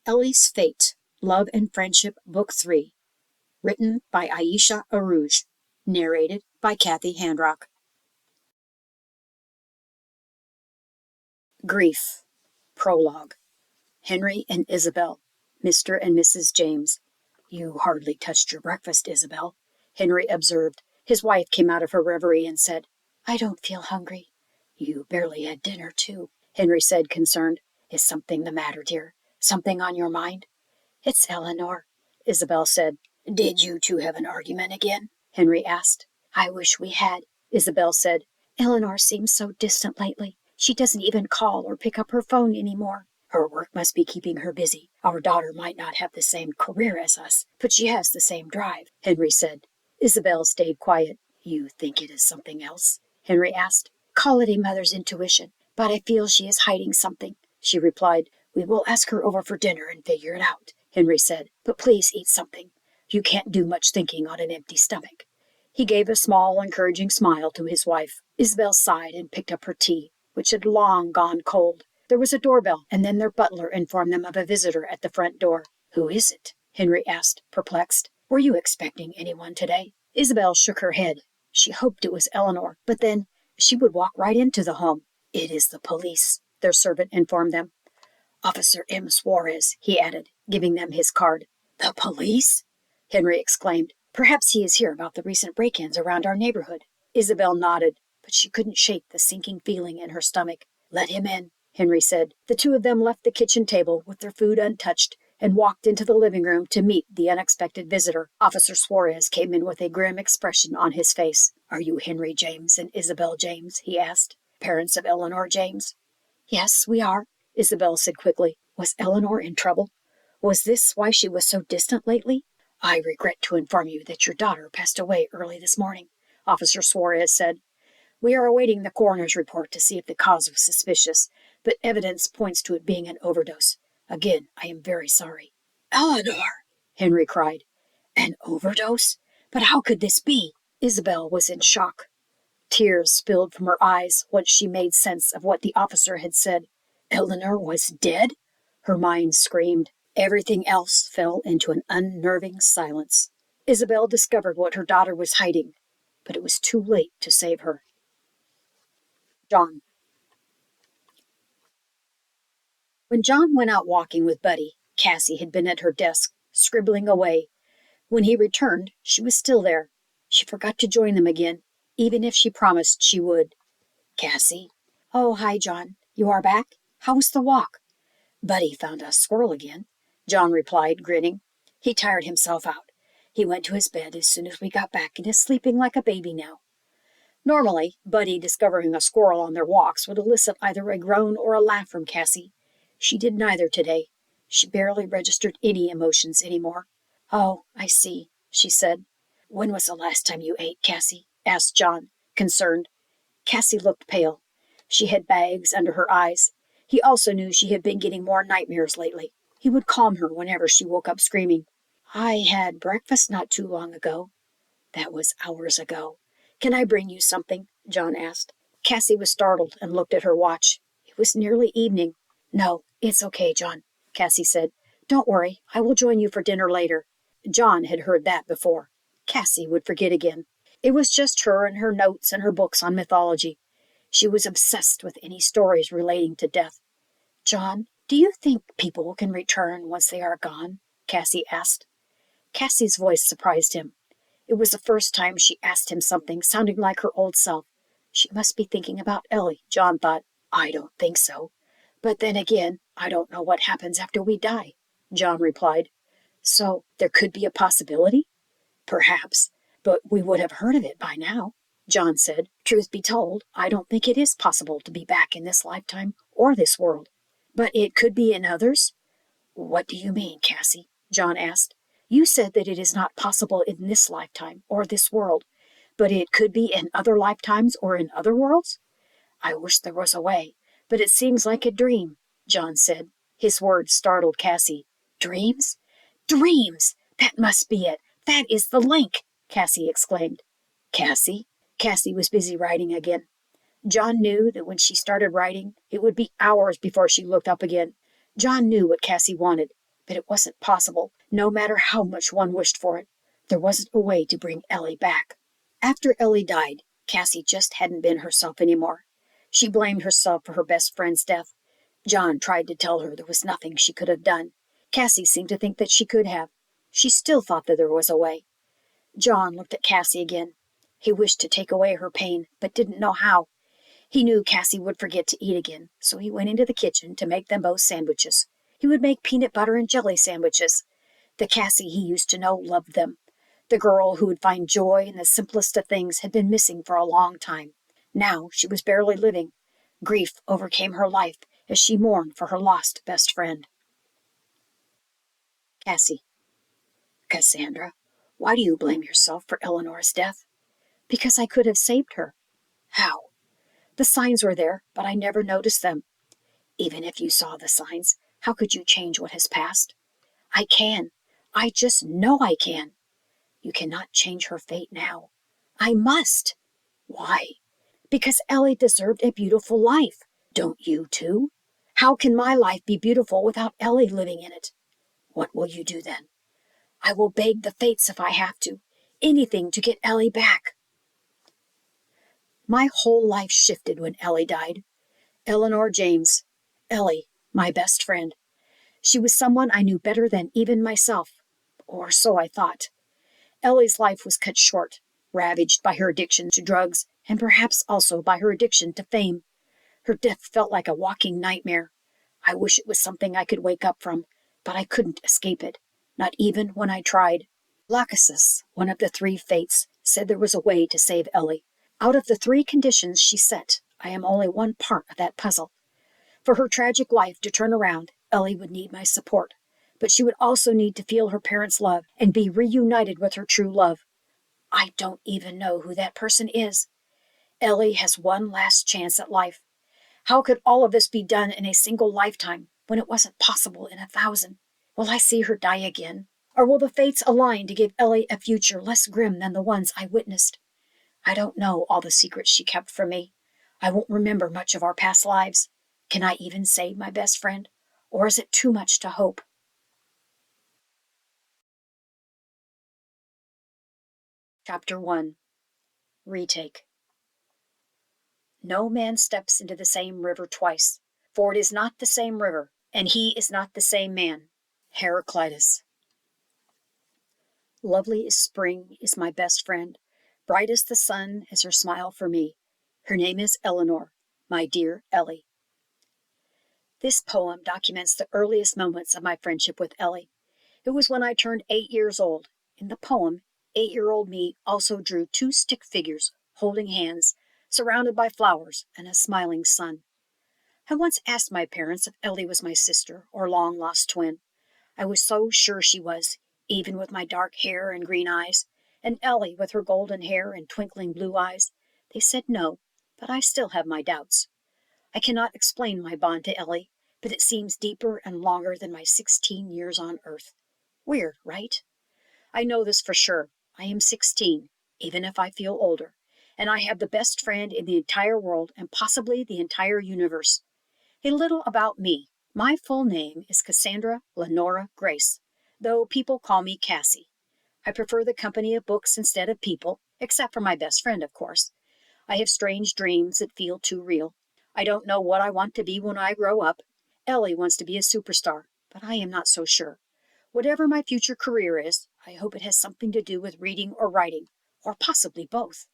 Ellie's Fate, Love and Friendship, Book 3. Written by Aisha Urooj. Narrated by Handrock. Grief. Prologue. Henry and Isabel. Mr. and Mrs. James. "You hardly touched your breakfast, Isabel," Henry observed. His wife came out of her reverie and said, "I don't feel hungry." "You barely had dinner, too," Henry said, concerned. "Is something the matter, dear? Something on your mind?" "It's Eleanor," Isabel said. "Did you two have an argument again?" Henry asked. "I wish we had," Isabel said. "Eleanor seems so distant lately. She doesn't even call or pick up her phone anymore." "Her work must be keeping her busy. Our daughter might not have the same career as us, but she has the same drive," Henry said. Isabel stayed quiet. "You think it is something else?" Henry asked. "Call it a mother's intuition, but I feel she is hiding something," she replied. "We will ask her over for dinner and figure it out," Henry said. "But please eat something. You can't do much thinking on an empty stomach." He gave a small, encouraging smile to his wife. Isabel sighed and picked up her tea, which had long gone cold. There was a doorbell, and then their butler informed them of a visitor at the front door. "Who is it?" Henry asked, perplexed. "Were you expecting anyone today?" Isabel shook her head. She hoped it was Eleanor, but then she would walk right into the home. "It is the police," their servant informed them. "Officer M. Suarez," he added, giving them his card. "The police?" Henry exclaimed. "Perhaps he is here about the recent break-ins around our neighborhood." Isabel nodded, but she couldn't shake the sinking feeling in her stomach. "Let him in," Henry said. The two of them left the kitchen table with their food untouched and walked into the living room to meet the unexpected visitor. Officer Suarez came in with a grim expression on his face. "Are you Henry James and Isabel James?" he asked. "Parents of Eleanor James?" "Yes, we are," Isabel said quickly. Was Eleanor in trouble? Was this why she was so distant lately? "I regret to inform you that your daughter passed away early this morning," Officer Suarez said. "We are awaiting the coroner's report to see if the cause was suspicious, but evidence points to it being an overdose. Again, I am very sorry." "Eleanor!" Henry cried. "An overdose? But how could this be?" Isabel was in shock. Tears spilled from her eyes once she made sense of what the officer had said. Eleanor was dead? Her mind screamed. Everything else fell into an unnerving silence. Isabel discovered what her daughter was hiding, but it was too late to save her. John. When John went out walking with Buddy, Cassie had been at her desk, scribbling away. When he returned, she was still there. She forgot to join them again, even if she promised she would. "Cassie." "Oh, hi, John. You are back? How was the walk?" "Buddy found a squirrel again," John replied, grinning. "He tired himself out. He went to his bed as soon as we got back and is sleeping like a baby now." Normally, Buddy discovering a squirrel on their walks would elicit either a groan or a laugh from Cassie. She did neither today. She barely registered any emotions anymore. "Oh, I see," she said. "When was the last time you ate, Cassie?" asked John, concerned. Cassie looked pale. She had bags under her eyes. He also knew she had been getting more nightmares lately. He would calm her whenever she woke up screaming. "I had breakfast not too long ago." "That was hours ago. Can I bring you something?" John asked. Cassie was startled and looked at her watch. It was nearly evening. "No, it's okay, John," Cassie said. "Don't worry, I will join you for dinner later." John had heard that before. Cassie would forget again. It was just her and her notes and her books on mythology. She was obsessed with any stories relating to death. "John, do you think people can return once they are gone?" Cassie asked. Cassie's voice surprised him. It was the first time she asked him something sounding like her old self. She must be thinking about Ellie, John thought. "I don't think so. But then again, I don't know what happens after we die," John replied. "So there could be a possibility?" "Perhaps, but we would have heard of it by now," John said. "Truth be told, I don't think it is possible to be back in this lifetime or this world." "But it could be in others?" "What do you mean, Cassie?" John asked. "You said that it is not possible in this lifetime or this world, but it could be in other lifetimes or in other worlds?" "I wish there was a way, but it seems like a dream," John said. His words startled Cassie. "Dreams? Dreams! That must be it! That is the link!" Cassie exclaimed. "Cassie?" Cassie was busy writing again. John knew that when she started writing, it would be hours before she looked up again. John knew what Cassie wanted. But it wasn't possible. No matter how much one wished for it, there wasn't a way to bring Ellie back. After Ellie died, Cassie just hadn't been herself anymore. She blamed herself for her best friend's death. John tried to tell her there was nothing she could have done. Cassie seemed to think that she could have. She still thought that there was a way. John looked at Cassie again. He wished to take away her pain, but didn't know how. He knew Cassie would forget to eat again, so he went into the kitchen to make them both sandwiches. He would make peanut butter and jelly sandwiches. The Cassie he used to know loved them. The girl who would find joy in the simplest of things had been missing for a long time. Now she was barely living. Grief overcame her life as she mourned for her lost best friend. Cassie. Cassandra, why do you blame yourself for Eleanor's death? Because I could have saved her. How? The signs were there, but I never noticed them. Even if you saw the signs, how could you change what has passed? I can. I just know I can. You cannot change her fate now. I must. Why? Because Ellie deserved a beautiful life. Don't you too? How can my life be beautiful without Ellie living in it? What will you do then? I will beg the fates if I have to. Anything to get Ellie back. My whole life shifted when Ellie died. Eleanor James. Ellie, my best friend. She was someone I knew better than even myself. Or so I thought. Ellie's life was cut short, ravaged by her addiction to drugs, and perhaps also by her addiction to fame. Her death felt like a walking nightmare. I wish it was something I could wake up from, but I couldn't escape it, not even when I tried. Lachesis, one of the three fates, said there was a way to save Ellie. Out of the three conditions she set, I am only one part of that puzzle. For her tragic life to turn around, Ellie would need my support, but she would also need to feel her parents' love and be reunited with her true love. I don't even know who that person is. Ellie has one last chance at life. How could all of this be done in a single lifetime when it wasn't possible in 1,000? Will I see her die again? Or will the fates align to give Ellie a future less grim than the ones I witnessed? I don't know all the secrets she kept from me. I won't remember much of our past lives. Can I even save my best friend? Or is it too much to hope? Chapter 1. Retake. No man steps into the same river twice, for it is not the same river, and he is not the same man. Heraclitus. Lovely as spring is my best friend. Bright as the sun is her smile for me. Her name is Eleanor, my dear Ellie. This poem documents the earliest moments of my friendship with Ellie. It was when I turned 8 years old. In the poem, 8-year-old me also drew 2 stick figures holding hands, surrounded by flowers and a smiling sun. I once asked my parents if Ellie was my sister or long-lost twin. I was so sure she was, even with my dark hair and green eyes, and Ellie with her golden hair and twinkling blue eyes. They said no, but I still have my doubts. I cannot explain my bond to Ellie, but it seems deeper and longer than my 16 years on Earth. Weird, right? I know this for sure. I am 16, even if I feel older, and I have the best friend in the entire world and possibly the entire universe. A little about me. My full name is Cassandra Lenora Grace, though people call me Cassie. I prefer the company of books instead of people, except for my best friend, of course. I have strange dreams that feel too real. I don't know what I want to be when I grow up. Ellie wants to be a superstar, but I am not so sure. Whatever my future career is, I hope it has something to do with reading or writing, or possibly both.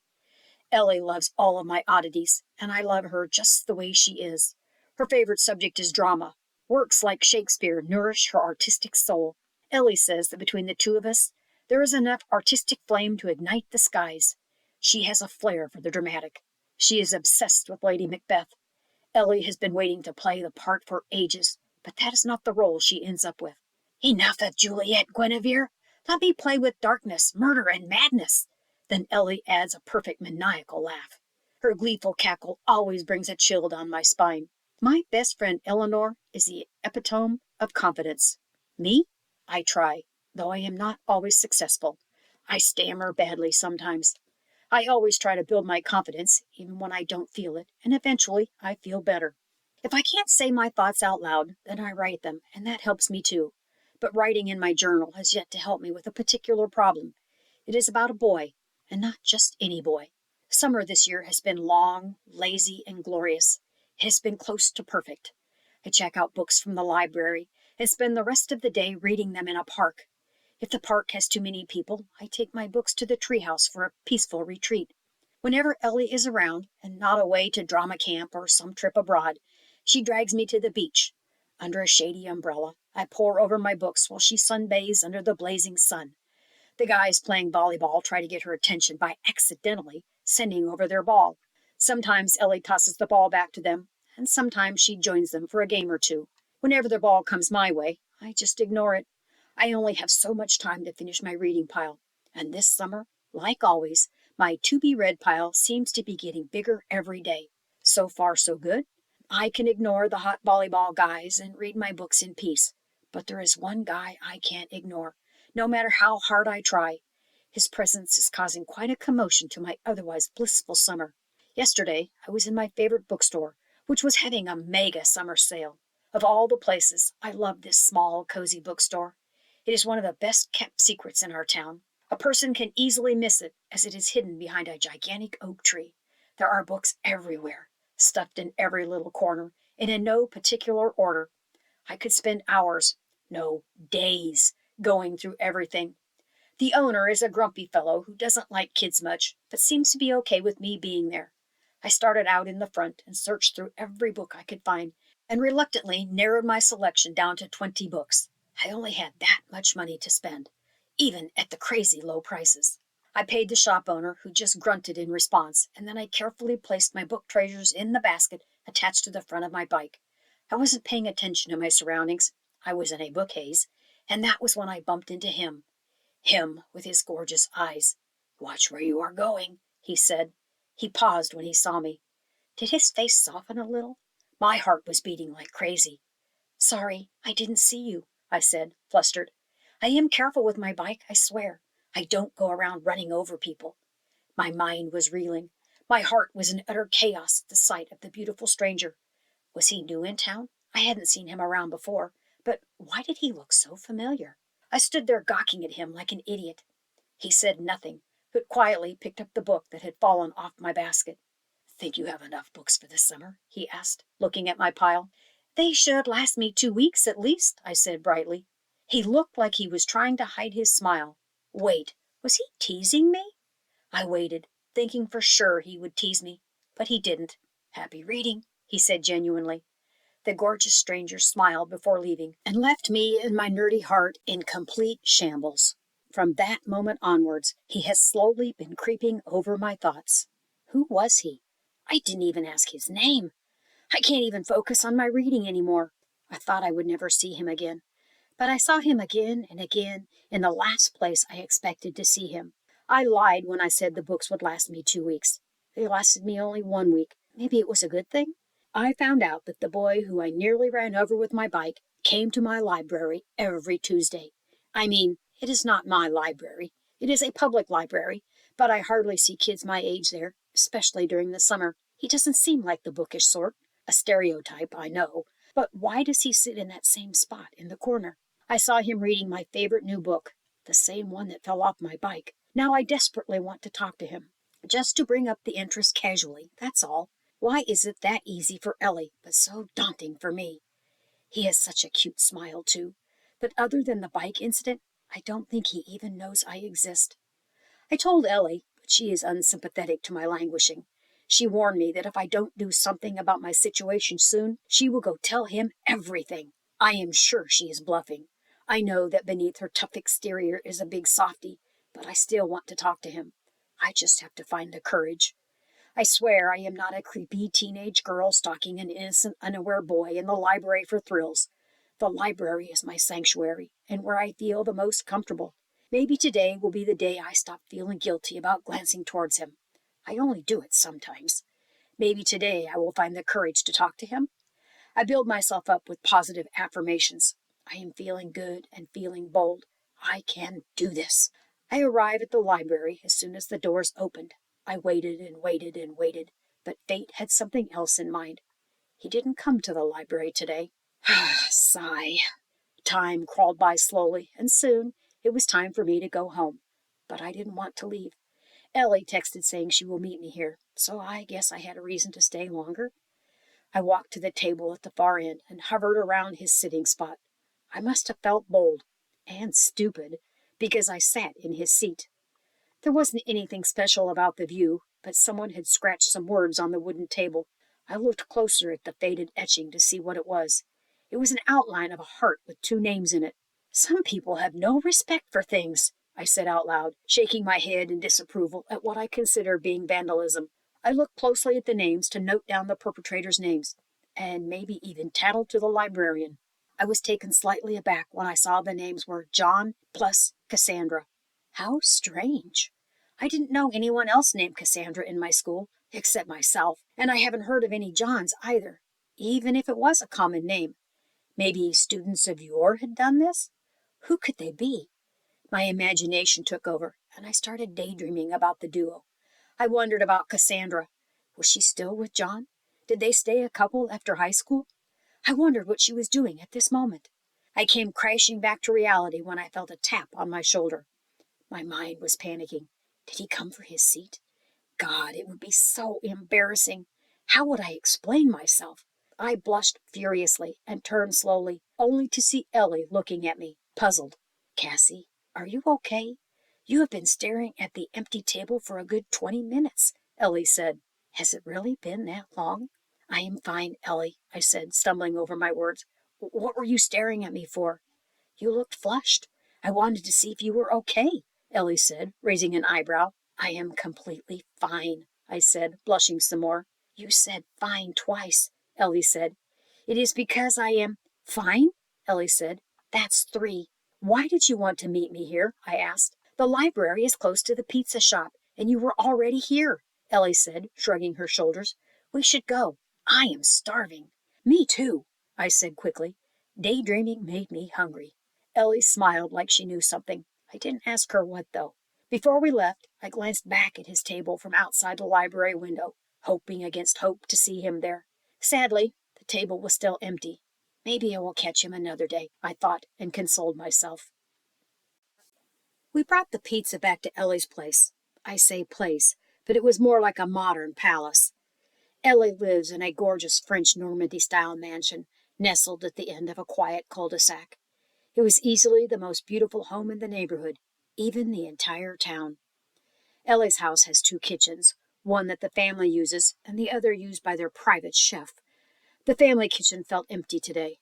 Ellie loves all of my oddities, and I love her just the way she is. Her favorite subject is drama. Works like Shakespeare nourish her artistic soul. Ellie says that between the two of us, there is enough artistic flame to ignite the skies. She has a flair for the dramatic. She is obsessed with Lady Macbeth. Ellie has been waiting to play the part for ages, but that is not the role she ends up with. Enough of Juliet, Guinevere. Let me play with darkness, murder, and madness. Then Ellie adds a perfect maniacal laugh. Her gleeful cackle always brings a chill down my spine. My best friend Eleanor is the epitome of confidence. Me? I try, though I am not always successful. I stammer badly sometimes. I always try to build my confidence, even when I don't feel it, and eventually I feel better. If I can't say my thoughts out loud, then I write them, and that helps me too. but writing in my journal has yet to help me with a particular problem. It is about a boy, and not just any boy. Summer this year has been long, lazy, and glorious. It has been close to perfect. I check out books from the library and spend the rest of the day reading them in a park. If the park has too many people, I take my books to the treehouse for a peaceful retreat. Whenever Ellie is around, and not away to drama camp or some trip abroad, she drags me to the beach. Under a shady umbrella, I pore over my books while she sunbathes under the blazing sun. The guys playing volleyball try to get her attention by accidentally sending over their ball. Sometimes Ellie tosses the ball back to them, and sometimes she joins them for a game or two. Whenever the ball comes my way, I just ignore it. I only have so much time to finish my reading pile, and this summer, like always, my to-be-read pile seems to be getting bigger every day. So far, so good. I can ignore the hot volleyball guys and read my books in peace. But there is one guy I can't ignore, no matter how hard I try. His presence is causing quite a commotion to my otherwise blissful summer. Yesterday, I was in my favorite bookstore, which was having a mega summer sale. Of all the places, I love this small, cozy bookstore. It is one of the best-kept secrets in our town. A person can easily miss it, as it is hidden behind a gigantic oak tree. There are books everywhere, stuffed in every little corner, and in no particular order. I could spend hours, no, days, going through everything. The owner is a grumpy fellow who doesn't like kids much, but seems to be okay with me being there. I started out in the front and searched through every book I could find, and reluctantly narrowed my selection down to 20 books. I only had that much money to spend, even at the crazy low prices. I paid the shop owner, who just grunted in response, and then I carefully placed my book treasures in the basket attached to the front of my bike. I wasn't paying attention to my surroundings. I was in a book haze, and that was when I bumped into him. Him with his gorgeous eyes. "Watch where you are going," he said. He paused when he saw me. Did his face soften a little? My heart was beating like crazy. "Sorry, I didn't see you," I said, flustered. "I am careful with my bike, I swear. I don't go around running over people." My mind was reeling. My heart was in utter chaos at the sight of the beautiful stranger. Was he new in town? I hadn't seen him around before, but why did he look so familiar? I stood there gawking at him like an idiot. He said nothing, but quietly picked up the book that had fallen off my basket. "Think you have enough books for this summer?" he asked, looking at my pile. "They should last me 2 weeks at least," I said brightly. He looked like he was trying to hide his smile. Wait, was he teasing me? I waited, thinking for sure he would tease me, but he didn't. "Happy reading," he said genuinely. The gorgeous stranger smiled before leaving, and left me and my nerdy heart in complete shambles. From that moment onwards, he has slowly been creeping over my thoughts. Who was he? I didn't even ask his name. I can't even focus on my reading anymore. I thought I would never see him again, but I saw him again and again in the last place I expected to see him. I lied when I said the books would last me 2 weeks. They lasted me only 1 week. Maybe it was a good thing? I found out that the boy who I nearly ran over with my bike came to my library every Tuesday. I mean, it is not my library. It is a public library, but I hardly see kids my age there, especially during the summer. He doesn't seem like the bookish sort. A stereotype, I know. But why does he sit in that same spot in the corner? I saw him reading my favorite new book, the same one that fell off my bike. Now I desperately want to talk to him, just to bring up the interest casually, that's all. Why is it that easy for Ellie, but so daunting for me? He has such a cute smile, too. But other than the bike incident, I don't think he even knows I exist. I told Ellie, but she is unsympathetic to my languishing. She warned me that if I don't do something about my situation soon, she will go tell him everything. I am sure she is bluffing. I know that beneath her tough exterior is a big softy, but I still want to talk to him. I just have to find the courage. I swear I am not a creepy teenage girl stalking an innocent, unaware boy in the library for thrills. The library is my sanctuary, and where I feel the most comfortable. Maybe today will be the day I stop feeling guilty about glancing towards him. I only do it sometimes. Maybe today I will find the courage to talk to him. I build myself up with positive affirmations. I am feeling good and feeling bold. I can do this. I arrive at the library as soon as the doors opened. I waited and waited and waited, but fate had something else in mind. He didn't come to the library today. Sigh. Time crawled by slowly, and soon it was time for me to go home. But I didn't want to leave. Ellie texted saying she will meet me here, so I guess I had a reason to stay longer. I walked to the table at the far end and hovered around his sitting spot. I must have felt bold and stupid because I sat in his seat. There wasn't anything special about the view, but someone had scratched some words on the wooden table. I looked closer at the faded etching to see what it was. It was an outline of a heart with two names in it. Some people have no respect for things, I said out loud, shaking my head in disapproval at what I consider being vandalism. I looked closely at the names to note down the perpetrators' names, and maybe even tattle to the librarian. I was taken slightly aback when I saw the names were John plus Cassandra. How strange. I didn't know anyone else named Cassandra in my school, except myself, and I haven't heard of any Johns either, even if it was a common name. Maybe students of yore had done this? Who could they be? My imagination took over, and I started daydreaming about the duo. I wondered about Cassandra. Was she still with John? Did they stay a couple after high school? I wondered what she was doing at this moment. I came crashing back to reality when I felt a tap on my shoulder. My mind was panicking. Did he come for his seat? God, it would be so embarrassing. How would I explain myself? I blushed furiously and turned slowly, only to see Ellie looking at me, puzzled. Cassie, are you okay? You have been staring at the empty table for a good 20 minutes, Ellie said. Has it really been that long? I am fine, Ellie, I said, stumbling over my words. What were you staring at me for? You looked flushed. I wanted to see if you were okay, Ellie said, raising an eyebrow. I am completely fine, I said, blushing some more. You said fine twice, Ellie said. It is because I am fine, Ellie said. That's 3. Why did you want to meet me here? I asked. The library is close to the pizza shop, and you were already here, Ellie said, shrugging her shoulders. We should go. I am starving. Me too, I said quickly. Daydreaming made me hungry. Ellie smiled like she knew something. I didn't ask her what, though. Before we left, I glanced back at his table from outside the library window, hoping against hope to see him there. Sadly, the table was still empty. Maybe I will catch him another day, I thought, and consoled myself. We brought the pizza back to Ellie's place. I say place, but it was more like a modern palace. Ellie lives in a gorgeous French Normandy-style mansion, nestled at the end of a quiet cul-de-sac. It was easily the most beautiful home in the neighborhood, even the entire town. Ellie's house has 2 kitchens, one that the family uses and the other used by their private chef. The family kitchen felt empty today.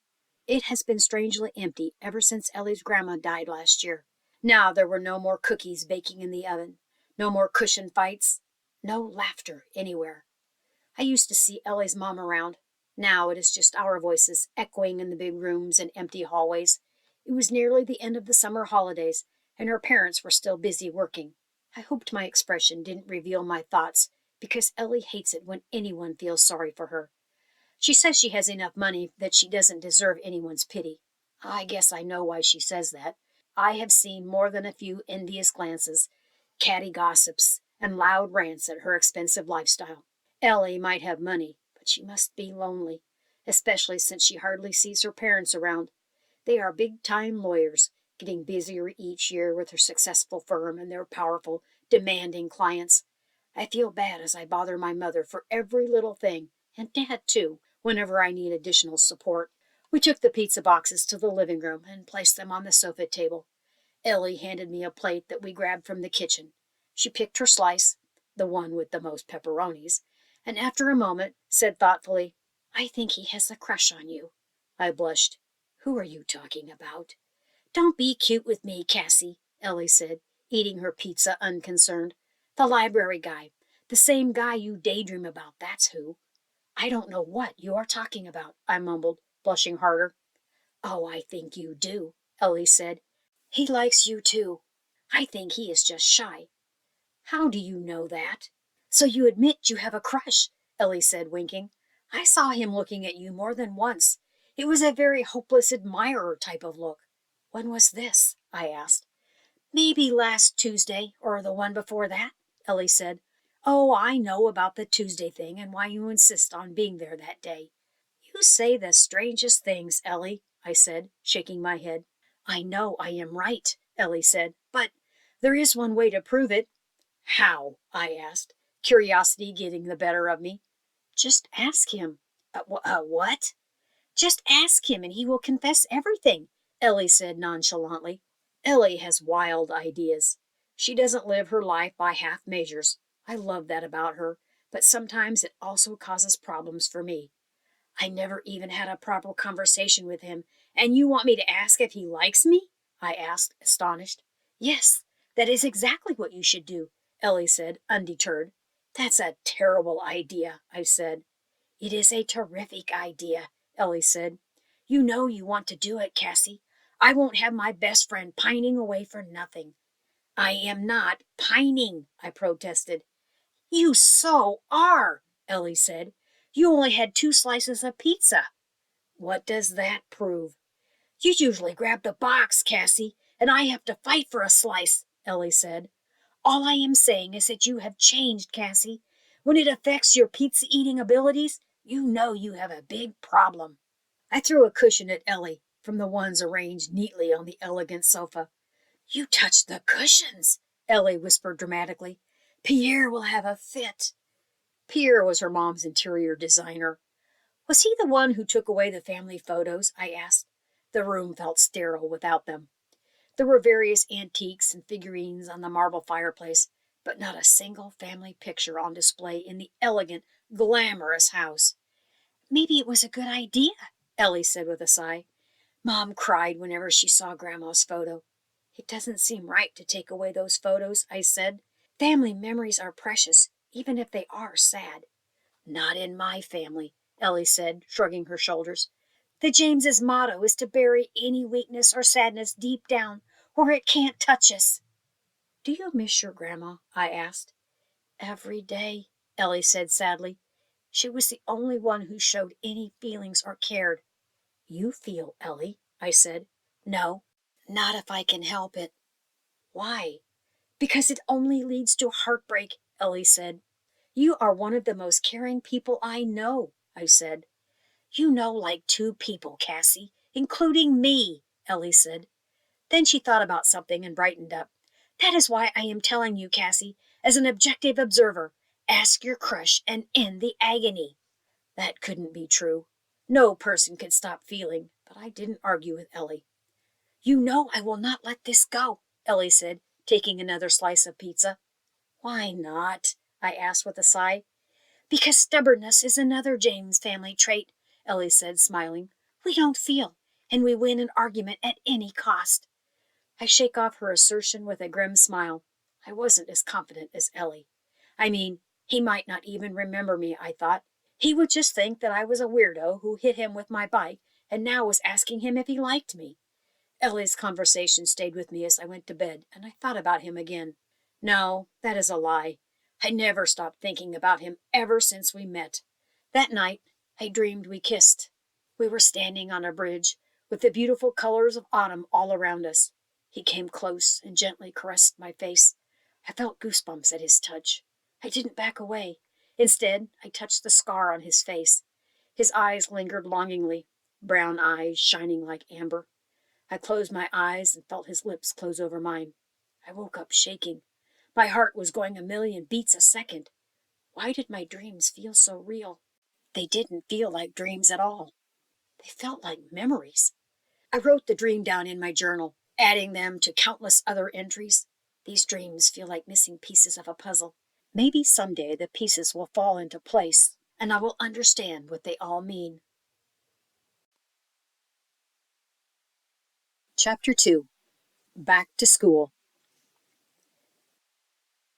It has been strangely empty ever since Ellie's grandma died last year. Now there were no more cookies baking in the oven, no more cushion fights, no laughter anywhere. I used to see Ellie's mom around. Now it is just our voices echoing in the big rooms and empty hallways. It was nearly the end of the summer holidays, and her parents were still busy working. I hoped my expression didn't reveal my thoughts, because Ellie hates it when anyone feels sorry for her. She says she has enough money that she doesn't deserve anyone's pity. I guess I know why she says that. I have seen more than a few envious glances, catty gossips, and loud rants at her expensive lifestyle. Ellie might have money, but she must be lonely, especially since she hardly sees her parents around. They are big-time lawyers, getting busier each year with their successful firm and their powerful, demanding clients. I feel bad as I bother my mother for every little thing, and Dad, too, whenever I need additional support. We took the pizza boxes to the living room and placed them on the sofa table. Ellie handed me a plate that we grabbed from the kitchen. She picked her slice, the one with the most pepperonis, and after a moment said thoughtfully, I think he has a crush on you. I blushed. Who are you talking about? Don't be cute with me, Cassie, Ellie said, eating her pizza unconcerned. The library guy. The same guy you daydream about, that's who. I don't know what you are talking about, I mumbled, blushing harder. Oh, I think you do, Ellie said. He likes you too. I think he is just shy. How do you know that? So you admit you have a crush, Ellie said, winking. I saw him looking at you more than once. It was a very hopeless admirer type of look. When was this? I asked. Maybe last Tuesday, or the one before that, Ellie said. Oh, I know about the Tuesday thing and why you insist on being there that day. You say the strangest things, Ellie, I said, shaking my head. I know I am right, Ellie said, but there is one way to prove it. How? I asked, curiosity getting the better of me. Just ask him. What? Just ask him and he will confess everything, Ellie said nonchalantly. Ellie has wild ideas. She doesn't live her life by half measures. I love that about her, but sometimes it also causes problems for me. I never even had a proper conversation with him, and you want me to ask if he likes me? I asked, astonished. Yes, that is exactly what you should do, Ellie said, undeterred. That's a terrible idea, I said. It is a terrific idea, Ellie said. You know you want to do it, Cassie. I won't have my best friend pining away for nothing. I am not pining, I protested. You so are, Ellie said. You only had 2 slices of pizza. What does that prove? You usually grab the box, Cassie, and I have to fight for a slice, Ellie said. All I am saying is that you have changed, Cassie. When it affects your pizza-eating abilities, you know you have a big problem. I threw a cushion at Ellie from the ones arranged neatly on the elegant sofa. You touched the cushions, Ellie whispered dramatically. Pierre will have a fit. Pierre was her mom's interior designer. Was he the one who took away the family photos? I asked. The room felt sterile without them. There were various antiques and figurines on the marble fireplace, but not a single family picture on display in the elegant, glamorous house. Maybe it was a good idea, Ellie said with a sigh. Mom cried whenever she saw Grandma's photo. It doesn't seem right to take away those photos, I said. Family memories are precious, even if they are sad. Not in my family, Ellie said, shrugging her shoulders. The James's motto is to bury any weakness or sadness deep down, where it can't touch us. Do you miss your grandma? I asked. Every day, Ellie said sadly. She was the only one who showed any feelings or cared. You feel, Ellie, I said. No, not if I can help it. Why? Because it only leads to heartbreak, Ellie said. You are one of the most caring people I know, I said. You know like 2 people, Cassie, including me, Ellie said. Then she thought about something and brightened up. That is why I am telling you, Cassie, as an objective observer. Ask your crush and end the agony. That couldn't be true. No person could stop feeling, but I didn't argue with Ellie. You know I will not let this go, Ellie said, taking another slice of pizza. Why not? I asked with a sigh. Because stubbornness is another James family trait, Ellie said, smiling. We don't feel, and we win an argument at any cost. I shake off her assertion with a grim smile. I wasn't as confident as Ellie. I mean, he might not even remember me, I thought. He would just think that I was a weirdo who hit him with my bike and now was asking him if he liked me. Ellie's conversation stayed with me as I went to bed, and I thought about him again. No, that is a lie. I never stopped thinking about him ever since we met. That night, I dreamed we kissed. We were standing on a bridge, with the beautiful colors of autumn all around us. He came close and gently caressed my face. I felt goosebumps at his touch. I didn't back away. Instead, I touched the scar on his face. His eyes lingered longingly, brown eyes shining like amber. I closed my eyes and felt his lips close over mine. I woke up shaking. My heart was going a million beats a second. Why did my dreams feel so real? They didn't feel like dreams at all. They felt like memories. I wrote the dream down in my journal, adding them to countless other entries. These dreams feel like missing pieces of a puzzle. Maybe someday the pieces will fall into place, and I will understand what they all mean. Chapter 2. Back to School.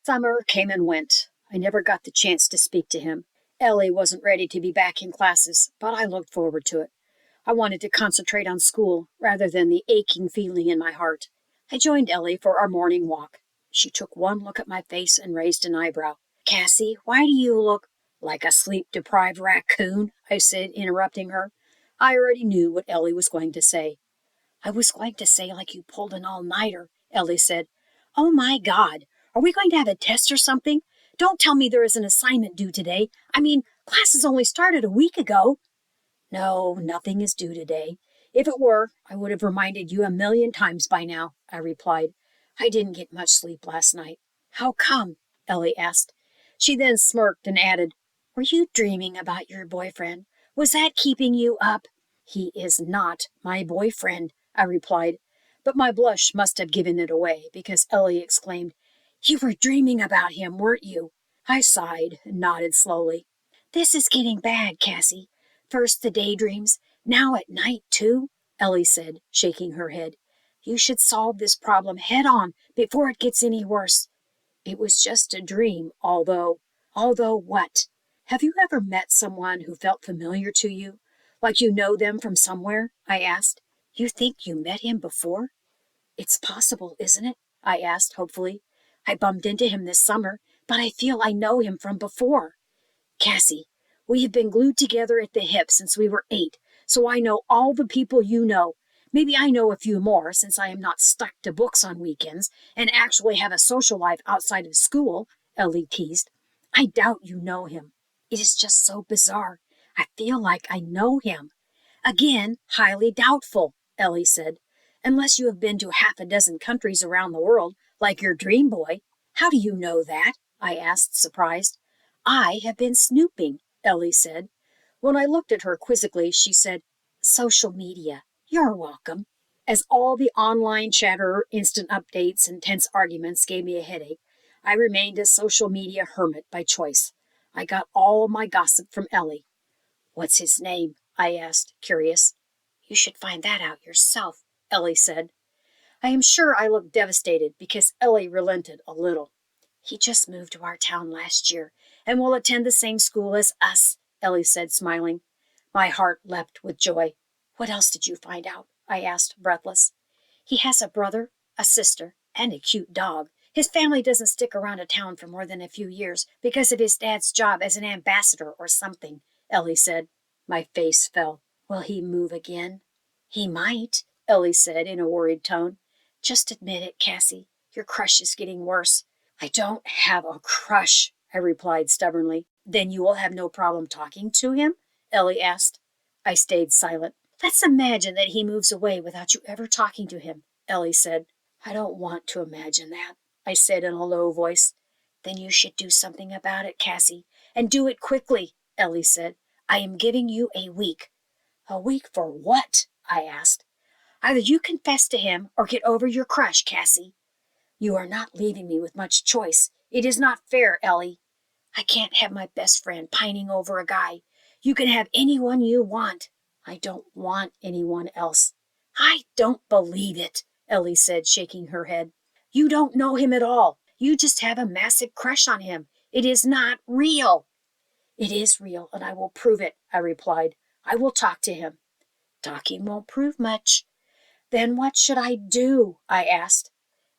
Summer came and went. I never got the chance to speak to him. Ellie wasn't ready to be back in classes, but I looked forward to it. I wanted to concentrate on school rather than the aching feeling in my heart. I joined Ellie for our morning walk. She took one look at my face and raised an eyebrow. Cassie, why do you look like a sleep-deprived raccoon? I said, interrupting her. I already knew what Ellie was going to say. I was going to say like you pulled an all-nighter, Ellie said. Oh my God, are we going to have a test or something? Don't tell me there is an assignment due today. I mean, classes only started a week ago. No, nothing is due today. If it were, I would have reminded you 1,000,000 times by now, I replied. I didn't get much sleep last night. How come? Ellie asked. She then smirked and added, Were you dreaming about your boyfriend? Was that keeping you up? He is not my boyfriend, I replied, but my blush must have given it away because Ellie exclaimed, You were dreaming about him, weren't you? I sighed and nodded slowly. This is getting bad, Cassie. First the daydreams, now at night too, Ellie said, shaking her head. You should solve this problem head on before it gets any worse. It was just a dream, although what? Have you ever met someone who felt familiar to you? Like you know them from somewhere? I asked. You think you met him before? It's possible, isn't it? I asked, hopefully. I bumped into him this summer, but I feel I know him from before. Cassie, we have been glued together at the hip since we were 8, so I know all the people you know. Maybe I know a few more, since I am not stuck to books on weekends and actually have a social life outside of school, Ellie teased. I doubt you know him. It is just so bizarre. I feel like I know him. Again, highly doubtful, Ellie said. Unless you have been to half a dozen countries around the world, like your dream boy. How do you know that? I asked, surprised. I have been snooping, Ellie said. When I looked at her quizzically, she said, Social media. You're welcome. As all the online chatter, instant updates, and tense arguments gave me a headache, I remained a social media hermit by choice. I got all my gossip from Ellie. What's his name? I asked, curious. You should find that out yourself, Ellie said. I am sure I looked devastated because Ellie relented a little. He just moved to our town last year and will attend the same school as us, Ellie said, smiling. My heart leapt with joy. What else did you find out? I asked, breathless. He has a brother, a sister, and a cute dog. His family doesn't stick around a town for more than a few years because of his dad's job as an ambassador or something, Ellie said. My face fell. Will he move again? He might, Ellie said in a worried tone. Just admit it, Cassie. Your crush is getting worse. I don't have a crush, I replied stubbornly. Then you will have no problem talking to him? Ellie asked. I stayed silent. Let's imagine that he moves away without you ever talking to him, Ellie said. I don't want to imagine that, I said in a low voice. Then you should do something about it, Cassie, and do it quickly, Ellie said. I am giving you a week. A week for what? I asked. Either you confess to him or get over your crush, Cassie. You are not leaving me with much choice. It is not fair, Ellie. I can't have my best friend pining over a guy. You can have anyone you want. I don't want anyone else. I don't believe it, Ellie said, shaking her head. You don't know him at all. You just have a massive crush on him. It is not real. It is real, and I will prove it, I replied. I will talk to him. Talking won't prove much. Then what should I do? I asked.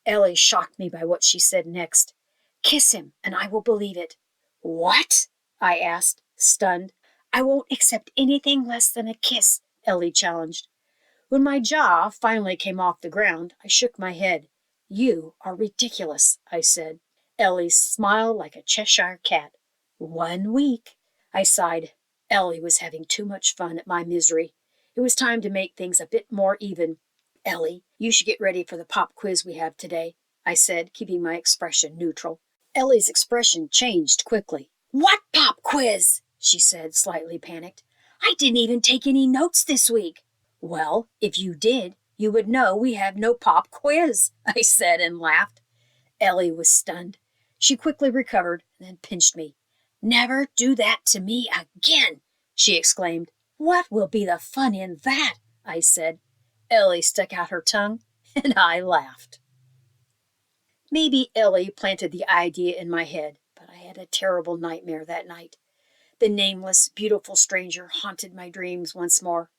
Ellie shocked me by what she said next. Kiss him, and I will believe it. What? I asked, stunned. I won't accept anything less than a kiss, Ellie challenged. When my jaw finally came off the ground, I shook my head. You are ridiculous, I said. Ellie smiled like a Cheshire cat. 1 week. I sighed. Ellie was having too much fun at my misery. It was time to make things a bit more even. Ellie, you should get ready for the pop quiz we have today, I said, keeping my expression neutral. Ellie's expression changed quickly. What pop quiz? She said, slightly panicked. I didn't even take any notes this week. Well, if you did, you would know we have no pop quiz, I said and laughed. Ellie was stunned. She quickly recovered and then pinched me. Never do that to me again, she exclaimed. What will be the fun in that? I said. Ellie stuck out her tongue, and I laughed. Maybe Ellie planted the idea in my head, but I had a terrible nightmare that night. The nameless, beautiful stranger haunted my dreams once more.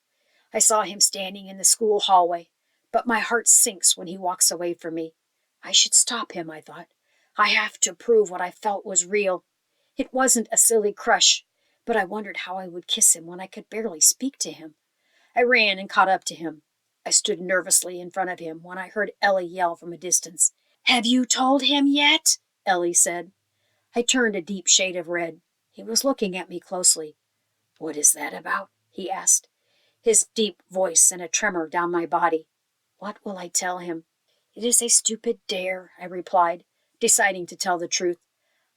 I saw him standing in the school hallway, but my heart sinks when he walks away from me. I should stop him, I thought. I have to prove what I felt was real. It wasn't a silly crush, but I wondered how I would kiss him when I could barely speak to him. I ran and caught up to him. I stood nervously in front of him when I heard Ellie yell from a distance. Have you told him yet? Ellie said. I turned a deep shade of red. He was looking at me closely. What is that about? He asked. His deep voice sent a tremor down my body. What will I tell him? It is a stupid dare, I replied, deciding to tell the truth.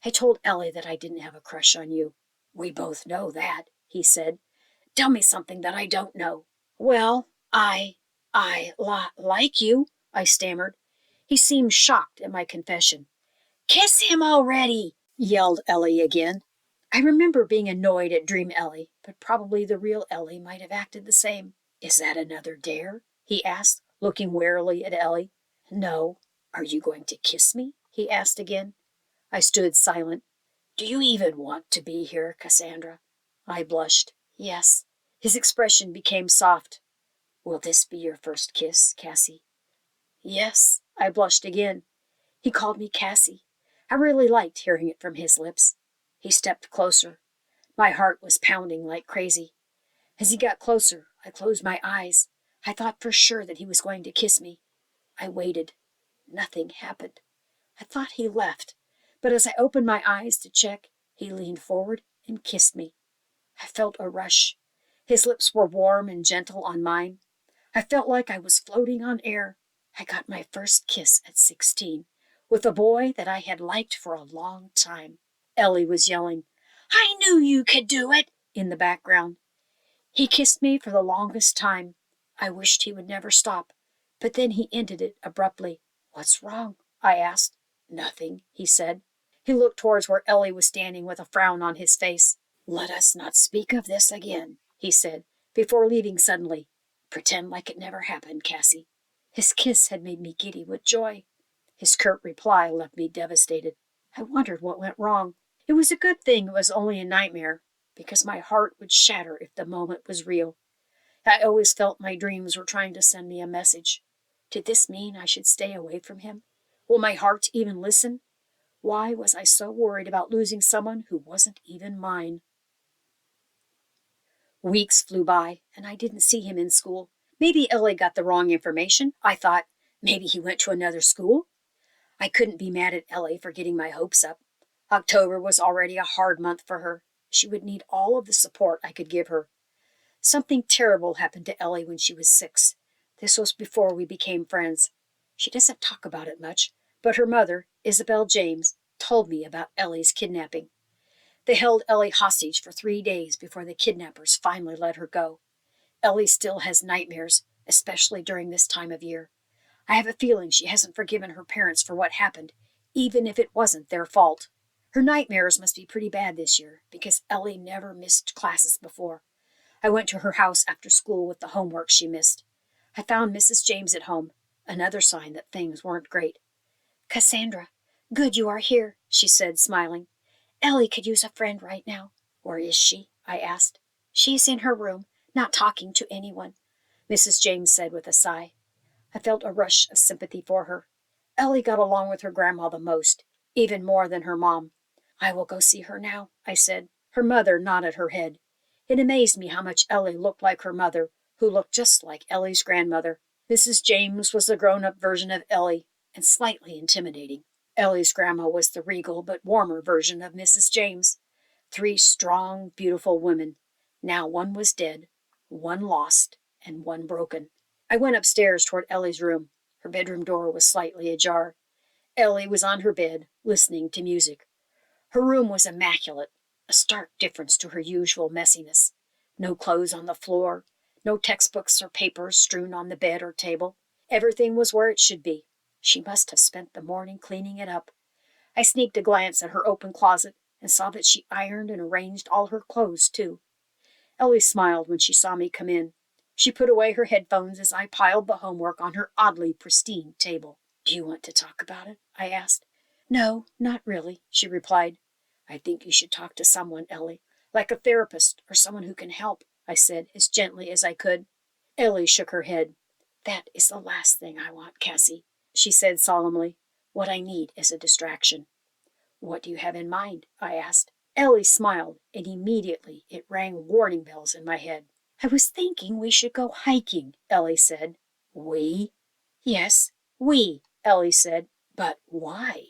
I told Ellie that I didn't have a crush on you. We both know that, he said. Tell me something that I don't know. Well, like you, I stammered. He seemed shocked at my confession. Kiss him already, yelled Ellie again. I remember being annoyed at Dream Ellie, but probably the real Ellie might have acted the same. Is that another dare? He asked, looking warily at Ellie. No. Are you going to kiss me? He asked again. I stood silent. Do you even want to be here, Cassandra? I blushed. Yes. His expression became soft. Will this be your first kiss, Cassie? Yes. I blushed again. He called me Cassie. I really liked hearing it from his lips. He stepped closer. My heart was pounding like crazy. As he got closer, I closed my eyes. I thought for sure that he was going to kiss me. I waited. Nothing happened. I thought he left, but as I opened my eyes to check, he leaned forward and kissed me. I felt a rush. His lips were warm and gentle on mine. I felt like I was floating on air. I got my first kiss at 16, with a boy that I had liked for a long time. Ellie was yelling, I knew you could do it, in the background. He kissed me for the longest time. I wished he would never stop, but then he ended it abruptly. What's wrong? I asked. Nothing, he said. He looked towards where Ellie was standing with a frown on his face. Let us not speak of this again, he said, before leaving suddenly. Pretend like it never happened, Cassie. His kiss had made me giddy with joy. His curt reply left me devastated. I wondered what went wrong. It was a good thing it was only a nightmare, because my heart would shatter if the moment was real. I always felt my dreams were trying to send me a message. Did this mean I should stay away from him? Will my heart even listen? Why was I so worried about losing someone who wasn't even mine? Weeks flew by, and I didn't see him in school. Maybe Ellie got the wrong information, I thought. Maybe he went to another school. I couldn't be mad at Ellie for getting my hopes up. October was already a hard month for her. She would need all of the support I could give her. Something terrible happened to Ellie when she was 6. This was before we became friends. She doesn't talk about it much, but her mother, Isabel James, told me about Ellie's kidnapping. They held Ellie hostage for 3 days before the kidnappers finally let her go. Ellie still has nightmares, especially during this time of year. I have a feeling she hasn't forgiven her parents for what happened, even if it wasn't their fault. Her nightmares must be pretty bad this year, because Ellie never missed classes before. I went to her house after school with the homework she missed. I found Mrs. James at home, another sign that things weren't great. Cassandra, good you are here, she said, smiling. Ellie could use a friend right now. Where is she? I asked. She's in her room, not talking to anyone, Mrs. James said with a sigh. I felt a rush of sympathy for her. Ellie got along with her grandma the most, even more than her mom. I will go see her now, I said. Her mother nodded her head. It amazed me how much Ellie looked like her mother, who looked just like Ellie's grandmother. Mrs. James was the grown-up version of Ellie, and slightly intimidating. Ellie's grandma was the regal but warmer version of Mrs. James. 3 strong, beautiful women. Now one was dead, one lost, and one broken. I went upstairs toward Ellie's room. Her bedroom door was slightly ajar. Ellie was on her bed, listening to music. Her room was immaculate, a stark difference to her usual messiness. No clothes on the floor, no textbooks or papers strewn on the bed or table. Everything was where it should be. She must have spent the morning cleaning it up. I sneaked a glance at her open closet and saw that she ironed and arranged all her clothes, too. Ellie smiled when she saw me come in. She put away her headphones as I piled the homework on her oddly pristine table. Do you want to talk about it? I asked. No, not really, she replied. I think you should talk to someone, Ellie, like a therapist or someone who can help, I said as gently as I could. Ellie shook her head. That is the last thing I want, Cassie, she said solemnly. What I need is a distraction. What do you have in mind? I asked. Ellie smiled, and immediately it rang warning bells in my head. I was thinking we should go hiking, Ellie said. We? Yes, we, Ellie said. But why?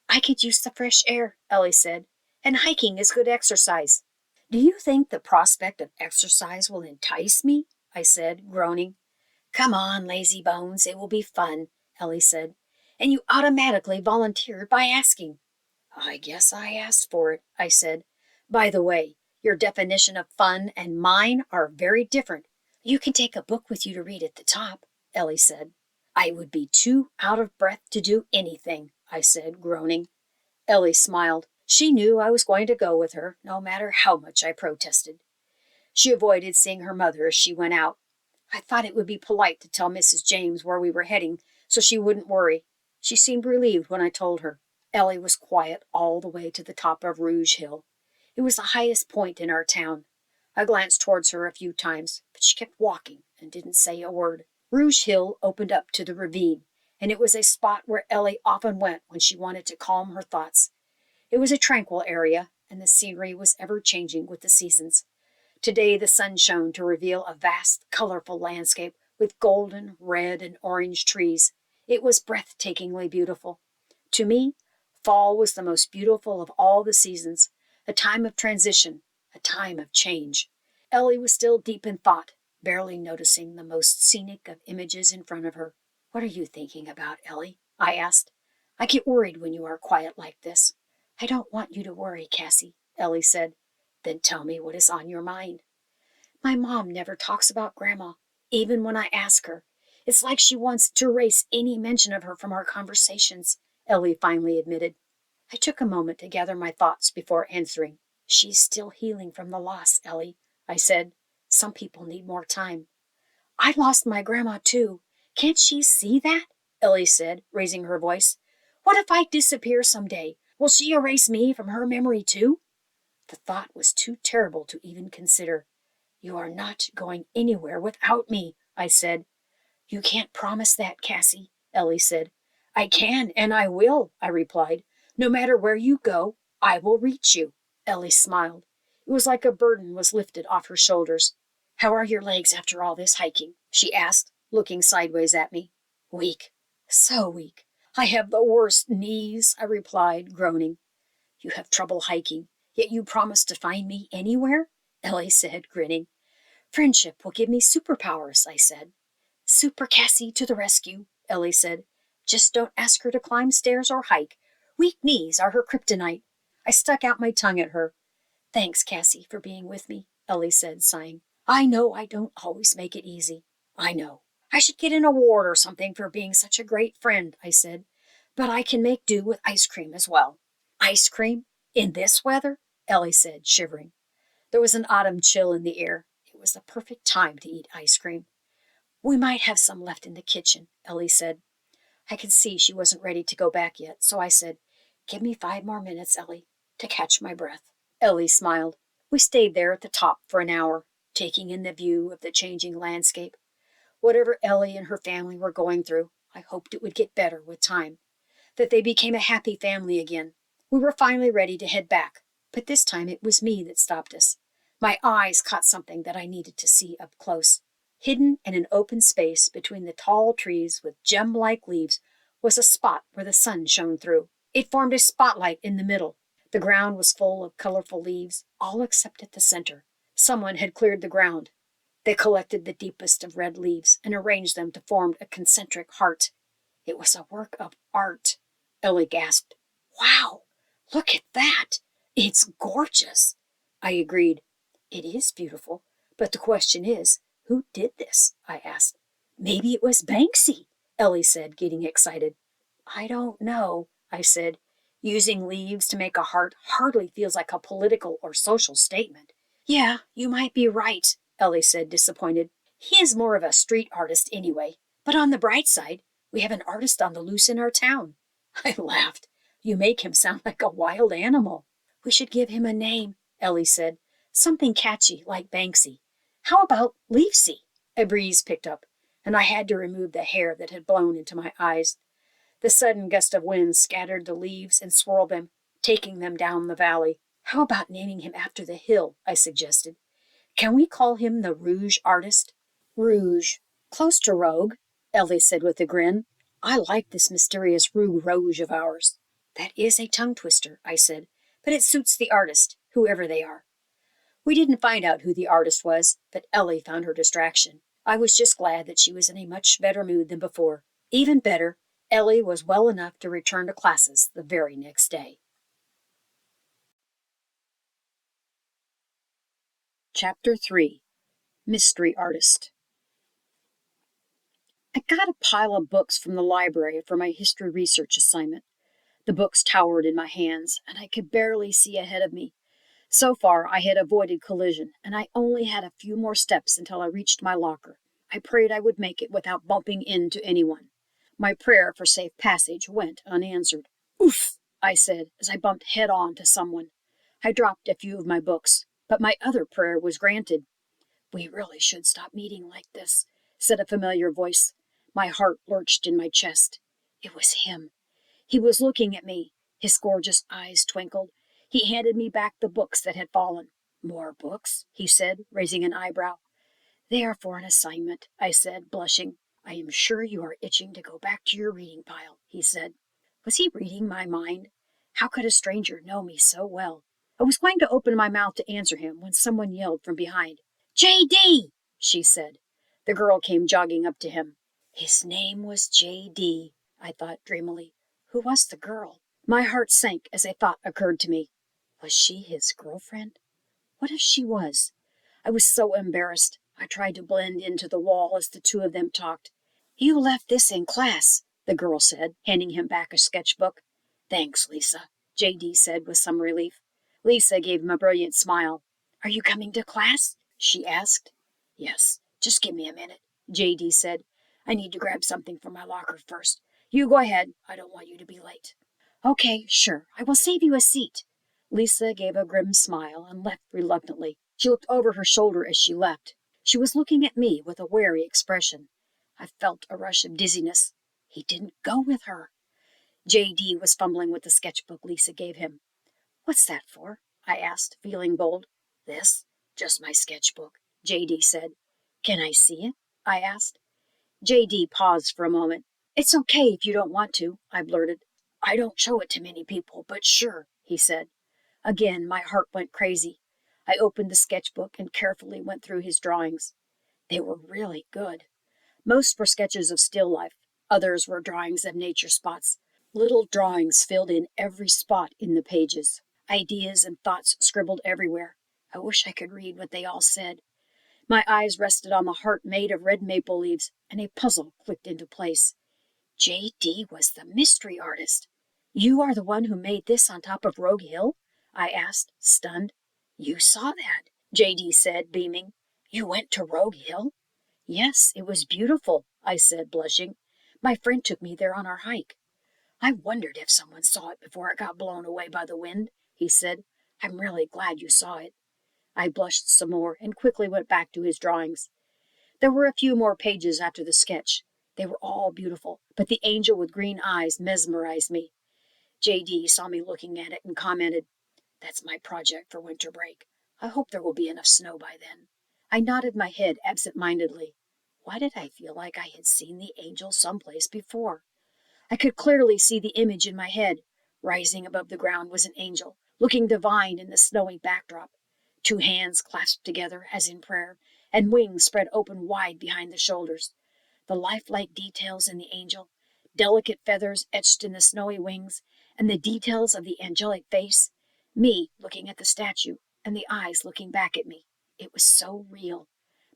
I could use the fresh air, Ellie said, and hiking is good exercise. Do you think the prospect of exercise will entice me? I said, groaning. Come on, lazy bones, it will be fun, Ellie said. And you automatically volunteered by asking. I guess I asked for it, I said. By the way, your definition of fun and mine are very different. You can take a book with you to read at the top, Ellie said. I would be too out of breath to do anything, I said, groaning. Ellie smiled. She knew I was going to go with her, no matter how much I protested. She avoided seeing her mother as she went out. I thought it would be polite to tell Mrs. James where we were heading, so she wouldn't worry. She seemed relieved when I told her. Ellie was quiet all the way to the top of Rouge Hill. It was the highest point in our town. I glanced towards her a few times, but she kept walking and didn't say a word. Rouge Hill opened up to the ravine, and it was a spot where Ellie often went when she wanted to calm her thoughts. It was a tranquil area, and the scenery was ever-changing with the seasons. Today the sun shone to reveal a vast, colorful landscape with golden, red, and orange trees. It was breathtakingly beautiful. To me, fall was the most beautiful of all the seasons, a time of transition, a time of change. Ellie was still deep in thought, barely noticing the most scenic of images in front of her. What are you thinking about, Ellie? I asked. I get worried when you are quiet like this. I don't want you to worry, Cassie, Ellie said. Then tell me what is on your mind. My mom never talks about Grandma, even when I ask her. It's like she wants to erase any mention of her from our conversations, Ellie finally admitted. I took a moment to gather my thoughts before answering. She's still healing from the loss, Ellie, I said. Some people need more time. I lost my grandma, too. Can't she see that? Ellie said, raising her voice. What if I disappear someday? Will she erase me from her memory, too? The thought was too terrible to even consider. You are not going anywhere without me, I said. You can't promise that, Cassie, Ellie said. I can, and I will, I replied. No matter where you go, I will reach you. Ellie smiled. It was like a burden was lifted off her shoulders. How are your legs after all this hiking? She asked, looking sideways at me. Weak. So weak. I have the worst knees, I replied, groaning. You have trouble hiking, yet you promised to find me anywhere? Ellie said, grinning. Friendship will give me superpowers, I said. Super Cassie to the rescue, Ellie said. Just don't ask her to climb stairs or hike. Weak knees are her kryptonite. I stuck out my tongue at her. Thanks, Cassie, for being with me, Ellie said, sighing. I know I don't always make it easy. I know. I should get an award or something for being such a great friend, I said. But I can make do with ice cream as well. Ice cream? In this weather? Ellie said, shivering. There was an autumn chill in the air. It was the perfect time to eat ice cream. We might have some left in the kitchen, Ellie said. I could see she wasn't ready to go back yet, so I said, Give me 5 more minutes, Ellie, to catch my breath. Ellie smiled. We stayed there at the top for an hour, taking in the view of the changing landscape. Whatever Ellie and her family were going through, I hoped it would get better with time, that they became a happy family again. We were finally ready to head back, but this time it was me that stopped us. My eyes caught something that I needed to see up close. Hidden in an open space between the tall trees with gem-like leaves was a spot where the sun shone through. It formed a spotlight in the middle. The ground was full of colorful leaves, all except at the center. Someone had cleared the ground. They collected the deepest of red leaves and arranged them to form a concentric heart. It was a work of art. Ellie gasped. Wow, look at that. It's gorgeous. I agreed. It is beautiful, but the question is, who did this? I asked. Maybe it was Banksy, Ellie said, getting excited. I don't know, I said. Using leaves to make a heart hardly feels like a political or social statement. Yeah, you might be right, Ellie said, disappointed. He is more of a street artist anyway. But on the bright side, we have an artist on the loose in our town. I laughed. You make him sound like a wild animal. We should give him a name, Ellie said. Something catchy like Banksy. How about Leafsy? A breeze picked up, and I had to remove the hair that had blown into my eyes. The sudden gust of wind scattered the leaves and swirled them, taking them down the valley. How about naming him after the hill? I suggested. Can we call him the Rouge artist? Rouge. Close to Rogue, Ellie said with a grin. I like this mysterious Rue Rouge of ours. That is a tongue twister, I said, but it suits the artist, whoever they are. We didn't find out who the artist was, but Ellie found her distraction. I was just glad that she was in a much better mood than before. Even better, Ellie was well enough to return to classes the very next day. Chapter 3. Mystery Artist. I got a pile of books from the library for my history research assignment. The books towered in my hands, and I could barely see ahead of me. So far, I had avoided collision, and I only had a few more steps until I reached my locker. I prayed I would make it without bumping into anyone. My prayer for safe passage went unanswered. Oof, I said as I bumped head on to someone. I dropped a few of my books, but my other prayer was granted. We really should stop meeting like this, said a familiar voice. My heart lurched in my chest. It was him. He was looking at me. His gorgeous eyes twinkled. He handed me back the books that had fallen. More books, he said, raising an eyebrow. They are for an assignment, I said, blushing. I am sure you are itching to go back to your reading pile, he said. Was he reading my mind? How could a stranger know me so well? I was going to open my mouth to answer him when someone yelled from behind. J.D., she said. The girl came jogging up to him. His name was J.D., I thought dreamily. Who was the girl? My heart sank as a thought occurred to me. Was she his girlfriend? What if she was? I was so embarrassed. I tried to blend into the wall as the two of them talked. You left this in class, the girl said, handing him back a sketchbook. Thanks, Lisa, J.D. said with some relief. Lisa gave him a brilliant smile. Are you coming to class? She asked. Yes, just give me a minute, J.D. said. I need to grab something from my locker first. You go ahead. I don't want you to be late. Okay, sure. I will save you a seat. Lisa gave a grim smile and left reluctantly. She looked over her shoulder as she left. She was looking at me with a wary expression. I felt a rush of dizziness. He didn't go with her. J.D. was fumbling with the sketchbook Lisa gave him. What's that for? I asked, feeling bold. This? Just my sketchbook, J.D. said. Can I see it? I asked. J.D. paused for a moment. It's okay if you don't want to, I blurted. I don't show it to many people, but sure, he said. Again, my heart went crazy. I opened the sketchbook and carefully went through his drawings. They were really good. Most were sketches of still life. Others were drawings of nature spots. Little drawings filled in every spot in the pages. Ideas and thoughts scribbled everywhere. I wish I could read what they all said. My eyes rested on the heart made of red maple leaves, and a puzzle clicked into place. J.D. was the mystery artist. You are the one who made this on top of Rogue Hill? I asked, stunned. You saw that, J.D. said, beaming. You went to Rogue Hill? Yes, it was beautiful, I said, blushing. My friend took me there on our hike. I wondered if someone saw it before it got blown away by the wind, he said. I'm really glad you saw it. I blushed some more and quickly went back to his drawings. There were a few more pages after the sketch. They were all beautiful, but the angel with green eyes mesmerized me. J.D. saw me looking at it and commented, That's my project for winter break. I hope there will be enough snow by then. I nodded my head absent-mindedly. Why did I feel like I had seen the angel someplace before? I could clearly see the image in my head. Rising above the ground was an angel, looking divine in the snowy backdrop. Two hands clasped together, as in prayer, and wings spread open wide behind the shoulders. The lifelike details in the angel, delicate feathers etched in the snowy wings, and the details of the angelic face, me looking at the statue, and the eyes looking back at me. It was so real.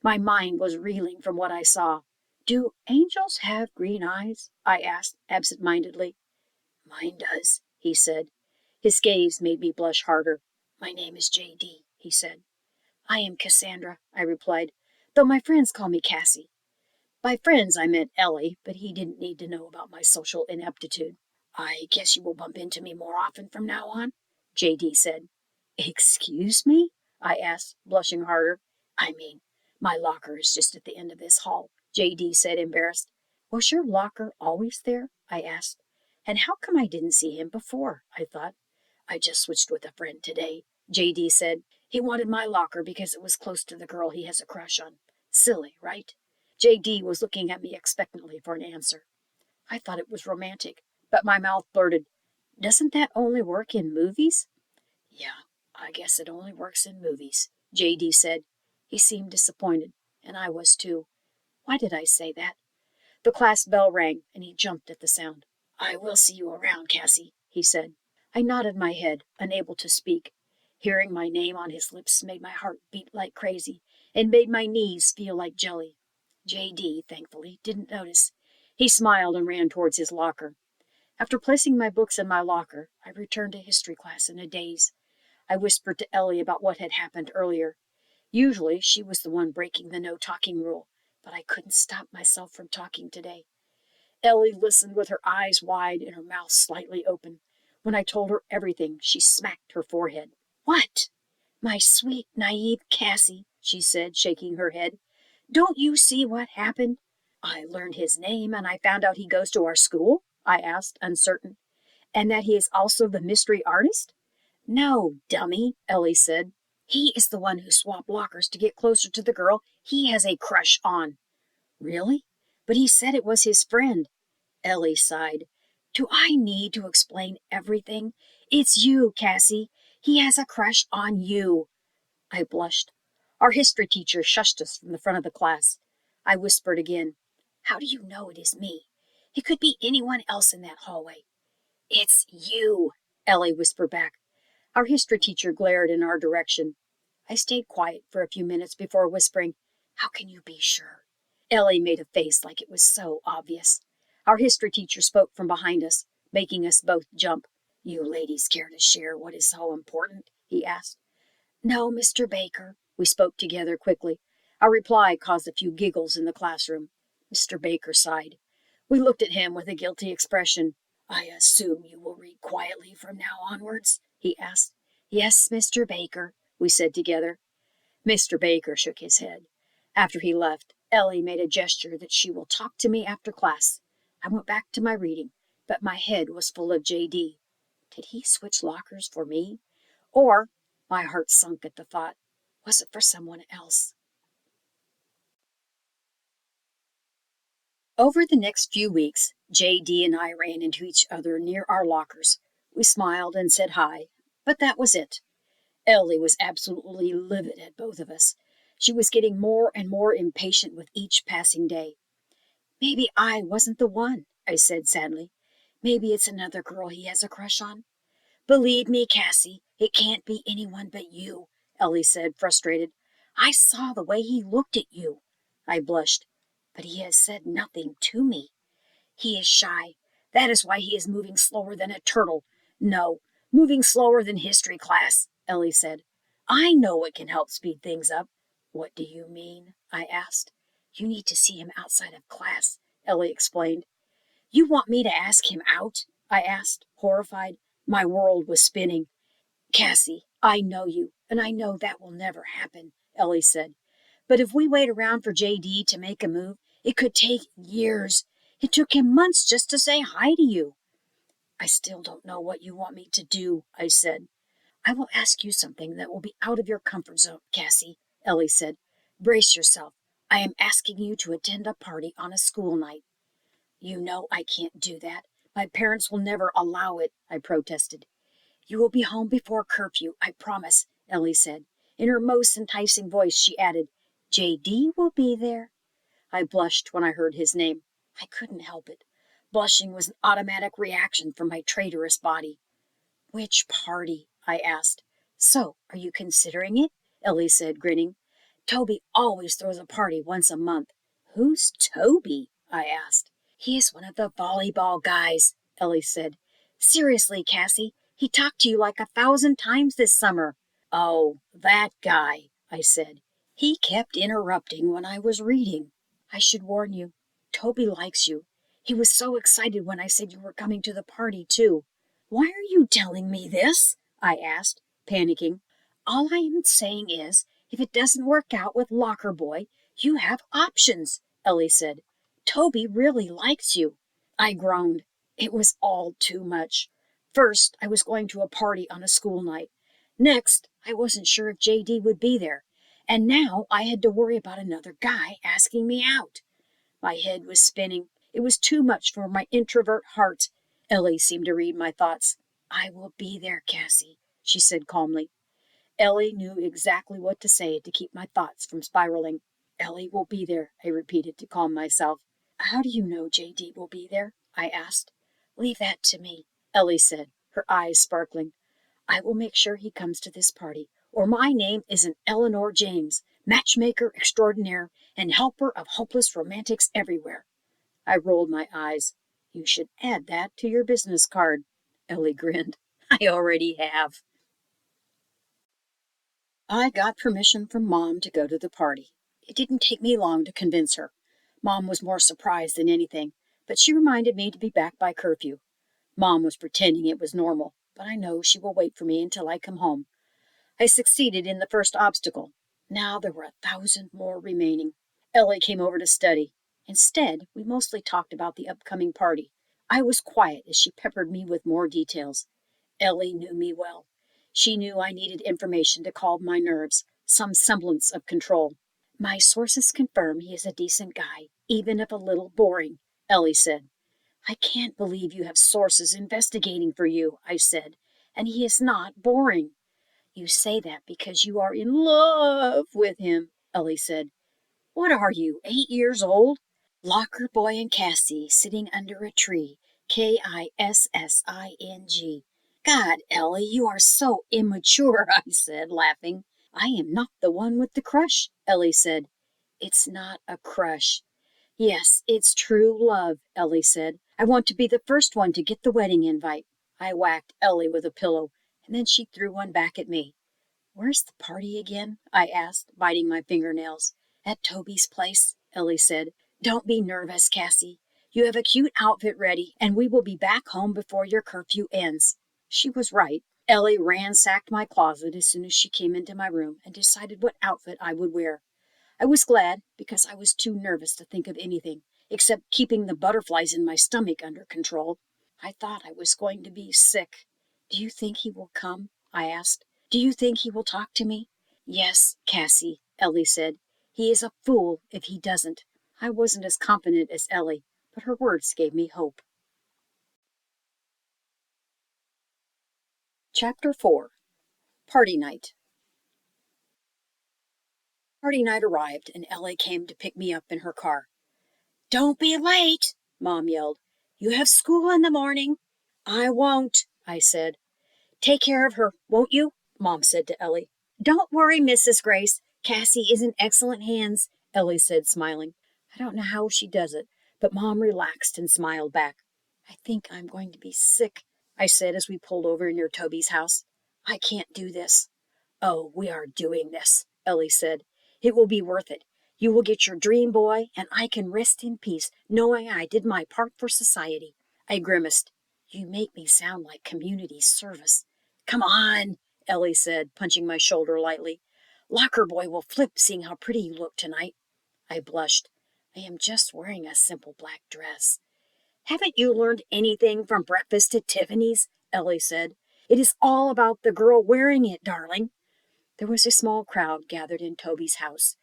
My mind was reeling from what I saw. Do angels have green eyes? I asked absent-mindedly. Mine does, he said. His gaze made me blush harder. My name is J.D., he said. I am Cassandra, I replied, though my friends call me Cassie. By friends I meant Ellie, but he didn't need to know about my social ineptitude. I guess you will bump into me more often from now on, J.D. said. Excuse me? I asked, blushing harder. I mean, my locker is just at the end of this hall, J.D. said, embarrassed. Was your locker always there? I asked. And how come I didn't see him before? I thought. I just switched with a friend today, J.D. said. He wanted my locker because it was close to the girl he has a crush on. Silly, right? J.D. was looking at me expectantly for an answer. I thought it was romantic, but my mouth blurted, Doesn't that only work in movies? Yeah, I guess it only works in movies, J.D. said. He seemed disappointed, and I was too. Why did I say that? The class bell rang, and he jumped at the sound. I will see you around, Cassie, he said. I nodded my head, unable to speak. Hearing my name on his lips made my heart beat like crazy and made my knees feel like jelly. J.D., thankfully, didn't notice. He smiled and ran towards his locker. After placing my books in my locker, I returned to history class in a daze. I whispered to Ellie about what had happened earlier. Usually, she was the one breaking the no-talking rule, but I couldn't stop myself from talking today. Ellie listened with her eyes wide and her mouth slightly open. When I told her everything, she smacked her forehead. What? My sweet, naive Cassie, she said, shaking her head. Don't you see what happened? I learned his name, and I found out he goes to our school, I asked, uncertain. And that he is also the mystery artist? No, dummy, Ellie said. He is the one who swapped lockers to get closer to the girl he has a crush on. Really? But he said it was his friend. Ellie sighed. Do I need to explain everything? It's you, Cassie. He has a crush on you. I blushed. Our history teacher shushed us from the front of the class. I whispered again. How do you know it is me? It could be anyone else in that hallway. It's you, Ellie whispered back. Our history teacher glared in our direction. I stayed quiet for a few minutes before whispering, How can you be sure? Ellie made a face like it was so obvious. Our history teacher spoke from behind us, making us both jump. You ladies care to share what is so important? He asked. No, Mr. Baker. We spoke together quickly. Our reply caused a few giggles in the classroom. Mr. Baker sighed. We looked at him with a guilty expression. I assume you will read quietly from now onwards? He asked. Yes, Mr. Baker, we said together. Mr. Baker shook his head. After he left, Ellie made a gesture that she will talk to me after class. I went back to my reading, but my head was full of J.D. Did he switch lockers for me? Or, my heart sunk at the thought, was it for someone else? Over the next few weeks, J.D. and I ran into each other near our lockers. We smiled and said hi, but that was it. Ellie was absolutely livid at both of us. She was getting more and more impatient with each passing day. Maybe I wasn't the one, I said sadly. Maybe it's another girl he has a crush on. Believe me, Cassie, it can't be anyone but you, Ellie said, frustrated. I saw the way he looked at you. I blushed. But he has said nothing to me. He is shy. That is why he is moving slower than a turtle. No, moving slower than history class, Ellie said. I know what can help speed things up. What do you mean? I asked. You need to see him outside of class, Ellie explained. You want me to ask him out? I asked, horrified. My world was spinning. Cassie, I know you, and I know that will never happen, Ellie said. But if we wait around for J.D. to make a move, it could take years. It took him months just to say hi to you. I still don't know what you want me to do, I said. I will ask you something that will be out of your comfort zone, Cassie, Ellie said. Brace yourself. I am asking you to attend a party on a school night. You know I can't do that. My parents will never allow it, I protested. You will be home before curfew, I promise, Ellie said. In her most enticing voice, she added, J.D. will be there. I blushed when I heard his name. I couldn't help it. Blushing was an automatic reaction from my traitorous body. Which party? I asked. So, are you considering it? Ellie said, grinning. Toby always throws a party once a month. Who's Toby? I asked. He is one of the volleyball guys, Ellie said. Seriously, Cassie, he talked to you like 1,000 times this summer. Oh, that guy, I said. He kept interrupting when I was reading. I should warn you, Toby likes you. He was so excited when I said you were coming to the party, too. Why are you telling me this? I asked, panicking. All I am saying is, if it doesn't work out with Locker Boy, you have options, Ellie said. Toby really likes you. I groaned. It was all too much. First, I was going to a party on a school night. Next, I wasn't sure if J.D. would be there. And now I had to worry about another guy asking me out. My head was spinning. It was too much for my introvert heart. Ellie seemed to read my thoughts. I will be there, Cassie, she said calmly. Ellie knew exactly what to say to keep my thoughts from spiraling. Ellie will be there, I repeated to calm myself. How do you know J.D. will be there? I asked. Leave that to me, Ellie said, her eyes sparkling. I will make sure he comes to this party, or my name isn't Eleanor James, matchmaker extraordinaire and helper of hopeless romantics everywhere. I rolled my eyes. You should add that to your business card. Ellie grinned. I already have. I got permission from Mom to go to the party. It didn't take me long to convince her. Mom was more surprised than anything, but she reminded me to be back by curfew. Mom was pretending it was normal, but I know she will wait for me until I come home. I succeeded in the first obstacle. Now there were 1,000 more remaining. Ellie came over to study. Instead, we mostly talked about the upcoming party. I was quiet as she peppered me with more details. Ellie knew me well. She knew I needed information to calm my nerves, some semblance of control. My sources confirm he is a decent guy, even if a little boring, Ellie said. I can't believe you have sources investigating for you, I said, and he is not boring. You say that because you are in love with him, Ellie said. What are you, 8 years old? Locker boy and Cassie sitting under a tree. Kissing. God, Ellie, you are so immature, I said, laughing. I am not the one with the crush, Ellie said. It's not a crush. Yes, it's true love, Ellie said. I want to be the first one to get the wedding invite. I whacked Ellie with a pillow, and then she threw one back at me. Where's the party again? I asked, biting my fingernails. At Toby's place, Ellie said. Don't be nervous, Cassie. You have a cute outfit ready, and we will be back home before your curfew ends. She was right. Ellie ransacked my closet as soon as she came into my room and decided what outfit I would wear. I was glad, because I was too nervous to think of anything, except keeping the butterflies in my stomach under control. I thought I was going to be sick. Do you think he will come? I asked. Do you think he will talk to me? Yes, Cassie, Ellie said. He is a fool if he doesn't. I wasn't as confident as Ellie, but her words gave me hope. Chapter 4. Party Night. Party night arrived, and Ellie came to pick me up in her car. Don't be late, Mom yelled. You have school in the morning. I won't, I said. Take care of her, won't you? Mom said to Ellie. Don't worry, Mrs. Grace. Cassie is in excellent hands, Ellie said, smiling. I don't know how she does it, but Mom relaxed and smiled back. I think I'm going to be sick, I said as we pulled over near Toby's house. I can't do this. Oh, we are doing this, Ellie said. It will be worth it. You will get your dream boy, and I can rest in peace, knowing I did my part for society. I grimaced. You make me sound like community service. Come on, Ellie said, punching my shoulder lightly. Locker boy will flip seeing how pretty you look tonight. I blushed. I am just wearing a simple black dress. Haven't you learned anything from breakfast at Tiffany's? Ellie said. It is all about the girl wearing it, darling. There was a small crowd gathered in Toby's house.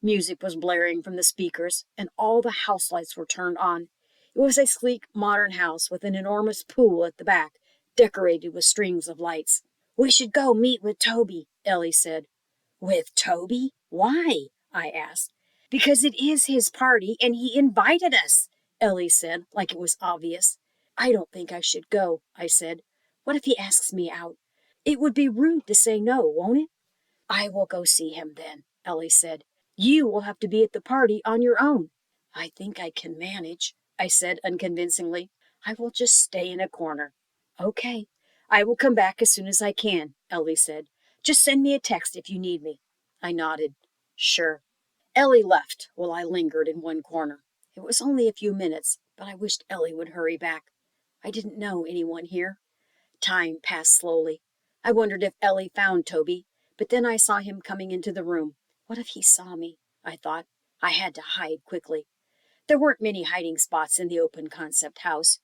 Music was blaring from the speakers, and all the house lights were turned on. It was a sleek, modern house with an enormous pool at the back, decorated with strings of lights. We should go meet with Toby, Ellie said. With Toby? Why? I asked. Because it is his party, and he invited us, Ellie said, like it was obvious. I don't think I should go, I said. What if he asks me out? It would be rude to say no, won't it? I will go see him then, Ellie said. You will have to be at the party on your own. I think I can manage, I said unconvincingly. I will just stay in a corner. Okay. I will come back as soon as I can, Ellie said. Just send me a text if you need me. I nodded. Sure. Ellie left while I lingered in one corner. It was only a few minutes, but I wished Ellie would hurry back. I didn't know anyone here. Time passed slowly. I wondered if Ellie found Toby, but then I saw him coming into the room. What if he saw me? I thought. I had to hide quickly. There weren't many hiding spots in the open concept house.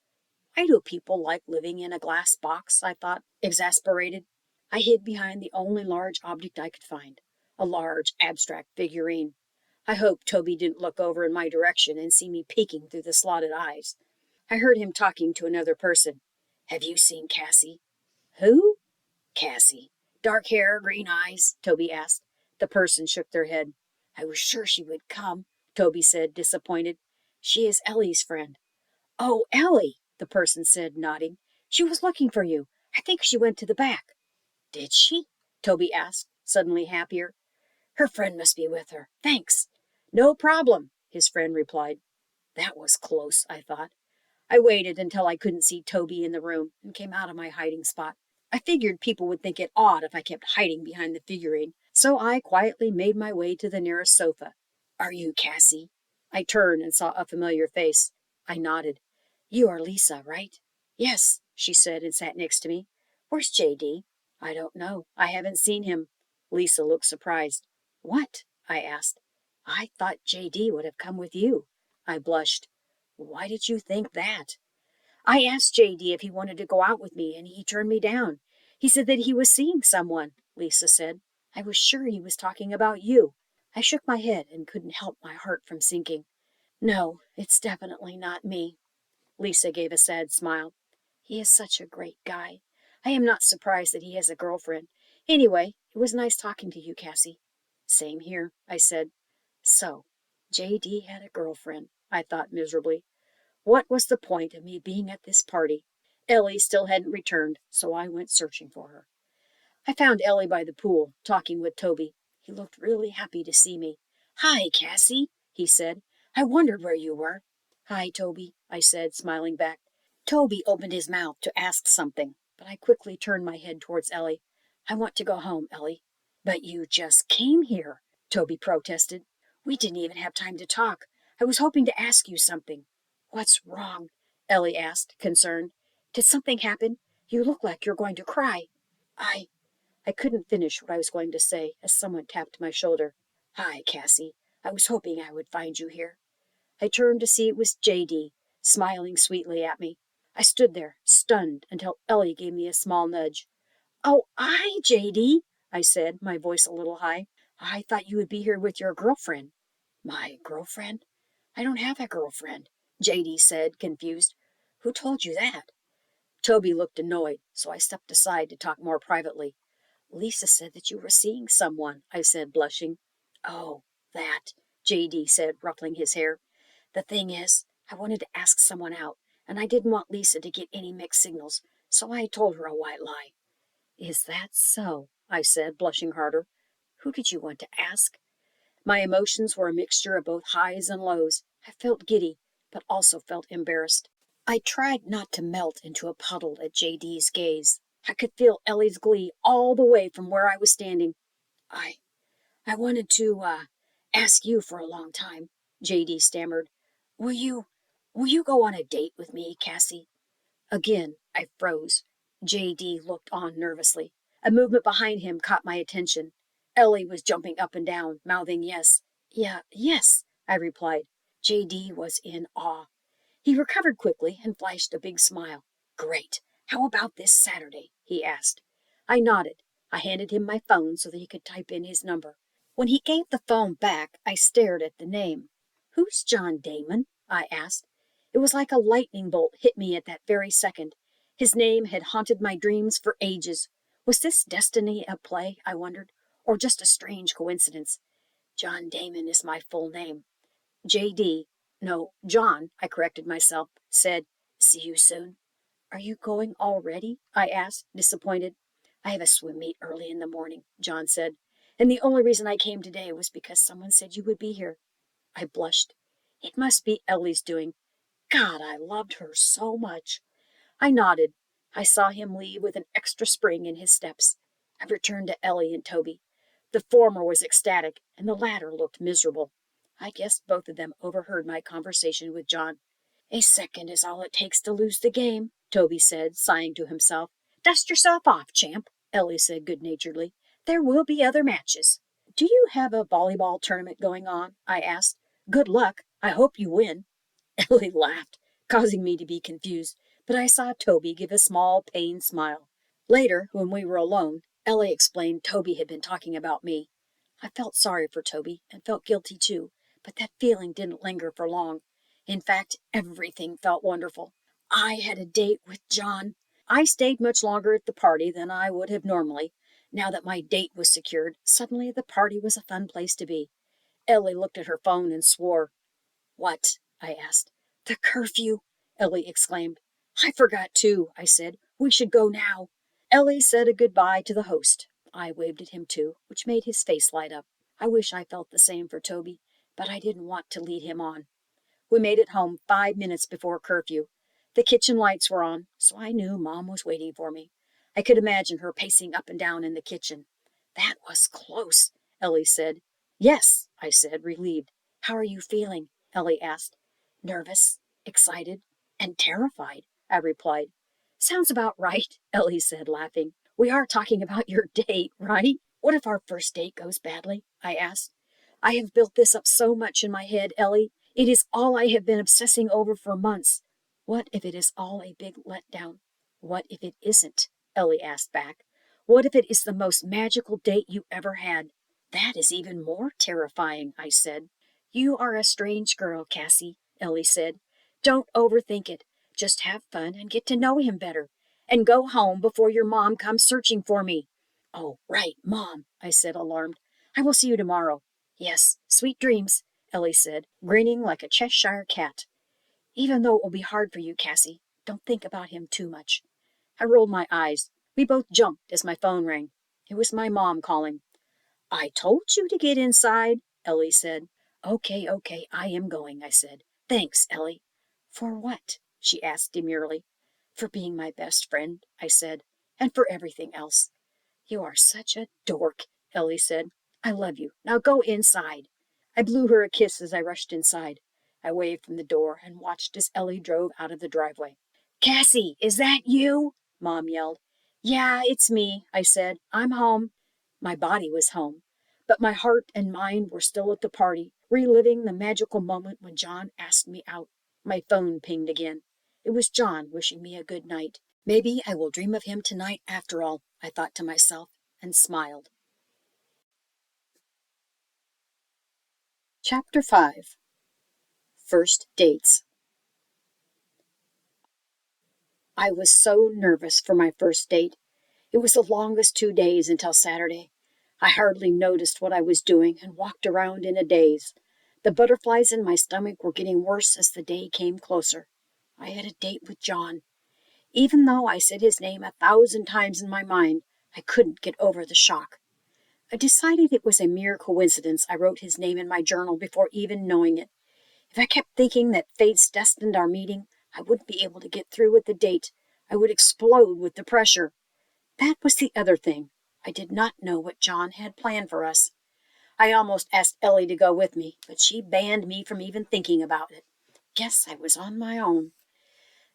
Why do people like living in a glass box? I thought, exasperated. I hid behind the only large object I could find, a large abstract figurine. I hoped Toby didn't look over in my direction and see me peeking through the slotted eyes. I heard him talking to another person. Have you seen Cassie? Who? Cassie. Dark hair, green eyes, Toby asked. The person shook their head. I was sure she would come, Toby said, disappointed. She is Ellie's friend. Oh, Ellie, the person said, nodding. She was looking for you. I think she went to the back. Did she? Toby asked, suddenly happier. Her friend must be with her. Thanks. No problem, his friend replied. That was close, I thought. I waited until I couldn't see Toby in the room and came out of my hiding spot. I figured people would think it odd if I kept hiding behind the figurine, so I quietly made my way to the nearest sofa. Are you Cassie? I turned and saw a familiar face. I nodded. You are Lisa, right? Yes, she said and sat next to me. Where's J.D.? I don't know. I haven't seen him. Lisa looked surprised. What? I asked. I thought J.D. would have come with you. I blushed. Why did you think that? I asked J.D. if he wanted to go out with me, and he turned me down. He said that he was seeing someone, Lisa said. I was sure he was talking about you. I shook my head and couldn't help my heart from sinking. No, it's definitely not me. Lisa gave a sad smile. He is such a great guy. I am not surprised that he has a girlfriend. Anyway, it was nice talking to you, Cassie. Same here, I said. So, J.D. had a girlfriend, I thought miserably. What was the point of me being at this party? Ellie still hadn't returned, so I went searching for her. I found Ellie by the pool, talking with Toby. He looked really happy to see me. Hi, Cassie, he said. I wondered where you were. Hi, Toby, I said, smiling back. Toby opened his mouth to ask something, but I quickly turned my head towards Ellie. I want to go home, Ellie. But you just came here, Toby protested. We didn't even have time to talk. I was hoping to ask you something. What's wrong? Ellie asked, concerned. Did something happen? You look like you're going to cry. I couldn't finish what I was going to say as someone tapped my shoulder. Hi, Cassie. I was hoping I would find you here. I turned to see it was J.D., smiling sweetly at me. I stood there, stunned, until Ellie gave me a small nudge. Oh, hi, J.D., I said, my voice a little high. I thought you would be here with your girlfriend. My girlfriend? I don't have a girlfriend, J.D. said, confused. Who told you that? Toby looked annoyed, so I stepped aside to talk more privately. Lisa said that you were seeing someone, I said, blushing. Oh, that, J.D. said, ruffling his hair. The thing is, I wanted to ask someone out, and I didn't want Lisa to get any mixed signals, so I told her a white lie. Is that so? I said, blushing harder. Who did you want to ask? My emotions were a mixture of both highs and lows. I felt giddy, but also felt embarrassed. I tried not to melt into a puddle at J.D.'s gaze. I could feel Ellie's glee all the way from where I was standing. I wanted to, ask you for a long time, J.D. stammered. Will you go on a date with me, Cassie? Again, I froze. J.D. looked on nervously. A movement behind him caught my attention. Ellie was jumping up and down, mouthing yes. Yeah, yes, I replied. J.D. was in awe. He recovered quickly and flashed a big smile. Great. How about this Saturday? He asked. I nodded. I handed him my phone so that he could type in his number. When he gave the phone back, I stared at the name. Who's John Damon? I asked. It was like a lightning bolt hit me at that very second. His name had haunted my dreams for ages. Was this destiny at play, I wondered, or just a strange coincidence? John Damon is my full name. J.D. No, John, I corrected myself, said, see you soon. Are you going already? I asked, disappointed. I have a swim meet early in the morning, John said, and the only reason I came today was because someone said you would be here. I blushed. It must be Ellie's doing. God, I loved her so much. I nodded. I saw him leave with an extra spring in his steps. I returned to Ellie and Toby. The former was ecstatic, and the latter looked miserable. I guess both of them overheard my conversation with John. A second is all it takes to lose the game, Toby said, sighing to himself. Dust yourself off, champ, Ellie said good-naturedly. There will be other matches. Do you have a volleyball tournament going on? I asked. Good luck. I hope you win. Ellie laughed, causing me to be confused, but I saw Toby give a small, pained smile. Later, when we were alone, Ellie explained Toby had been talking about me. I felt sorry for Toby and felt guilty too, but that feeling didn't linger for long. In fact, everything felt wonderful. I had a date with John. I stayed much longer at the party than I would have normally. Now that my date was secured, suddenly the party was a fun place to be. Ellie looked at her phone and swore. "What?" I asked. "The curfew," Ellie exclaimed. "I forgot too," I said. "We should go now." Ellie said a goodbye to the host. I waved at him too, which made his face light up. I wish I felt the same for Toby, but I didn't want to lead him on. We made it home 5 minutes before curfew. The kitchen lights were on, so I knew Mom was waiting for me. I could imagine her pacing up and down in the kitchen. "That was close," Ellie said. "Yes," I said, relieved. "How are you feeling?" Ellie asked. "Nervous, excited, and terrified," I replied. "Sounds about right," Ellie said, laughing. "We are talking about your date, right?" "What if our first date goes badly?" I asked. "I have built this up so much in my head, Ellie. It is all I have been obsessing over for months. What if it is all a big letdown?" "What if it isn't?" Ellie asked back. "What if it is the most magical date you ever had?" "That is even more terrifying," I said. "You are a strange girl, Cassie," Ellie said. "Don't overthink it. Just have fun and get to know him better. And go home before your mom comes searching for me." "Oh, right, Mom," I said, alarmed. "I will see you tomorrow." "Yes, sweet dreams," Ellie said, grinning like a Cheshire cat. "Even though it will be hard for you, Cassie, don't think about him too much." I rolled my eyes. We both jumped as my phone rang. It was my mom calling. "I told you to get inside," Ellie said. Okay, I am going," I said. "Thanks, Ellie." "For what?" she asked demurely. "For being my best friend," I said, "and for everything else." "You are such a dork," Ellie said. "I love you. Now go inside." I blew her a kiss as I rushed inside. I waved from the door and watched as Ellie drove out of the driveway. "Cassie, is that you?" Mom yelled. "Yeah, it's me," I said. "I'm home." My body was home, but my heart and mind were still at the party, reliving the magical moment when John asked me out. My phone pinged again. It was John wishing me a good night. Maybe I will dream of him tonight after all, I thought to myself, and smiled. Chapter 5. First Dates. I was so nervous for my first date. It was the longest 2 days until Saturday. I hardly noticed what I was doing and walked around in a daze. The butterflies in my stomach were getting worse as the day came closer. I had a date with John. Even though I said his name 1,000 times in my mind, I couldn't get over the shock. I decided it was a mere coincidence I wrote his name in my journal before even knowing it. If I kept thinking that fate's destined our meeting, I wouldn't be able to get through with the date. I would explode with the pressure. That was the other thing. I did not know what John had planned for us. I almost asked Ellie to go with me, but she banned me from even thinking about it. Guess I was on my own.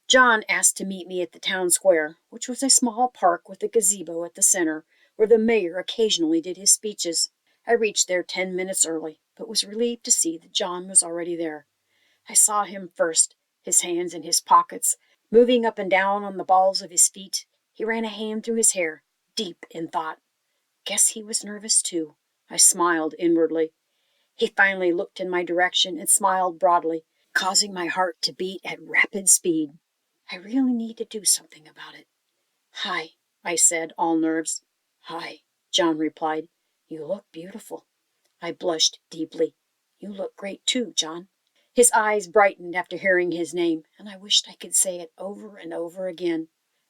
John asked to meet me at the town square, which was a small park with a gazebo at the center, where the mayor occasionally did his speeches. I reached there 10 minutes early, but was relieved to see that John was already there. I saw him first, his hands in his pockets, moving up and down on the balls of his feet. He ran a hand through his hair, deep in thought. Guess he was nervous too. I smiled inwardly. He finally looked in my direction and smiled broadly, causing my heart to beat at rapid speed. I really need to do something about it. "Hi," I said, all nerves. "Hi," John replied. "You look beautiful." I blushed deeply. "You look great too, John." His eyes brightened after hearing his name, and I wished I could say it over and over again.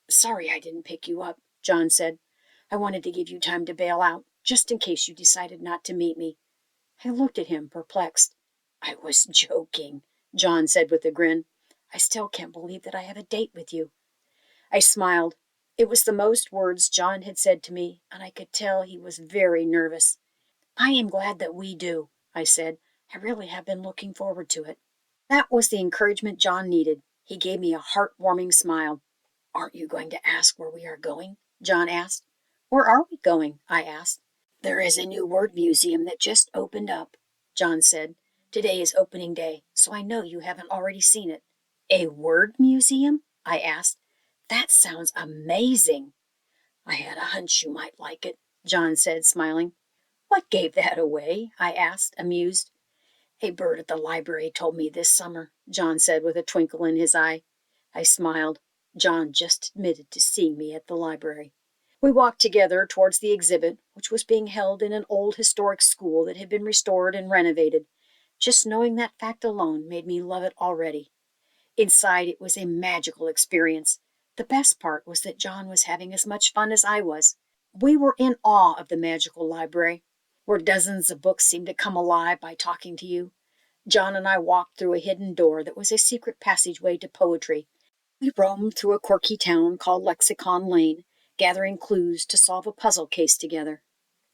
"Sorry I didn't pick you up," John said. "I wanted to give you time to bail out, just in case you decided not to meet me." I looked at him, perplexed. "I was joking," John said with a grin. "I still can't believe that I have a date with you." I smiled. It was the most words John had said to me, and I could tell he was very nervous. "I am glad that we do," I said. "I really have been looking forward to it." That was the encouragement John needed. He gave me a heartwarming smile. "Aren't you going to ask where we are going?" John asked. "Where are we going?" I asked. "There is a new word museum that just opened up," John said. "Today is opening day, so I know you haven't already seen it." "A word museum?" I asked. "That sounds amazing." "I had a hunch you might like it," John said, smiling. "What gave that away?" I asked, amused. "A bird at the library told me this summer," John said with a twinkle in his eye. I smiled. John just admitted to seeing me at the library. We walked together towards the exhibit, which was being held in an old historic school that had been restored and renovated. Just knowing that fact alone made me love it already. Inside, it was a magical experience. The best part was that John was having as much fun as I was. We were in awe of the magical library, where dozens of books seemed to come alive by talking to you. John and I walked through a hidden door that was a secret passageway to poetry. We roamed through a quirky town called Lexicon Lane, gathering clues to solve a puzzle case together.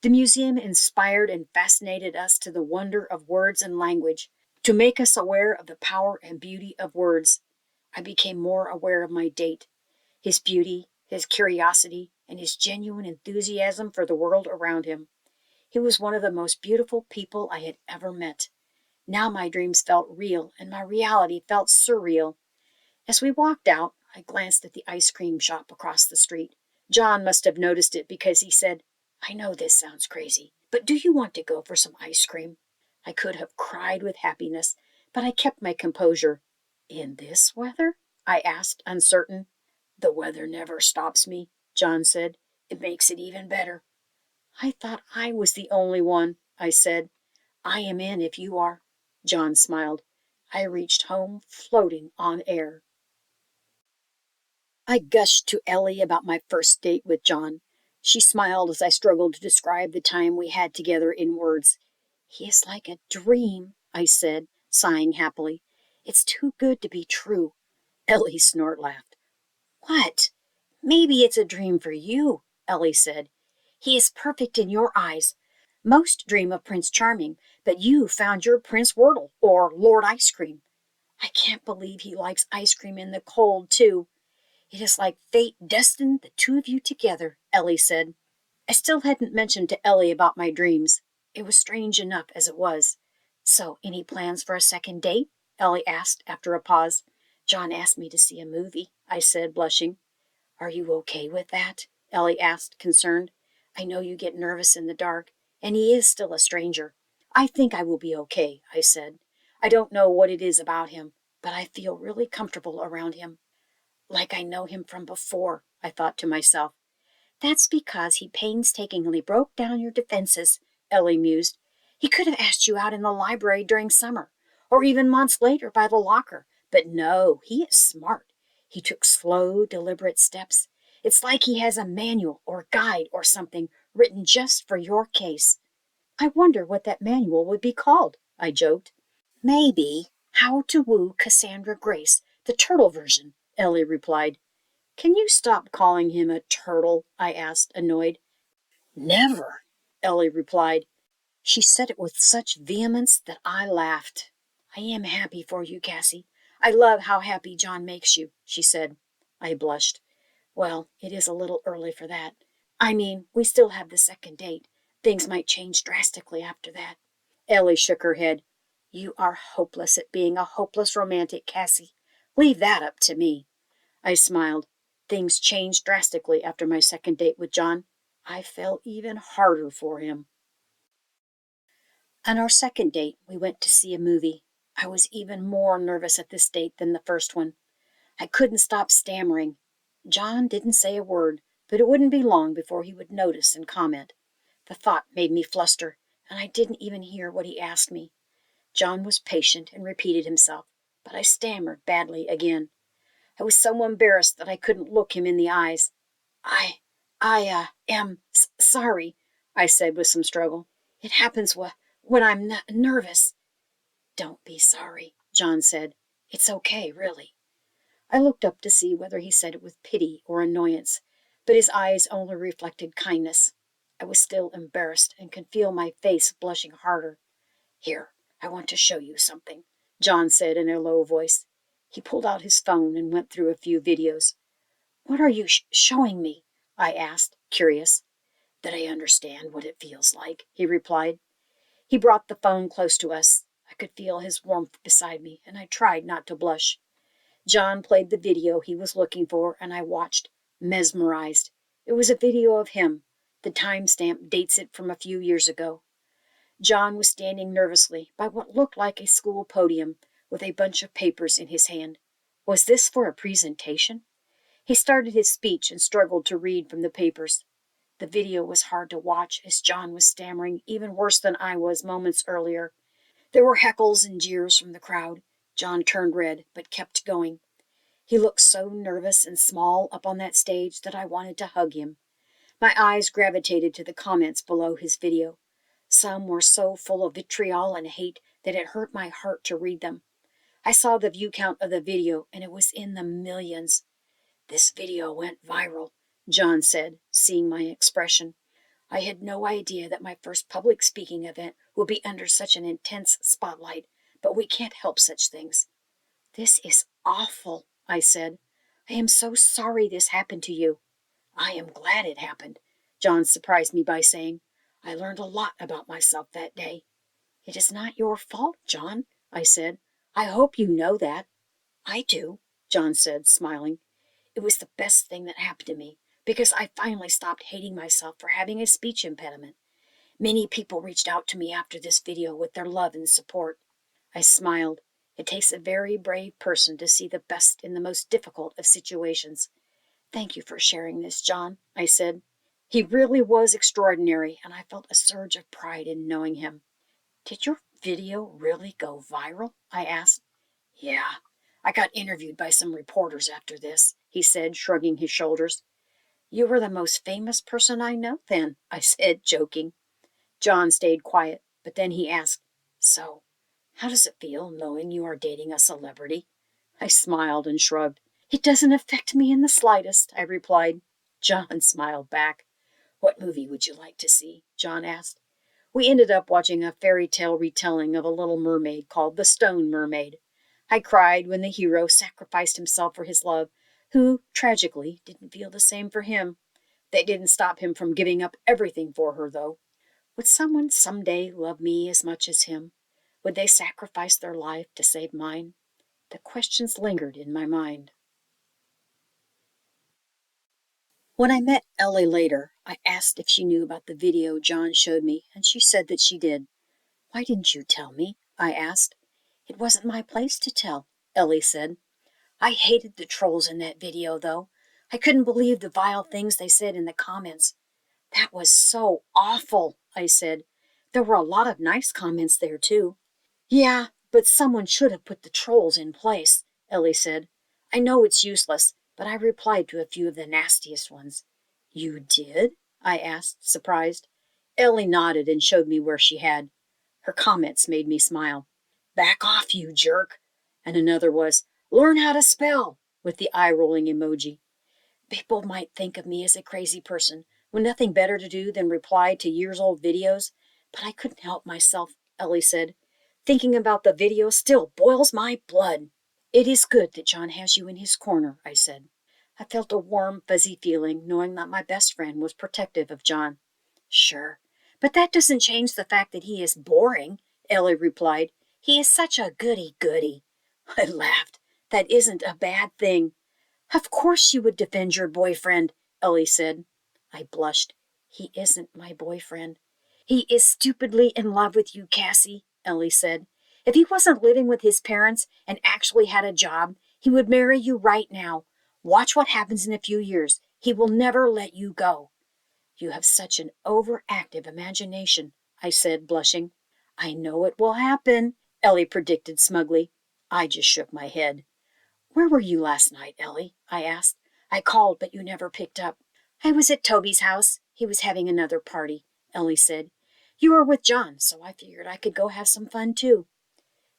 The museum inspired and fascinated us to the wonder of words and language, to make us aware of the power and beauty of words. I became more aware of my date, his beauty, his curiosity, and his genuine enthusiasm for the world around him. He was one of the most beautiful people I had ever met. Now my dreams felt real, and my reality felt surreal. As we walked out, I glanced at the ice cream shop across the street. John must have noticed it because he said, "I know this sounds crazy, but do you want to go for some ice cream?" I could have cried with happiness, but I kept my composure. "In this weather?" I asked, uncertain. "The weather never stops me," John said. "It makes it even better." "I thought I was the only one," I said. "I am in if you are." John smiled. I reached home floating on air. I gushed to Ellie about my first date with John. She smiled as I struggled to describe the time we had together in words. "He is like a dream," I said, sighing happily. "It's too good to be true." Ellie snort laughed. "What? Maybe it's a dream for you," Ellie said. "He is perfect in your eyes. Most dream of Prince Charming, but you found your Prince Wordle, or Lord Ice Cream. I can't believe he likes ice cream in the cold, too. It is like fate destined the two of you together," Ellie said. I still hadn't mentioned to Ellie about my dreams. It was strange enough as it was. "So, any plans for a second date?" Ellie asked after a pause. "John asked me to see a movie," I said, blushing. "Are you okay with that?" Ellie asked, concerned. "I know you get nervous in the dark, and he is still a stranger." "I think I will be okay," I said. "I don't know what it is about him, but I feel really comfortable around him. Like I know him from before," I thought to myself. "That's because he painstakingly broke down your defenses," Ellie mused. "He could have asked you out in the library during summer, or even months later by the locker. But no, he is smart. He took slow, deliberate steps. It's like he has a manual or guide or something written just for your case." "I wonder what that manual would be called," I joked. "Maybe How to Woo Cassandra Grace, the turtle version," Ellie replied. "Can you stop calling him a turtle?" I asked, annoyed. "Never," Ellie replied. She said it with such vehemence that I laughed. "I am happy for you, Cassie. I love how happy John makes you," she said. I blushed. "Well, it is a little early for that. I mean, we still have the second date. Things might change drastically after that." Ellie shook her head. "You are hopeless at being a hopeless romantic, Cassie. Leave that up to me." I smiled. Things changed drastically after my second date with John. I fell even harder for him. On our second date, we went to see a movie. I was even more nervous at this date than the first one. I couldn't stop stammering. John didn't say a word, but it wouldn't be long before he would notice and comment. The thought made me fluster, and I didn't even hear what he asked me. John was patient and repeated himself, but I stammered badly again. I was so embarrassed that I couldn't look him in the eyes. I am sorry," I said with some struggle. "It happens when I'm nervous." "Don't be sorry," John said. "It's okay, really." I looked up to see whether he said it with pity or annoyance, but his eyes only reflected kindness. I was still embarrassed and could feel my face blushing harder. "Here, I want to show you something," John said in a low voice. He pulled out his phone and went through a few videos. "What are you showing me?" I asked, curious. "That I understand what it feels like," he replied. He brought the phone close to us. I could feel his warmth beside me, and I tried not to blush. John played the video he was looking for, and I watched, mesmerized. It was a video of him. The timestamp dates it from a few years ago. John was standing nervously by what looked like a school podium, with a bunch of papers in his hand. Was this for a presentation? He started his speech and struggled to read from the papers. The video was hard to watch as John was stammering, even worse than I was moments earlier. There were heckles and jeers from the crowd. John turned red, but kept going. He looked so nervous and small up on that stage that I wanted to hug him. My eyes gravitated to the comments below his video. Some were so full of vitriol and hate that it hurt my heart to read them. I saw the view count of the video, and it was in the millions. "This video went viral," John said, seeing my expression. I had no idea that my first public speaking event would be under such an intense spotlight, but we can't help such things. "This is awful," I said. "I am so sorry this happened to you." "I am glad it happened," John surprised me by saying. "I learned a lot about myself that day." "It is not your fault, John," I said. "I hope you know that." "I do," John said, smiling. "It was the best thing that happened to me, because I finally stopped hating myself for having a speech impediment. Many people reached out to me after this video with their love and support." I smiled. It takes a very brave person to see the best in the most difficult of situations. "Thank you for sharing this, John," I said. He really was extraordinary, and I felt a surge of pride in knowing him. "Did your video really go viral?" I asked. "Yeah. I got interviewed by some reporters after this," he said, shrugging his shoulders. "You were the most famous person I know, then," I said, joking. John stayed quiet, but then he asked, "So, how does it feel knowing you are dating a celebrity?" I smiled and shrugged. "It doesn't affect me in the slightest," I replied. John smiled back. "What movie would you like to see?" John asked. We ended up watching a fairy tale retelling of a little mermaid called The Stone Mermaid. I cried when the hero sacrificed himself for his love, who, tragically, didn't feel the same for him. That didn't stop him from giving up everything for her, though. Would someone someday love me as much as him? Would they sacrifice their life to save mine? The questions lingered in my mind. When I met Ellie later, I asked if she knew about the video John showed me, and she said that she did. "Why didn't you tell me?" I asked. "It wasn't my place to tell," Ellie said. "I hated the trolls in that video, though. I couldn't believe the vile things they said in the comments." "That was so awful," I said. "There were a lot of nice comments there, too." "Yeah, but someone should have put the trolls in place," Ellie said. "I know it's useless, but I replied to a few of the nastiest ones." "You did?" I asked, surprised. Ellie nodded and showed me where she had. Her comments made me smile. "Back off, you jerk." And another was, "Learn how to spell," with the eye-rolling emoji. People might think of me as a crazy person, with nothing better to do than reply to years-old videos, but I couldn't help myself, Ellie said. "Thinking about the video still boils my blood." "It is good that John has you in his corner," I said. I felt a warm, fuzzy feeling, knowing that my best friend was protective of John. "Sure, but that doesn't change the fact that he is boring," Ellie replied. "He is such a goody-goody." I laughed. "That isn't a bad thing." "Of course you would defend your boyfriend," Ellie said. I blushed. "He isn't my boyfriend." "He is stupidly in love with you, Cassie," Ellie said. "If he wasn't living with his parents and actually had a job, he would marry you right now. Watch what happens in a few years. He will never let you go." "You have such an overactive imagination," I said, blushing. "I know it will happen," Ellie predicted smugly. I just shook my head. "Where were you last night, Ellie?" I asked. "I called, but you never picked up." "I was at Toby's house. He was having another party," Ellie said. "You were with John, so I figured I could go have some fun, too."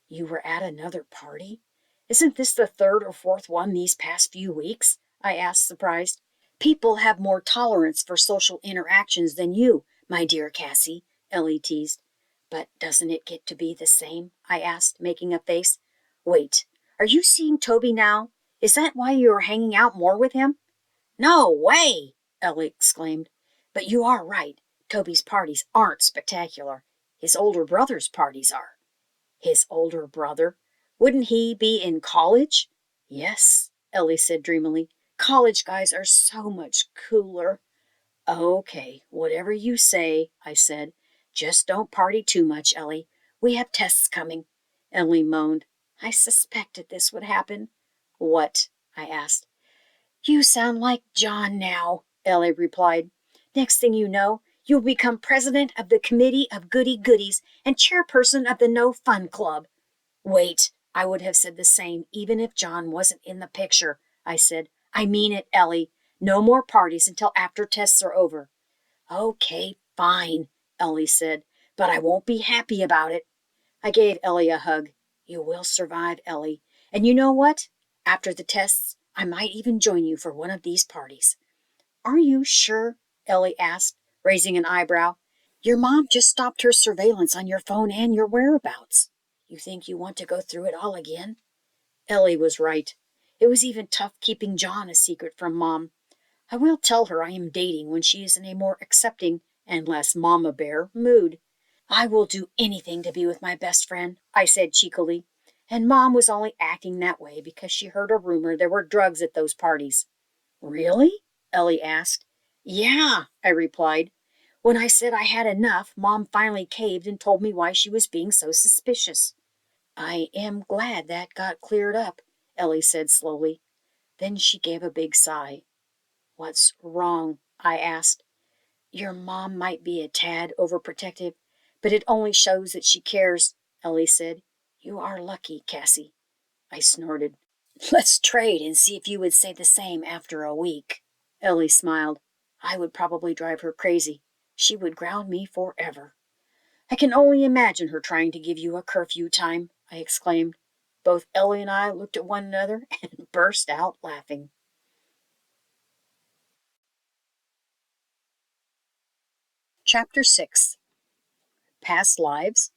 "You were at another party? Isn't this the third or fourth one these past few weeks?" I asked, surprised. "People have more tolerance for social interactions than you, my dear Cassie," Ellie teased. "But doesn't it get to be the same?" I asked, making a face. "Wait. Are you seeing Toby now? Is that why you are hanging out more with him?" "No way!" Ellie exclaimed. "But you are right. Toby's parties aren't spectacular. His older brother's parties are." "His older brother? Wouldn't he be in college?" "Yes," Ellie said dreamily. "College guys are so much cooler." "Okay, whatever you say," I said. "Just don't party too much, Ellie. We have tests coming." Ellie moaned. "I suspected this would happen." "What?" I asked. "You sound like John now," Ellie replied. Next thing you know, you'll become president of the Committee of Goody Goodies and chairperson of the No Fun Club. Wait, I would have said the same even if John wasn't in the picture, I said. I mean it, Ellie. No more parties until after tests are over. Okay, fine, Ellie said, but I won't be happy about it. I gave Ellie a hug. You will survive, Ellie. And you know what? After the tests, I might even join you for one of these parties. Are you sure? Ellie asked, raising an eyebrow. Your mom just stopped her surveillance on your phone and your whereabouts. You think you want to go through it all again? Ellie was right. It was even tough keeping John a secret from Mom. I will tell her I am dating when she is in a more accepting and less mama bear mood. I will do anything to be with my best friend, I said cheekily. And Mom was only acting that way because she heard a rumor there were drugs at those parties. Really? Ellie asked. Yeah, I replied. When I said I had enough, Mom finally caved and told me why she was being so suspicious. I am glad that got cleared up, Ellie said slowly. Then she gave a big sigh. What's wrong? I asked. Your mom might be a tad overprotective, but it only shows that she cares, Ellie said. You are lucky, Cassie. I snorted. Let's trade and see if you would say the same after a week. Ellie smiled. I would probably drive her crazy. She would ground me forever. I can only imagine her trying to give you a curfew time, I exclaimed. Both Ellie and I looked at one another and burst out laughing. Chapter 6. Past Lives.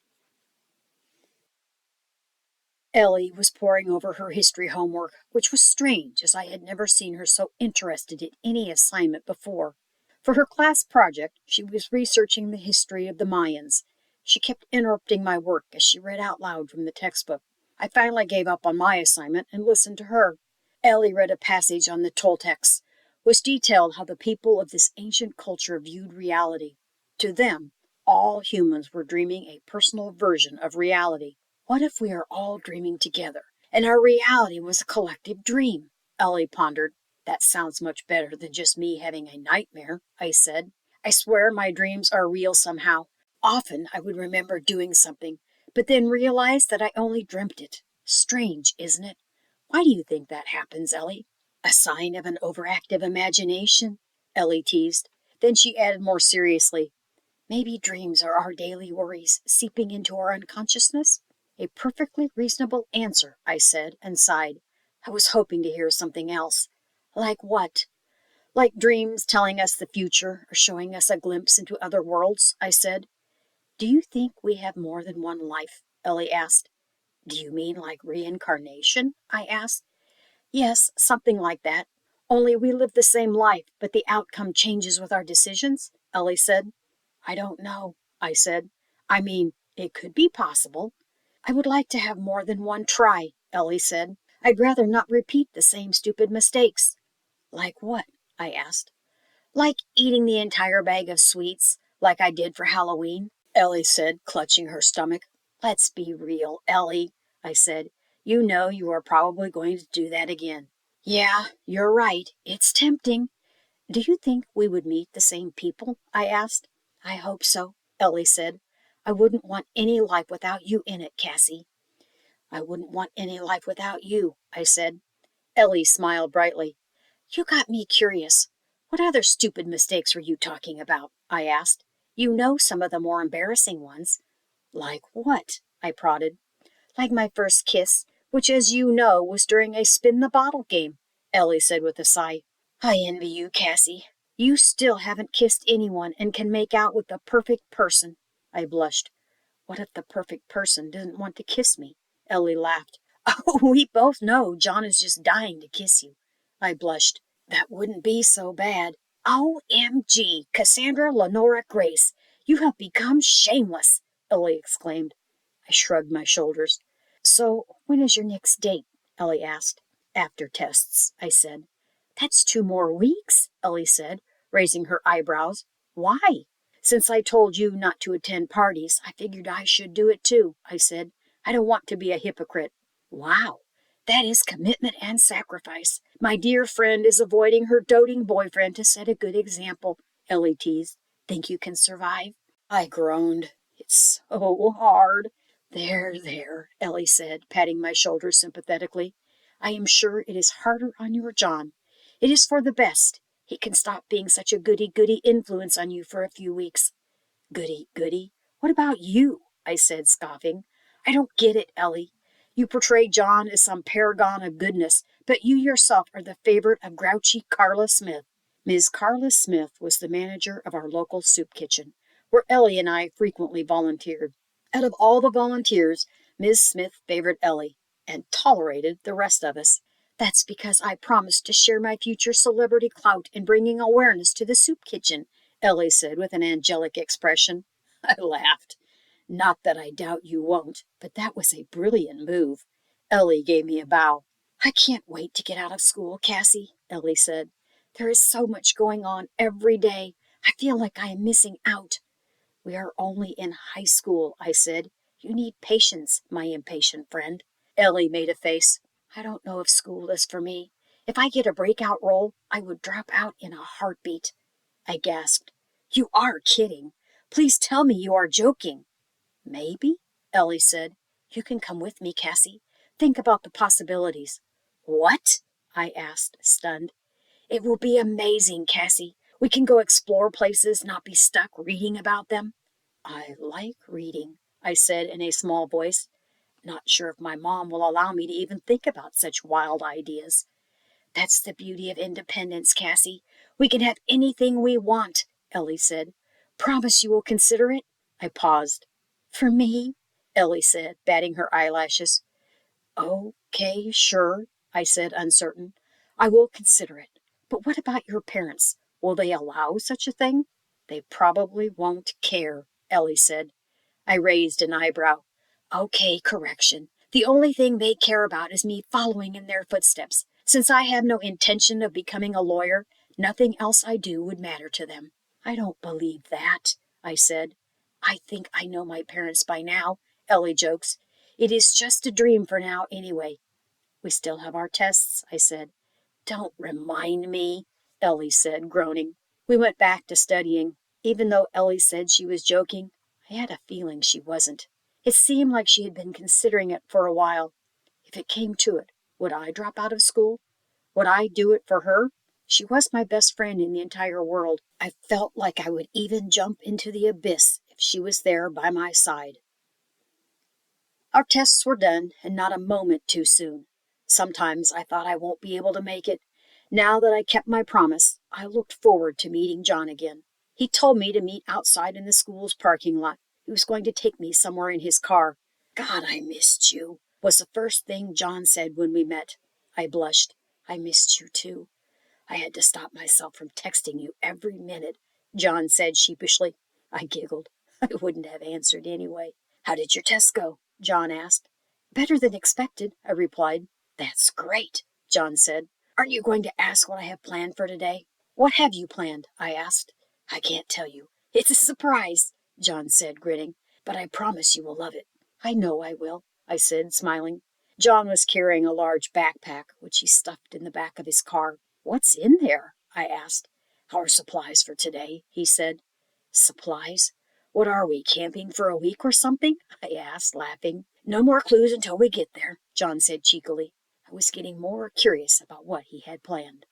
Ellie was poring over her history homework, which was strange, as I had never seen her so interested in any assignment before. For her class project, she was researching the history of the Mayans. She kept interrupting my work as she read out loud from the textbook. I finally gave up on my assignment and listened to her. Ellie read a passage on the Toltecs, which detailed how the people of this ancient culture viewed reality. To them, all humans were dreaming a personal version of reality. What if we are all dreaming together, and our reality was a collective dream? Ellie pondered. That sounds much better than just me having a nightmare, I said. I swear my dreams are real somehow. Often I would remember doing something, but then realize that I only dreamt it. Strange, isn't it? Why do you think that happens, Ellie? A sign of an overactive imagination, Ellie teased. Then she added more seriously, maybe dreams are our daily worries seeping into our unconsciousness? A perfectly reasonable answer, I said, and sighed. I was hoping to hear something else. Like what? Like dreams telling us the future or showing us a glimpse into other worlds, I said. Do you think we have more than one life? Ellie asked. Do you mean like reincarnation? I asked. Yes, something like that. Only we live the same life, but the outcome changes with our decisions, Ellie said. I don't know, I said. I mean, it could be possible. I would like to have more than one try, Ellie said. I'd rather not repeat the same stupid mistakes. Like what? I asked. Like eating the entire bag of sweets, like I did for Halloween, Ellie said, clutching her stomach. Let's be real, Ellie, I said. You know you are probably going to do that again. Yeah, you're right. It's tempting. Do you think we would meet the same people? I asked. I hope so, Ellie said. I wouldn't want any life without you in it, Cassie. I wouldn't want any life without you, I said. Ellie smiled brightly. You got me curious. What other stupid mistakes were you talking about? I asked. You know some of the more embarrassing ones. Like what? I prodded. Like my first kiss, which, as you know, was during a spin the bottle game, Ellie said with a sigh. I envy you, Cassie. You still haven't kissed anyone and can make out with the perfect person. I blushed. What if the perfect person didn't want to kiss me? Ellie laughed. Oh, we both know John is just dying to kiss you. I blushed. That wouldn't be so bad. OMG, Cassandra Lenora Grace, you have become shameless, Ellie exclaimed. I shrugged my shoulders. So, when is your next date? Ellie asked. After tests, I said. That's 2 more weeks, Ellie said, raising her eyebrows. Why? Since I told you not to attend parties, I figured I should do it too, I said. I don't want to be a hypocrite. Wow, that is commitment and sacrifice. My dear friend is avoiding her doting boyfriend to set a good example. Ellie teased. Think you can survive? I groaned. It's so hard. There, Ellie said, patting my shoulder sympathetically. I am sure it is harder on your John. It is for the best. He can stop being such a goody-goody influence on you for a few weeks. Goody-goody? What about you? I said, scoffing. I don't get it, Ellie. You portray John as some paragon of goodness, but you yourself are the favorite of grouchy Carla Smith. Ms. Carla Smith was the manager of our local soup kitchen, where Ellie and I frequently volunteered. Out of all the volunteers, Ms. Smith favored Ellie and tolerated the rest of us. That's because I promised to share my future celebrity clout in bringing awareness to the soup kitchen, Ellie said with an angelic expression. I laughed. Not that I doubt you won't, but that was a brilliant move. Ellie gave me a bow. I can't wait to get out of school, Cassie, Ellie said. There is so much going on every day. I feel like I am missing out. We are only in high school, I said. You need patience, my impatient friend. Ellie made a face. I don't know if school is for me. If I get a breakout role, I would drop out in a heartbeat. I gasped. You are kidding. Please tell me you are joking. Maybe, Ellie said. You can come with me, Cassie. Think about the possibilities. What? I asked, stunned. It will be amazing, Cassie. We can go explore places, not be stuck reading about them. I like reading, I said in a small voice. Not sure if my mom will allow me to even think about such wild ideas. That's the beauty of independence, Cassie. We can have anything we want, Ellie said. Promise you will consider it? I paused. For me? Ellie said, batting her eyelashes. Okay, sure, I said, uncertain. I will consider it. But what about your parents? Will they allow such a thing? They probably won't care, Ellie said. I raised an eyebrow. Okay, correction. The only thing they care about is me following in their footsteps. Since I have no intention of becoming a lawyer, nothing else I do would matter to them. I don't believe that, I said. I think I know my parents by now, Ellie jokes. It is just a dream for now, anyway. We still have our tests, I said. Don't remind me, Ellie said, groaning. We went back to studying. Even though Ellie said she was joking, I had a feeling she wasn't. It seemed like she had been considering it for a while. If it came to it, would I drop out of school? Would I do it for her? She was my best friend in the entire world. I felt like I would even jump into the abyss if she was there by my side. Our tests were done, and not a moment too soon. Sometimes I thought I won't be able to make it. Now that I kept my promise, I looked forward to meeting John again. He told me to meet outside in the school's parking lot. He was going to take me somewhere in his car. God, I missed you, was the first thing John said when we met. I blushed. I missed you too. I had to stop myself from texting you every minute, John said sheepishly. I giggled. I wouldn't have answered anyway. How did your test go? John asked. Better than expected, I replied. That's great, John said. Aren't you going to ask what I have planned for today? What have you planned? I asked. I can't tell you. It's a surprise, John said, grinning. But I promise you will love it. I know I will, I said, smiling. John was carrying a large backpack, which he stuffed in the back of his car. What's in there? I asked. Our supplies for today, he said. Supplies? What are we, camping for a week or something? I asked, laughing. No more clues until we get there, John said cheekily. I was getting more curious about what he had planned.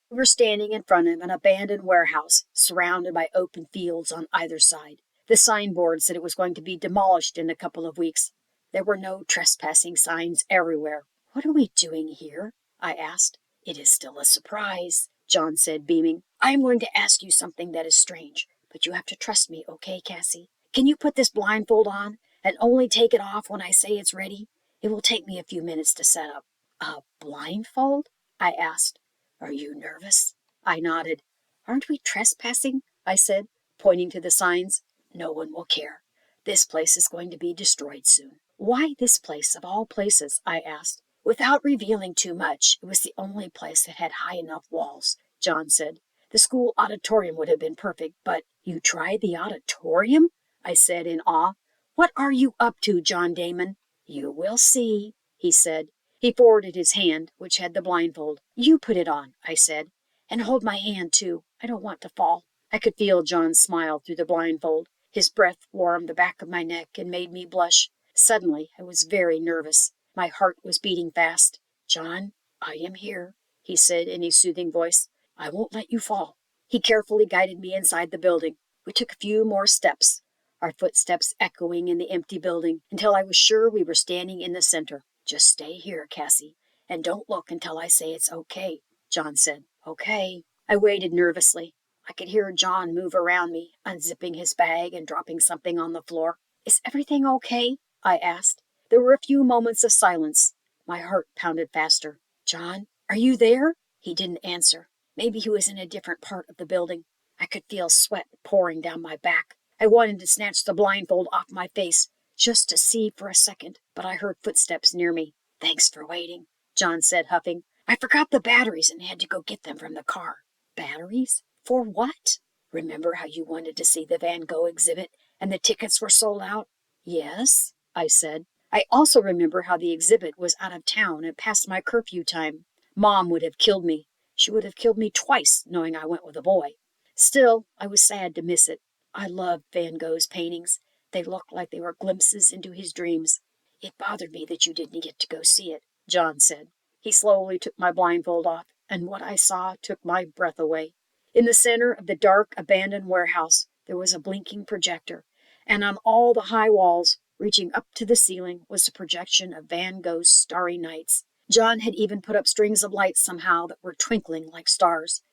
We were standing in front of an abandoned warehouse, surrounded by open fields on either side. The signboard said it was going to be demolished in a couple of weeks. There were no trespassing signs everywhere. What are we doing here? I asked. It is still a surprise, John said, beaming. I am going to ask you something that is strange, but you have to trust me, okay, Cassie? Can you put this blindfold on and only take it off when I say it's ready? It will take me a few minutes to set up. A blindfold? I asked. Are you nervous? I nodded. Aren't we trespassing? I said, pointing to the signs. No one will care. This place is going to be destroyed soon. Why this place of all places? I asked. Without revealing too much, it was the only place that had high enough walls, John said. The school auditorium would have been perfect, but you tried the auditorium? I said in awe. What are you up to, John Damon? You will see, he said. He forwarded his hand, which had the blindfold. You put it on, I said. And hold my hand, too. I don't want to fall. I could feel John's smile through the blindfold. His breath warmed the back of my neck and made me blush. Suddenly, I was very nervous. My heart was beating fast. "John, I am here," he said in a soothing voice. "I won't let you fall." He carefully guided me inside the building. We took a few more steps, our footsteps echoing in the empty building, until I was sure we were standing in the center. "Just stay here, Cassie, and don't look until I say it's okay," John said. "Okay." I waited nervously. I could hear John move around me, unzipping his bag and dropping something on the floor. "Is everything okay?" I asked. There were a few moments of silence. My heart pounded faster. "John, are you there?" He didn't answer. Maybe he was in a different part of the building. I could feel sweat pouring down my back. I wanted to snatch the blindfold off my face, just to see for a second, but I heard footsteps near me. "Thanks for waiting," John said, huffing. "I forgot the batteries and had to go get them from the car." "Batteries? For what?" "Remember how you wanted to see the Van Gogh exhibit and the tickets were sold out?" "Yes," I said. I also remember how the exhibit was out of town and past my curfew time. Mom would have killed me. She would have killed me twice, knowing I went with a boy. Still, I was sad to miss it. I loved Van Gogh's paintings. They looked like they were glimpses into his dreams. "It bothered me that you didn't get to go see it," John said. He slowly took my blindfold off, and what I saw took my breath away. In the center of the dark, abandoned warehouse, there was a blinking projector, and on all the high walls, reaching up to the ceiling, was a projection of Van Gogh's Starry Nights. John had even put up strings of lights somehow that were twinkling like stars.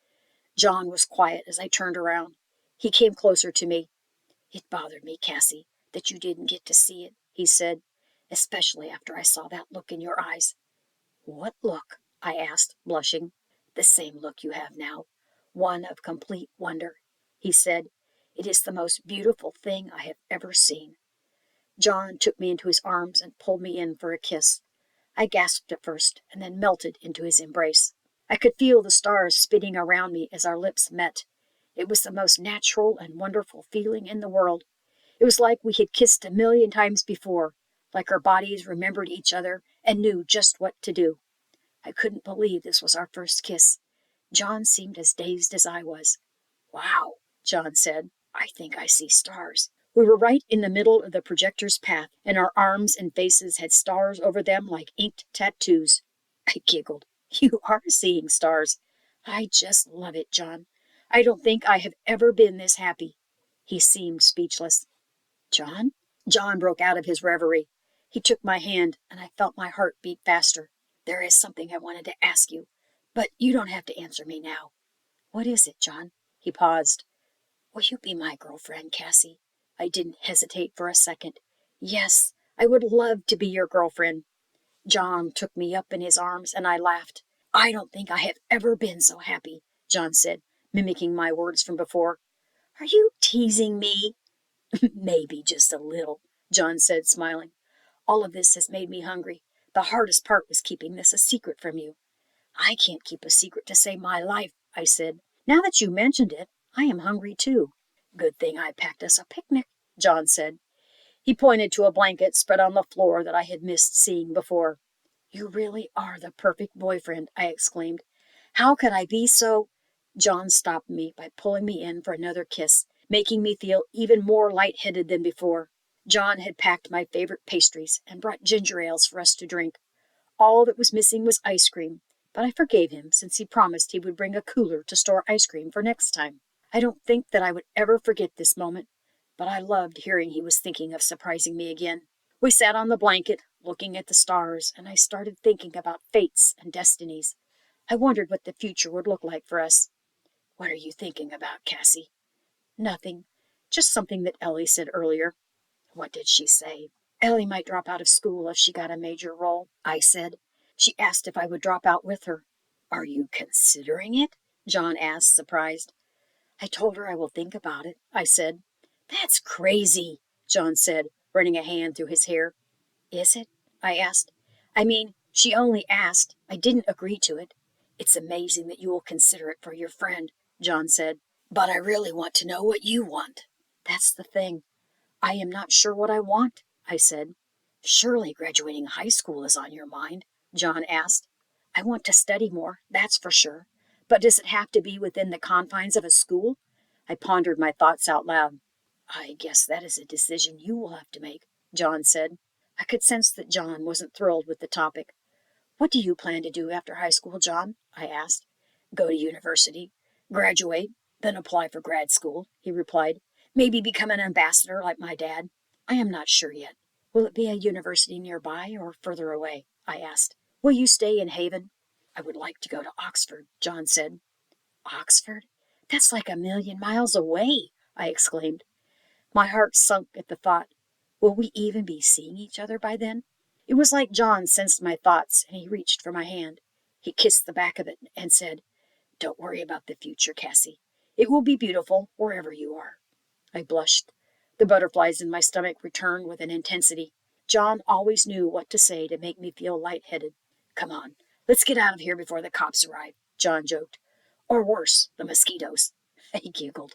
John was quiet as I turned around. He came closer to me. "It bothered me, Cassie, that you didn't get to see it," he said, "especially after I saw that look in your eyes." "What look?" I asked, blushing. "The same look you have now. One of complete wonder," he said. "It is the most beautiful thing I have ever seen." John took me into his arms and pulled me in for a kiss. I gasped at first and then melted into his embrace. I could feel the stars spinning around me as our lips met. It was the most natural and wonderful feeling in the world. It was like we had kissed a million times before, like our bodies remembered each other and knew just what to do. I couldn't believe this was our first kiss. John seemed as dazed as I was. "Wow," John said. "I think I see stars." We were right in the middle of the projector's path, and our arms and faces had stars over them like inked tattoos. I giggled. "You are seeing stars." "I just love it, John. I don't think I have ever been this happy." He seemed speechless. "John?" John broke out of his reverie. He took my hand, and I felt my heart beat faster. "There is something I wanted to ask you, but you don't have to answer me now." "What is it, John?" He paused. "Will you be my girlfriend, Cassie?" I didn't hesitate for a second. "Yes, I would love to be your girlfriend." John took me up in his arms, and I laughed. "I don't think I have ever been so happy," John said, mimicking my words from before. "Are you teasing me?" "Maybe just a little," John said, smiling. "All of this has made me hungry. The hardest part was keeping this a secret from you." "I can't keep a secret to save my life," I said. "Now that you mentioned it, I am hungry too." "Good thing I packed us a picnic," John said. He pointed to a blanket spread on the floor that I had missed seeing before. "You really are the perfect boyfriend," I exclaimed. "How could I be so—" John stopped me by pulling me in for another kiss, making me feel even more lightheaded than before. John had packed my favorite pastries and brought ginger ales for us to drink. All that was missing was ice cream, but I forgave him since he promised he would bring a cooler to store ice cream for next time. I don't think that I would ever forget this moment, but I loved hearing he was thinking of surprising me again. We sat on the blanket, looking at the stars, and I started thinking about fates and destinies. I wondered what the future would look like for us. "What are you thinking about, Cassie?" "Nothing. Just something that Ellie said earlier." "What did she say?" "Ellie might drop out of school if she got a major role," I said. "She asked if I would drop out with her." "Are you considering it?" John asked, surprised. "I told her I will think about it," I said. "That's crazy," John said, running a hand through his hair. "Is it?" I asked. "I mean, she only asked. I didn't agree to it." "It's amazing that you will consider it for your friend," John said. "But I really want to know what you want." "That's the thing. I am not sure what I want," I said. "Surely graduating high school is on your mind?" John asked. "I want to study more, that's for sure. But does it have to be within the confines of a school? I pondered my thoughts out loud. I guess that is a decision you will have to make, John said. I could sense that John wasn't thrilled with the topic. What do you plan to do after high school, John? I asked. Go to university, graduate, then apply for grad school, he replied. Maybe become an ambassador like my dad. I am not sure yet. Will it be a university nearby or further away? I asked. Will you stay in Haven? I would like to go to Oxford, John said. Oxford? That's like 1,000,000 miles away, I exclaimed. My heart sunk at the thought. Will we even be seeing each other by then? It was like John sensed my thoughts, and he reached for my hand. He kissed the back of it and said, Don't worry about the future, Cassie. It will be beautiful wherever you are. I blushed. The butterflies in my stomach returned with an intensity. John always knew what to say to make me feel lightheaded. Come on, let's get out of here before the cops arrive, John joked. Or worse, the mosquitoes. I giggled.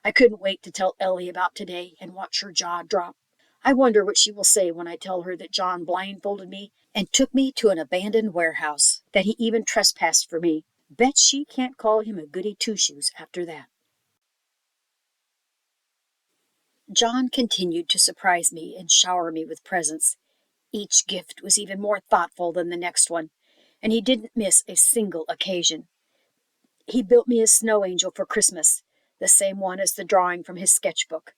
I couldn't wait to tell Ellie about today and watch her jaw drop. I wonder what she will say when I tell her that John blindfolded me and took me to an abandoned warehouse, that he even trespassed for me. Bet she can't call him a goody two-shoes after that. John continued to surprise me and shower me with presents. Each gift was even more thoughtful than the next one, and he didn't miss a single occasion. He built me a snow angel for Christmas, the same one as the drawing from his sketchbook.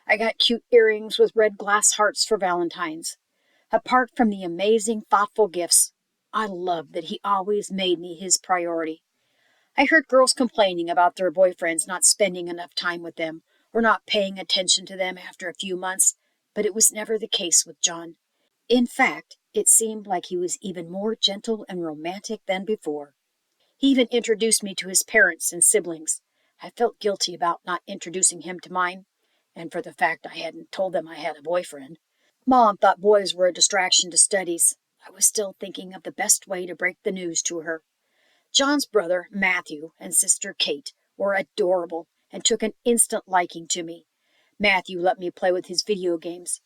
I got cute earrings with red glass hearts for Valentine's. Apart from the amazing, thoughtful gifts, I loved that he always made me his priority. I heard girls complaining about their boyfriends not spending enough time with them or not paying attention to them after a few months, but it was never the case with John. In fact, it seemed like he was even more gentle and romantic than before. He even introduced me to his parents and siblings. I felt guilty about not introducing him to mine, and for the fact I hadn't told them I had a boyfriend. Mom thought boys were a distraction to studies. I was still thinking of the best way to break the news to her. John's brother, Matthew, and sister Kate were adorable and took an instant liking to me. Matthew let me play with his video games.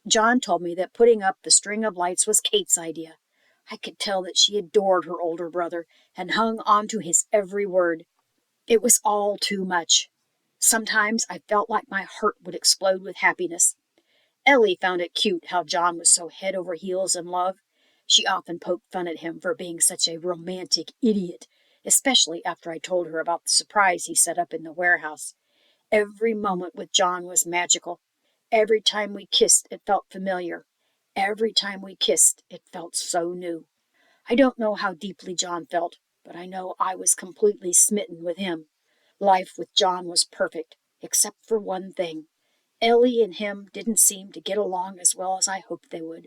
John told me that putting up the string of lights was Kate's idea. I could tell that she adored her older brother and hung on to his every word. It was all too much. Sometimes I felt like my heart would explode with happiness. Ellie found it cute how John was so head over heels in love. She often poked fun at him for being such a romantic idiot, especially after I told her about the surprise he set up in the warehouse. Every moment with John was magical. Every time we kissed, it felt familiar. Every time we kissed, it felt so new. I don't know how deeply John felt, but I know I was completely smitten with him. Life with John was perfect, except for one thing. Ellie and him didn't seem to get along as well as I hoped they would.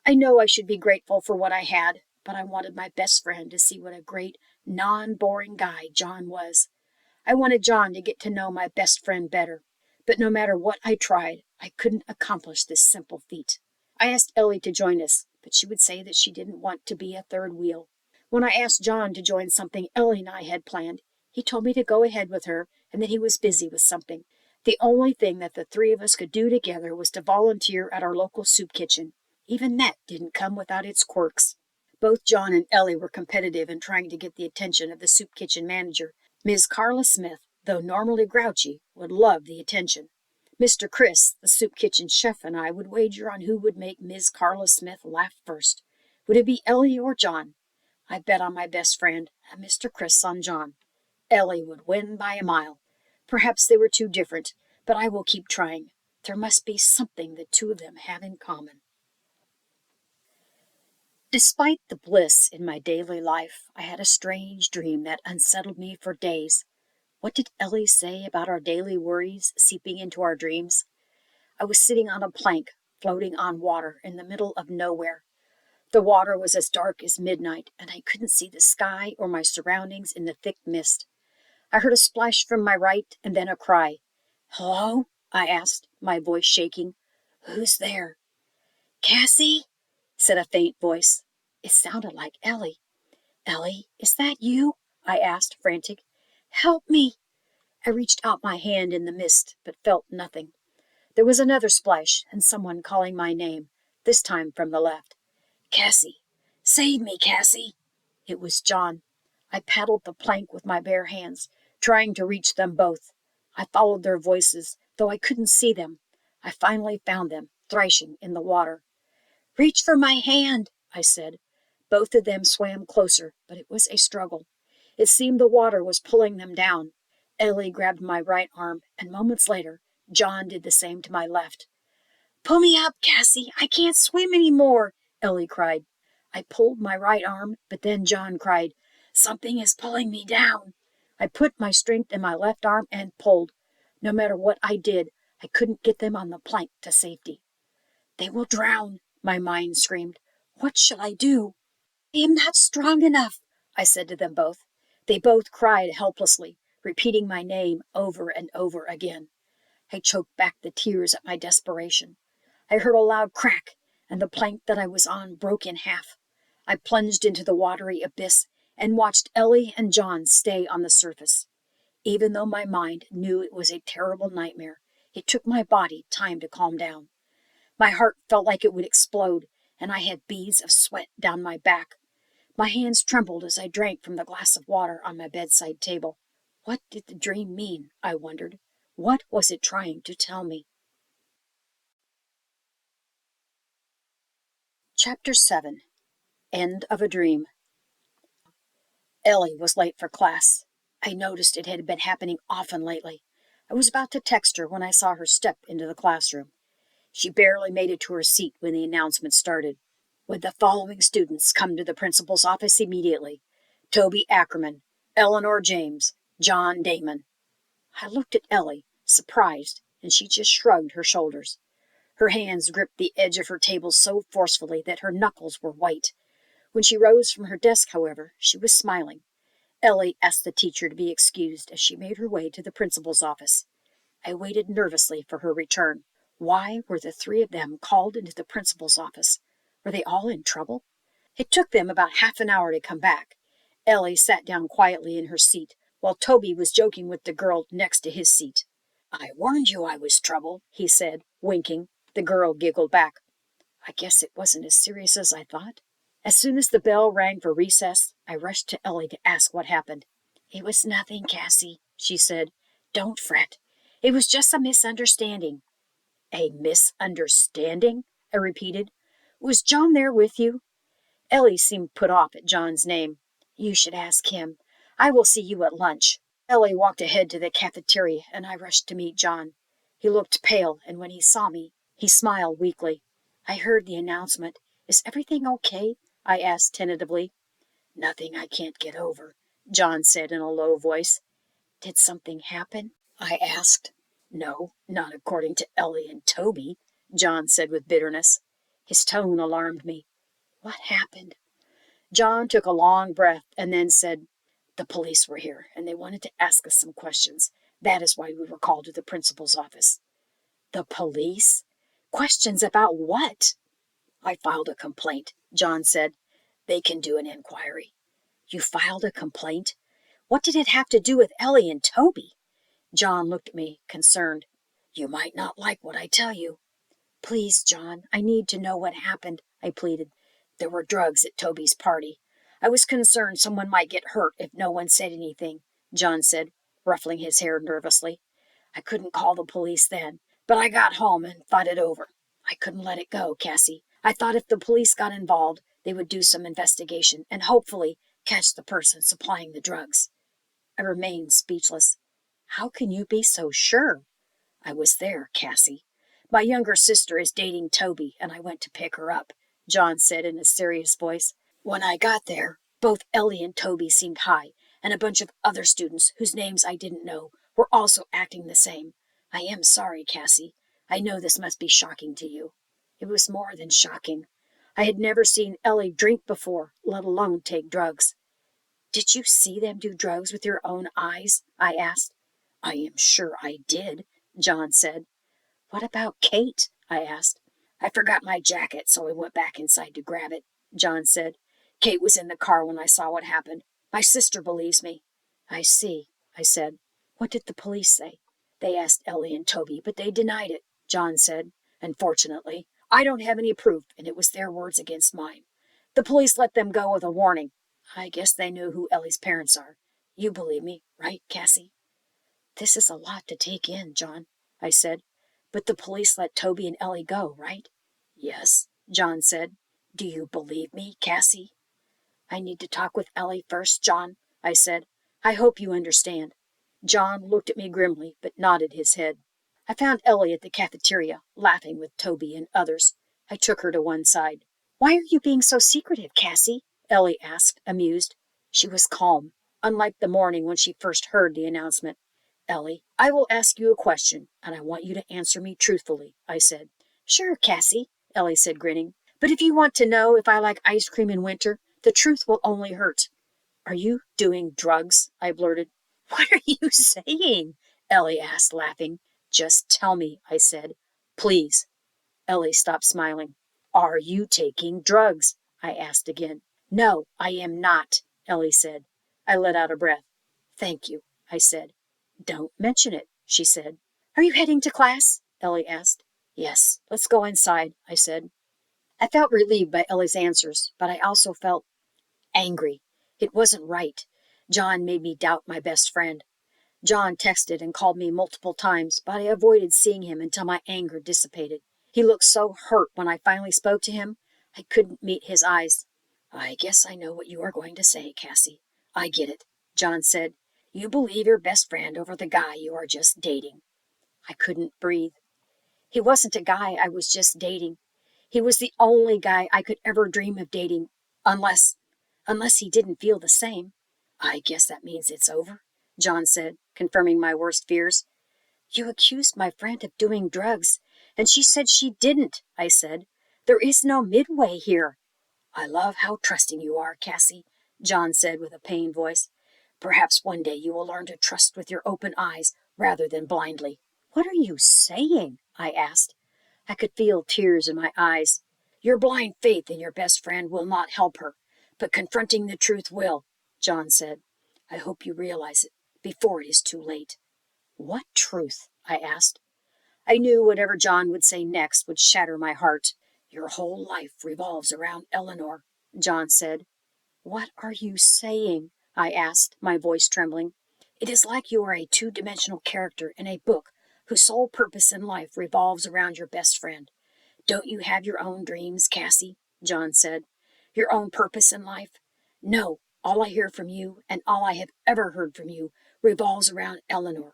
I know I should be grateful for what I had, but I wanted my best friend to see what a great, non-boring guy John was. I wanted John to get to know my best friend better, but no matter what I tried, I couldn't accomplish this simple feat. I asked Ellie to join us, but she would say that she didn't want to be a third wheel. When I asked John to join something Ellie and I had planned, he told me to go ahead with her and that he was busy with something. The only thing that the three of us could do together was to volunteer at our local soup kitchen. Even that didn't come without its quirks. Both John and Ellie were competitive in trying to get the attention of the soup kitchen manager. Ms. Carla Smith, though normally grouchy, would love the attention. Mr. Chris, the soup kitchen chef, and I would wager on who would make Ms. Carla Smith laugh first. Would it be Ellie or John? I bet on my best friend, and Mr. Chris on John. Ellie would win by a mile. Perhaps they were too different, but I will keep trying. There must be something the two of them have in common. Despite the bliss in my daily life, I had a strange dream that unsettled me for days. What did Ellie say about our daily worries seeping into our dreams? I was sitting on a plank, floating on water in the middle of nowhere. The water was as dark as midnight, and I couldn't see the sky or my surroundings in the thick mist. I heard a splash from my right, and then a cry. "Hello?" I asked, my voice shaking. "Who's there?" "Cassie?" said a faint voice. It sounded like Ellie. "Ellie, is that you?" I asked, frantic. "Help me!" I reached out my hand in the mist, but felt nothing. There was another splash, and someone calling my name, this time from the left. "Cassie! Save me, Cassie!" It was John. I paddled the plank with my bare hands, trying to reach them both. I followed their voices, though I couldn't see them. I finally found them, thrashing in the water. "Reach for my hand," I said. Both of them swam closer, but it was a struggle. It seemed the water was pulling them down. Ellie grabbed my right arm, and moments later, John did the same to my left. "Pull me up, Cassie. I can't swim any more," Ellie cried. I pulled my right arm, but then John cried, "Something is pulling me down." I put my strength in my left arm and pulled. No matter what I did, I couldn't get them on the plank to safety. "They will drown," my mind screamed. "What shall I do?" "I am not strong enough," I said to them both. They both cried helplessly, repeating my name over and over again. I choked back the tears at my desperation. I heard a loud crack, and the plank that I was on broke in half. I plunged into the watery abyss and watched Ellie and John stay on the surface. Even though my mind knew it was a terrible nightmare, it took my body time to calm down. My heart felt like it would explode, and I had beads of sweat down my back. My hands trembled as I drank from the glass of water on my bedside table. What did the dream mean, I wondered? What was it trying to tell me? Chapter 7. End of a Dream. Ellie was late for class. I noticed it had been happening often lately. I was about to text her when I saw her step into the classroom. She barely made it to her seat when the announcement started. "Would the following students come to the principal's office immediately? Toby Ackerman, Eleanor James, John Damon." I looked at Ellie, surprised, and she just shrugged her shoulders. Her hands gripped the edge of her table so forcefully that her knuckles were white. When she rose from her desk, however, she was smiling. Ellie asked the teacher to be excused as she made her way to the principal's office. I waited nervously for her return. Why were the three of them called into the principal's office? Were they all in trouble? It took them about half an hour to come back. Ellie sat down quietly in her seat, while Toby was joking with the girl next to his seat. "I warned you I was trouble," he said, winking. The girl giggled back. "I guess it wasn't as serious as I thought." As soon as the bell rang for recess, I rushed to Ellie to ask what happened. "It was nothing, Cassie," she said. "Don't fret. It was just a misunderstanding." "A misunderstanding?" I repeated. "Was John there with you?" Ellie seemed put off at John's name. "You should ask him. I will see you at lunch." Ellie walked ahead to the cafeteria, and I rushed to meet John. He looked pale, and when he saw me, he smiled weakly. "I heard the announcement. Is everything okay?" I asked tentatively. "Nothing I can't get over," John said in a low voice. "Did something happen?" I asked. "No, not according to Ellie and Toby," John said with bitterness. His tone alarmed me. "What happened?" John took a long breath and then said, "The police were here, and they wanted to ask us some questions. That is why we were called to the principal's office." "The police? Questions about what?" "I filed a complaint," John said. "They can do an inquiry." "You filed a complaint? What did it have to do with Ellie and Toby?" John looked at me, concerned. "You might not like what I tell you." "Please, John, I need to know what happened," I pleaded. "There were drugs at Toby's party. I was concerned someone might get hurt if no one said anything," John said, ruffling his hair nervously. "I couldn't call the police then, but I got home and thought it over. I couldn't let it go, Cassie. I thought if the police got involved, they would do some investigation and hopefully catch the person supplying the drugs." I remained speechless. "How can you be so sure?" "I was there, Cassie. My younger sister is dating Toby, and I went to pick her up," John said in a serious voice. "When I got there, both Ellie and Toby seemed high, and a bunch of other students whose names I didn't know were also acting the same. I am sorry, Cassie. I know this must be shocking to you." It was more than shocking. I had never seen Ellie drink before, let alone take drugs. "Did you see them do drugs with your own eyes?" I asked. "I am sure I did," John said. "What about Kate?" I asked. "I forgot my jacket, so I went back inside to grab it," John said. "Kate was in the car when I saw what happened. My sister believes me." "I see," I said. "What did the police say?" "They asked Ellie and Toby, but they denied it," John said. "Unfortunately, I don't have any proof, and it was their words against mine. The police let them go with a warning. I guess they know who Ellie's parents are. You believe me, right, Cassie? This is a lot to take in, John, I said. But the police let Toby and Ellie go, right? Yes, John said. Do you believe me, Cassie? I need to talk with Ellie first, John, I said. I hope you understand. John looked at me grimly, but nodded his head. I found Ellie at the cafeteria, laughing with Toby and others. I took her to one side. Why are you being so secretive, Cassie? Ellie asked, amused. She was calm, unlike the morning when she first heard the announcement. Ellie, I will ask you a question, and I want you to answer me truthfully, I said. Sure, Cassie, Ellie said, grinning. But if you want to know if I like ice cream in winter, the truth will only hurt. Are you doing drugs? I blurted. What are you saying? Ellie asked, laughing. Just tell me, I said. Please. Ellie stopped smiling. Are you taking drugs? I asked again. No, I am not, Ellie said. I let out a breath. Thank you, I said. Don't mention it, she said. Are you heading to class? Ellie asked. Yes, let's go inside, I said. I felt relieved by Ellie's answers, but I also felt angry. It wasn't right. John made me doubt my best friend. John texted and called me multiple times, but I avoided seeing him until my anger dissipated. He looked so hurt when I finally spoke to him, I couldn't meet his eyes. I guess I know what you are going to say, Cassie. I get it, John said. You believe your best friend over the guy you are just dating. I couldn't breathe. He wasn't a guy I was just dating. He was the only guy I could ever dream of dating, unless he didn't feel the same. I guess that means it's over, John said, confirming my worst fears. You accused my friend of doing drugs, and she said she didn't, I said. There is no midway here. I love how trusting you are, Cassie, John said with a pained voice. Perhaps one day you will learn to trust with your open eyes rather than blindly. What are you saying? I asked. I could feel tears in my eyes. Your blind faith in your best friend will not help her, but confronting the truth will, John said. I hope you realize it before it is too late. What truth? I asked. I knew whatever John would say next would shatter my heart. Your whole life revolves around Eleanor, John said. What are you saying? I asked, my voice trembling. It is like you are a two-dimensional character in a book whose sole purpose in life revolves around your best friend. Don't you have your own dreams, Cassie? John said. Your own purpose in life? No, all I hear from you, and all I have ever heard from you, revolves around Eleanor.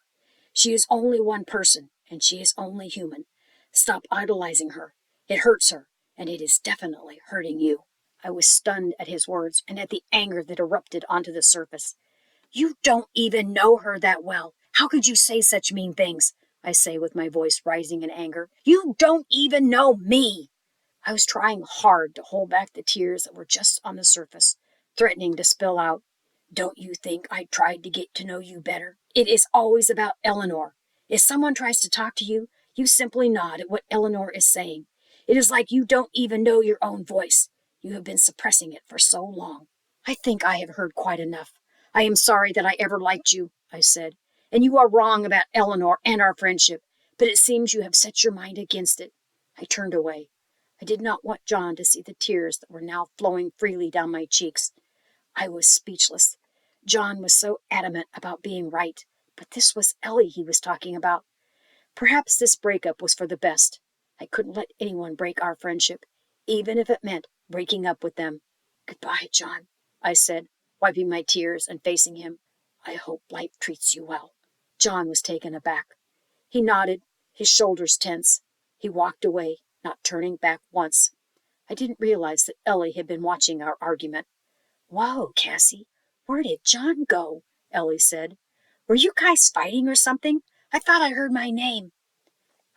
She is only one person, and she is only human. Stop idolizing her. It hurts her, and it is definitely hurting you. I was stunned at his words and at the anger that erupted onto the surface. You don't even know her that well. How could you say such mean things? I say with my voice rising in anger. You don't even know me. I was trying hard to hold back the tears that were just on the surface, threatening to spill out. Don't you think I tried to get to know you better? It is always about Eleanor. If someone tries to talk to you, you simply nod at what Eleanor is saying. It is like you don't even know your own voice. You have been suppressing it for so long. I think I have heard quite enough. I am sorry that I ever liked you, I said, and you are wrong about Eleanor and our friendship, but it seems you have set your mind against it. I turned away. I did not want John to see the tears that were now flowing freely down my cheeks. I was speechless. John was so adamant about being right, but this was Ellie he was talking about. Perhaps this breakup was for the best. I couldn't let anyone break our friendship, even if it meant breaking up with them. Goodbye, John, I said, wiping my tears and facing him. I hope life treats you well. John was taken aback. He nodded, his shoulders tense. He walked away, not turning back once. I didn't realize that Ellie had been watching our argument. Whoa, Cassie, where did John go? Ellie said. Were you guys fighting or something? I thought I heard my name.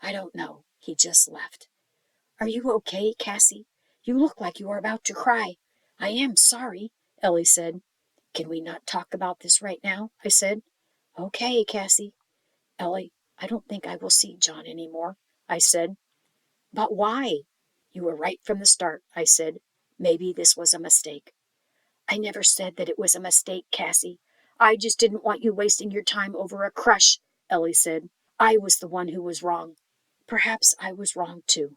I don't know. He just left. Are you okay, Cassie? You look like you are about to cry. I am sorry, Ellie said. Can we not talk about this right now? I said. Okay, Cassie. Ellie, I don't think I will see John anymore, I said. But why? You were right from the start, I said. Maybe this was a mistake. I never said that it was a mistake, Cassie. I just didn't want you wasting your time over a crush, Ellie said. I was the one who was wrong. Perhaps I was wrong, too.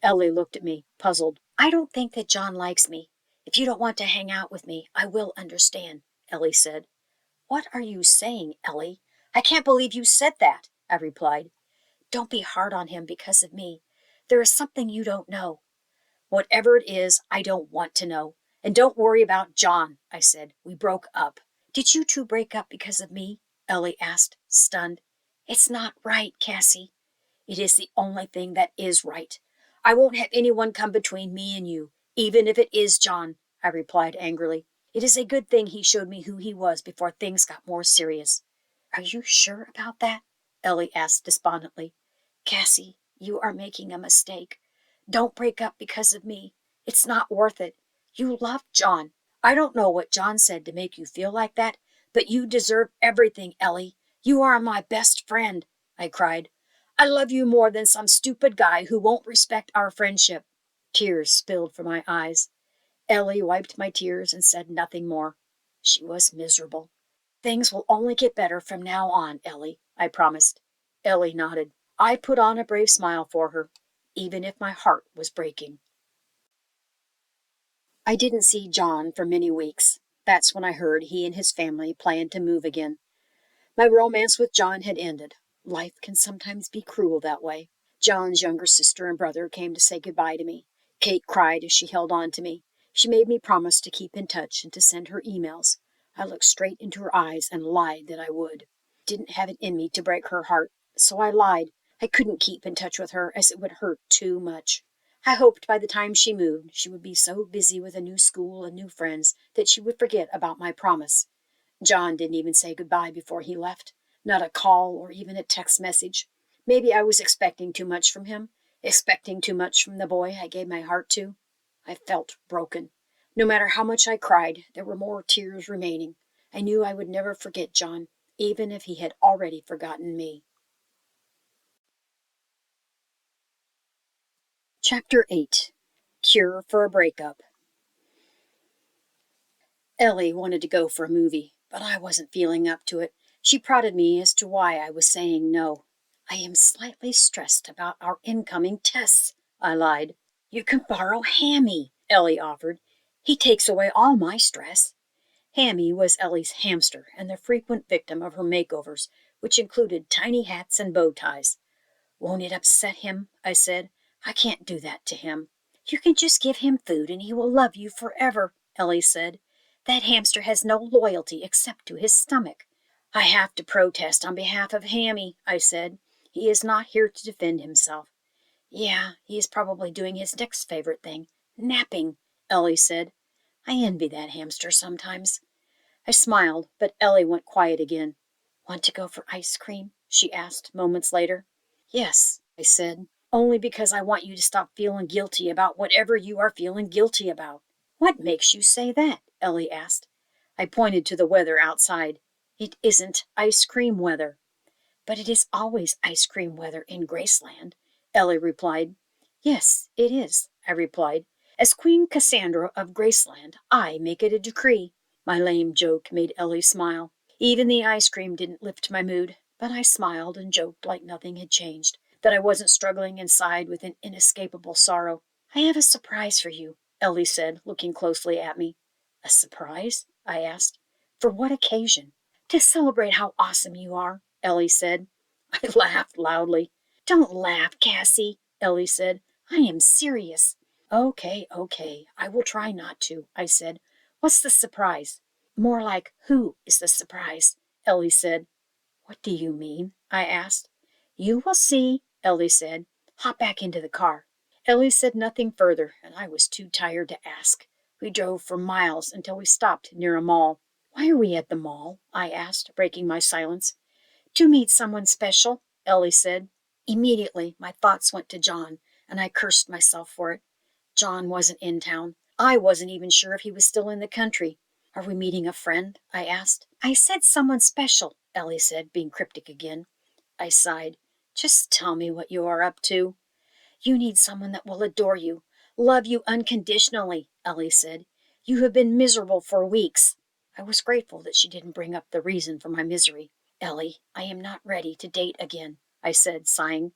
Ellie looked at me, puzzled. I don't think that John likes me. If you don't want to hang out with me, I will understand, Ellie said. What are you saying, Ellie? I can't believe you said that, I replied. Don't be hard on him because of me. There is something you don't know. Whatever it is, I don't want to know. And don't worry about John, I said. We broke up. Did you two break up because of me? Ellie asked, stunned. It's not right, Cassie. It is the only thing that is right. I won't have anyone come between me and you, even if it is John, I replied angrily. It is a good thing he showed me who he was before things got more serious. Are you sure about that? Ellie asked despondently. Cassie, you are making a mistake. Don't break up because of me. It's not worth it. You love John. I don't know what John said to make you feel like that, but you deserve everything, Ellie. You are my best friend, I cried. I love you more than some stupid guy who won't respect our friendship. Tears spilled from my eyes. Ellie wiped my tears and said nothing more. She was miserable. Things will only get better from now on, Ellie, I promised. Ellie nodded. I put on a brave smile for her, even if my heart was breaking. I didn't see John for many weeks. That's when I heard he and his family planned to move again. My romance with John had ended. Life can sometimes be cruel that way. John's younger sister and brother came to say goodbye to me. Kate cried as she held on to me. She made me promise to keep in touch and to send her emails. I looked straight into her eyes and lied that I would. Didn't have it in me to break her heart, so I lied. I couldn't keep in touch with her as it would hurt too much. I hoped by the time she moved, she would be so busy with a new school and new friends that she would forget about my promise. John didn't even say goodbye before he left. Not a call or even a text message. Maybe I was expecting too much from him, expecting too much from the boy I gave my heart to. I felt broken. No matter how much I cried, there were more tears remaining. I knew I would never forget John, even if he had already forgotten me. Chapter 8. Cure for a Breakup. Ellie wanted to go for a movie, but I wasn't feeling up to it. She prodded me as to why I was saying no. I am slightly stressed about our incoming tests, I lied. You can borrow Hammy, Ellie offered. He takes away all my stress. Hammy was Ellie's hamster and the frequent victim of her makeovers, which included tiny hats and bow ties. Won't it upset him? I said. I can't do that to him. You can just give him food and he will love you forever, Ellie said. That hamster has no loyalty except to his stomach. I have to protest on behalf of Hammy, I said. He is not here to defend himself. Yeah, he is probably doing his next favorite thing, napping, Ellie said. I envy that hamster sometimes. I smiled, but Ellie went quiet again. Want to go for ice cream? She asked moments later. Yes, I said, only because I want you to stop feeling guilty about whatever you are feeling guilty about. What makes you say that? Ellie asked. I pointed to the weather outside. It isn't ice cream weather. But it is always ice cream weather in Graceland, Ellie replied. Yes, it is, I replied. As Queen Cassandra of Graceland, I make it a decree. My lame joke made Ellie smile. Even the ice cream didn't lift my mood, but I smiled and joked like nothing had changed, that I wasn't struggling inside with an inescapable sorrow. I have a surprise for you, Ellie said, looking closely at me. A surprise? I asked. For what occasion? To celebrate how awesome you are, Ellie said. I laughed loudly. Don't laugh, Cassie, Ellie said. I am serious. Okay, I will try not to, I said. What's the surprise? More like, who is the surprise? Ellie said. What do you mean? I asked. You will see, Ellie said. Hop back into the car. Ellie said nothing further, and I was too tired to ask. We drove for miles until we stopped near a mall. Why are we at the mall? I asked, breaking my silence. To meet someone special, Ellie said. Immediately, my thoughts went to John, and I cursed myself for it. John wasn't in town. I wasn't even sure if he was still in the country. Are we meeting a friend? I asked. I said someone special, Ellie said, being cryptic again. I sighed. Just tell me what you are up to. You need someone that will adore you, love you unconditionally, Ellie said. You have been miserable for weeks. I was grateful that she didn't bring up the reason for my misery. Ellie, I am not ready to date again, I said, sighing.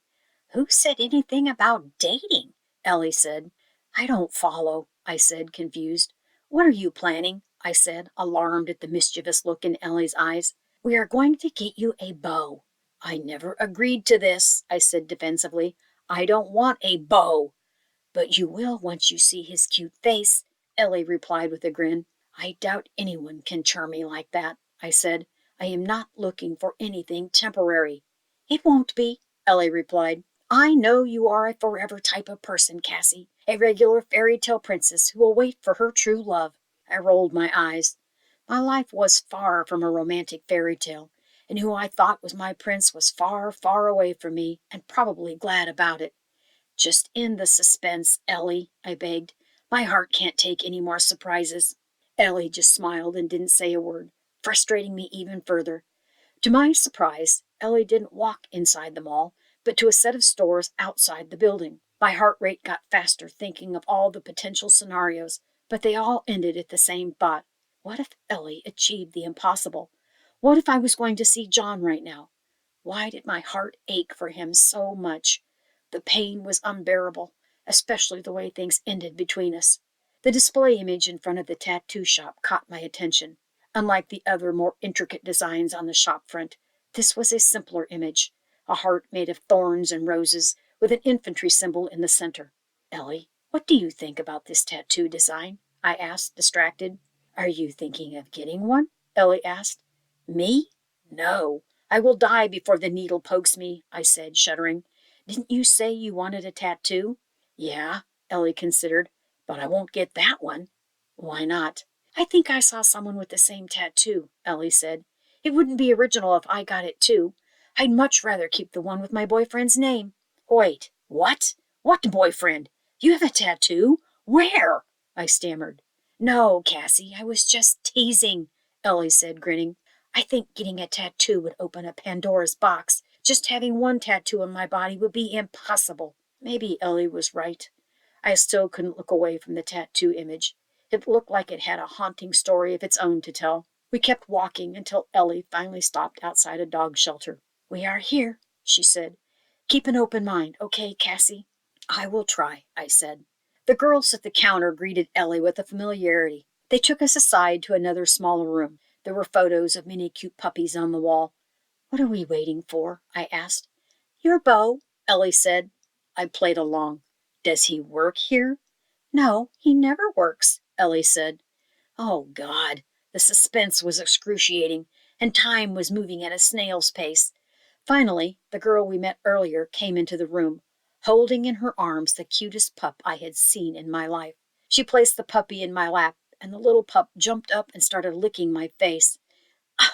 Who said anything about dating? Ellie said. I don't follow, I said, confused. What are you planning? I said, alarmed at the mischievous look in Ellie's eyes. We are going to get you a beau. I never agreed to this, I said defensively. I don't want a beau. But you will once you see his cute face, Ellie replied with a grin. I doubt anyone can charm me like that, I said. I am not looking for anything temporary. It won't be, Ellie replied. I know you are a forever type of person, Cassie, a regular fairy tale princess who will wait for her true love. I rolled my eyes. My life was far from a romantic fairy tale, and who I thought was my prince was far, far away from me, and probably glad about it. Just end the suspense, Ellie, I begged. My heart can't take any more surprises. Ellie just smiled and didn't say a word, frustrating me even further. To my surprise, Ellie didn't walk inside the mall, but to a set of stores outside the building. My heart rate got faster thinking of all the potential scenarios, but they all ended at the same thought. What if Ellie achieved the impossible? What if I was going to see John right now? Why did my heart ache for him so much? The pain was unbearable, especially the way things ended between us. The display image in front of the tattoo shop caught my attention. Unlike the other, more intricate designs on the shop front, this was a simpler image, a heart made of thorns and roses with an infantry symbol in the center. Ellie, what do you think about this tattoo design? I asked, distracted. Are you thinking of getting one? Ellie asked. Me? No. I will die before the needle pokes me, I said, shuddering. Didn't you say you wanted a tattoo? Yeah, Ellie considered, but I won't get that one. Why not? I think I saw someone with the same tattoo, Ellie said. It wouldn't be original if I got it too. I'd much rather keep the one with my boyfriend's name. Wait, what? What boyfriend? You have a tattoo? Where? I stammered. No, Cassie, I was just teasing, Ellie said, grinning. I think getting a tattoo would open a Pandora's box. Just having one tattoo on my body would be impossible. Maybe Ellie was right. I still couldn't look away from the tattoo image. It looked like it had a haunting story of its own to tell. We kept walking until Ellie finally stopped outside a dog shelter. We are here, she said. Keep an open mind, okay, Cassie? I will try, I said. The girls at the counter greeted Ellie with a familiarity. They took us aside to another smaller room. There were photos of many cute puppies on the wall. What are we waiting for? I asked. Your beau, Ellie said. I played along. Does he work here? No, he never works, Ellie said. Oh, God. The suspense was excruciating, and time was moving at a snail's pace. Finally, the girl we met earlier came into the room, holding in her arms the cutest pup I had seen in my life. She placed the puppy in my lap, and the little pup jumped up and started licking my face.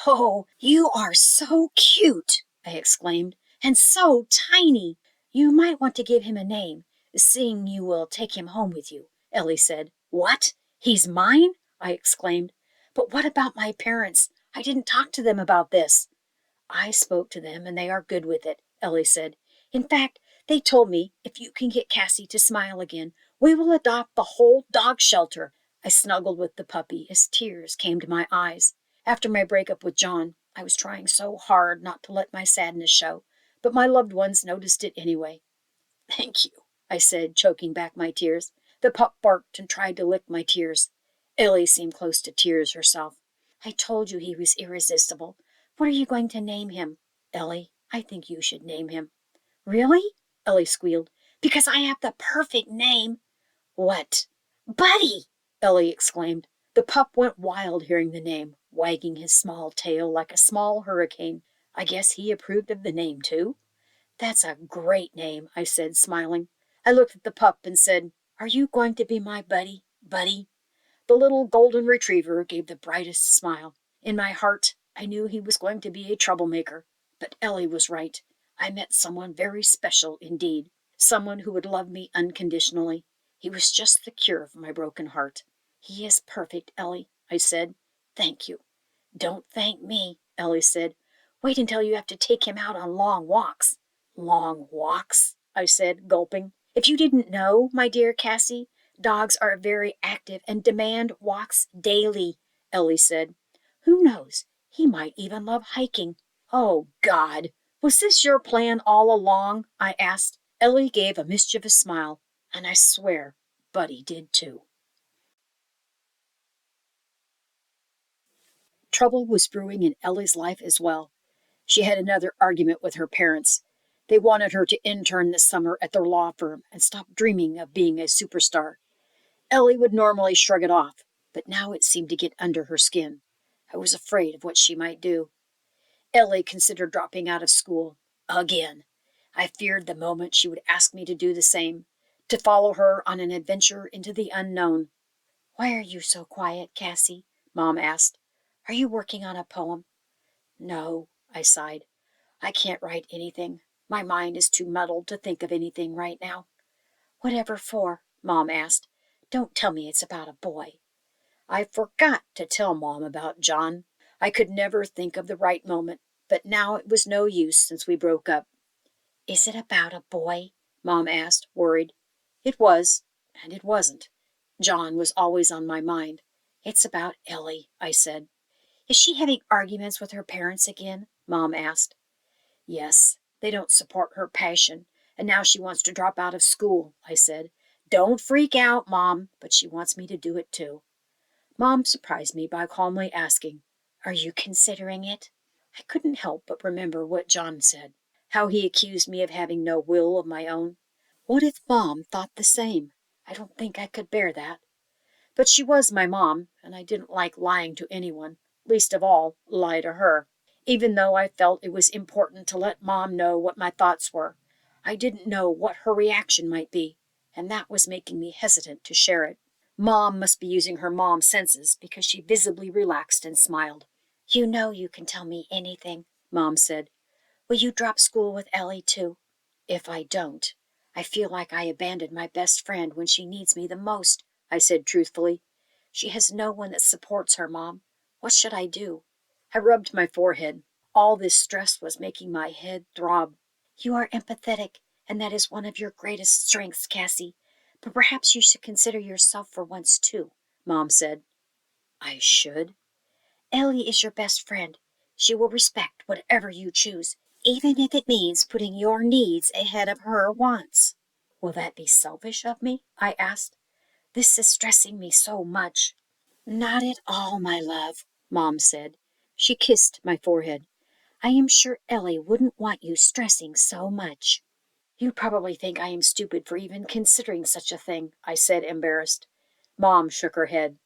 Oh, you are so cute, I exclaimed, and so tiny. You might want to give him a name, seeing you will take him home with you, Ellie said. What? He's mine? I exclaimed. But what about my parents? I didn't talk to them about this. I spoke to them, and they are good with it, Ellie said. In fact, they told me if you can get Cassie to smile again, we will adopt the whole dog shelter. I snuggled with the puppy as tears came to my eyes. After my breakup with John, I was trying so hard not to let my sadness show, but my loved ones noticed it anyway. Thank you, I said, choking back my tears. The pup barked and tried to lick my tears. Ellie seemed close to tears herself. I told you he was irresistible. What are you going to name him? Ellie, I think you should name him. Really? Ellie squealed. Because I have the perfect name. What? Buddy! Ellie exclaimed. The pup went wild hearing the name, wagging his small tail like a small hurricane. I guess he approved of the name, too. That's a great name, I said, smiling. I looked at the pup and said, Are you going to be my buddy, Buddy? The little golden retriever gave the brightest smile. In my heart, I knew he was going to be a troublemaker. But Ellie was right. I met someone very special indeed. Someone who would love me unconditionally. He was just the cure for my broken heart. He is perfect, Ellie, I said. Thank you. Don't thank me, Ellie said. Wait until you have to take him out on long walks. Long walks, I said, gulping. If you didn't know, my dear Cassie, dogs are very active and demand walks daily, Ellie said. Who knows? He might even love hiking. Oh, God! Was this your plan all along? I asked. Ellie gave a mischievous smile, and I swear Buddy did too. Trouble was brewing in Ellie's life as well. She had another argument with her parents. They wanted her to intern this summer at their law firm and stop dreaming of being a superstar. Ellie would normally shrug it off, but now it seemed to get under her skin. I was afraid of what she might do. Ellie considered dropping out of school. Again. I feared the moment she would ask me to do the same, to follow her on an adventure into the unknown. "Why are you so quiet, Cassie?" Mom asked. "Are you working on a poem?" "No," I sighed. "I can't write anything. My mind is too muddled to think of anything right now." "Whatever for?" Mom asked. "Don't tell me it's about a boy." I forgot to tell Mom about John. I could never think of the right moment, but now it was no use since we broke up. "Is it about a boy?" Mom asked, worried. It was, and it wasn't. John was always on my mind. "It's about Ellie," I said. "Is she having arguments with her parents again?" Mom asked. "Yes, they don't support her passion, and now she wants to drop out of school," I said. "Don't freak out, Mom, but she wants me to do it too." Mom surprised me by calmly asking, "Are you considering it?" I couldn't help but remember what John said, how he accused me of having no will of my own. What if Mom thought the same? I don't think I could bear that. But she was my mom, and I didn't like lying to anyone, least of all, lie to her. Even though I felt it was important to let Mom know what my thoughts were, I didn't know what her reaction might be, and that was making me hesitant to share it. Mom must be using her mom senses because she visibly relaxed and smiled. "You know you can tell me anything," Mom said. "Will you drop school with Ellie, too?" "If I don't, I feel like I abandoned my best friend when she needs me the most," I said truthfully. "She has no one that supports her, Mom. What should I do?" I rubbed my forehead. All this stress was making my head throb. "You are empathetic, and that is one of your greatest strengths, Cassie. But perhaps you should consider yourself for once, too," Mom said. "I should?" "Ellie is your best friend. She will respect whatever you choose, even if it means putting your needs ahead of her wants." "Will that be selfish of me?" I asked. "This is stressing me so much." "Not at all, my love," Mom said. She kissed my forehead. "I am sure Ellie wouldn't want you stressing so much." "You probably think I am stupid for even considering such a thing," I said, embarrassed. Mom shook her head.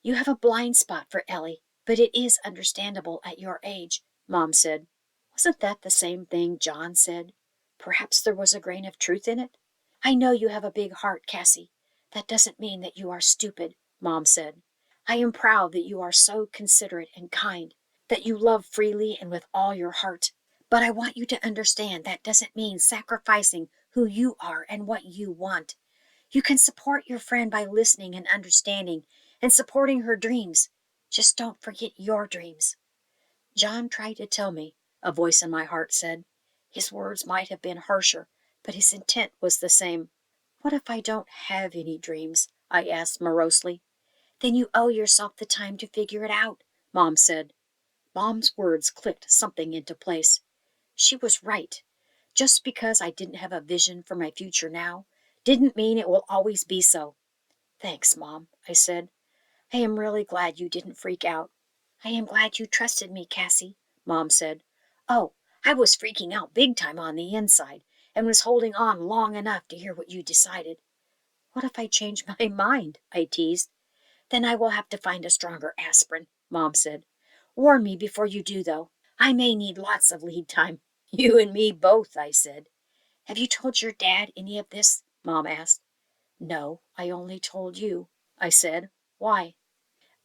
"You have a blind spot for Ellie, but it is understandable at your age," Mom said. Wasn't that the same thing John said? Perhaps there was a grain of truth in it. "I know you have a big heart, Cassie. That doesn't mean that you are stupid," Mom said. "I am proud that you are so considerate and kind, that you love freely and with all your heart. But I want you to understand that doesn't mean sacrificing who you are and what you want. You can support your friend by listening and understanding and supporting her dreams. Just don't forget your dreams." John tried to tell me, a voice in my heart said. His words might have been harsher, but his intent was the same. "What if I don't have any dreams?" I asked morosely. "Then you owe yourself the time to figure it out," Mom said. Mom's words clicked something into place. She was right. Just because I didn't have a vision for my future now, didn't mean it will always be so. "Thanks, Mom," I said. "I am really glad you didn't freak out." "I am glad you trusted me, Cassie," Mom said. "Oh, I was freaking out big time on the inside, and was holding on long enough to hear what you decided." "What if I change my mind?" I teased. "Then I will have to find a stronger aspirin," Mom said. "Warn me before you do, though. I may need lots of lead time." "You and me both," I said. "Have you told your dad any of this?" Mom asked. "No, I only told you," I said. "Why?"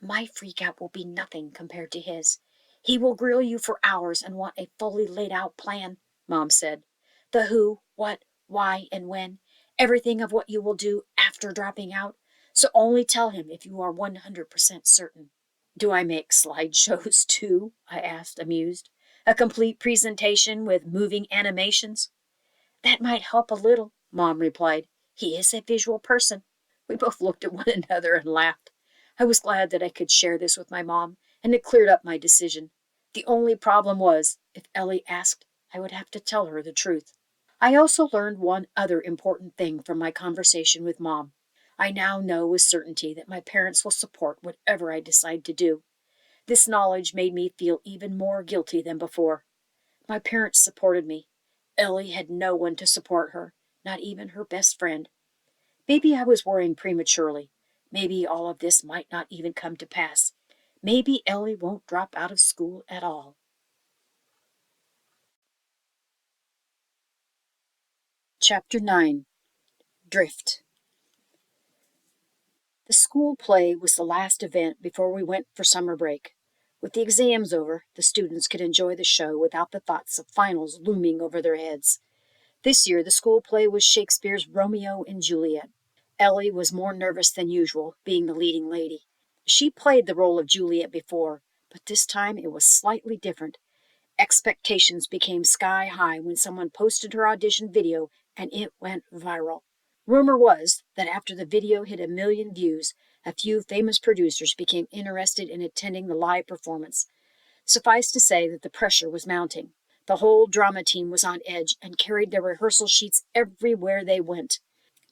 "My freak out will be nothing compared to his. He will grill you for hours and want a fully laid out plan," Mom said. "The who, what, why, and when, everything of what you will do after dropping out. So only tell him if you are 100% certain." "Do I make slideshows too?" I asked, amused. "A complete presentation with moving animations?" "That might help a little," Mom replied. "He is a visual person." We both looked at one another and laughed. I was glad that I could share this with my mom, and it cleared up my decision. The only problem was, if Ellie asked, I would have to tell her the truth. I also learned one other important thing from my conversation with Mom. I now know with certainty that my parents will support whatever I decide to do. This knowledge made me feel even more guilty than before. My parents supported me. Ellie had no one to support her, not even her best friend. Maybe I was worrying prematurely. Maybe all of this might not even come to pass. Maybe Ellie won't drop out of school at all. Chapter 9. Drift. The school play was the last event before we went for summer break. With the exams over, the students could enjoy the show without the thoughts of finals looming over their heads. This year, the school play was Shakespeare's Romeo and Juliet. Ellie was more nervous than usual, being the leading lady. She played the role of Juliet before, but this time it was slightly different. Expectations became sky high when someone posted her audition video and it went viral. Rumor was that after the video hit 1 million views, a few famous producers became interested in attending the live performance. Suffice to say that the pressure was mounting. The whole drama team was on edge and carried their rehearsal sheets everywhere they went.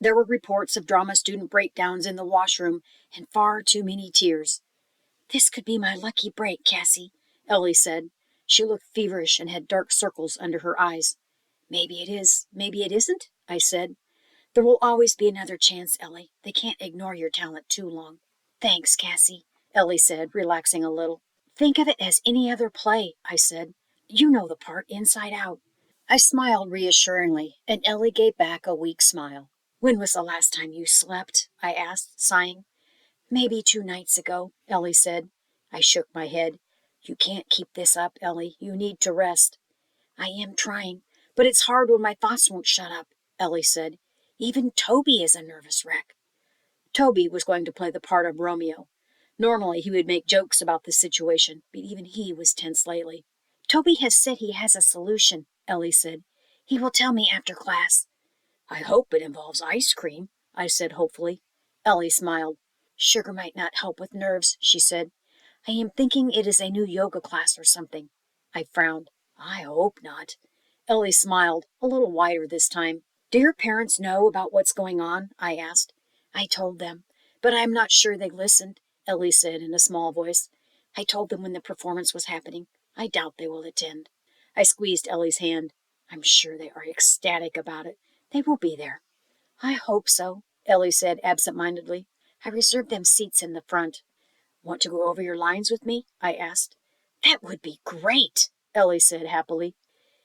There were reports of drama student breakdowns in the washroom and far too many tears. "This could be my lucky break, Cassie," Ellie said. She looked feverish and had dark circles under her eyes. "Maybe it is, maybe it isn't," I said. "There will always be another chance, Ellie. They can't ignore your talent too long." "Thanks, Cassie," Ellie said, relaxing a little. "Think of it as any other play," I said. "You know the part inside out." I smiled reassuringly, and Ellie gave back a weak smile. "When was the last time you slept?" I asked, sighing. "Maybe 2 nights ago," Ellie said. I shook my head. "You can't keep this up, Ellie. You need to rest." "I am trying, but it's hard when my thoughts won't shut up," Ellie said. "Even Toby is a nervous wreck." Toby was going to play the part of Romeo. Normally he would make jokes about the situation, but even he was tense lately. "Toby has said he has a solution," Ellie said. "He will tell me after class." "I hope it involves ice cream," I said hopefully. Ellie smiled. "Sugar might not help with nerves," she said. "I am thinking it is a new yoga class or something." I frowned. "I hope not." Ellie smiled, a little wider this time. "Do your parents know about what's going on?" I asked. "I told them, but I am not sure they listened," Ellie said in a small voice. "I told them when the performance was happening. I doubt they will attend." I squeezed Ellie's hand. "I'm sure they are ecstatic about it. They will be there." "I hope so," Ellie said absent-mindedly. "I reserved them seats in the front." "Want to go over your lines with me?" I asked. "That would be great," Ellie said happily.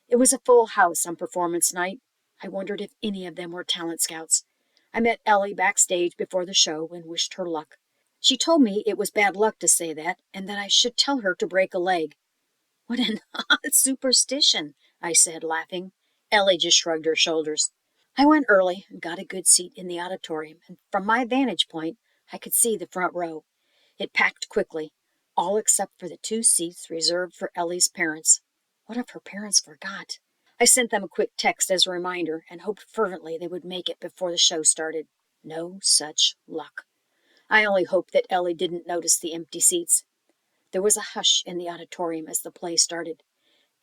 It was a full house on performance night. I wondered if any of them were talent scouts. I met Ellie backstage before the show and wished her luck. She told me it was bad luck to say that, and that I should tell her to break a leg. "What an odd superstition," I said, laughing. Ellie just shrugged her shoulders. I went early and got a good seat in the auditorium, and from my vantage point, I could see the front row. It packed quickly, all except for the 2 seats reserved for Ellie's parents. What if her parents forgot? I sent them a quick text as a reminder and hoped fervently they would make it before the show started. No such luck. I only hoped that Ellie didn't notice the empty seats. There was a hush in the auditorium as the play started.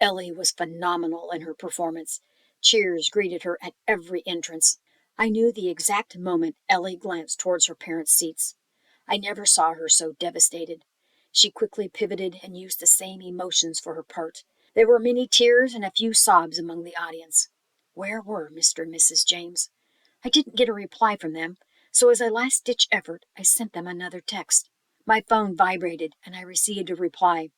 Ellie was phenomenal in her performance. Cheers greeted her at every entrance. I knew the exact moment Ellie glanced towards her parents' seats. I never saw her so devastated. She quickly pivoted and used the same emotions for her part. There were many tears and a few sobs among the audience. Where were Mr. and Mrs. James? I didn't get a reply from them, so as a last-ditch effort, I sent them another text. My phone vibrated, and I received a reply.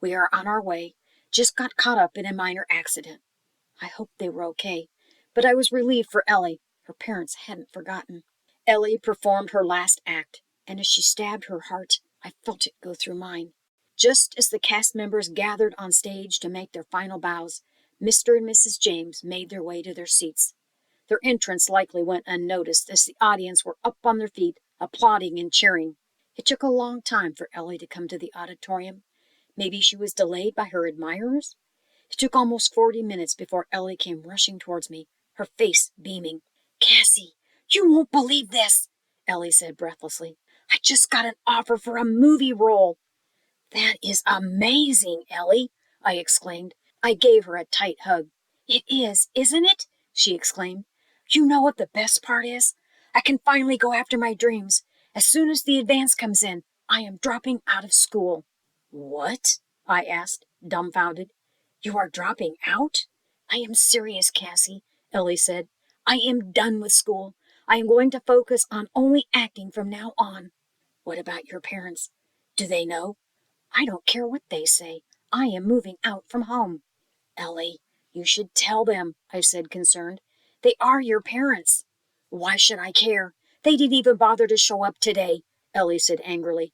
"We are on our way. Just got caught up in a minor accident." I hoped they were okay, but I was relieved for Ellie. Her parents hadn't forgotten. Ellie performed her last act, and as she stabbed her heart, I felt it go through mine. Just as the cast members gathered on stage to make their final bows, Mr. and Mrs. James made their way to their seats. Their entrance likely went unnoticed as the audience were up on their feet, applauding and cheering. It took a long time for Ellie to come to the auditorium. Maybe she was delayed by her admirers? It took almost 40 minutes before Ellie came rushing towards me, her face beaming. "Cassie, you won't believe this," Ellie said breathlessly. "I just got an offer for a movie role." "That is amazing, Ellie," I exclaimed. I gave her a tight hug. "It is, isn't it?" she exclaimed. "You know what the best part is? I can finally go after my dreams. As soon as the advance comes in, I am dropping out of school." What? I asked, dumbfounded. You are dropping out? I am serious, Cassie, Ellie said. I am done with school. I am going to focus on only acting from now on. What about your parents? Do they know? I don't care what they say. I am moving out from home. Ellie, you should tell them, I said, concerned. They are your parents. Why should I care? They didn't even bother to show up today, Ellie said angrily.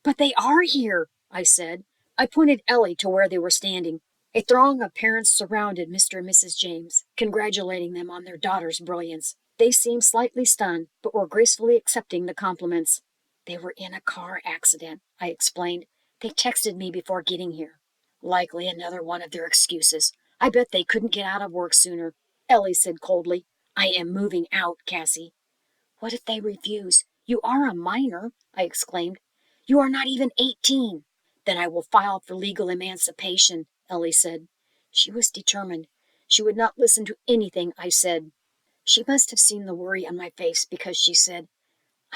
But they are here, I said. I pointed Ellie to where they were standing. A throng of parents surrounded Mr. and Mrs. James, congratulating them on their daughter's brilliance. They seemed slightly stunned, but were gracefully accepting the compliments. They were in a car accident, I explained. They texted me before getting here. Likely another one of their excuses. I bet they couldn't get out of work sooner, Ellie said coldly. I am moving out, Cassie. What if they refuse? You are a minor, I exclaimed. You are not even 18. Then I will file for legal emancipation, Ellie said. She was determined. She would not listen to anything I said. She must have seen the worry on my face because she said,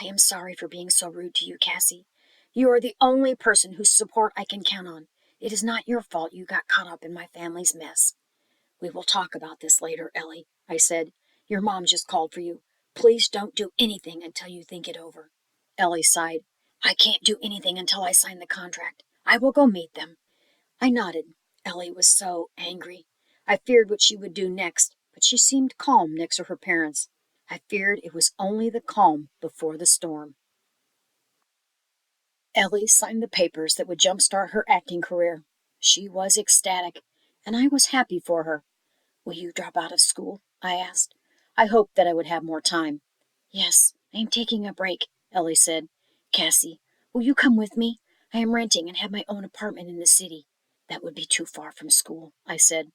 I am sorry for being so rude to you, Cassie. You are the only person whose support I can count on. It is not your fault you got caught up in my family's mess. We will talk about this later, Ellie, I said. Your mom just called for you. Please don't do anything until you think it over. Ellie sighed. I can't do anything until I sign the contract. I will go meet them. I nodded. Ellie was so angry. I feared what she would do next, but she seemed calm next to her parents. I feared it was only the calm before the storm. Ellie signed the papers that would jumpstart her acting career. She was ecstatic, and I was happy for her. Will you drop out of school? I asked. I hoped that I would have more time. Yes, I am taking a break, Ellie said. Cassie, will you come with me? I am renting and have my own apartment in the city. That would be too far from school, I said.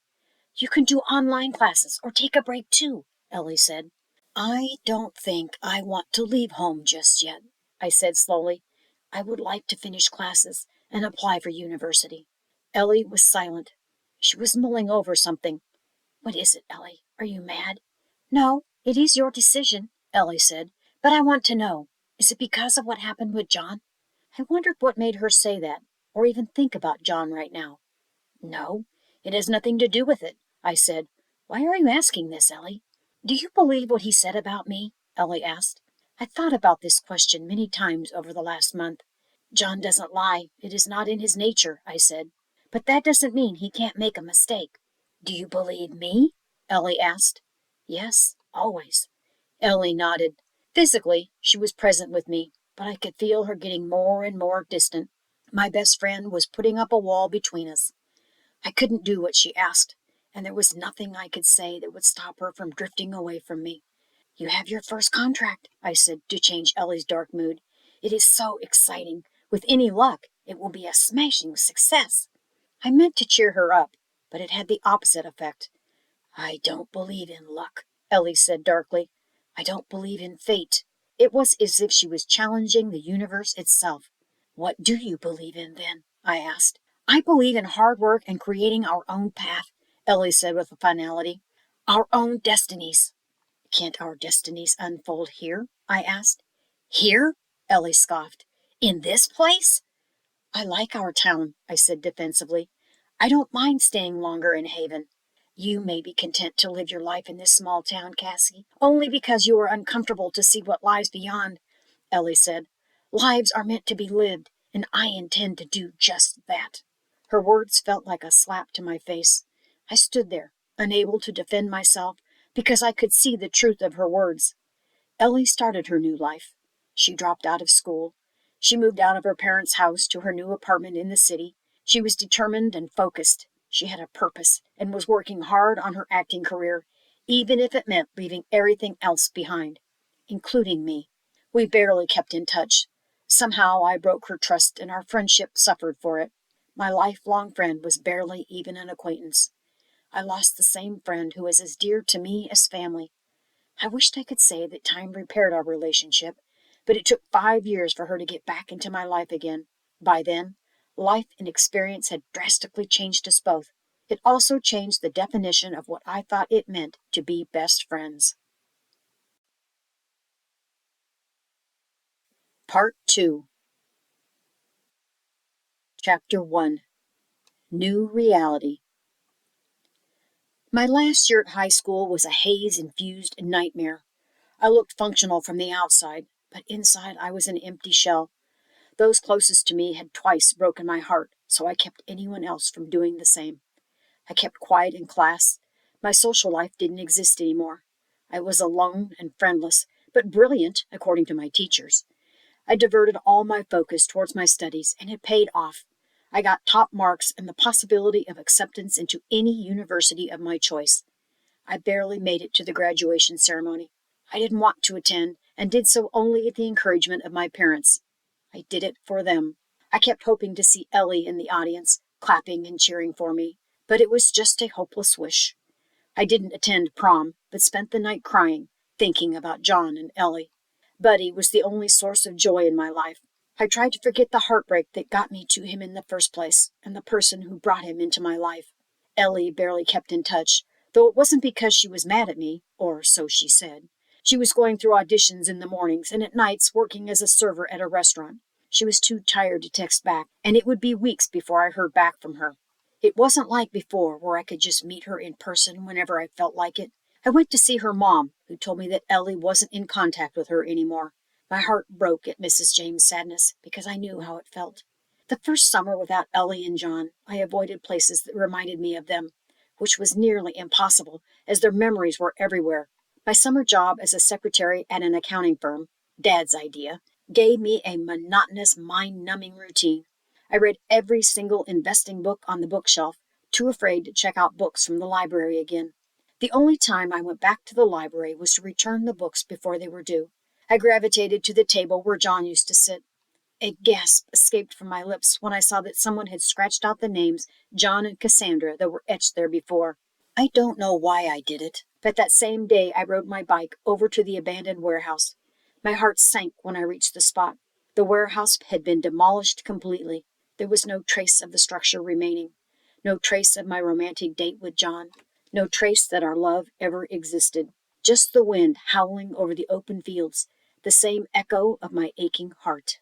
You can do online classes or take a break too, Ellie said. I don't think I want to leave home just yet, I said slowly. I would like to finish classes and apply for university. Ellie was silent. She was mulling over something. What is it, Ellie? Are you mad? No, it is your decision, Ellie said. But I want to know, is it because of what happened with John? I wondered what made her say that, or even think about John right now. No, it has nothing to do with it, I said. Why are you asking this, Ellie? Do you believe what he said about me? Ellie asked. I thought about this question many times over the last month. John doesn't lie. It is not in his nature, I said. But that doesn't mean he can't make a mistake. Do you believe me? Ellie asked. Yes, always. Ellie nodded. Physically, she was present with me, but I could feel her getting more and more distant. My best friend was putting up a wall between us. I couldn't do what she asked, and there was nothing I could say that would stop her from drifting away from me. You have your first contract, I said, to change Ellie's dark mood. It is so exciting. With any luck, it will be a smashing success. I meant to cheer her up, but it had the opposite effect. I don't believe in luck, Ellie said darkly. I don't believe in fate. It was as if she was challenging the universe itself. What do you believe in, then? I asked. I believe in hard work and creating our own path, Ellie said with a finality. Our own destinies. Can't our destinies unfold here? I asked. Here? Ellie scoffed. In this place? I like our town, I said defensively. I don't mind staying longer in Haven. You may be content to live your life in this small town, Cassie, only because you are uncomfortable to see what lies beyond, Ellie said. Lives are meant to be lived, and I intend to do just that. Her words felt like a slap to my face. I stood there, unable to defend myself, because I could see the truth of her words. Ellie started her new life. She dropped out of school. She moved out of her parents' house to her new apartment in the city. She was determined and focused. She had a purpose and was working hard on her acting career, even if it meant leaving everything else behind, including me. We barely kept in touch. Somehow I broke her trust and our friendship suffered for it. My lifelong friend was barely even an acquaintance. I lost the same friend who was as dear to me as family. I wished I could say that time repaired our relationship, but it took 5 years for her to get back into my life again. By then, life and experience had drastically changed us both. It also changed the definition of what I thought it meant to be best friends. Part 2. Chapter 1. New Reality. My last year at high school was a haze-infused nightmare. I looked functional from the outside, but inside I was an empty shell. Those closest to me had twice broken my heart, so I kept anyone else from doing the same. I kept quiet in class. My social life didn't exist anymore. I was alone and friendless, but brilliant, according to my teachers. I diverted all my focus towards my studies, and it paid off. I got top marks and the possibility of acceptance into any university of my choice. I barely made it to the graduation ceremony. I didn't want to attend, and did so only at the encouragement of my parents. I did it for them. I kept hoping to see Ellie in the audience, clapping and cheering for me, but it was just a hopeless wish. I didn't attend prom, but spent the night crying, thinking about John and Ellie. Buddy was the only source of joy in my life. I tried to forget the heartbreak that got me to him in the first place, and the person who brought him into my life. Ellie barely kept in touch, though it wasn't because she was mad at me, or so she said. She was going through auditions in the mornings and at nights working as a server at a restaurant. She was too tired to text back, and it would be weeks before I heard back from her. It wasn't like before, where I could just meet her in person whenever I felt like it. I went to see her mom, who told me that Ellie wasn't in contact with her anymore. My heart broke at Mrs. James' sadness, because I knew how it felt. The first summer without Ellie and John, I avoided places that reminded me of them, which was nearly impossible, as their memories were everywhere. My summer job as a secretary at an accounting firm, Dad's idea, gave me a monotonous, mind-numbing routine. I read every single investing book on the bookshelf, too afraid to check out books from the library again. The only time I went back to the library was to return the books before they were due. I gravitated to the table where John used to sit. A gasp escaped from my lips when I saw that someone had scratched out the names John and Cassandra that were etched there before. I don't know why I did it, but that same day I rode my bike over to the abandoned warehouse. My heart sank when I reached the spot. The warehouse had been demolished completely. There was no trace of the structure remaining. No trace of my romantic date with John. No trace that our love ever existed. Just the wind howling over the open fields. The same echo of my aching heart.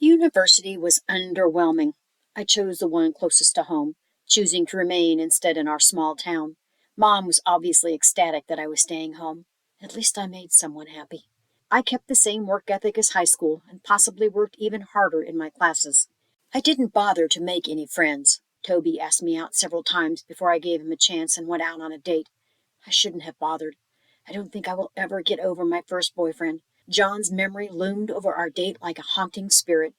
University was underwhelming. I chose the one closest to home, choosing to remain instead in our small town. Mom was obviously ecstatic that I was staying home. At least I made someone happy. I kept the same work ethic as high school and possibly worked even harder in my classes. I didn't bother to make any friends. Toby asked me out several times before I gave him a chance and went out on a date. I shouldn't have bothered. I don't think I will ever get over my first boyfriend. John's memory loomed over our date like a haunting spirit.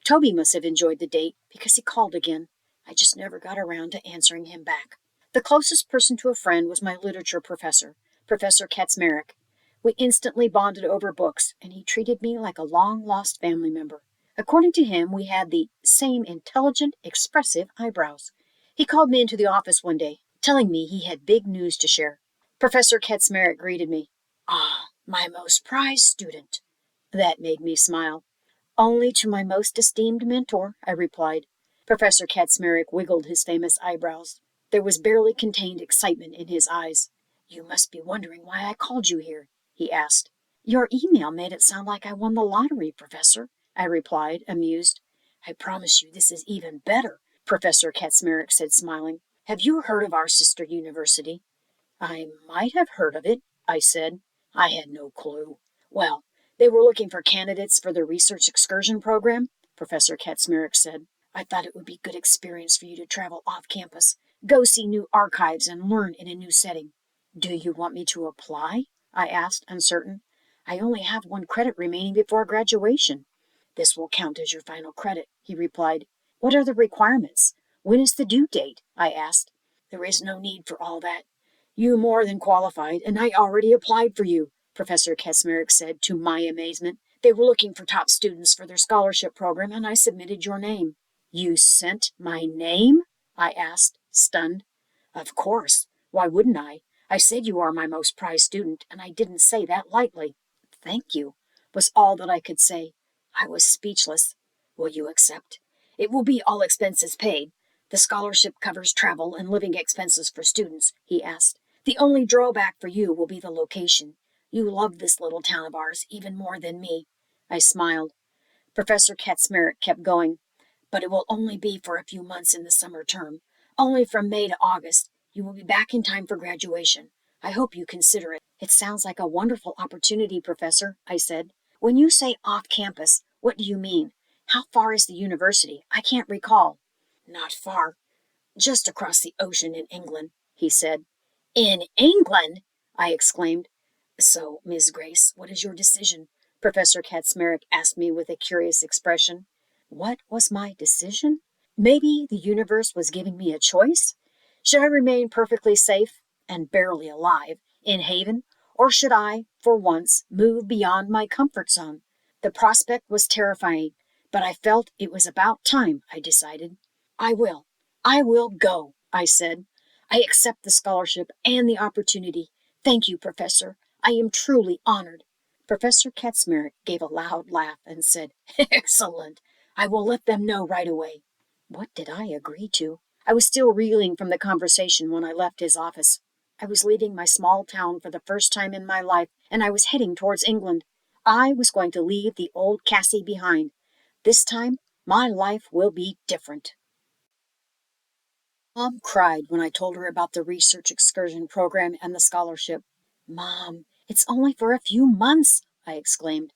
Toby must have enjoyed the date because he called again. I just never got around to answering him back. The closest person to a friend was my literature professor, Professor Kaczmarek. We instantly bonded over books, and he treated me like a long-lost family member. According to him, we had the same intelligent, expressive eyebrows. He called me into the office one day, telling me he had big news to share. Professor Kaczmarek greeted me. "Ah, my most prized student." That made me smile. "Only to my most esteemed mentor," I replied. Professor Kaczmarek wiggled his famous eyebrows. There was barely contained excitement in his eyes. "You must be wondering why I called you here," he asked. "Your email made it sound like I won the lottery, Professor," I replied, amused. "I promise you this is even better," Professor Kaczmarek said, smiling. "Have you heard of our sister university?" "I might have heard of it," I said. I had no clue. "Well, they were looking for candidates for their research excursion program," Professor Kaczmarek said. "I thought it would be good experience for you to travel off campus, go see new archives, and learn in a new setting." "Do you want me to apply?" I asked, uncertain. "I only have one credit remaining before graduation." "This will count as your final credit," he replied. "What are the requirements? When is the due date?" I asked. "There is no need for all that. You more than qualified, and I already applied for you," Professor Kaczmarek said, to my amazement. "They were looking for top students for their scholarship program, and I submitted your name." "You sent my name?" I asked, stunned. "Of course. Why wouldn't I? I said you are my most prized student, and I didn't say that lightly." "Thank you," was all that I could say. I was speechless. "Will you accept? It will be all expenses paid. The scholarship covers travel and living expenses for students," he asked. "The only drawback for you will be the location. You love this little town of ours even more than me." I smiled. Professor Kaczmarek kept going. But it will only be for a few months in the summer term. Only from May to August. You will be back in time for graduation. I hope you consider it. It sounds like a wonderful opportunity, Professor, I said. When you say off campus, what do you mean? How far is the university? I can't recall. Not far. Just across the ocean in England, he said. In England? I exclaimed. So, Miss Grace, what is your decision? Professor Kaczmarek asked me with a curious expression. What was my decision? Maybe the universe was giving me a choice? Should I remain perfectly safe, and barely alive, in Haven, or should I, for once, move beyond my comfort zone? The prospect was terrifying, but I felt it was about time, I decided. I will go, I said. I accept the scholarship and the opportunity. Thank you, Professor. I am truly honored. Professor Kaczmarek gave a loud laugh and said, Excellent. I will let them know right away. What did I agree to? I was still reeling from the conversation when I left his office. I was leaving my small town for the first time in my life, and I was heading towards England. I was going to leave the old Cassie behind. This time, my life will be different. Mom cried when I told her about the research excursion program and the scholarship. Mom, it's only for a few months, I exclaimed.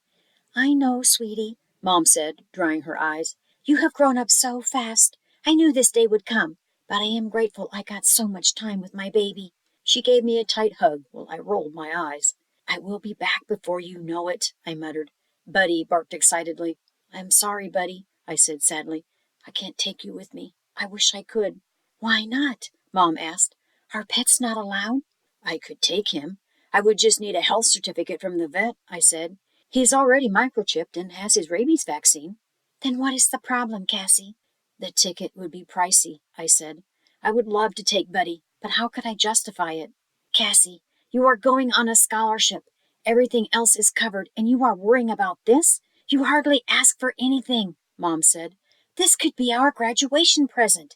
I know, sweetie, Mom said, drying her eyes. You have grown up so fast. I knew this day would come, but I am grateful I got so much time with my baby. She gave me a tight hug while I rolled my eyes. I will be back before you know it, I muttered. Buddy barked excitedly. I'm sorry, Buddy, I said sadly. I can't take you with me. I wish I could. Why not? Mom asked. Are pets not allowed? I could take him. I would just need a health certificate from the vet, I said. He's already microchipped and has his rabies vaccine. Then what is the problem, Cassie? The ticket would be pricey, I said. I would love to take Buddy, but how could I justify it? Cassie, you are going on a scholarship. Everything else is covered, and you are worrying about this? You hardly ask for anything, Mom said. This could be our graduation present.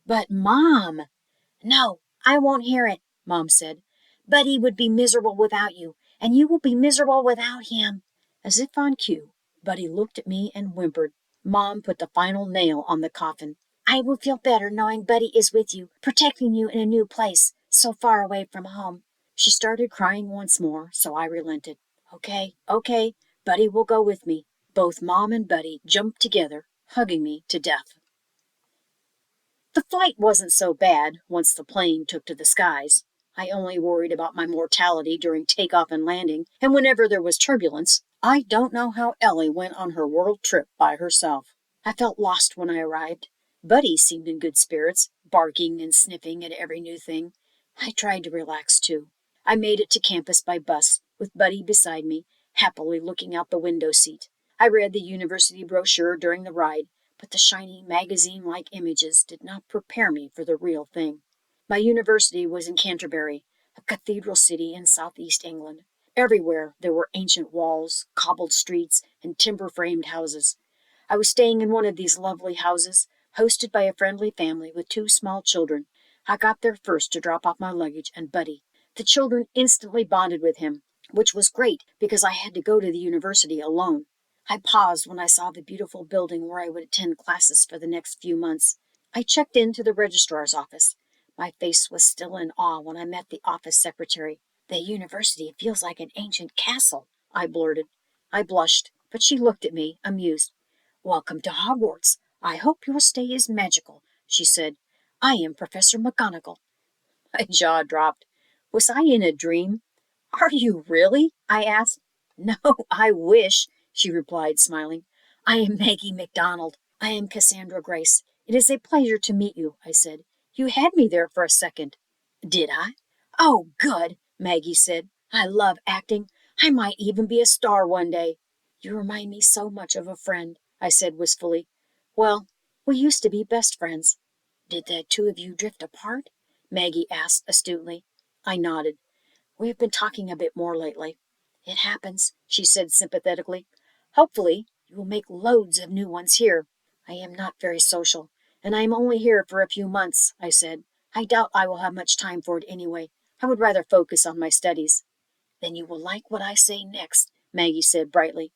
But, Mom... No, I won't hear it, Mom said. Buddy would be miserable without you, and you will be miserable without him. As if on cue, Buddy looked at me and whimpered. Mom put the final nail on the coffin. I will feel better knowing Buddy is with you, protecting you in a new place, so far away from home. She started crying once more, so I relented. Okay, Buddy will go with me. Both Mom and Buddy jumped together, hugging me to death. The flight wasn't so bad once the plane took to the skies. I only worried about my mortality during takeoff and landing, and whenever there was turbulence. I don't know how Ellie went on her world trip by herself. I felt lost when I arrived. Buddy seemed in good spirits, barking and sniffing at every new thing. I tried to relax too. I made it to campus by bus, with Buddy beside me, happily looking out the window seat. I read the university brochure during the ride, but the shiny magazine-like images did not prepare me for the real thing. My university was in Canterbury, a cathedral city in southeast England. Everywhere there were ancient walls, cobbled streets, and timber-framed houses. I was staying in one of these lovely houses, hosted by a friendly family with 2 small children. I got there first to drop off my luggage and Buddy. The children instantly bonded with him, which was great because I had to go to the university alone. I paused when I saw the beautiful building where I would attend classes for the next few months. I checked into the registrar's office. My face was still in awe when I met the office secretary. The university feels like an ancient castle, I blurted. I blushed, but she looked at me, amused. Welcome to Hogwarts. I hope your stay is magical, she said. I am Professor McGonagall. My jaw dropped. Was I in a dream? Are you really? I asked. No, I wish, she replied, smiling. I am Maggie MacDonald. I am Cassandra Grace. It is a pleasure to meet you, I said. You had me there for a second. Did I? Oh, good, Maggie said. I love acting. I might even be a star one day. You remind me so much of a friend, I said wistfully. Well, we used to be best friends. Did the 2 of you drift apart? Maggie asked astutely. I nodded. We have been talking a bit more lately. It happens, she said sympathetically. Hopefully, you will make loads of new ones here. I am not very social, and I am only here for a few months, I said. I doubt I will have much time for it anyway. I would rather focus on my studies. Then you will like what I say next, Maggie said brightly.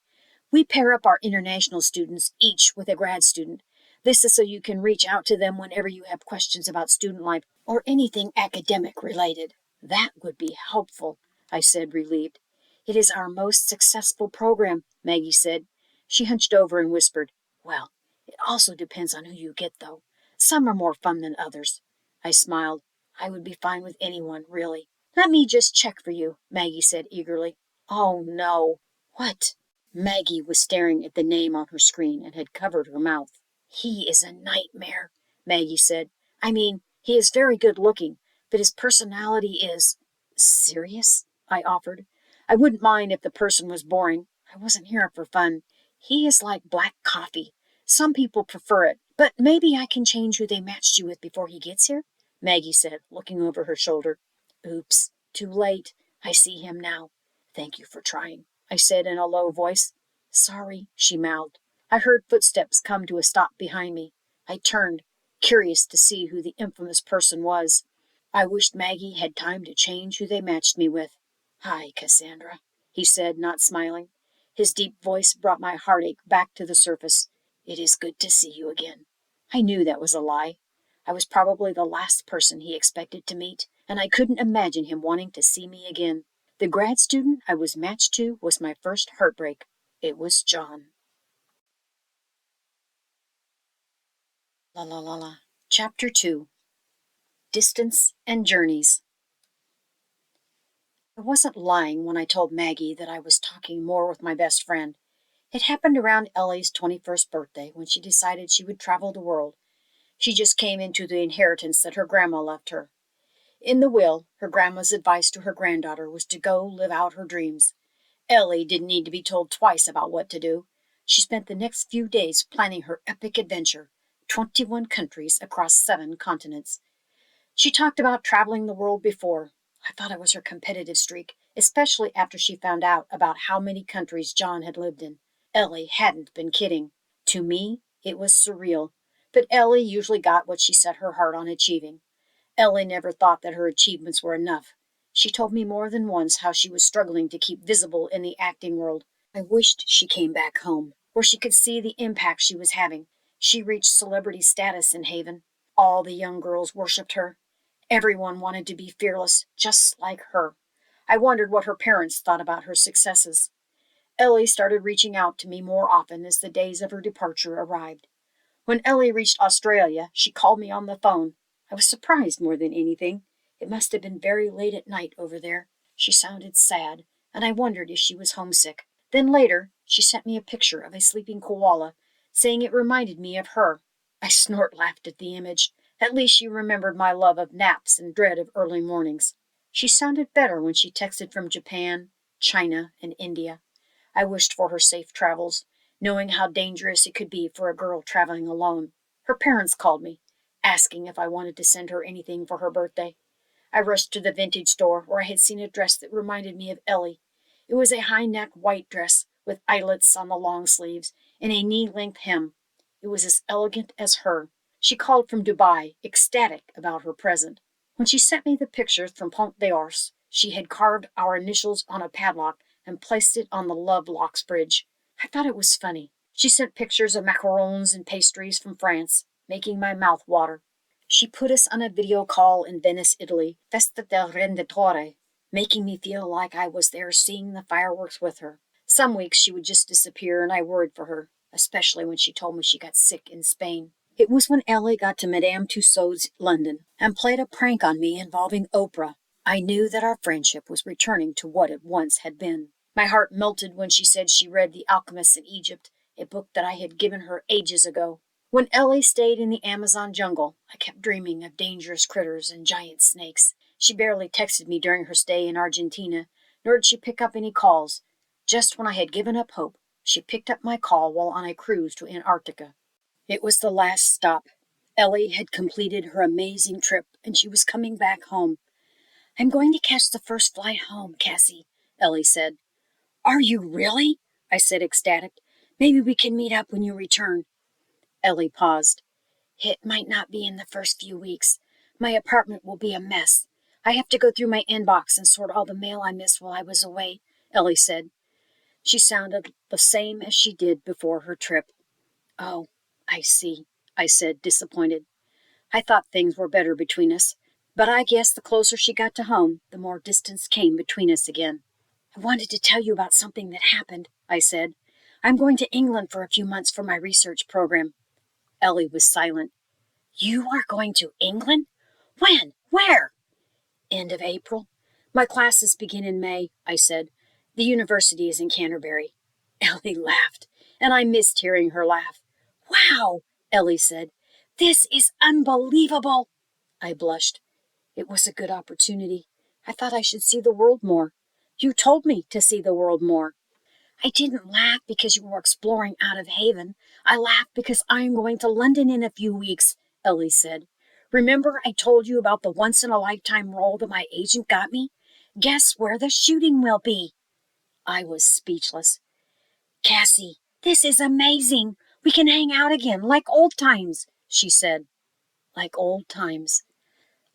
We pair up our international students, each with a grad student. This is so you can reach out to them whenever you have questions about student life or anything academic related. That would be helpful, I said, relieved. It is our most successful program, Maggie said. She hunched over and whispered, Well, it also depends on who you get, though. Some are more fun than others. I smiled. I would be fine with anyone, really. Let me just check for you, Maggie said eagerly. Oh, no. What? Maggie was staring at the name on her screen and had covered her mouth. He is a nightmare, Maggie said. I mean, he is very good looking, but his personality is... Serious? I offered. I wouldn't mind if the person was boring. I wasn't here for fun. He is like black coffee. Some people prefer it, but maybe I can change who they matched you with before he gets here, Maggie said, looking over her shoulder. Oops, too late. I see him now. Thank you for trying, I said in a low voice. Sorry, she mouthed. I heard footsteps come to a stop behind me. I turned, curious to see who the infamous person was. I wished Maggie had time to change who they matched me with. Hi, Cassandra, he said, not smiling. His deep voice brought my heartache back to the surface. It is good to see you again. I knew that was a lie. I was probably the last person he expected to meet, and I couldn't imagine him wanting to see me again. The grad student I was matched to was my first heartbreak. It was John. La la la la. Chapter 2. Distance and Journeys. I wasn't lying when I told Maggie that I was talking more with my best friend. It happened around Ellie's 21st birthday when she decided she would travel the world. She just came into the inheritance that her grandma left her. In the will, her grandma's advice to her granddaughter was to go live out her dreams. Ellie didn't need to be told twice about what to do. She spent the next few days planning her epic adventure, 21 countries across 7 continents. She talked about traveling the world before. I thought it was her competitive streak, especially after she found out about how many countries John had lived in. Ellie hadn't been kidding. To me, it was surreal. But Ellie usually got what she set her heart on achieving. Ellie never thought that her achievements were enough. She told me more than once how she was struggling to keep visible in the acting world. I wished she came back home, where she could see the impact she was having. She reached celebrity status in Haven. All the young girls worshipped her. Everyone wanted to be fearless, just like her. I wondered what her parents thought about her successes. Ellie started reaching out to me more often as the days of her departure arrived. When Ellie reached Australia, she called me on the phone. I was surprised more than anything. It must have been very late at night over there. She sounded sad, and I wondered if she was homesick. Then later, she sent me a picture of a sleeping koala, saying it reminded me of her. I snort-laughed at the image. At least she remembered my love of naps and dread of early mornings. She sounded better when she texted from Japan, China, and India. I wished for her safe travels, knowing how dangerous it could be for a girl traveling alone. Her parents called me, asking if I wanted to send her anything for her birthday. I rushed to the vintage store where I had seen a dress that reminded me of Ellie. It was a high-neck white dress with eyelets on the long sleeves and a knee-length hem. It was as elegant as her. She called from Dubai, ecstatic about her present. When she sent me the pictures from Pont d'Ars, she had carved our initials on a padlock and placed it on the Love Locks Bridge. I thought it was funny. She sent pictures of macarons and pastries from France, making my mouth water. She put us on a video call in Venice, Italy, Festa del Renditore, making me feel like I was there seeing the fireworks with her. Some weeks she would just disappear and I worried for her, especially when she told me she got sick in Spain. It was when Ellie got to Madame Tussauds, London, and played a prank on me involving Oprah. I knew that our friendship was returning to what it once had been. My heart melted when she said she read The Alchemist in Egypt, a book that I had given her ages ago. When Ellie stayed in the Amazon jungle, I kept dreaming of dangerous critters and giant snakes. She barely texted me during her stay in Argentina, nor did she pick up any calls. Just when I had given up hope, she picked up my call while on a cruise to Antarctica. It was the last stop. Ellie had completed her amazing trip, and she was coming back home. I'm going to catch the first flight home, Cassie, Ellie said. Are you really? I said, ecstatic. Maybe we can meet up when you return. Ellie paused. It might not be in the first few weeks. My apartment will be a mess. I have to go through my inbox and sort all the mail I missed while I was away, Ellie said. She sounded the same as she did before her trip. Oh, I see, I said, disappointed. I thought things were better between us, but I guess the closer she got to home, the more distance came between us again. I wanted to tell you about something that happened, I said. I'm going to England for a few months for my research program. Ellie was silent. You are going to England? When? Where? End of April. My classes begin in May, I said. The university is in Canterbury. Ellie laughed, and I missed hearing her laugh. Wow, Ellie said. This is unbelievable. I blushed. It was a good opportunity. I thought I should see the world more. You told me to see the world more. I didn't laugh because you were exploring out of Haven. I laughed because I am going to London in a few weeks, Ellie said. Remember I told you about the once-in-a-lifetime role that my agent got me? Guess where the shooting will be? I was speechless. Cassie, this is amazing. We can hang out again, like old times, she said. Like old times.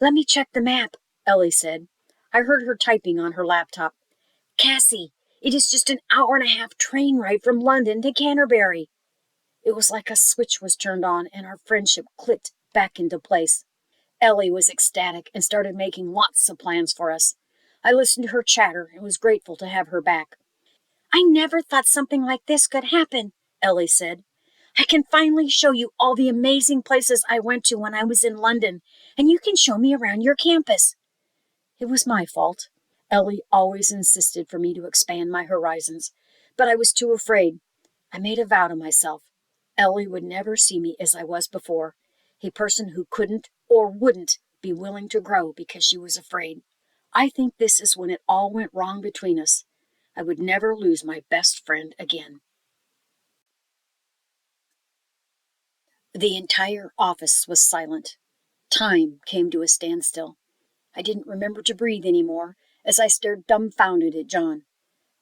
Let me check the map, Ellie said. I heard her typing on her laptop. Cassie, it is just an hour-and-a-half train ride from London to Canterbury. It was like a switch was turned on and our friendship clicked back into place. Ellie was ecstatic and started making lots of plans for us. I listened to her chatter and was grateful to have her back. I never thought something like this could happen, Ellie said. I can finally show you all the amazing places I went to when I was in London, and you can show me around your campus. It was my fault. Ellie always insisted for me to expand my horizons, but I was too afraid. I made a vow to myself. Ellie would never see me as I was before, a person who couldn't or wouldn't be willing to grow because she was afraid. I think this is when it all went wrong between us. I would never lose my best friend again. The entire office was silent. Time came to a standstill. I didn't remember to breathe anymore as I stared dumbfounded at John.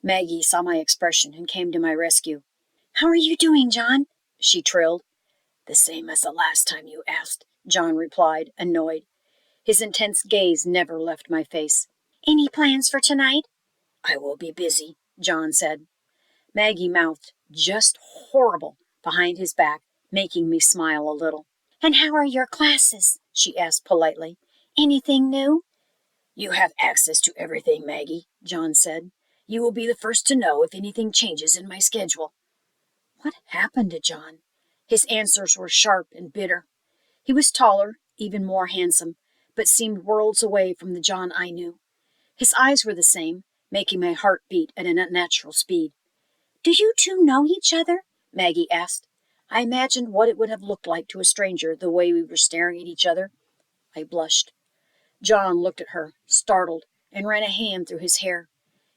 Maggie saw my expression and came to my rescue. How are you doing, John? She trilled. The same as the last time you asked, John replied, annoyed. His intense gaze never left my face. Any plans for tonight? I will be busy, John said. Maggie mouthed, just horrible, behind his back, making me smile a little. And how are your classes? She asked politely. Anything new? You have access to everything, Maggie, John said. You will be the first to know if anything changes in my schedule. What happened to John? His answers were sharp and bitter. He was taller, even more handsome, but seemed worlds away from the John I knew. His eyes were the same, making my heart beat at an unnatural speed. Do you two know each other? Maggie asked. I imagined what it would have looked like to a stranger the way we were staring at each other. I blushed. John looked at her, startled, and ran a hand through his hair.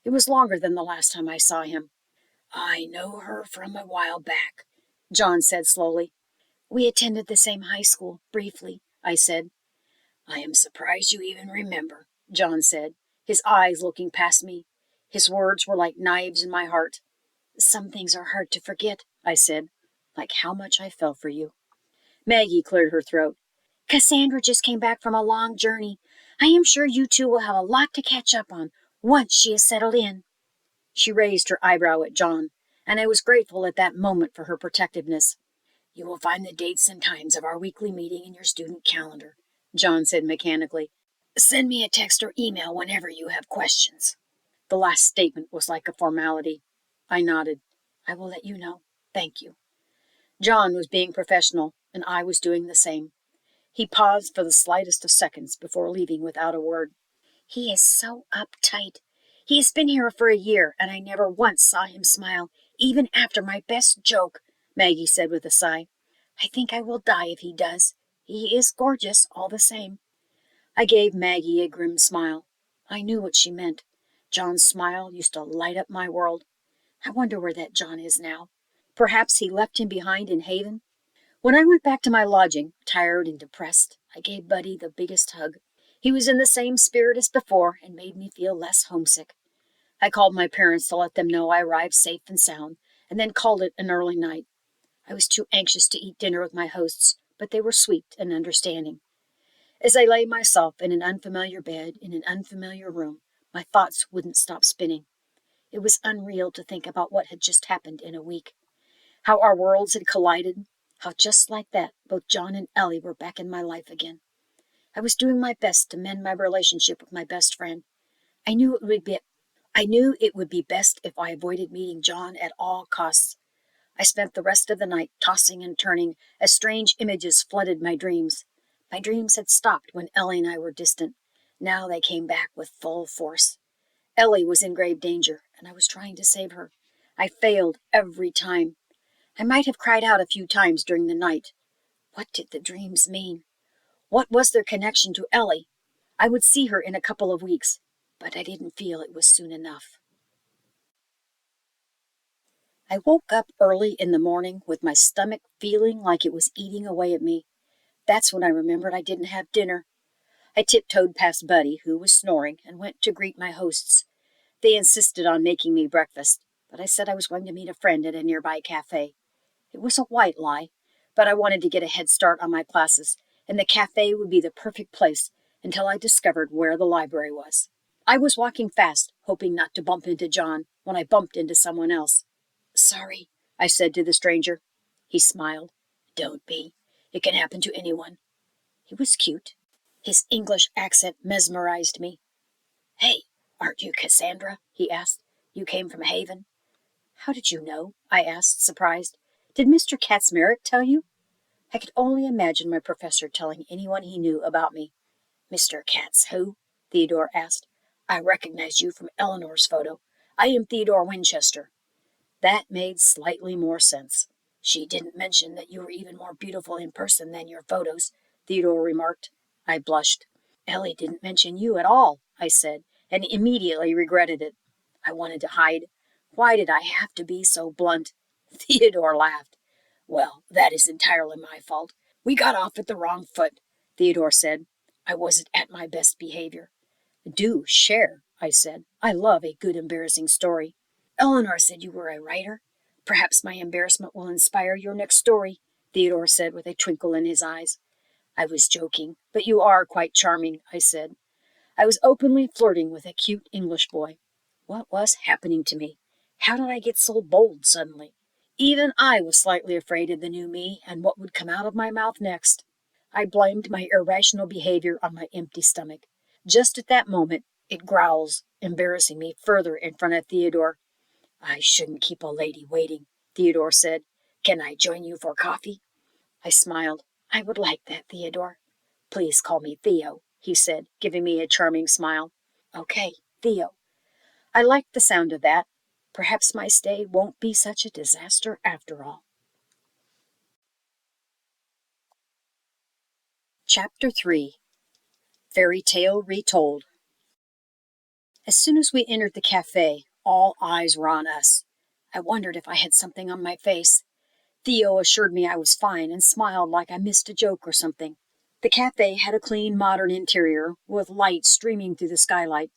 It was longer than the last time I saw him. I know her from a while back, John said slowly. We attended the same high school, briefly, I said. I am surprised you even remember, John said, his eyes looking past me. His words were like knives in my heart. Some things are hard to forget, I said, like how much I fell for you. Maggie cleared her throat. Cassandra just came back from a long journey. I am sure you two will have a lot to catch up on once she is settled in. She raised her eyebrow at John, and I was grateful at that moment for her protectiveness. You will find the dates and times of our weekly meeting in your student calendar, John said mechanically. Send me a text or email whenever you have questions. The last statement was like a formality. I nodded. I will let you know. Thank you. John was being professional, and I was doing the same. He paused for the slightest of seconds before leaving without a word. He is so uptight. He has been here for a year, and I never once saw him smile, even after my best joke, Maggie said with a sigh. I think I will die if he does. He is gorgeous, all the same. I gave Maggie a grim smile. I knew what she meant. John's smile used to light up my world. I wonder where that John is now. Perhaps he left him behind in Haven. When I went back to my lodging, tired and depressed, I gave Buddy the biggest hug. He was in the same spirit as before and made me feel less homesick. I called my parents to let them know I arrived safe and sound, and then called it an early night. I was too anxious to eat dinner with my hosts, but they were sweet and understanding. As I lay myself in an unfamiliar bed in an unfamiliar room, my thoughts wouldn't stop spinning. It was unreal to think about what had just happened in a week. How our worlds had collided, How just like that, both John and Ellie were back in my life again. I was doing my best to mend my relationship with my best friend. I knew it would be best if I avoided meeting John at all costs. I spent the rest of the night tossing and turning as strange images flooded my dreams. My dreams had stopped when Ellie and I were distant. Now they came back with full force. Ellie was in grave danger, and I was trying to save her. I failed every time. I might have cried out a few times during the night. What did the dreams mean? What was their connection to Ellie? I would see her in a couple of weeks, but I didn't feel it was soon enough. I woke up early in the morning with my stomach feeling like it was eating away at me. That's when I remembered I didn't have dinner. I tiptoed past Buddy, who was snoring, and went to greet my hosts. They insisted on making me breakfast, but I said I was going to meet a friend at a nearby cafe. It was a white lie, but I wanted to get a head start on my classes, and the cafe would be the perfect place until I discovered where the library was. I was walking fast, hoping not to bump into John, when I bumped into someone else. "Sorry," I said to the stranger. He smiled. "Don't be. It can happen to anyone." He was cute. His English accent mesmerized me. "Hey, aren't you Cassandra?" he asked. "You came from Haven?" "How did you know?" I asked, surprised. "Did Mr. Katzmarek tell you?" I could only imagine my professor telling anyone he knew about me. "Mr. Katz who?" Theodore asked. "I recognize you from Eleanor's photo. I am Theodore Winchester." That made slightly more sense. "She didn't mention that you were even more beautiful in person than your photos," Theodore remarked. I blushed. "Ellie didn't mention you at all," I said, and immediately regretted it. I wanted to hide. Why did I have to be so blunt? Theodore laughed. "Well, that is entirely my fault. We got off at the wrong foot," Theodore said. I wasn't at my best behavior. "Do share," I said. "I love a good embarrassing story." "Eleanor said you were a writer. Perhaps my embarrassment will inspire your next story," Theodore said with a twinkle in his eyes. I was joking, but you are quite charming, I said. I was openly flirting with a cute English boy. What was happening to me? How did I get so bold suddenly? Even I was slightly afraid of the new me and what would come out of my mouth next. I blamed my irrational behavior on my empty stomach. Just at that moment, it growls, embarrassing me further in front of Theodore. "I shouldn't keep a lady waiting," Theodore said. "Can I join you for coffee?" I smiled. "I would like that, Theodore." "Please call me Theo," he said, giving me a charming smile. "Okay, Theo." I liked the sound of that. Perhaps my stay won't be such a disaster after all. Chapter 3. Fairy Tale Retold. As soon as we entered the cafe, all eyes were on us. I wondered if I had something on my face. Theo assured me I was fine and smiled like I missed a joke or something. The cafe had a clean, modern interior, with light streaming through the skylight.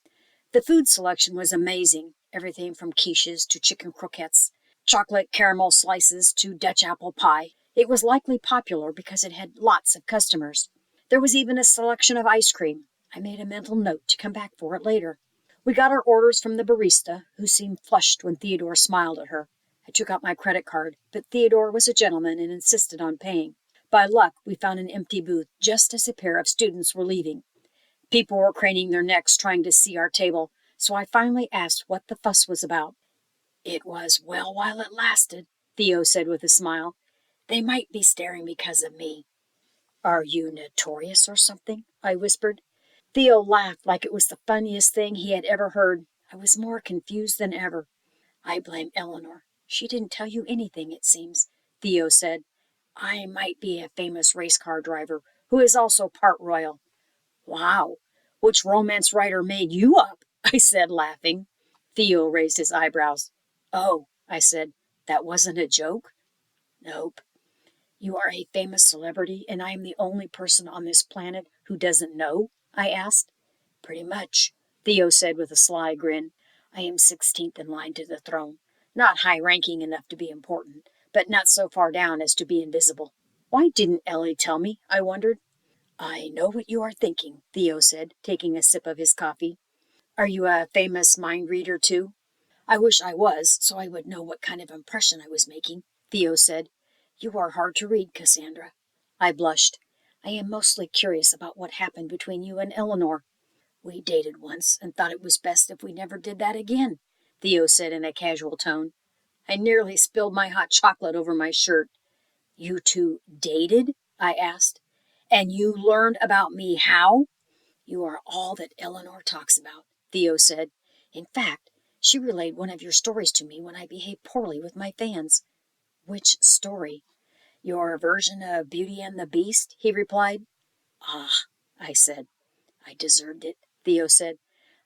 The food selection was amazing, everything from quiches to chicken croquettes, chocolate caramel slices to Dutch apple pie. It was likely popular because it had lots of customers. There was even a selection of ice cream. I made a mental note to come back for it later. We got our orders from the barista, who seemed flushed when Theodore smiled at her. I took out my credit card, but Theodore was a gentleman and insisted on paying. By luck, we found an empty booth just as a pair of students were leaving. People were craning their necks trying to see our table, so I finally asked what the fuss was about. "It was well while it lasted," Theo said with a smile. "They might be staring because of me." "Are you notorious or something?" I whispered. Theo laughed like it was the funniest thing he had ever heard. I was more confused than ever. "I blame Eleanor. She didn't tell you anything, it seems," Theo said. "I might be a famous race car driver who is also part royal." "Wow, which romance writer made you up?" I said, laughing. Theo raised his eyebrows. "Oh," I said, "that wasn't a joke?" "Nope." "You are a famous celebrity, and I am the only person on this planet who doesn't know?" I asked. "Pretty much," Theo said with a sly grin. "I am 16th in line to the throne. Not high-ranking enough to be important, but not so far down as to be invisible." Why didn't Ellie tell me, I wondered. "I know what you are thinking," Theo said, taking a sip of his coffee. "Are you a famous mind reader, too?" "I wish I was, so I would know what kind of impression I was making," Theo said. You are hard to read, Cassandra. I blushed. I am mostly curious about what happened between you and Eleanor. We dated once and thought it was best if we never did that again, Theo said in a casual tone. I nearly spilled my hot chocolate over my shirt. You two dated? I asked. And you learned about me how? You are all that Eleanor talks about, Theo said. In fact, she relayed one of your stories to me when I behaved poorly with my fans. Which story? Your version of Beauty and the Beast, he replied. Ah, I said. I deserved it, Theo said.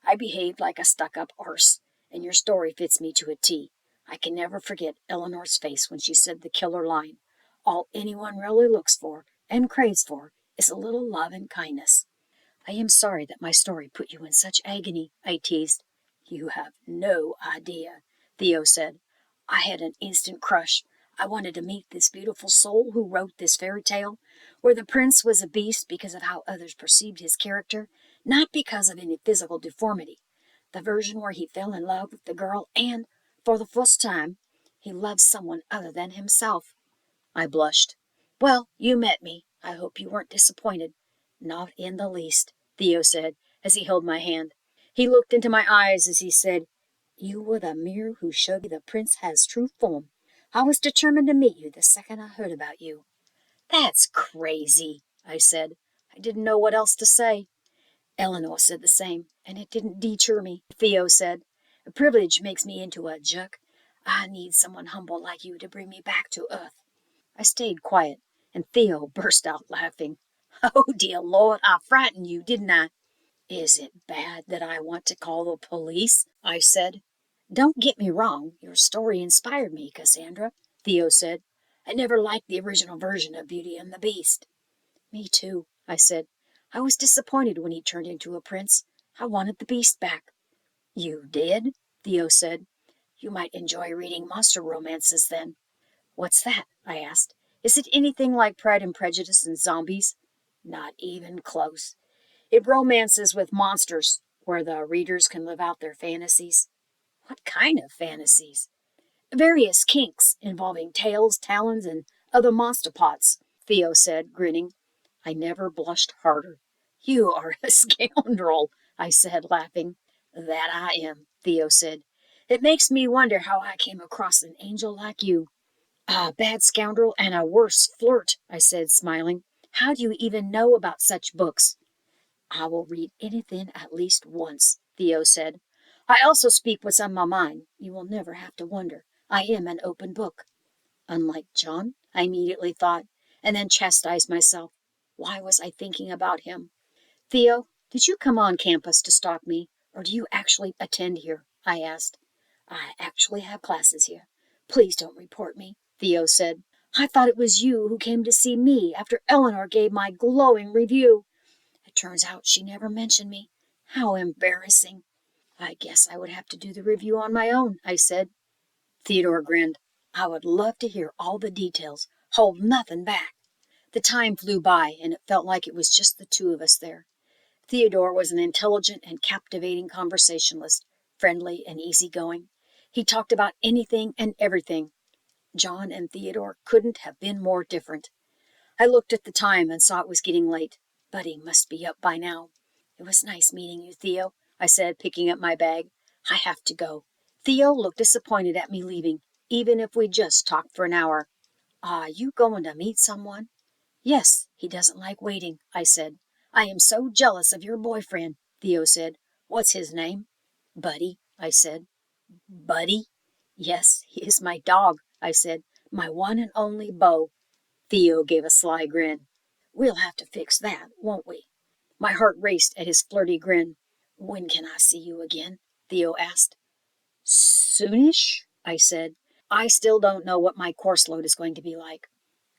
I behaved like a stuck-up arse, and your story fits me to a T. I can never forget Eleanor's face when she said the killer line. All anyone really looks for and craves for is a little love and kindness. I am sorry that my story put you in such agony, I teased. You have no idea, Theo said. I had an instant crush. I wanted to meet this beautiful soul who wrote this fairy tale, where the prince was a beast because of how others perceived his character, not because of any physical deformity. The version where he fell in love with the girl and, for the first time, he loved someone other than himself. I blushed. Well, you met me. I hope you weren't disappointed. Not in the least, Theo said, as he held my hand. He looked into my eyes as he said, You were the mirror who showed me the prince has true form. I was determined to meet you the second I heard about you. That's crazy, I said. I didn't know what else to say. Eleanor said the same, and it didn't deter me, Theo said. A privilege makes me into a juck. I need someone humble like you to bring me back to earth. I stayed quiet, and Theo burst out laughing. Oh, dear Lord, I frightened you, didn't I? Is it bad that I want to call the police? I said. Don't get me wrong. Your story inspired me, Cassandra, Theo said. I never liked the original version of Beauty and the Beast. Me too, I said. I was disappointed when he turned into a prince. I wanted the beast back. You did? Theo said. You might enjoy reading monster romances then. What's that? I asked. Is it anything like Pride and Prejudice and zombies? Not even close. It romances with monsters, where the readers can live out their fantasies. What kind of fantasies? Various kinks involving tails, talons, and other monster pots, Theo said, grinning. I never blushed harder. You are a scoundrel, I said, laughing. That I am, Theo said. It makes me wonder how I came across an angel like you. A bad scoundrel and a worse flirt, I said, smiling. How do you even know about such books? I will read anything at least once, Theo said. I also speak what's on my mind. You will never have to wonder. I am an open book. Unlike John, I immediately thought, and then chastised myself. Why was I thinking about him? Theo, did you come on campus to stalk me, or do you actually attend here? I asked. I actually have classes here. Please don't report me, Theo said. I thought it was you who came to see me after Eleanor gave my glowing review. It turns out she never mentioned me. How embarrassing. I guess I would have to do the review on my own, I said. Theodore grinned. I would love to hear all the details. Hold nothing back. The time flew by, and it felt like it was just the two of us there. Theodore was an intelligent and captivating conversationalist, friendly and easygoing. He talked about anything and everything. John and Theodore couldn't have been more different. I looked at the time and saw it was getting late. Buddy must be up by now. It was nice meeting you, Theo, I said, picking up my bag. I have to go. Theo looked disappointed at me leaving, even if we just talked for an hour. Are you going to meet someone? Yes, he doesn't like waiting, I said. I am so jealous of your boyfriend, Theo said. What's his name? Buddy, I said. Buddy? Yes, he is my dog, I said. My one and only Beau. Theo gave a sly grin. We'll have to fix that, won't we? My heart raced at his flirty grin. When can I see you again? Theo asked. Soonish, I said. I still don't know what my course load is going to be like.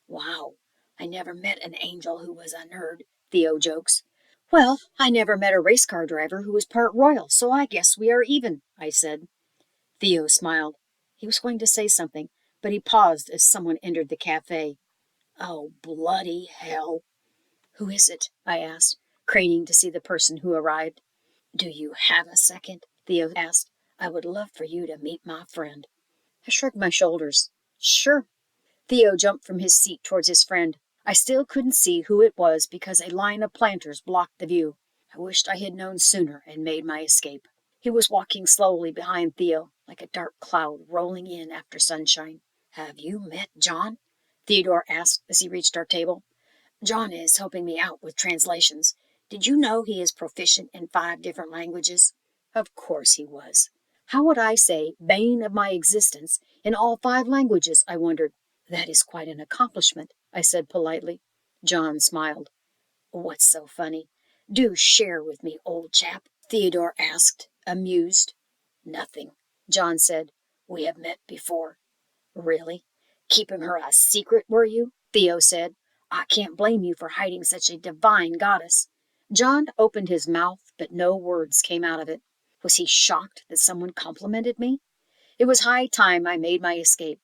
Wow, I never met an angel who was a nerd, Theo jokes. Well, I never met a race car driver who was part royal, so I guess we are even, I said. Theo smiled. He was going to say something, but he paused as someone entered the cafe. Oh, bloody hell. Who is it? I asked, craning to see the person who arrived. Do you have a second? Theo asked. I would love for you to meet my friend. I shrugged my shoulders. Sure. Theo jumped from his seat towards his friend. I still couldn't see who it was because a line of planters blocked the view. I wished I had known sooner and made my escape. He was walking slowly behind Theo, like a dark cloud rolling in after sunshine. "Have you met John?" Theodore asked as he reached our table. "John is helping me out with translations. Did you know he is proficient in 5 different languages?" Of course he was. How would I say "bane of my existence" in all 5 languages, I wondered. "That is quite an accomplishment," I said politely. John smiled. "What's so funny? Do share with me, old chap," Theodore asked, amused. "Nothing," John said. "We have met before." "Really? Keeping her a secret, were you?" Theo said. "I can't blame you for hiding such a divine goddess." John opened his mouth, but no words came out of it. Was he shocked that someone complimented me? It was high time I made my escape.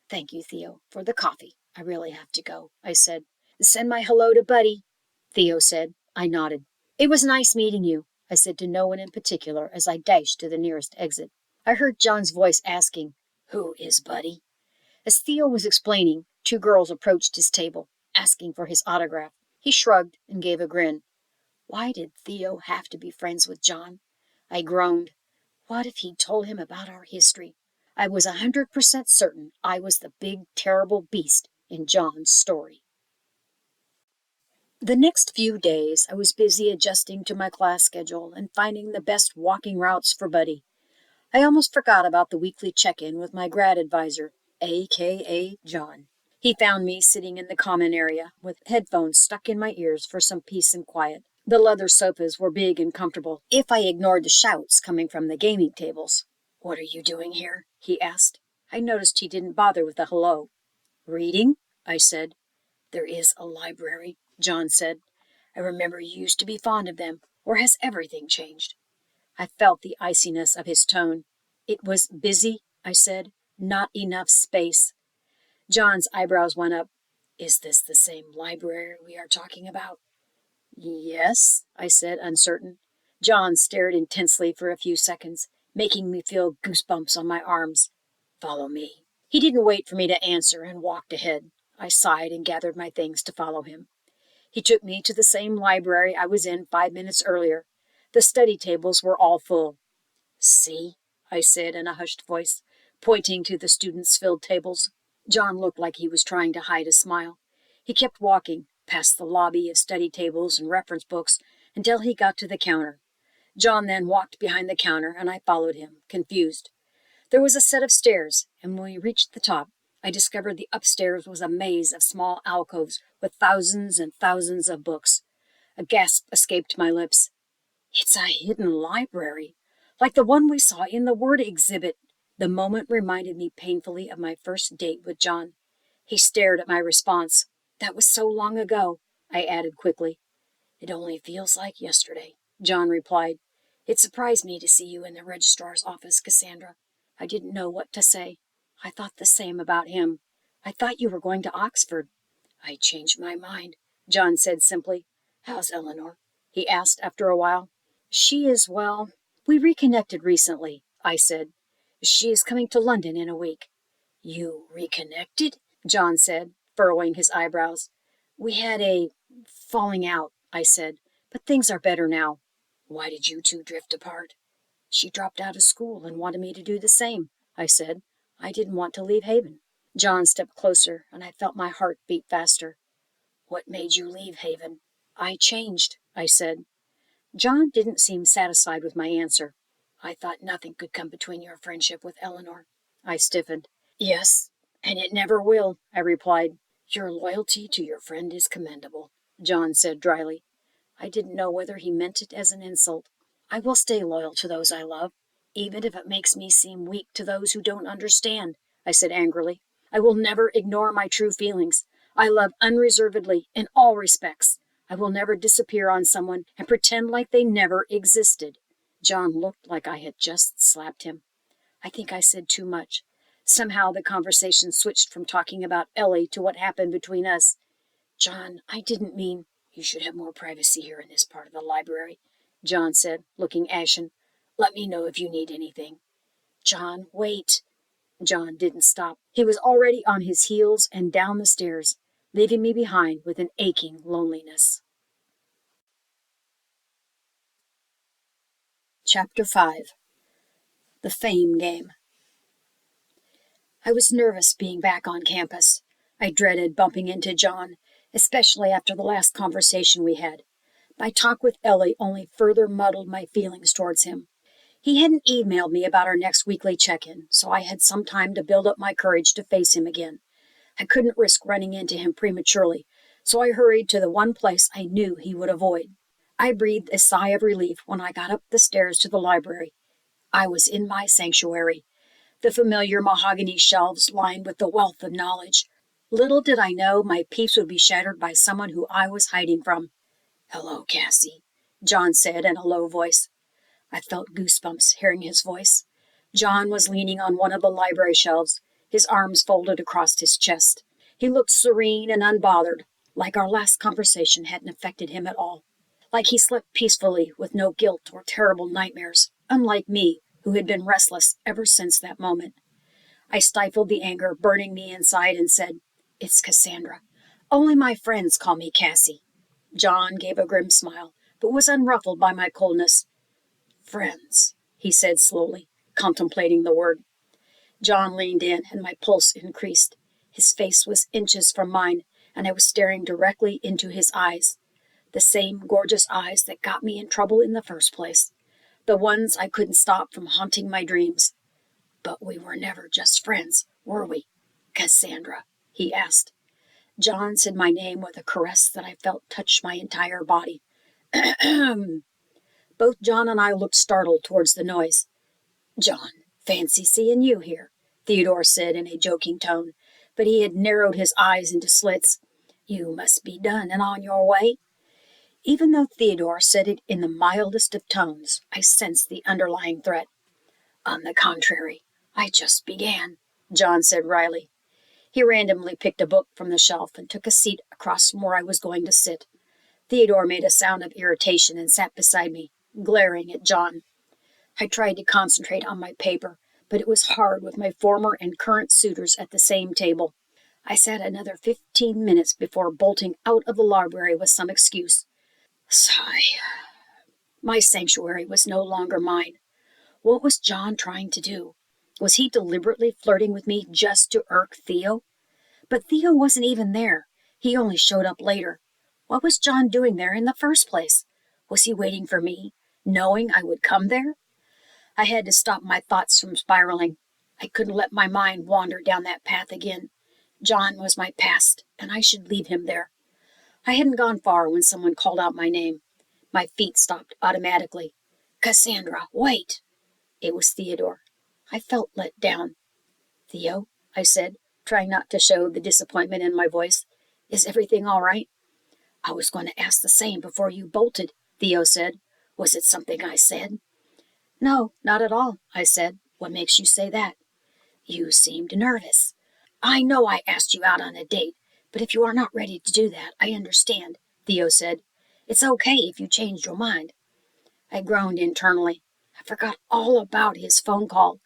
"Thank you, Theo, for the coffee. I really have to go," I said. "Send my hello to Buddy," Theo said. I nodded. "It was nice meeting you," I said to no one in particular as I dashed to the nearest exit. I heard John's voice asking, "Who is Buddy?" As Theo was explaining, 2 girls approached his table, asking for his autograph. He shrugged and gave a grin. Why did Theo have to be friends with John? I groaned. What if he'd told him about our history? I was 100% certain I was the big, terrible beast in John's story. The next few days, I was busy adjusting to my class schedule and finding the best walking routes for Buddy. I almost forgot about the weekly check-in with my grad advisor, a.k.a. John. He found me sitting in the common area with headphones stuck in my ears for some peace and quiet. The leather sofas were big and comfortable, if I ignored the shouts coming from the gaming tables. "What are you doing here?" he asked. I noticed he didn't bother with a hello. "Reading?" I said. "There is a library," John said. "I remember you used to be fond of them. Or has everything changed?" I felt the iciness of his tone. "It was busy," I said. "Not enough space." John's eyebrows went up. "Is this the same library we are talking about?" "Yes," I said, uncertain. John stared intensely for a few seconds, making me feel goosebumps on my arms. "Follow me." He didn't wait for me to answer and walked ahead. I sighed and gathered my things to follow him. He took me to the same library I was in 5 minutes earlier. The study tables were all full. "See?" I said in a hushed voice, pointing to the students-filled tables. John looked like he was trying to hide a smile. He kept walking, past the lobby of study tables and reference books, until he got to the counter. John then walked behind the counter, and I followed him, confused. There was a set of stairs, and when we reached the top, I discovered the upstairs was a maze of small alcoves with thousands and thousands of books. A gasp escaped my lips. "It's a hidden library, like the one we saw in the word exhibit." The moment reminded me painfully of my first date with John. He stared at my response. "That was so long ago," I added quickly. "It only feels like yesterday," John replied. "It surprised me to see you in the registrar's office, Cassandra. I didn't know what to say. I thought the same about him. I thought you were going to Oxford." "I changed my mind," John said simply. "How's Eleanor?" he asked after a while. "She is well. We reconnected recently," I said. "She is coming to London in a week." "You reconnected?" John said, furrowing his eyebrows. "We had a falling out," I said, "but things are better now." "Why did you 2 drift apart?" "She dropped out of school and wanted me to do the same," I said. "I didn't want to leave Haven." John stepped closer, and I felt my heart beat faster. "What made you leave Haven?" "I changed," I said. John didn't seem satisfied with my answer. "I thought nothing could come between your friendship with Eleanor." I stiffened. "Yes, and it never will," I replied. "Your loyalty to your friend is commendable," John said dryly. I didn't know whether he meant it as an insult. "I will stay loyal to those I love, even if it makes me seem weak to those who don't understand," I said angrily. "I will never ignore my true feelings. I love unreservedly in all respects. I will never disappear on someone and pretend like they never existed." John looked like I had just slapped him. I think I said too much. Somehow the conversation switched from talking about Ellie to what happened between us. "John, I didn't mean—" "You should have more privacy here in this part of the library," John said, looking ashen. "Let me know if you need anything." "John, wait." John didn't stop. He was already on his heels and down the stairs, leaving me behind with an aching loneliness. Chapter 5. The Fame Game. I was nervous being back on campus. I dreaded bumping into John, especially after the last conversation we had. My talk with Ellie only further muddled my feelings towards him. He hadn't emailed me about our next weekly check-in, so I had some time to build up my courage to face him again. I couldn't risk running into him prematurely, so I hurried to the one place I knew he would avoid. I breathed a sigh of relief when I got up the stairs to the library. I was in my sanctuary, the familiar mahogany shelves lined with the wealth of knowledge. Little did I know my peace would be shattered by someone who I was hiding from. "Hello, Cassie," John said in a low voice. I felt goosebumps hearing his voice. John was leaning on one of the library shelves, his arms folded across his chest. He looked serene and unbothered, like our last conversation hadn't affected him at all. Like he slept peacefully with no guilt or terrible nightmares, unlike me, who had been restless ever since that moment. I stifled the anger burning me inside and said, "It's Cassandra. Only my friends call me Cassie." John gave a grim smile, but was unruffled by my coldness. "Friends," he said slowly, contemplating the word. John leaned in, and my pulse increased. His face was inches from mine, and I was staring directly into his eyes. The same gorgeous eyes that got me in trouble in the first place. The ones I couldn't stop from haunting my dreams. "But we were never just friends, were we, Cassandra?" he asked. John said my name with a caress that I felt touch my entire body. Both John and I looked startled towards the noise. "John, fancy seeing you here," Theodore said in a joking tone, but he had narrowed his eyes into slits. "You must be done and on your way?" Even though Theodore said it in the mildest of tones, I sensed the underlying threat. "On the contrary, I just began," John said wryly. He randomly picked a book from the shelf and took a seat across from where I was going to sit. Theodore made a sound of irritation and sat beside me, glaring at John. I tried to concentrate on my paper, but it was hard with my former and current suitors at the same table. I sat another 15 minutes before bolting out of the library with some excuse. Sigh. My sanctuary was no longer mine. What was John trying to do? Was he deliberately flirting with me just to irk Theo? But Theo wasn't even there. He only showed up later. What was John doing there in the first place? Was he waiting for me, knowing I would come there? I had to stop my thoughts from spiraling. I couldn't let my mind wander down that path again. John was my past, and I should leave him there. I hadn't gone far when someone called out my name. My feet stopped automatically. "Cassandra, wait!" It was Theodore. I felt let down. "Theo," I said, trying not to show the disappointment in my voice. "Is everything all right?" "I was going to ask the same before you bolted," Theo said. "Was it something I said?" "No, not at all," I said. "What makes you say that?" "You seemed nervous." "I know I asked you out on a date, but if you are not ready to do that, I understand," Theo said. "It's okay if you changed your mind." I groaned internally. I forgot all about his phone call.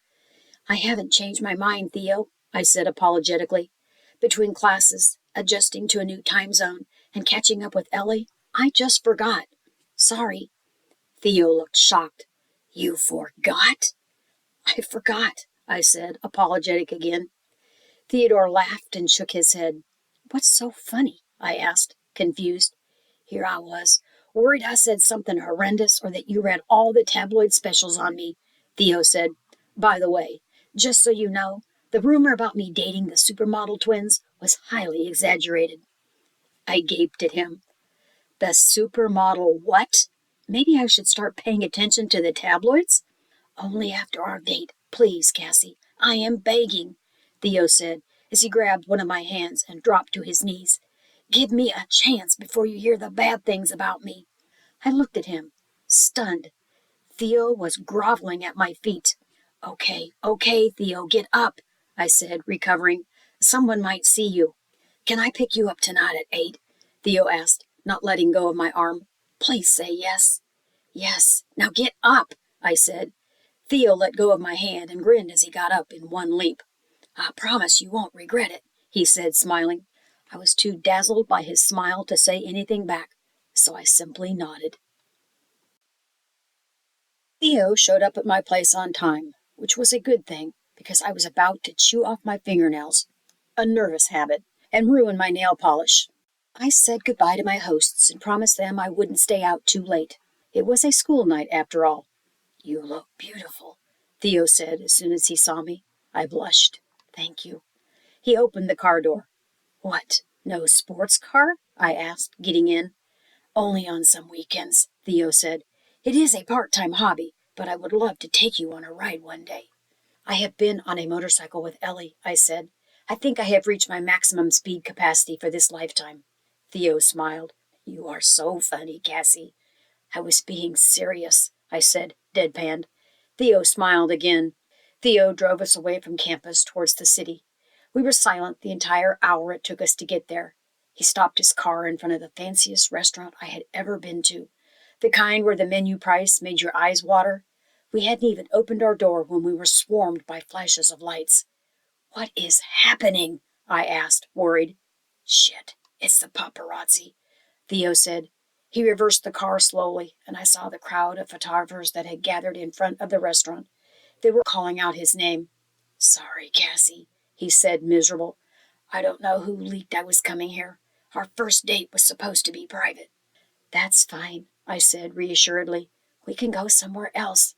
"I haven't changed my mind, Theo," I said apologetically. "Between classes, adjusting to a new time zone, and catching up with Ellie, I just forgot. Sorry." Theo looked shocked. "You forgot?" "I forgot," I said, apologetic again. Theodore laughed and shook his head. "What's so funny?" I asked, confused. Here I was, worried I said something horrendous or that you read all the tabloid specials on me. Theo said, "By the way, just so you know, the rumor about me dating the supermodel twins was highly exaggerated." I gaped at him. "The supermodel what? Maybe I should start paying attention to the tabloids?" "Only after our date, please, Cassie. I am begging," Theo said, as he grabbed one of my hands and dropped to his knees. "Give me a chance before you hear the bad things about me." I looked at him, stunned. Theo was groveling at my feet. Okay, Theo, get up," I said, recovering. "Someone might see you." "Can I pick you up tonight at 8?" Theo asked, not letting go of my arm. "Please say yes." "Yes. Now get up," I said. Theo let go of my hand and grinned as he got up in one leap. I promise you won't regret it, he said, smiling. I was too dazzled by his smile to say anything back, so I simply nodded. Theo showed up at my place on time, which was a good thing, because I was about to chew off my fingernails, a nervous habit, and ruin my nail polish. I said goodbye to my hosts and promised them I wouldn't stay out too late. It was a school night, after all. You look beautiful, Theo said as soon as he saw me. I blushed. Thank you. He opened the car door. What, no sports car? I asked, getting in. Only on some weekends, Theo said. It is a part-time hobby, but I would love to take you on a ride one day. I have been on a motorcycle with Ellie, I said. I think I have reached my maximum speed capacity for this lifetime. Theo smiled. You are so funny, Cassie. I was being serious, I said, deadpanned. Theo smiled again. Theo drove us away from campus towards the city. We were silent the entire hour it took us to get there. He stopped his car in front of the fanciest restaurant I had ever been to, the kind where the menu price made your eyes water. We hadn't even opened our door when we were swarmed by flashes of lights. What is happening? I asked, worried. Shit, it's the paparazzi, Theo said. He reversed the car slowly, and I saw the crowd of photographers that had gathered in front of the restaurant. They were calling out his name. Sorry, Cassie, he said, miserable. I don't know who leaked I was coming here. Our first date was supposed to be private. That's fine, I said reassuredly. We can go somewhere else.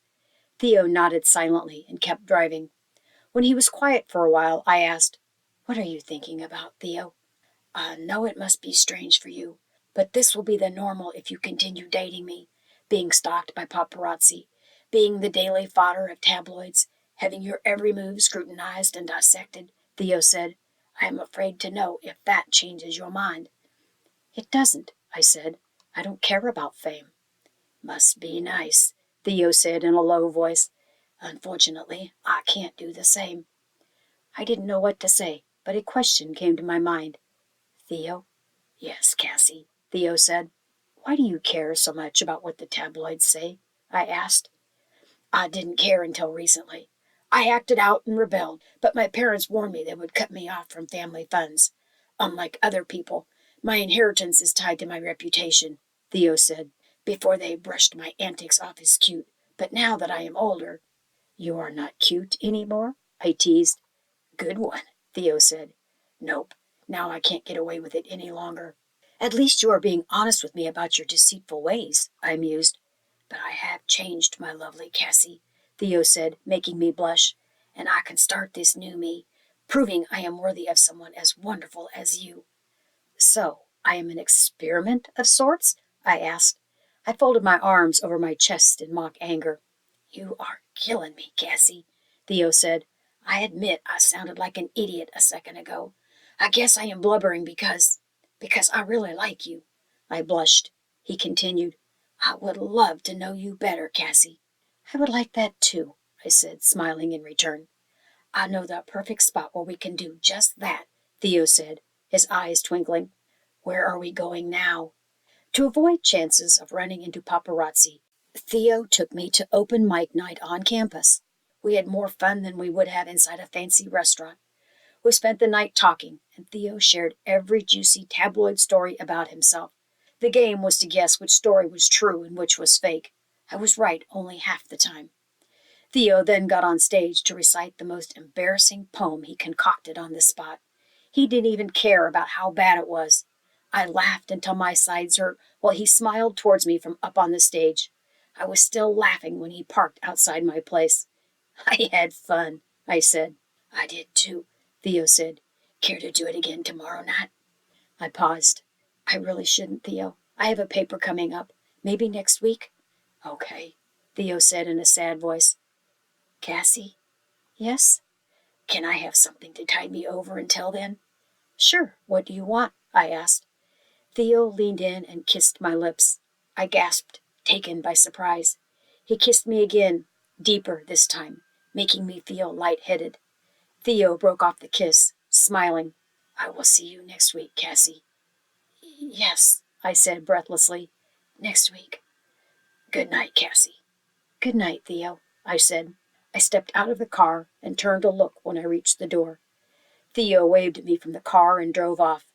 Theo nodded silently and kept driving. When he was quiet for a while, I asked, What are you thinking about, Theo? I know it must be strange for you, but this will be the normal if you continue dating me, being stalked by paparazzi, being the daily fodder of tabloids, having your every move scrutinized and dissected, Theo said. I am afraid to know if that changes your mind. It doesn't, I said. I don't care about fame. Must be nice, Theo said in a low voice. Unfortunately, I can't do the same. I didn't know what to say, but a question came to my mind. Theo? Yes, Cassie, Theo said. Why do you care so much about what the tabloids say? I asked. I didn't care until recently. I acted out and rebelled, but my parents warned me they would cut me off from family funds. Unlike other people, my inheritance is tied to my reputation, Theo said, before they brushed my antics off as cute. But now that I am older... You are not cute anymore? I teased. Good one, Theo said. Nope, now I can't get away with it any longer. At least you are being honest with me about your deceitful ways, I mused. But I have changed, my lovely Cassie, Theo said, making me blush, and I can start this new me, proving I am worthy of someone as wonderful as you. So, I am an experiment of sorts? I asked. I folded my arms over my chest in mock anger. You are killing me, Cassie, Theo said. I admit I sounded like an idiot a second ago. I guess I am blubbering because I really like you. I blushed. He continued, I would love to know you better, Cassie. I would like that too, I said, smiling in return. I know the perfect spot where we can do just that, Theo said, his eyes twinkling. Where are we going now? To avoid chances of running into paparazzi, Theo took me to open mic night on campus. We had more fun than we would have inside a fancy restaurant. We spent the night talking, and Theo shared every juicy tabloid story about himself. The game was to guess which story was true and which was fake. I was right only half the time. Theo then got on stage to recite the most embarrassing poem he concocted on the spot. He didn't even care about how bad it was. I laughed until my sides hurt while he smiled towards me from up on the stage. I was still laughing when he parked outside my place. I had fun, I said. I did too, Theo said. Care to do it again tomorrow night? I paused. I really shouldn't, Theo. I have a paper coming up. Maybe next week? Okay, Theo said in a sad voice. Cassie? Yes? Can I have something to tide me over until then? Sure. What do you want? I asked. Theo leaned in and kissed my lips. I gasped, taken by surprise. He kissed me again, deeper this time, making me feel lightheaded. Theo broke off the kiss, smiling. I will see you next week, Cassie. Yes, I said breathlessly. Next week. Good night, Cassie. Good night, Theo, I said. I stepped out of the car and turned to look when I reached the door. Theo waved at me from the car and drove off.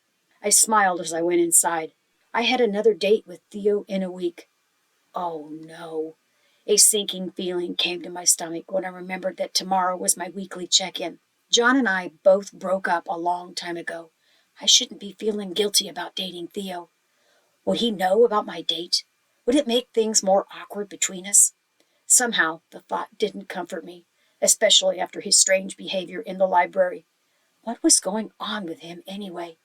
I smiled as I went inside. I had another date with Theo in a week. Oh no. A sinking feeling came to my stomach when I remembered that tomorrow was my weekly check-in. John and I both broke up a long time ago. I shouldn't be feeling guilty about dating Theo. Would he know about my date? Would it make things more awkward between us? Somehow, the thought didn't comfort me, especially after his strange behavior in the library. What was going on with him anyway?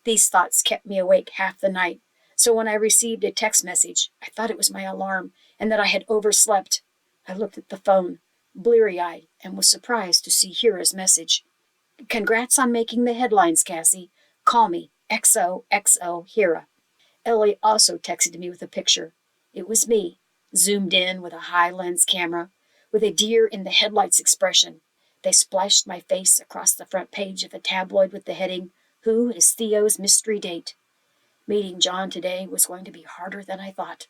These thoughts kept me awake half the night, so when I received a text message, I thought it was my alarm and that I had overslept. I looked at the phone, bleary-eyed, and was surprised to see Hira's message. Congrats on making the headlines, Cassie. Call me XOXO Hira. Ellie also texted me with a picture. It was me, zoomed in with a high-lens camera, with a deer in the headlights expression. They splashed my face across the front page of a tabloid with the heading, Who is Theo's Mystery Date? Meeting John today was going to be harder than I thought.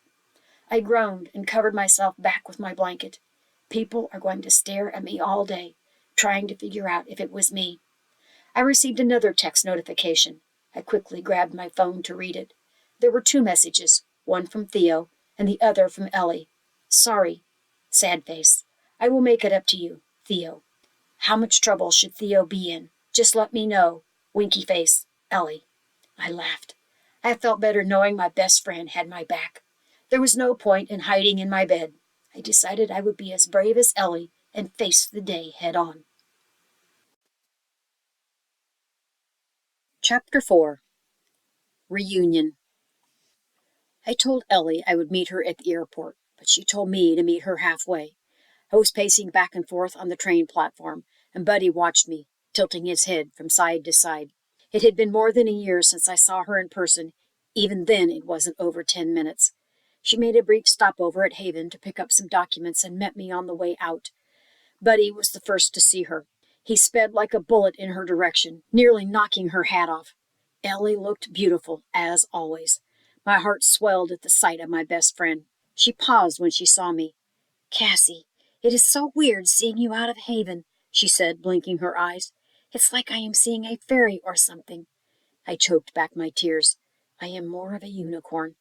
I groaned and covered myself back with my blanket. People are going to stare at me all day, trying to figure out if it was me. I received another text notification. I quickly grabbed my phone to read it. There were 2 messages, one from Theo and the other from Ellie. Sorry. Sad face. I will make it up to you, Theo. How much trouble should Theo be in? Just let me know. Winky face. Ellie. I laughed. I felt better knowing my best friend had my back. There was no point in hiding in my bed. I decided I would be as brave as Ellie and face the day head on. Chapter 4. Reunion. I told Ellie I would meet her at the airport, but she told me to meet her halfway. I was pacing back and forth on the train platform, and Buddy watched me, tilting his head from side to side. It had been more than a year since I saw her in person. Even then it wasn't over 10 minutes. She made a brief stopover at Haven to pick up some documents and met me on the way out. Buddy was the first to see her. He sped like a bullet in her direction, nearly knocking her hat off. Ellie looked beautiful, as always. My heart swelled at the sight of my best friend. She paused when she saw me. Cassie, it is so weird seeing you out of Haven, she said, blinking her eyes. It's like I am seeing a fairy or something. I choked back my tears. I am more of a unicorn.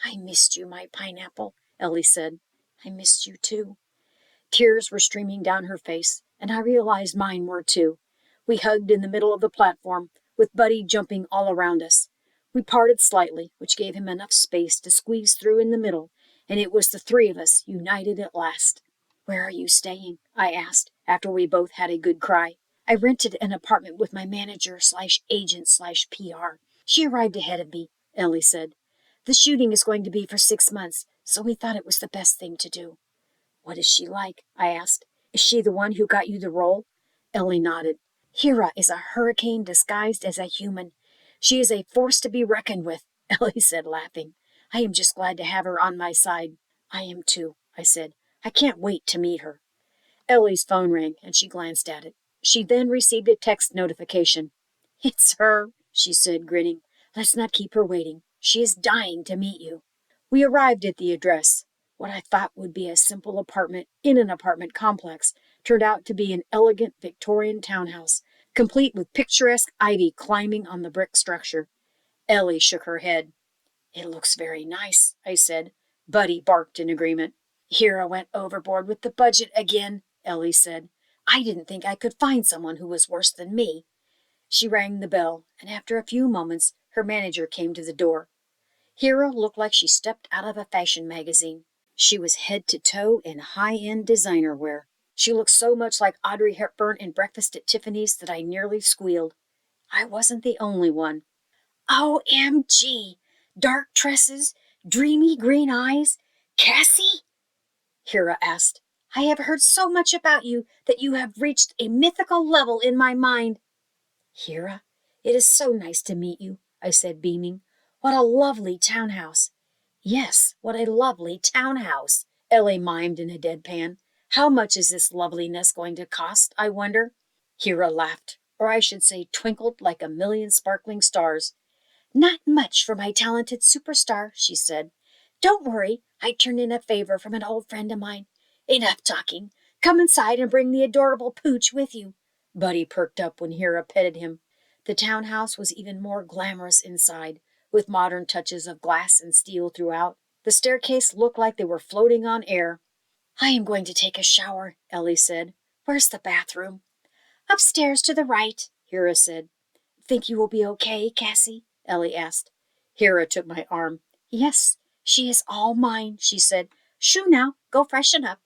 I missed you, my pineapple, Ellie said. I missed you too. Tears were streaming down her face, and I realized mine were too. We hugged in the middle of the platform, with Buddy jumping all around us. We parted slightly, which gave him enough space to squeeze through in the middle, and it was the 3 of us united at last. Where are you staying? I asked, after we both had a good cry. I rented an apartment with my manager/agent/PR. She arrived ahead of me, Ellie said. The shooting is going to be for 6 months, so we thought it was the best thing to do. What is she like? I asked. Is she the one who got you the role? Ellie nodded. Hira is a hurricane disguised as a human. She is a force to be reckoned with, Ellie said, laughing. I am just glad to have her on my side. I am too, I said. I can't wait to meet her. Ellie's phone rang, and she glanced at it. She then received a text notification. It's her, she said, grinning. Let's not keep her waiting. She is dying to meet you. We arrived at the address. What I thought would be a simple apartment in an apartment complex turned out to be an elegant Victorian townhouse, complete with picturesque ivy climbing on the brick structure. Ellie shook her head. It looks very nice, I said. Buddy barked in agreement. Hira went overboard with the budget again, Ellie said. I didn't think I could find someone who was worse than me. She rang the bell, and after a few moments, her manager came to the door. Hira looked like she stepped out of a fashion magazine. She was head to toe in high-end designer wear. She looked so much like Audrey Hepburn in Breakfast at Tiffany's that I nearly squealed. I wasn't the only one. OMG! Dark tresses, dreamy green eyes. Cassie? Hira asked. I have heard so much about you that you have reached a mythical level in my mind. Hira, it is so nice to meet you, I said, beaming. What a lovely townhouse. Yes, what a lovely townhouse, Ellie mimed in a deadpan. How much is this loveliness going to cost, I wonder? Hira laughed, or I should say twinkled like a million sparkling stars. Not much for my talented superstar, she said. Don't worry, I turned in a favor from an old friend of mine. Enough talking. Come inside and bring the adorable pooch with you. Buddy perked up when Hera petted him. The townhouse was even more glamorous inside, with modern touches of glass and steel throughout. The staircase looked like they were floating on air. I am going to take a shower, Ellie said. Where's the bathroom? Upstairs to the right, Hera said. Think you will be okay, Cassie? Ellie asked. Hera took my arm. Yes, she is all mine, she said. Shoo now, go freshen up.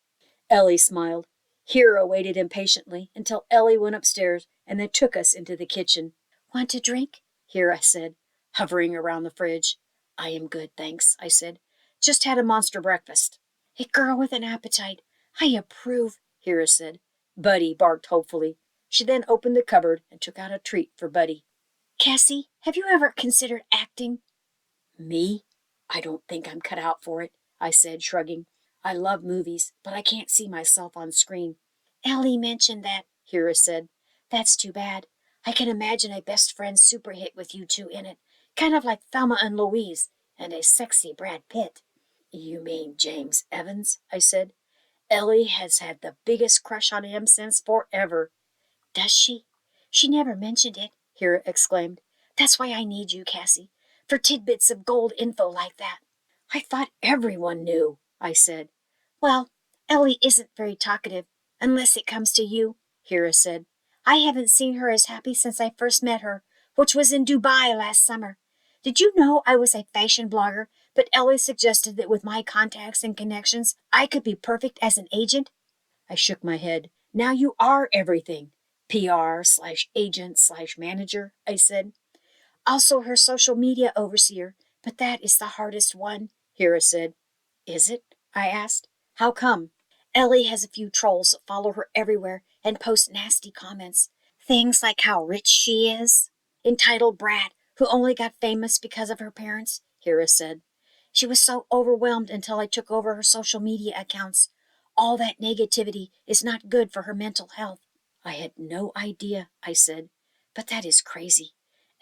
Ellie smiled. Hera waited impatiently until Ellie went upstairs and then took us into the kitchen. Want a drink? Hera said, hovering around the fridge. I am good, thanks, I said. Just had a monster breakfast. A girl with an appetite. I approve, Hera said. Buddy barked hopefully. She then opened the cupboard and took out a treat for Buddy. Cassie, have you ever considered acting? Me? I don't think I'm cut out for it, I said, shrugging. I love movies, but I can't see myself on screen. Ellie mentioned that, Hera said. That's too bad. I can imagine a best friend super hit with you two in it, kind of like Thelma and Louise, and a sexy Brad Pitt. You mean James Evans? I said. Ellie has had the biggest crush on him since forever. Does she? She never mentioned it, Hera exclaimed. That's why I need you, Cassie, for tidbits of gold info like that. I thought everyone knew, I said. Well, Ellie isn't very talkative, unless it comes to you, Hera said. I haven't seen her as happy since I first met her, which was in Dubai last summer. Did you know I was a fashion blogger, but Ellie suggested that with my contacts and connections, I could be perfect as an agent? I shook my head. Now you are everything. PR/agent/manager, I said. Also her social media overseer, but that is the hardest one, Hera said. Is it? I asked. How come? Ellie has a few trolls that follow her everywhere and post nasty comments. Things like how rich she is. Entitled brat who only got famous because of her parents, Hera said. She was so overwhelmed until I took over her social media accounts. All that negativity is not good for her mental health. I had no idea, I said. But that is crazy.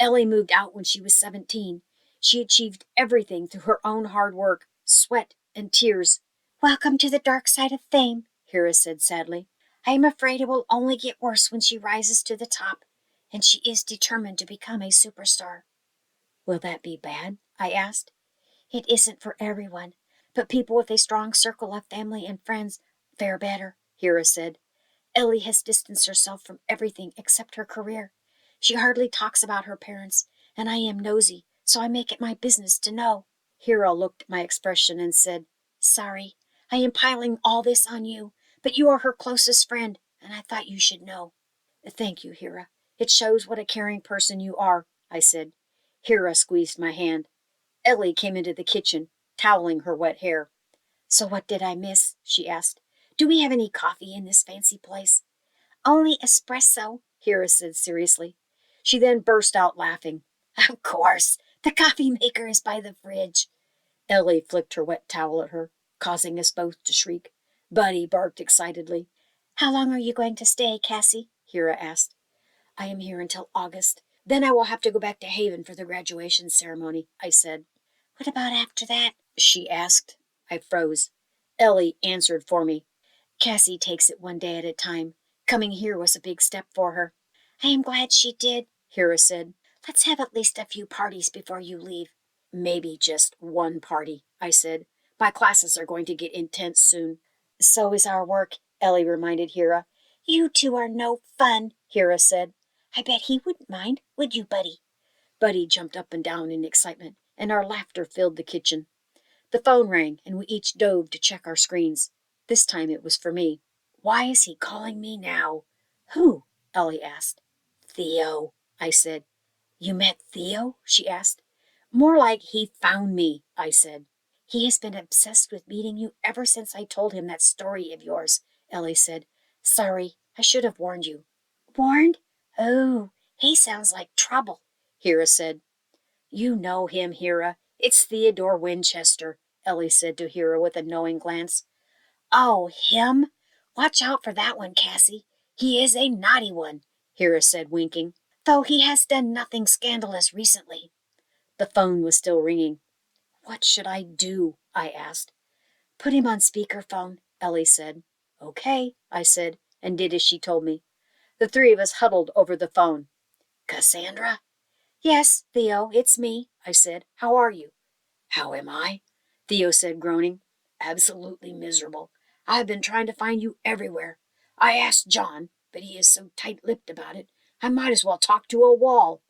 Ellie moved out when she was 17. She achieved everything through her own hard work, sweat, and tears. Welcome to the dark side of fame, Hera said sadly. I am afraid it will only get worse when she rises to the top, and she is determined to become a superstar. Will that be bad? I asked. It isn't for everyone, but people with a strong circle of family and friends fare better, Hera said. Ellie has distanced herself from everything except her career. She hardly talks about her parents, and I am nosy, so I make it my business to know. Hera looked at my expression and said, Sorry, I am piling all this on you, but you are her closest friend, and I thought you should know. Thank you, Hera. It shows what a caring person you are, I said. Hera squeezed my hand. Ellie came into the kitchen, toweling her wet hair. So what did I miss? She asked. Do we have any coffee in this fancy place? Only espresso, Hera said seriously. She then burst out laughing. Of course, the coffee maker is by the fridge. Ellie flicked her wet towel at her, causing us both to shriek. Buddy barked excitedly. How long are you going to stay, Cassie? Hera asked. I am here until August. Then I will have to go back to Haven for the graduation ceremony, I said. What about after that? She asked. I froze. Ellie answered for me. Cassie takes it one day at a time. Coming here was a big step for her. I am glad she did, Hera said. Let's have at least a few parties before you leave. Maybe just one party, I said. My classes are going to get intense soon. So is our work, Ellie reminded Hera. You two are no fun, Hera said. I bet he wouldn't mind, would you, Buddy? Buddy jumped up and down in excitement, and our laughter filled the kitchen. The phone rang, and we each dove to check our screens. This time it was for me. Why is he calling me now? Who? Ellie asked. Theo, I said. You met Theo? She asked. More like he found me, I said. He has been obsessed with meeting you ever since I told him that story of yours, Ellie said. Sorry, I should have warned you. Warned? Oh, he sounds like trouble, Hera said. You know him, Hera. It's Theodore Winchester, Ellie said to Hera with a knowing glance. Oh, him? Watch out for that one, Cassie. He is a naughty one, Hera said, winking, though he has done nothing scandalous recently. The phone was still ringing. What should I do? I asked. Put him on speakerphone, Ellie said. Okay, I said, and did as she told me. The three of us huddled over the phone. "Cassandra?" "Yes, Theo, it's me," I said. "How are you?" "How am I?" Theo said, groaning. "Absolutely miserable. I've been trying to find you everywhere. I asked John, but he is so tight-lipped about it, I might as well talk to a wall."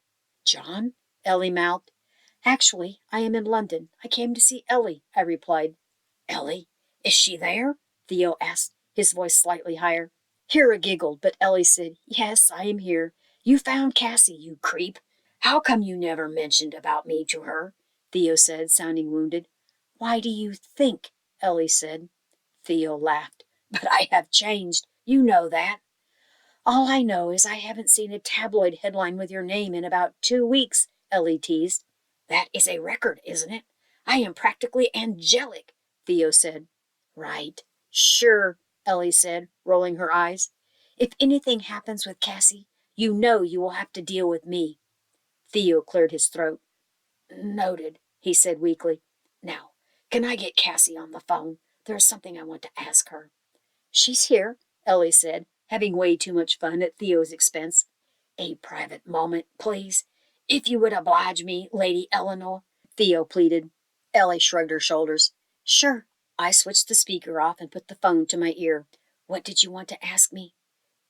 "John?" Ellie mouthed. "Actually, I am in London. I came to see Ellie," I replied. "Ellie? Is she there?" Theo asked, his voice slightly higher. Hera giggled, but Ellie said, "Yes, I am here. You found Cassie, you creep. How come you never mentioned about me to her?" Theo said, sounding wounded. "Why do you think?" Ellie said. Theo laughed. "But I have changed. You know that." "All I know is I haven't seen a tabloid headline with your name in about 2 weeks," Ellie teased. "That is a record, isn't it? I am practically angelic," Theo said. "Right. Sure," Ellie said, rolling her eyes. "If anything happens with Cassie, you know you will have to deal with me." Theo cleared his throat. "Noted," he said weakly. "Now, can I get Cassie on the phone? There's something I want to ask her." "She's here," Ellie said, having way too much fun at Theo's expense. "A private moment, please. If you would oblige me, Lady Eleanor," Theo pleaded. Ellie shrugged her shoulders. "Sure." I switched the speaker off and put the phone to my ear. "What did you want to ask me?"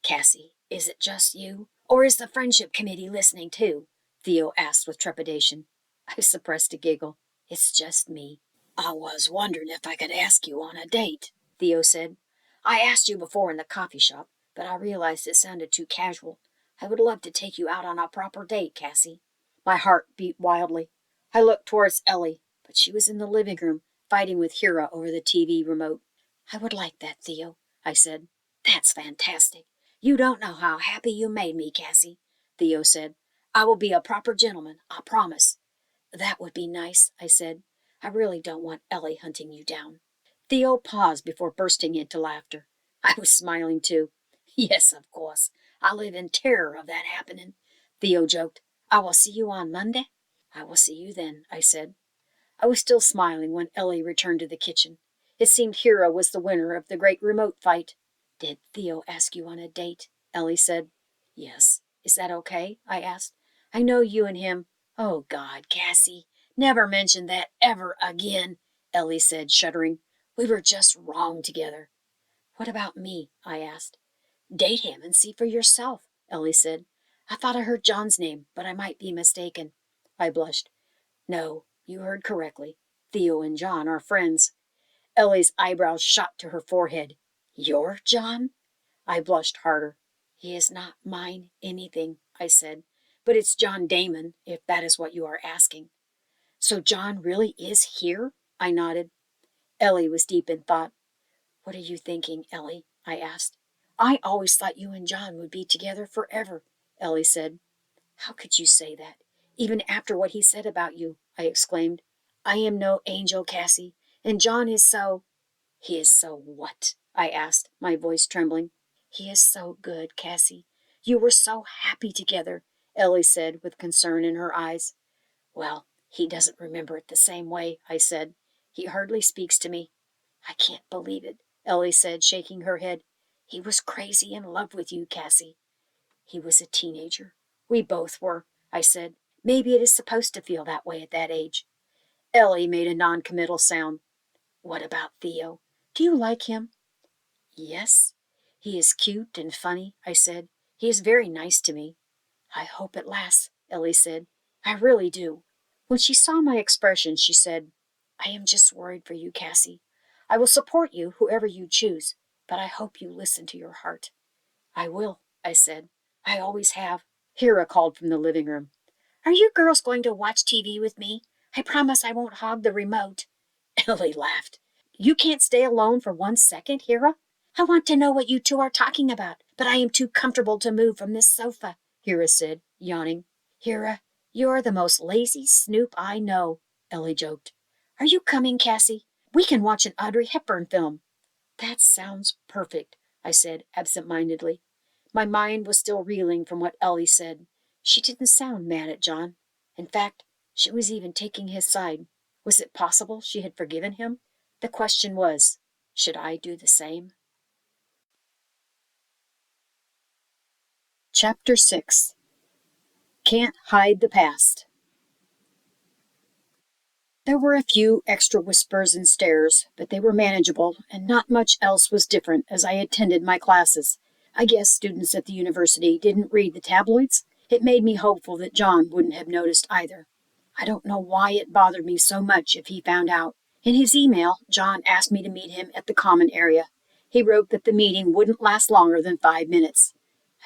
"Cassie, is it just you? Or is the friendship committee listening too?" Theo asked with trepidation. I suppressed a giggle. "It's just me." "I was wondering if I could ask you on a date," Theo said. "I asked you before in the coffee shop, but I realized it sounded too casual. I would love to take you out on a proper date, Cassie." My heart beat wildly. I looked towards Ellie, but she was in the living room, fighting with Hera over the TV remote. "I would like that, Theo," I said. "That's fantastic. You don't know how happy you made me, Cassie," Theo said. "I will be a proper gentleman, I promise." "That would be nice," I said. "I really don't want Ellie hunting you down." Theo paused before bursting into laughter. I was smiling too. "Yes, of course. I live in terror of that happening," Theo joked. "I will see you on Monday?" "I will see you then," I said. I was still smiling when Ellie returned to the kitchen. It seemed Hera was the winner of the great remote fight. "Did Theo ask you on a date?" Ellie said. "Yes. Is that okay?" I asked. "I know you and him—" "Oh, God, Cassie, never mention that ever again," Ellie said, shuddering. "We were just wrong together." "What about me?" I asked. "Date him and see for yourself," Ellie said. "I thought I heard John's name, but I might be mistaken." I blushed. "No, you heard correctly. Theo and John are friends." Ellie's eyebrows shot to her forehead. "Your John?" I blushed harder. "He is not mine anything," I said. "But it's John Damon, if that is what you are asking." "So John really is here?" I nodded. Ellie was deep in thought. "What are you thinking, Ellie?" I asked. "I always thought you and John would be together forever," Ellie said. "How could you say that? Even after what he said about you," I exclaimed. "I am no angel, Cassie, and John is so—" "He is so what?" I asked, my voice trembling. "He is so good, Cassie. You were so happy together," Ellie said, with concern in her eyes. "Well, he doesn't remember it the same way," I said. "He hardly speaks to me." "I can't believe it," Ellie said, shaking her head. "He was crazy in love with you, Cassie." "He was a teenager. We both were," I said. "Maybe it is supposed to feel that way at that age." Ellie made a non-committal sound. "What about Theo? Do you like him?" "Yes. He is cute and funny," I said. "He is very nice to me." "I hope it lasts," Ellie said. "I really do." When she saw my expression, she said, "I am just worried for you, Cassie. I will support you, whoever you choose, but I hope you listen to your heart." "I will," I said. "I always have." Hera called from the living room. "Are you girls going to watch TV with me? I promise I won't hog the remote." Ellie laughed. "You can't stay alone for 1 second, Hera? I want to know what you two are talking about, but I am too comfortable to move from this sofa," Hera said, yawning. "Hera, you're the most lazy snoop I know," Ellie joked. "Are you coming, Cassie? We can watch an Audrey Hepburn film." "That sounds perfect," I said absent-mindedly. My mind was still reeling from what Ellie said. She didn't sound mad at John. In fact, she was even taking his side. Was it possible she had forgiven him? The question was, should I do the same? Chapter 6. Can't Hide the Past. There were a few extra whispers and stares, but they were manageable, and not much else was different as I attended my classes. I guess students at the university didn't read the tabloids. It made me hopeful that John wouldn't have noticed either. I don't know why it bothered me so much if he found out. In his email, John asked me to meet him at the common area. He wrote that the meeting wouldn't last longer than 5 minutes.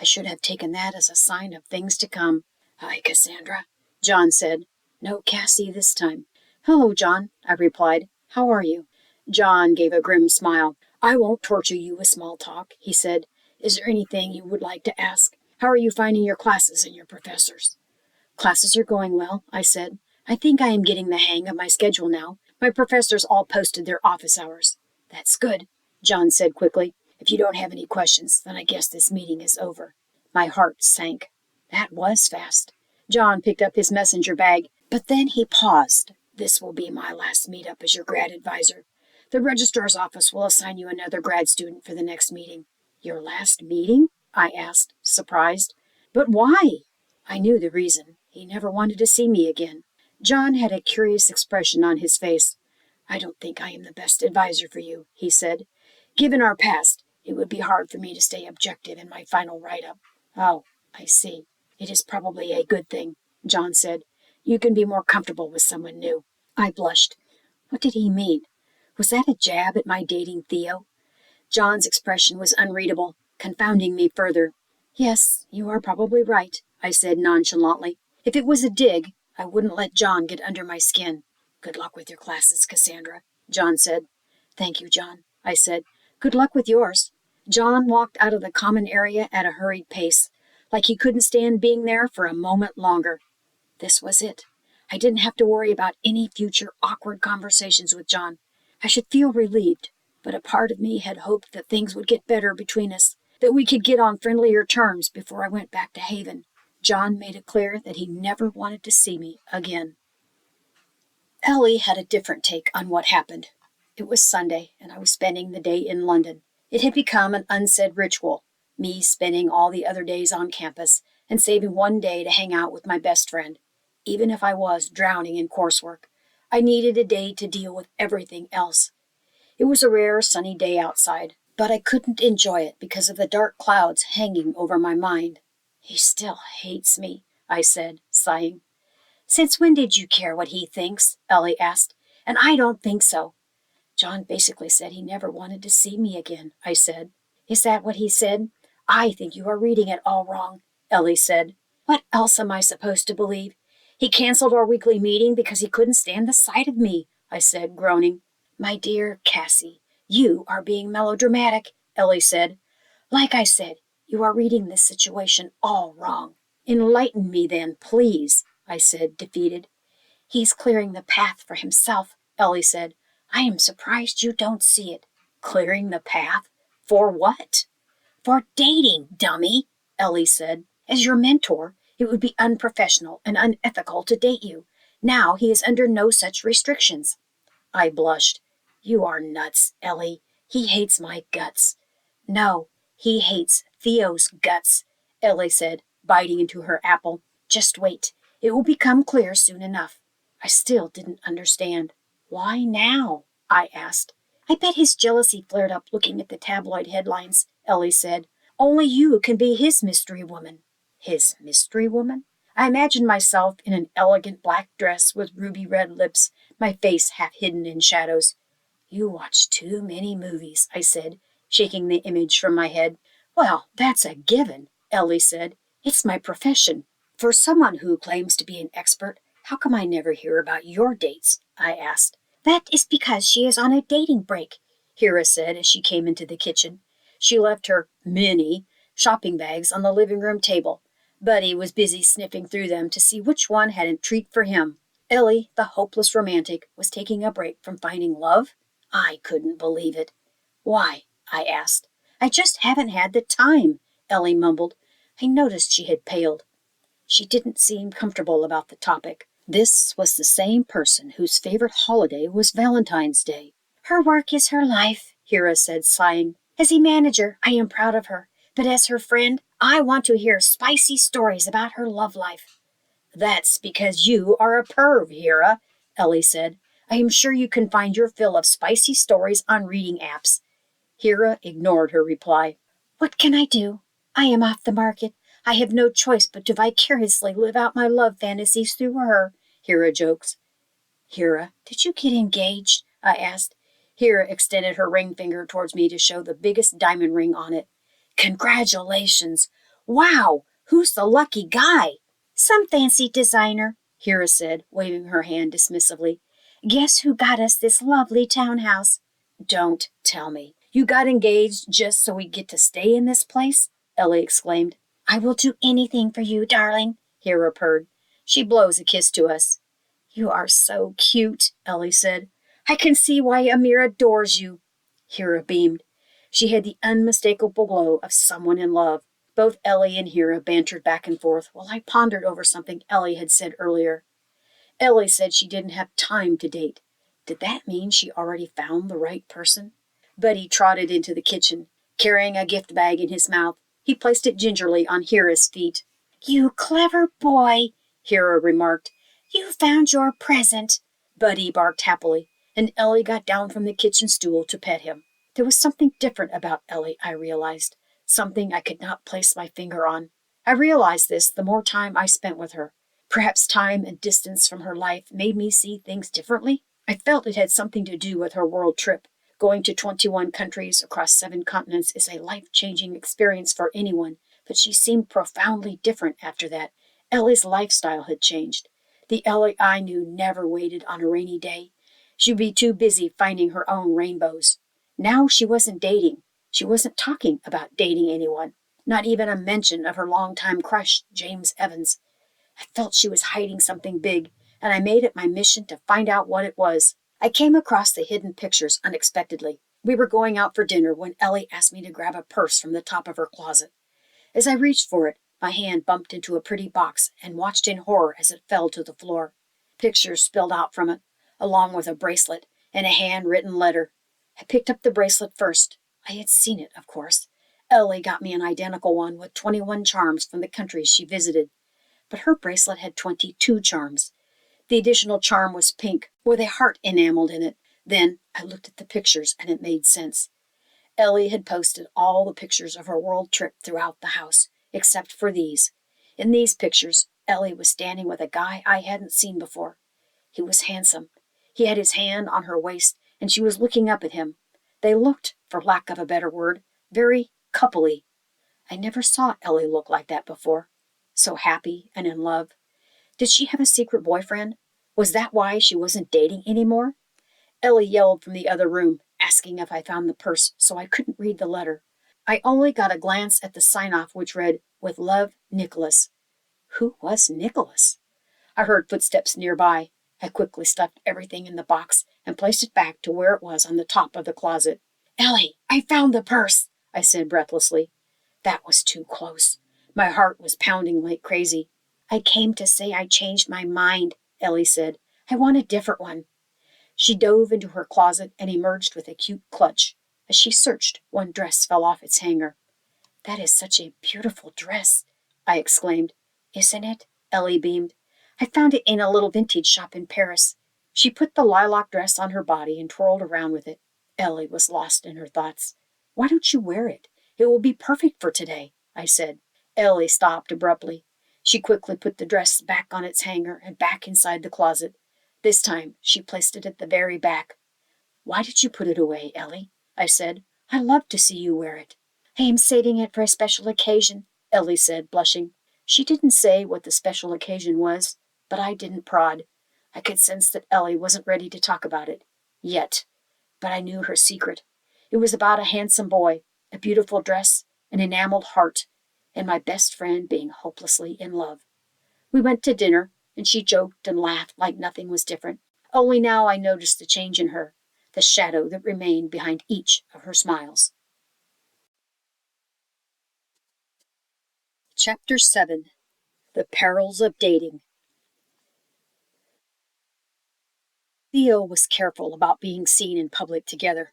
I should have taken that as a sign of things to come. "Hi, Cassandra," John said. No Cassie this time. "Hello, John," I replied. "How are you?" John gave a grim smile. "I won't torture you with small talk," he said. "Is there anything you would like to ask? How are you finding your classes and your professors?" "Classes are going well," I said. "I think I am getting the hang of my schedule now. My professors all posted their office hours." "That's good," John said quickly. "If you don't have any questions, then I guess this meeting is over." My heart sank. That was fast. John picked up his messenger bag, but then he paused. "This will be my last meetup as your grad advisor. The registrar's office will assign you another grad student for the next meeting." "Your last meeting?" I asked, surprised. "But why?" I knew the reason. He never wanted to see me again. John had a curious expression on his face. "I don't think I am the best advisor for you," he said. "Given our past, it would be hard for me to stay objective in my final write-up." "Oh, I see. It is probably a good thing," John said. "You can be more comfortable with someone new." I blushed. What did he mean? Was that a jab at my dating Theo? John's expression was unreadable, confounding me further. "Yes, you are probably right," I said nonchalantly. If it was a dig, I wouldn't let John get under my skin. "Good luck with your classes, Cassandra," John said. "Thank you, John," I said. "Good luck with yours." John walked out of the common area at a hurried pace, like he couldn't stand being there for a moment longer. This was it. I didn't have to worry about any future awkward conversations with John. I should feel relieved, but a part of me had hoped that things would get better between us, that we could get on friendlier terms before I went back to Haven. John made it clear that he never wanted to see me again. Ellie had a different take on what happened. It was Sunday, and I was spending the day in London. It had become an unsaid ritual, me spending all the other days on campus and saving one day to hang out with my best friend. Even if I was drowning in coursework, I needed a day to deal with everything else. It was a rare sunny day outside, but I couldn't enjoy it because of the dark clouds hanging over my mind. "He still hates me," I said, sighing. "Since when did you care what he thinks?" Ellie asked. "And I don't think so." "John basically said he never wanted to see me again," I said. "Is that what he said?" "I think you are reading it all wrong," Ellie said. "What else am I supposed to believe? He canceled our weekly meeting because he couldn't stand the sight of me," I said, groaning. "My dear Cassie, you are being melodramatic," Ellie said. "Like I said, you are reading this situation all wrong." "Enlighten me then, please," I said, defeated. "He's clearing the path for himself," Ellie said. "I am surprised you don't see it." "Clearing the path? For what?" "For dating, dummy," Ellie said. "As your mentor, it would be unprofessional and unethical to date you. Now he is under no such restrictions." I blushed. "You are nuts, Ellie. He hates my guts." "No, he hates Theo's guts," Ellie said, biting into her apple. "Just wait. It will become clear soon enough." I still didn't understand. "Why now?" I asked. "I bet his jealousy flared up looking at the tabloid headlines," Ellie said. "Only you can be his mystery woman." His mystery woman? I imagined myself in an elegant black dress with ruby red lips, my face half hidden in shadows. "You watch too many movies," I said, shaking the image from my head. "Well, that's a given," Ellie said. "It's my profession." "For someone who claims to be an expert, how come I never hear about your dates?" I asked. "That is because she is on a dating break," Hira said as she came into the kitchen. She left her many shopping bags on the living room table. Buddy was busy sniffing through them to see which one had a treat for him. Ellie, the hopeless romantic, was taking a break from finding love? I couldn't believe it. "Why?" I asked. "I just haven't had the time," Ellie mumbled. I noticed she had paled. She didn't seem comfortable about the topic. This was the same person whose favorite holiday was Valentine's Day. "Her work is her life," Hira said, sighing. "As a manager, I am proud of her. But as her friend, I want to hear spicy stories about her love life. That's because you are a perv, Hera, Ellie said. I am sure you can find your fill of spicy stories on reading apps. Hera ignored her reply. What can I do? I am off the market. I have no choice but to vicariously live out my love fantasies through her, Hera jokes. Hera, did you get engaged? I asked. Hera extended her ring finger towards me to show the biggest diamond ring on it. Congratulations! Wow! Who's the lucky guy? Some fancy designer, Hera said, waving her hand dismissively. Guess who got us this lovely townhouse? Don't tell me. You got engaged just so we get to stay in this place? Ellie exclaimed. I will do anything for you, darling, Hera purred. She blows a kiss to us. You are so cute, Ellie said. I can see why Amir adores you. Hera beamed. She had the unmistakable glow of someone in love. Both Ellie and Hera bantered back and forth while I pondered over something Ellie had said earlier. Ellie said she didn't have time to date. Did that mean she already found the right person? Buddy trotted into the kitchen, carrying a gift bag in his mouth. He placed it gingerly on Hera's feet. You clever boy, Hera remarked. You found your present. Buddy barked happily, and Ellie got down from the kitchen stool to pet him. There was something different about Ellie, I realized. Something I could not place my finger on. I realized this the more time I spent with her. Perhaps time and distance from her life made me see things differently. I felt it had something to do with her world trip. Going to 21 countries across 7 continents is a life-changing experience for anyone, but she seemed profoundly different after that. Ellie's lifestyle had changed. The Ellie I knew never waited on a rainy day. She'd be too busy finding her own rainbows. Now she wasn't dating. She wasn't talking about dating anyone. Not even a mention of her longtime crush, James Evans. I felt she was hiding something big, and I made it my mission to find out what it was. I came across the hidden pictures unexpectedly. We were going out for dinner when Ellie asked me to grab a purse from the top of her closet. As I reached for it, my hand bumped into a pretty box and watched in horror as it fell to the floor. Pictures spilled out from it, along with a bracelet and a handwritten letter. I picked up the bracelet first. I had seen it, of course. Ellie got me an identical one with 21 charms from the countries she visited. But her bracelet had 22 charms. The additional charm was pink, with a heart enameled in it. Then I looked at the pictures, and it made sense. Ellie had posted all the pictures of her world trip throughout the house, except for these. In these pictures, Ellie was standing with a guy I hadn't seen before. He was handsome. He had his hand on her waist, and she was looking up at him. They looked, for lack of a better word, very coupley. I never saw Ellie look like that before. So happy and in love. Did she have a secret boyfriend? Was that why she wasn't dating anymore? Ellie yelled from the other room, asking if I found the purse, so I couldn't read the letter. I only got a glance at the sign-off, which read, With love, Nicholas. Who was Nicholas? I heard footsteps nearby. I quickly stuffed everything in the box and placed it back to where it was on the top of the closet. Ellie, I found the purse, I said breathlessly. That was too close. My heart was pounding like crazy. I came to say I changed my mind, Ellie said. I want a different one. She dove into her closet and emerged with a cute clutch. As she searched, one dress fell off its hanger. That is such a beautiful dress, I exclaimed. Isn't it? Ellie beamed. I found it in a little vintage shop in Paris. She put the lilac dress on her body and twirled around with it. Ellie was lost in her thoughts. Why don't you wear it? It will be perfect for today, I said. Ellie stopped abruptly. She quickly put the dress back on its hanger and back inside the closet. This time, she placed it at the very back. Why did you put it away, Ellie? I said. I love to see you wear it. I am saving it for a special occasion, Ellie said, blushing. She didn't say what the special occasion was, but I didn't prod. I could sense that Ellie wasn't ready to talk about it. Yet. But I knew her secret. It was about a handsome boy, a beautiful dress, an enameled heart, and my best friend being hopelessly in love. We went to dinner, and she joked and laughed like nothing was different. Only now I noticed the change in her, the shadow that remained behind each of her smiles. Chapter 7. The Perils of Dating. Theo was careful about being seen in public together.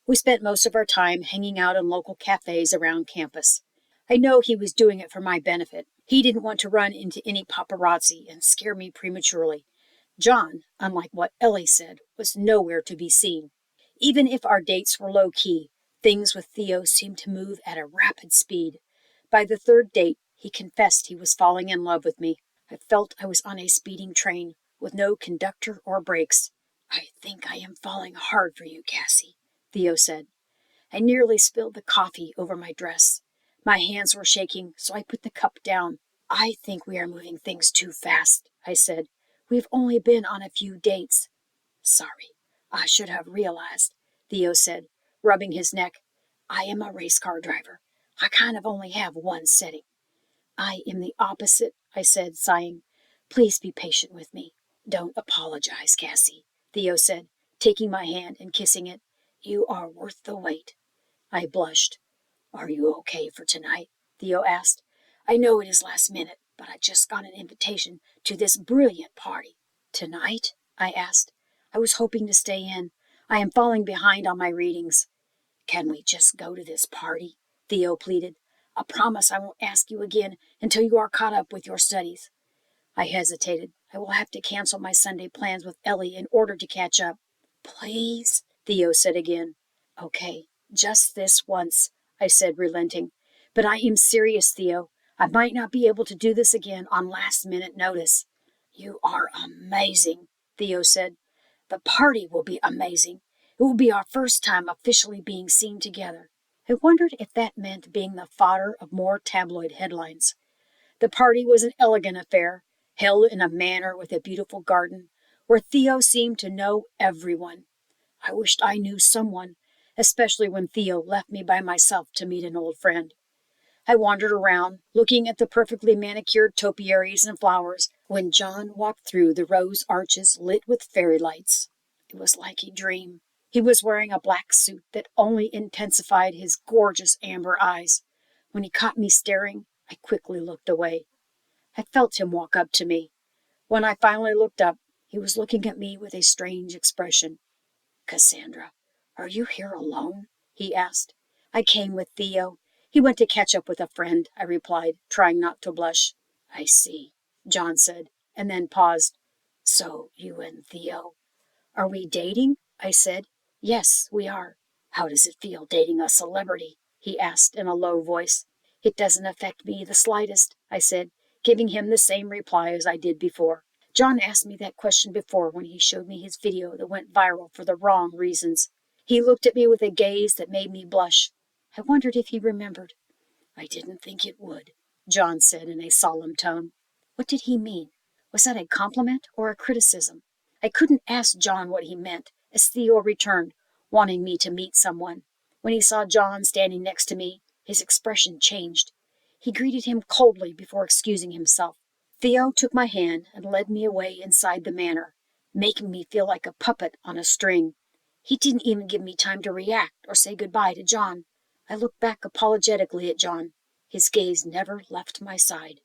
We spent most of our time hanging out in local cafes around campus. I know he was doing it for my benefit. He didn't want to run into any paparazzi and scare me prematurely. John, unlike what Ellie said, was nowhere to be seen. Even if our dates were low-key, things with Theo seemed to move at a rapid speed. By the third date, he confessed he was falling in love with me. I felt I was on a speeding train, with no conductor or brakes. "I think I am falling hard for you, Cassie," Theo said. I nearly spilled the coffee over my dress. My hands were shaking, so I put the cup down. "I think we are moving things too fast," I said. "We've only been on a few dates." "Sorry, I should have realized," Theo said, rubbing his neck. "I am a race car driver. I kind of only have one setting." "I am the opposite," I said, sighing. "Please be patient with me." "Don't apologize, Cassie," Theo said, taking my hand and kissing it. "You are worth the wait." I blushed. "Are you okay for tonight?" Theo asked. "I know it is last minute, but I just got an invitation to this brilliant party." "Tonight?" I asked. I was hoping to stay in. I am falling behind on my readings. "Can we just go to this party?" Theo pleaded. "I promise I won't ask you again until you are caught up with your studies." I hesitated. I will have to cancel my Sunday plans with Ellie in order to catch up. "Please," Theo said again. "Okay, just this once," I said, relenting. "But I am serious, Theo. I might not be able to do this again on last-minute notice." "You are amazing," Theo said. "The party will be amazing. It will be our first time officially being seen together." I wondered if that meant being the fodder of more tabloid headlines. The party was an elegant affair, held in a manor with a beautiful garden, where Theo seemed to know everyone. I wished I knew someone, especially when Theo left me by myself to meet an old friend. I wandered around, looking at the perfectly manicured topiaries and flowers, when John walked through the rose arches lit with fairy lights. It was like a dream. He was wearing a black suit that only intensified his gorgeous amber eyes. When he caught me staring, I quickly looked away. I felt him walk up to me. When I finally looked up, he was looking at me with a strange expression. "Cassandra, are you here alone?" he asked. "I came with Theo. He went to catch up with a friend," I replied, trying not to blush. "I see," John said, and then paused. "So you and Theo—" "Are we dating?" I said. "Yes, we are." "How does it feel dating a celebrity?" he asked in a low voice. "It doesn't affect me the slightest," I said, giving him the same reply as I did before. John asked me that question before when he showed me his video that went viral for the wrong reasons. He looked at me with a gaze that made me blush. I wondered if he remembered. "I didn't think it would," John said in a solemn tone. What did he mean? Was that a compliment or a criticism? I couldn't ask John what he meant, as Theo returned, wanting me to meet someone. When he saw John standing next to me, his expression changed. He greeted him coldly before excusing himself. Theo took my hand and led me away inside the manor, making me feel like a puppet on a string. He didn't even give me time to react or say goodbye to John. I looked back apologetically at John. His gaze never left my side.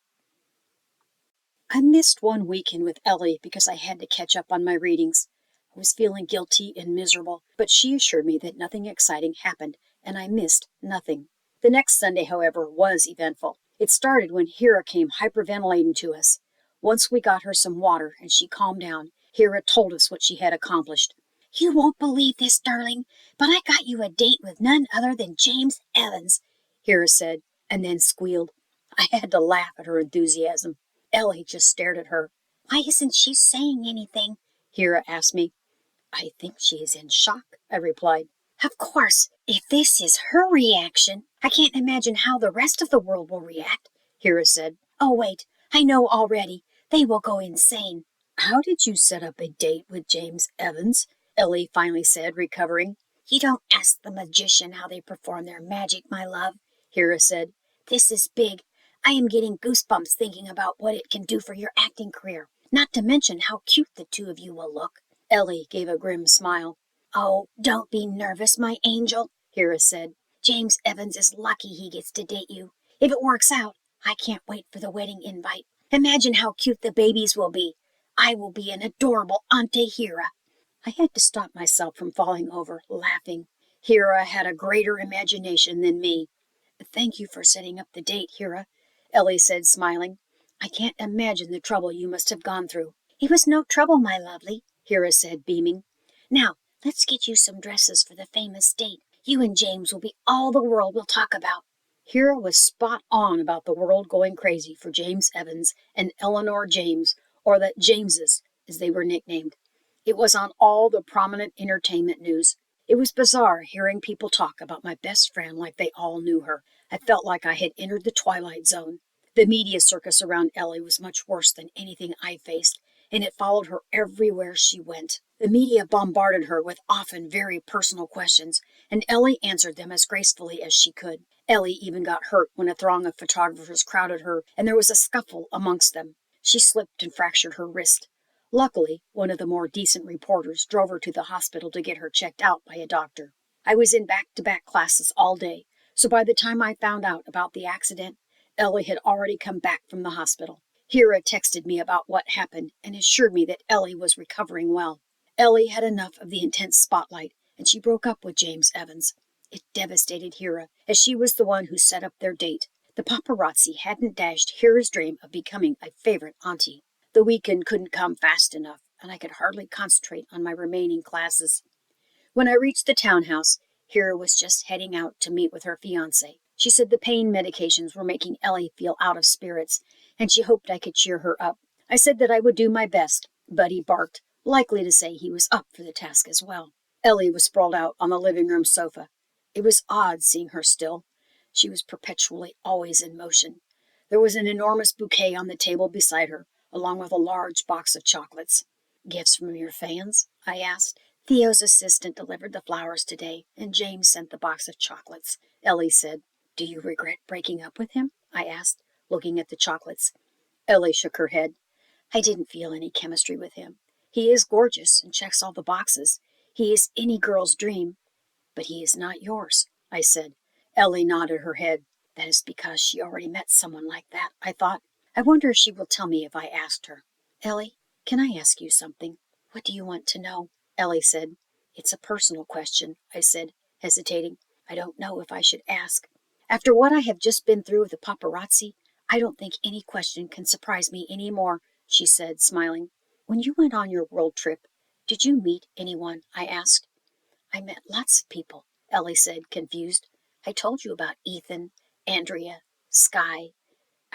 I missed one weekend with Ellie because I had to catch up on my readings. I was feeling guilty and miserable, but she assured me that nothing exciting happened, and I missed nothing. The next Sunday, however, was eventful. It started when Hira came hyperventilating to us. Once we got her some water and she calmed down, Hira told us what she had accomplished. "You won't believe this, darling, but I got you a date with none other than James Evans," Hira said, and then squealed. I had to laugh at her enthusiasm. Ellie just stared at her. "Why isn't she saying anything?" Hira asked me. "I think she is in shock," I replied. "Of course, if this is her reaction, I can't imagine how the rest of the world will react," Hira said. "Oh, wait, I know already. They will go insane." "How did you set up a date with James Evans?" Ellie finally said, recovering. "You don't ask the magician how they perform their magic, my love," Hira said. "This is big. I am getting goosebumps thinking about what it can do for your acting career, not to mention how cute the two of you will look." Ellie gave a grim smile. "Oh, don't be nervous, my angel," Hira said. "James Evans is lucky he gets to date you. If it works out, I can't wait for the wedding invite. Imagine how cute the babies will be. I will be an adorable Auntie Hira." I had to stop myself from falling over, laughing. Hira had a greater imagination than me. Thank you for setting up the date, Hira, Ellie said, smiling. I can't imagine the trouble you must have gone through. It was no trouble, my lovely, Hira said, beaming. Now, let's get you some dresses for the famous date. You and James will be all the world will talk about. Hira was spot on about the world going crazy for James Evans and Eleanor James, or the Jameses, as they were nicknamed. It was on all the prominent entertainment news. It was bizarre hearing people talk about my best friend like they all knew her. I felt like I had entered the twilight zone. The media circus around Ellie was much worse than anything I faced, and it followed her everywhere she went. The media bombarded her with often very personal questions, and Ellie answered them as gracefully as she could. Ellie even got hurt when a throng of photographers crowded her, and there was a scuffle amongst them. She slipped and fractured her wrist. Luckily, one of the more decent reporters drove her to the hospital to get her checked out by a doctor. I was in back-to-back classes all day, so by the time I found out about the accident, Ellie had already come back from the hospital. Hira texted me about what happened and assured me that Ellie was recovering well. Ellie had enough of the intense spotlight, and she broke up with James Evans. It devastated Hira, as she was the one who set up their date. The paparazzi hadn't dashed Hira's dream of becoming a favorite auntie. The weekend couldn't come fast enough, and I could hardly concentrate on my remaining classes. When I reached the townhouse, Hira was just heading out to meet with her fiancé. She said the pain medications were making Ellie feel out of spirits, and she hoped I could cheer her up. I said that I would do my best, but he barked, likely to say he was up for the task as well. Ellie was sprawled out on the living room sofa. It was odd seeing her still. She was perpetually always in motion. There was an enormous bouquet on the table beside her, along with a large box of chocolates. Gifts from your fans? I asked. Theo's assistant delivered the flowers today, and James sent the box of chocolates, Ellie said. Do you regret breaking up with him? I asked, looking at the chocolates. Ellie shook her head. I didn't feel any chemistry with him. He is gorgeous and checks all the boxes. He is any girl's dream. But he is not yours, I said. Ellie nodded her head. That is because she already met someone like that, I thought. I wonder if she will tell me if I asked her. Ellie, can I ask you something? What do you want to know? Ellie said. It's a personal question, I said, hesitating. I don't know if I should ask. After what I have just been through with the paparazzi, I don't think any question can surprise me any more, she said, smiling. When you went on your world trip, did you meet anyone? I asked. I met lots of people, Ellie said, confused. I told you about Ethan, Andrea, Sky.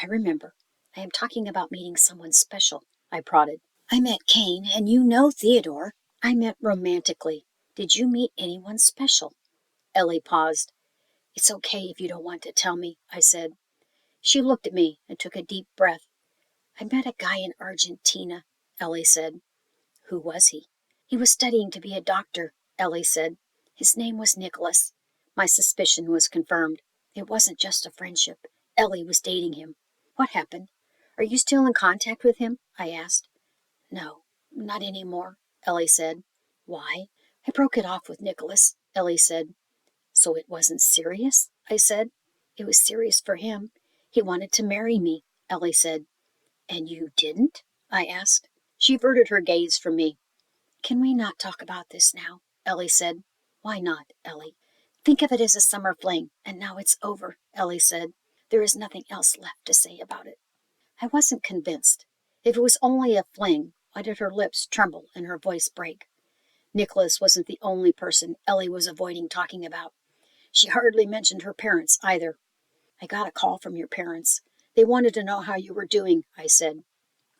I remember. I am talking about meeting someone special, I prodded. I met Kane, and you know Theodore. I meant romantically. Did you meet anyone special? Ellie paused. It's okay if you don't want to tell me, I said. She looked at me and took a deep breath. I met a guy in Argentina, Ellie said. Who was he? He was studying to be a doctor, Ellie said. His name was Nicholas. My suspicion was confirmed. It wasn't just a friendship. Ellie was dating him. What happened? Are you still in contact with him? I asked. No, not anymore, Ellie said. Why? I broke it off with Nicholas, Ellie said. So it wasn't serious? I said. It was serious for him. He wanted to marry me, Ellie said. And you didn't? I asked. She averted her gaze from me. Can we not talk about this now? Ellie said. Why not, Ellie? Think of it as a summer fling, and now it's over, Ellie said. There is nothing else left to say about it. I wasn't convinced. If it was only a fling, why did her lips tremble and her voice break? Nicholas wasn't the only person Ellie was avoiding talking about. She hardly mentioned her parents either. I got a call from your parents. They wanted to know how you were doing, I said.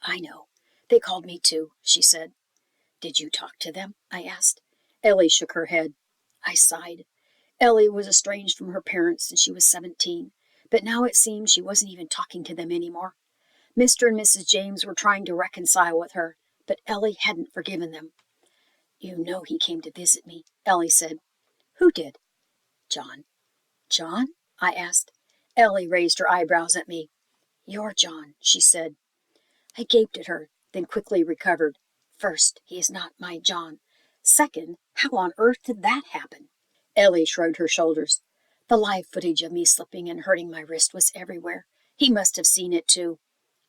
I know. They called me too, she said. Did you talk to them? I asked. Ellie shook her head. I sighed. Ellie was estranged from her parents since she was 17, but now it seemed she wasn't even talking to them anymore. Mr. and Mrs. James were trying to reconcile with her, but Ellie hadn't forgiven them. You know he came to visit me, Ellie said. Who did? John. John? I asked. Ellie raised her eyebrows at me. You're John, she said. I gaped at her, then quickly recovered. First, he is not my John. Second, how on earth did that happen? Ellie shrugged her shoulders. The live footage of me slipping and hurting my wrist was everywhere. He must have seen it too.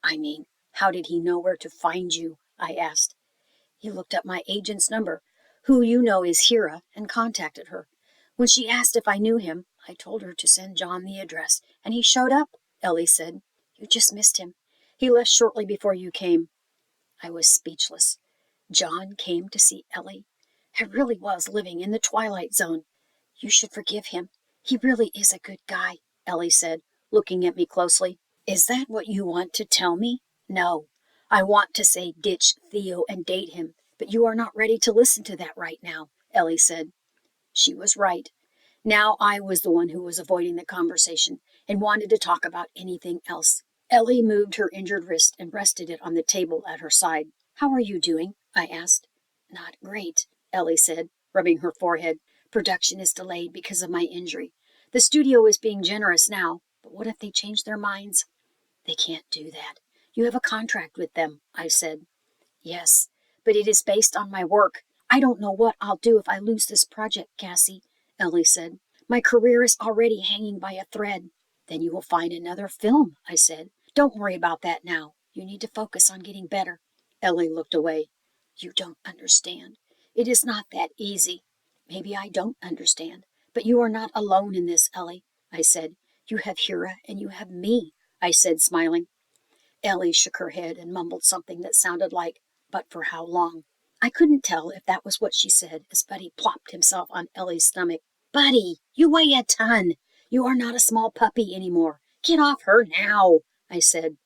I mean, how did he know where to find you? I asked. He looked up my agent's number, who you know is Hira, and contacted her. When she asked if I knew him, I told her to send John the address, and he showed up, Ellie said. You just missed him. He left shortly before you came. I was speechless. John came to see Ellie. I really was living in the twilight zone. You should forgive him. He really is a good guy, Ellie said, looking at me closely. Is that what you want to tell me? No. I want to say ditch Theo and date him, but you are not ready to listen to that right now, Ellie said. She was right. Now I was the one who was avoiding the conversation and wanted to talk about anything else. Ellie moved her injured wrist and rested it on the table at her side. How are you doing? I asked. Not great, Ellie said, rubbing her forehead. Production is delayed because of my injury. The studio is being generous now, but what if they change their minds? They can't do that. You have a contract with them, I said. Yes, but it is based on my work. I don't know what I'll do if I lose this project, Cassie, Ellie said. My career is already hanging by a thread. Then you will find another film, I said. Don't worry about that now. You need to focus on getting better. Ellie looked away. You don't understand. It is not that easy. Maybe I don't understand. But you are not alone in this, Ellie, I said. You have Hira and you have me, I said, smiling. Ellie shook her head and mumbled something that sounded like, but for how long? I couldn't tell if that was what she said as Buddy plopped himself on Ellie's stomach. Buddy, you weigh a ton. You are not a small puppy anymore. Get off her now, I said.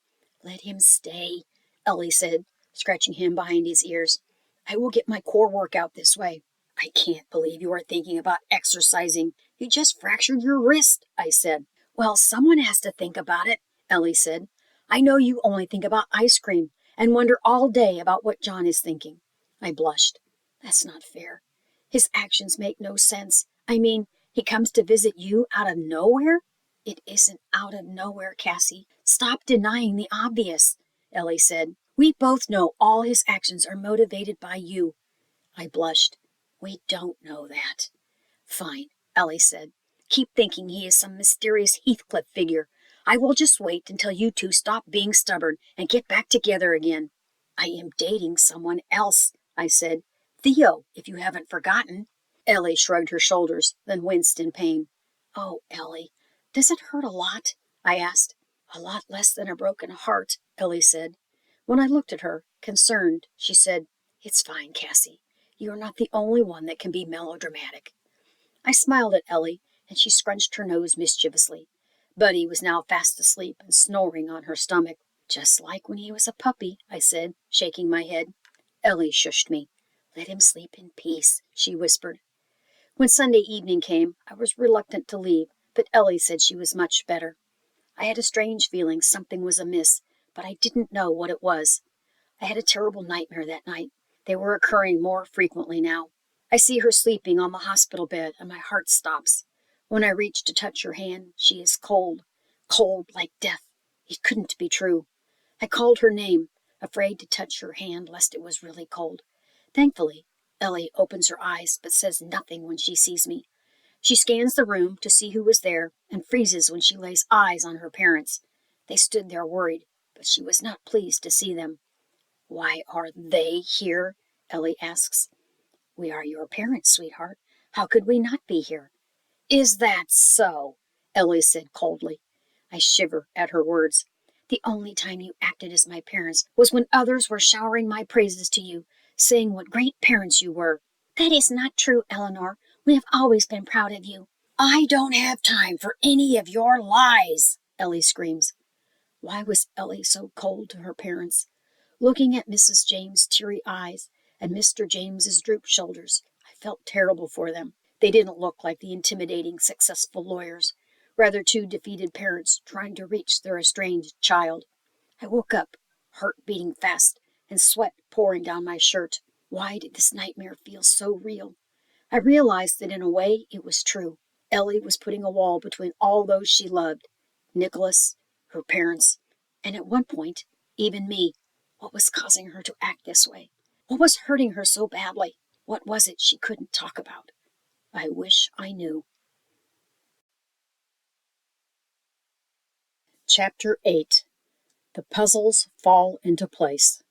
Let him stay, Ellie said, scratching him behind his ears. I will get my core workout this way. I can't believe you are thinking about exercising. You just fractured your wrist, I said. Well, someone has to think about it, Ellie said. I know you only think about ice cream and wonder all day about what John is thinking. I blushed. That's not fair. His actions make no sense. I mean, he comes to visit you out of nowhere? It isn't out of nowhere, Cassie. Stop denying the obvious, Ellie said. We both know all his actions are motivated by you. I blushed. We don't know that. Fine, Ellie said. Keep thinking he is some mysterious Heathcliff figure. I will just wait until you two stop being stubborn and get back together again. I am dating someone else, I said. Theo, if you haven't forgotten. Ellie shrugged her shoulders, then winced in pain. Oh, Ellie, does it hurt a lot? I asked. A lot less than a broken heart, Ellie said. When I looked at her, concerned, she said, It's fine, Cassie. You are not the only one that can be melodramatic. I smiled at Ellie, and she scrunched her nose mischievously. Buddy was now fast asleep and snoring on her stomach. Just like when he was a puppy, I said, shaking my head. Ellie shushed me. Let him sleep in peace, she whispered. When Sunday evening came, I was reluctant to leave, but Ellie said she was much better. I had a strange feeling something was amiss, but I didn't know what it was. I had a terrible nightmare that night. They were occurring more frequently now. I see her sleeping on the hospital bed, and my heart stops. When I reach to touch her hand, she is cold, cold like death. It couldn't be true. I called her name, afraid to touch her hand lest it was really cold. Thankfully, Ellie opens her eyes but says nothing when she sees me. She scans the room to see who was there and freezes when she lays eyes on her parents. They stood there worried, but she was not pleased to see them. Why are they here? Ellie asks. We are your parents, sweetheart. How could we not be here? Is that so? Ellie said coldly. I shiver at her words. The only time you acted as my parents was when others were showering my praises to you, saying what great parents you were. That is not true, Eleanor. We have always been proud of you. I don't have time for any of your lies, Ellie screams. Why was Ellie so cold to her parents? Looking at Mrs. James' teary eyes and Mr. James's drooped shoulders, I felt terrible for them. They didn't look like the intimidating, successful lawyers, rather two defeated parents trying to reach their estranged child. I woke up, heart beating fast, and sweat pouring down my shirt. Why did this nightmare feel so real? I realized that in a way it was true. Ellie was putting a wall between all those she loved, Nicholas, her parents, and at one point, even me. What was causing her to act this way? What was hurting her so badly? What was it she couldn't talk about? I wish I knew. Chapter 8. The Puzzles Fall into Place.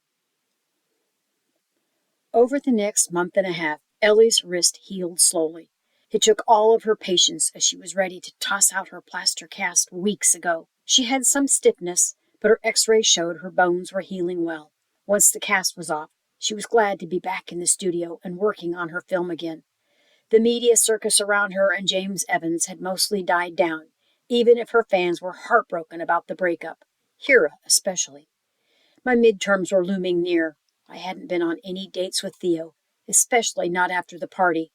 Over the next month and a half, Ellie's wrist healed slowly. It took all of her patience, as she was ready to toss out her plaster cast weeks ago. She had some stiffness, but her x-ray showed her bones were healing well. Once the cast was off, she was glad to be back in the studio and working on her film again. The media circus around her and James Evans had mostly died down, even if her fans were heartbroken about the breakup. Hira especially. My midterms were looming near. I hadn't been on any dates with Theo, especially not after the party.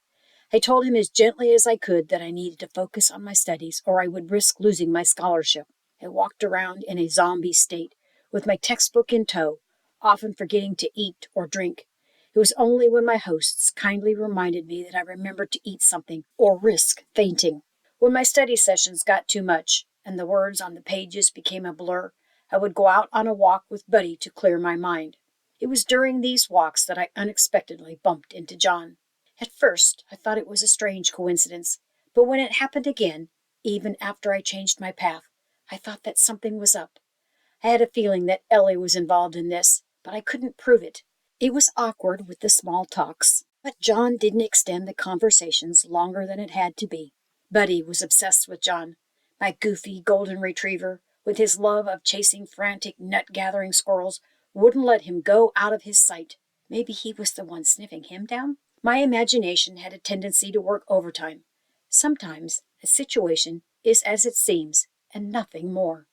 I told him as gently as I could that I needed to focus on my studies or I would risk losing my scholarship. I walked around in a zombie state, with my textbook in tow, often forgetting to eat or drink. It was only when my hosts kindly reminded me that I remembered to eat something or risk fainting. When my study sessions got too much and the words on the pages became a blur, I would go out on a walk with Buddy to clear my mind. It was during these walks that I unexpectedly bumped into John. At first, I thought it was a strange coincidence, but when it happened again, even after I changed my path, I thought that something was up. I had a feeling that Ellie was involved in this, but I couldn't prove it. It was awkward with the small talks, but John didn't extend the conversations longer than it had to be. Buddy was obsessed with John, my goofy golden retriever, with his love of chasing frantic nut-gathering squirrels, wouldn't let him go out of his sight. Maybe he was the one sniffing him down? My imagination had a tendency to work overtime. Sometimes a situation is as it seems, and nothing more.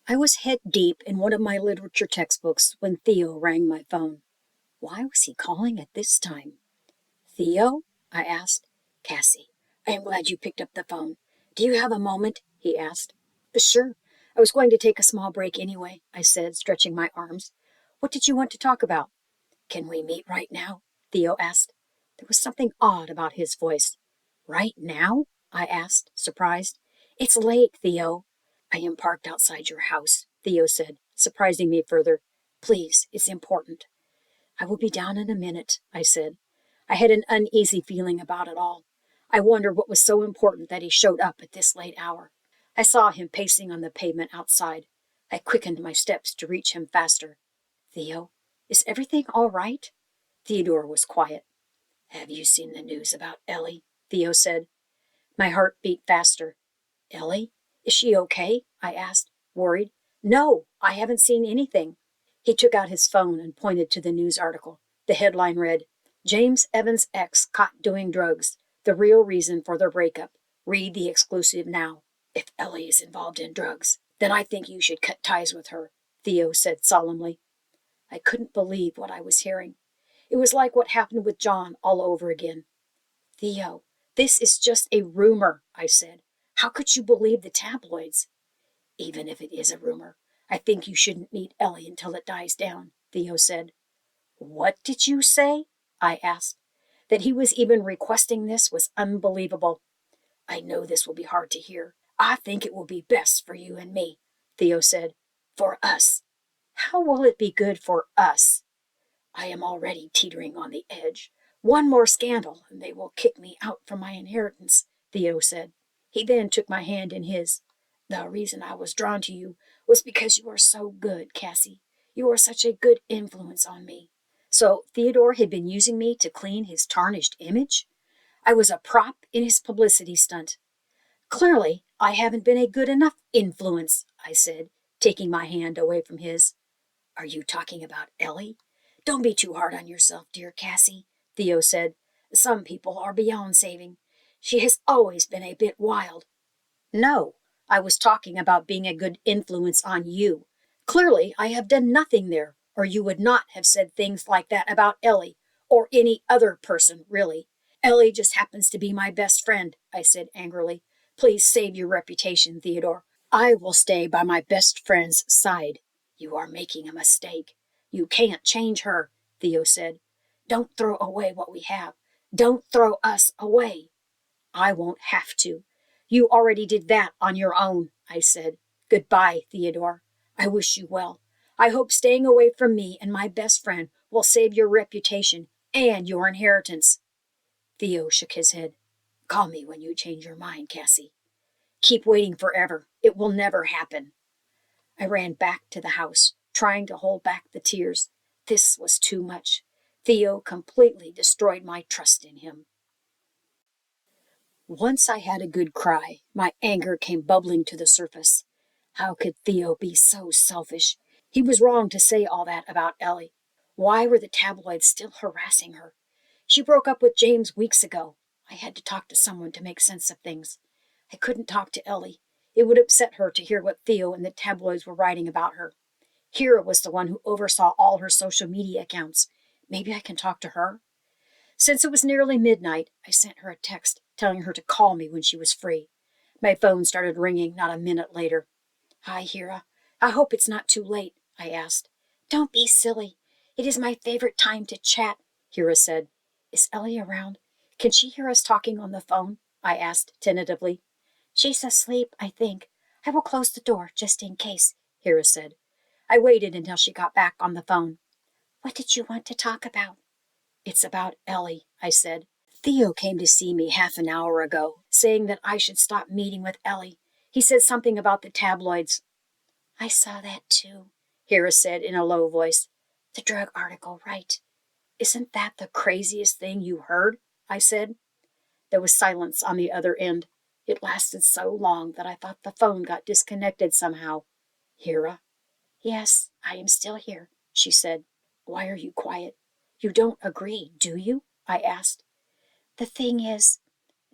I was head deep in one of my literature textbooks when Theo rang my phone. Why was he calling at this time? Theo? I asked. Cassie, I am glad you picked up the phone. Do you have a moment? He asked. Sure. I was going to take a small break anyway, I said, stretching my arms. What did you want to talk about? Can we meet right now? Theo asked. There was something odd about his voice. Right now? I asked, surprised. It's late, Theo. I am parked outside your house, Theo said, surprising me further. Please, it's important. I will be down in a minute, I said. I had an uneasy feeling about it all. I wondered what was so important that he showed up at this late hour. I saw him pacing on the pavement outside. I quickened my steps to reach him faster. Theo, is everything all right? Theodore was quiet. Have you seen the news about Ellie? Theo said. My heart beat faster. Ellie? Is she okay? I asked, worried. No, I haven't seen anything. He took out his phone and pointed to the news article. The headline read, James Evans' ex caught doing drugs. The real reason for their breakup. Read the exclusive now. If Ellie is involved in drugs, then I think you should cut ties with her, Theo said solemnly. I couldn't believe what I was hearing. It was like what happened with John all over again. Theo, this is just a rumor, I said. How could you believe the tabloids? Even if it is a rumor, I think you shouldn't meet Ellie until it dies down, Theo said. What did you say? I asked. That he was even requesting this was unbelievable. I know this will be hard to hear. I think it will be best for you and me, Theo said. For us. How will it be good for us? I am already teetering on the edge. One more scandal, and they will kick me out from my inheritance, Theo said. He then took my hand in his. The reason I was drawn to you was because you are so good, Cassie. You are such a good influence on me. So Theodore had been using me to clean his tarnished image? I was a prop in his publicity stunt. Clearly, I haven't been a good enough influence, I said, taking my hand away from his. Are you talking about Ellie? Don't be too hard on yourself, dear Cassie, Theo said. Some people are beyond saving. She has always been a bit wild. No, I was talking about being a good influence on you. Clearly, I have done nothing there, or you would not have said things like that about Ellie, or any other person, really. Ellie just happens to be my best friend, I said angrily. Please save your reputation, Theodore. I will stay by my best friend's side. You are making a mistake. You can't change her, Theo said. Don't throw away what we have. Don't throw us away. I won't have to. You already did that on your own, I said. Goodbye, Theodore. I wish you well. I hope staying away from me and my best friend will save your reputation and your inheritance. Theo shook his head. Call me when you change your mind, Cassie. Keep waiting forever. It will never happen. I ran back to the house, trying to hold back the tears. This was too much. Theo completely destroyed my trust in him. Once I had a good cry. My anger came bubbling to the surface. How could Theo be so selfish? He was wrong to say all that about Ellie. Why were the tabloids still harassing her? She broke up with James weeks ago. I had to talk to someone to make sense of things. I couldn't talk to Ellie. It would upset her to hear what Theo and the tabloids were writing about her. Hera was the one who oversaw all her social media accounts. Maybe I can talk to her? Since it was nearly midnight, I sent her a text telling her to call me when she was free. My phone started ringing not a minute later. "Hi, Hera. I hope it's not too late," I asked. "Don't be silly. It is my favorite time to chat," Hera said. "Is Ellie around? Can she hear us talking on the phone?" I asked tentatively. "She's asleep, I think. I will close the door just in case," Hera said. I waited until she got back on the phone. "What did you want to talk about?" "It's about Ellie," I said. "Theo came to see me half an hour ago, saying that I should stop meeting with Ellie. He said something about the tabloids." "I saw that too," Hera said in a low voice. "The drug article, right?" "Isn't that the craziest thing you heard?" I said. There was silence on the other end. It lasted so long that I thought the phone got disconnected somehow. "Hera?" "Yes, I am still here," she said. "Why are you quiet? You don't agree, do you?" I asked. "The thing is,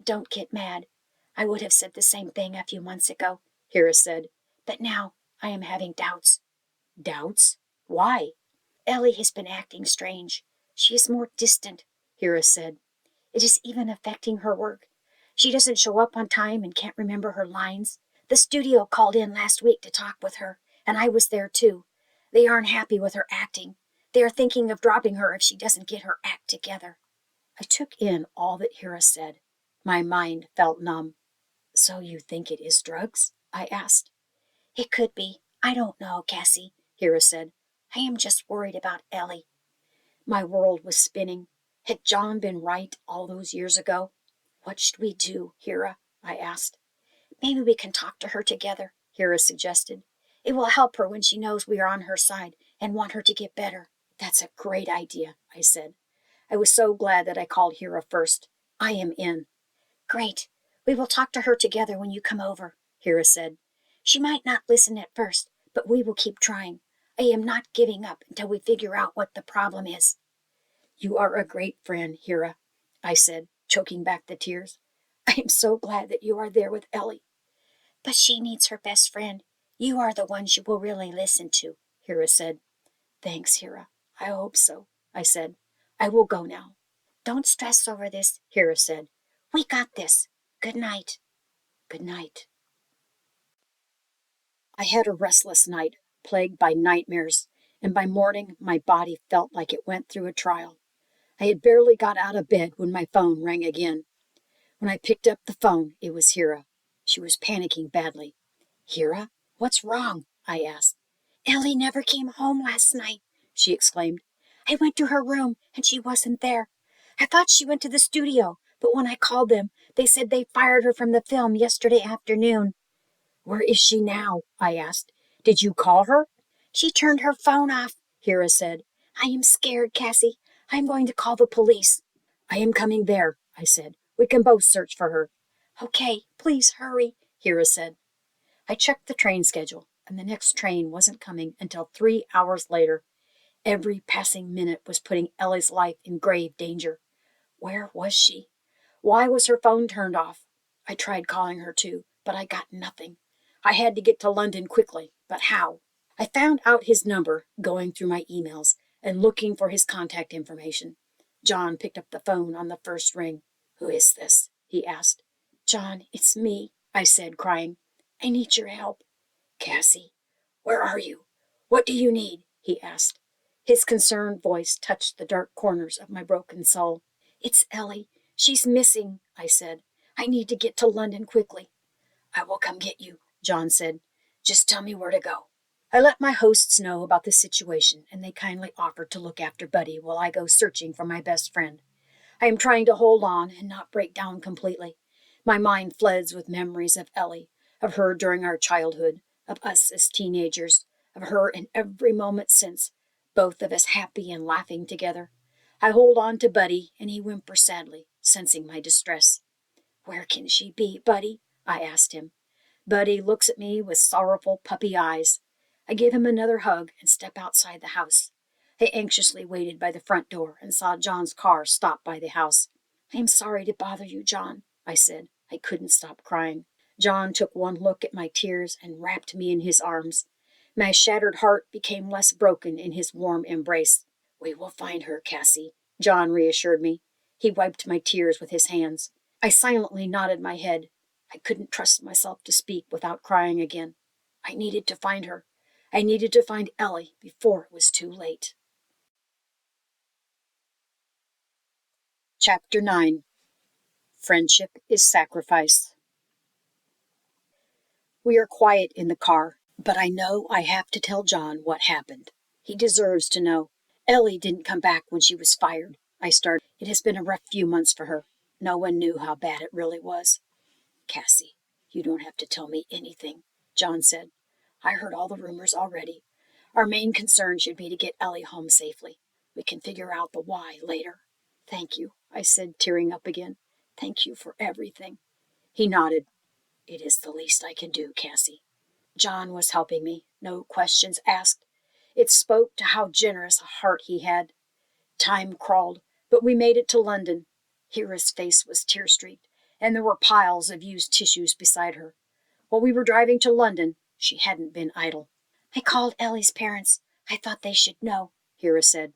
don't get mad. I would have said the same thing a few months ago," Hera said. "But now I am having doubts." "Doubts? Why?" "Ellie has been acting strange. She is more distant," Hera said. "It is even affecting her work. She doesn't show up on time and can't remember her lines. The studio called in last week to talk with her, and I was there too. They aren't happy with her acting. They are thinking of dropping her if she doesn't get her act together." I took in all that Hera said. My mind felt numb. "So you think it is drugs?" I asked. "It could be. I don't know, Cassie," Hera said. "I am just worried about Ellie." My world was spinning. Had John been right all those years ago? "What should we do, Hera?" I asked. "Maybe we can talk to her together," Hera suggested. "It will help her when she knows we are on her side and want her to get better." "That's a great idea," I said. I was so glad that I called Hera first. "I am in." "Great. We will talk to her together when you come over," Hera said. "She might not listen at first, but we will keep trying. I am not giving up until we figure out what the problem is." "You are a great friend, Hera," I said, choking back the tears. "I am so glad that you are there with Ellie." "But she needs her best friend. You are the one she will really listen to," Hera said. "Thanks, Hera. I hope so," I said. "I will go now." "Don't stress over this," Hera said. "We got this. Good night." Good night. I had a restless night, plagued by nightmares, and by morning my body felt like it went through a trial. I had barely got out of bed when my phone rang again. When I picked up the phone, it was Hera. She was panicking badly. "Hera, what's wrong?" I asked. "Ellie never came home last night," she exclaimed. "I went to her room, and she wasn't there. I thought she went to the studio, but when I called them, they said they fired her from the film yesterday afternoon." "Where is she now?" I asked. "Did you call her?" "She turned her phone off," Hera said. "I am scared, Cassie. I am going to call the police." "I am coming there," I said. "We can both search for her." "Okay, please hurry," Hera said. I checked the train schedule, and the next train wasn't coming until 3 hours later. Every passing minute was putting Ellie's life in grave danger. Where was she? Why was her phone turned off? I tried calling her too, but I got nothing. I had to get to London quickly, but how? I found out his number going through my emails and looking for his contact information. John picked up the phone on the first ring. "Who is this?" he asked. "John, it's me," I said, crying. "I need your help." "Cassie, where are you? What do you need?" he asked. His concerned voice touched the dark corners of my broken soul. "It's Ellie. She's missing," I said. "I need to get to London quickly." "I will come get you," John said. "Just tell me where to go." I let my hosts know about the situation, and they kindly offered to look after Buddy while I go searching for my best friend. I am trying to hold on and not break down completely. My mind floods with memories of Ellie, of her during our childhood, of us as teenagers, of her in every moment since, both of us happy and laughing together. I hold on to Buddy, and he whimpers sadly, sensing my distress. Where can she be, Buddy? I asked him. Buddy looks at me with sorrowful puppy eyes. I give him another hug and step outside the house. I anxiously waited by the front door and saw John's car stop by the house. I am sorry to bother you, John, I said. I couldn't stop crying. John took one look at my tears and wrapped me in his arms. My shattered heart became less broken in his warm embrace. We will find her, Cassie, John reassured me. He wiped my tears with his hands. I silently nodded my head. I couldn't trust myself to speak without crying again. I needed to find her. I needed to find Ellie before it was too late. Chapter 9. Friendship is Sacrifice. We are quiet in the car, but I know I have to tell John what happened. He deserves to know. Ellie didn't come back when she was fired. I started. It has been a rough few months for her. No one knew how bad it really was. Cassie, you don't have to tell me anything, John said. I heard all the rumors already. Our main concern should be to get Ellie home safely. We can figure out the why later. Thank you, I said, tearing up again. Thank you for everything. He nodded. It is the least I can do, Cassie. John was helping me, no questions asked. It spoke to how generous a heart he had. Time crawled, but we made it to London. Hira's face was tear-streaked, and there were piles of used tissues beside her. While we were driving to London, she hadn't been idle. I called Ellie's parents. I thought they should know, Hira said.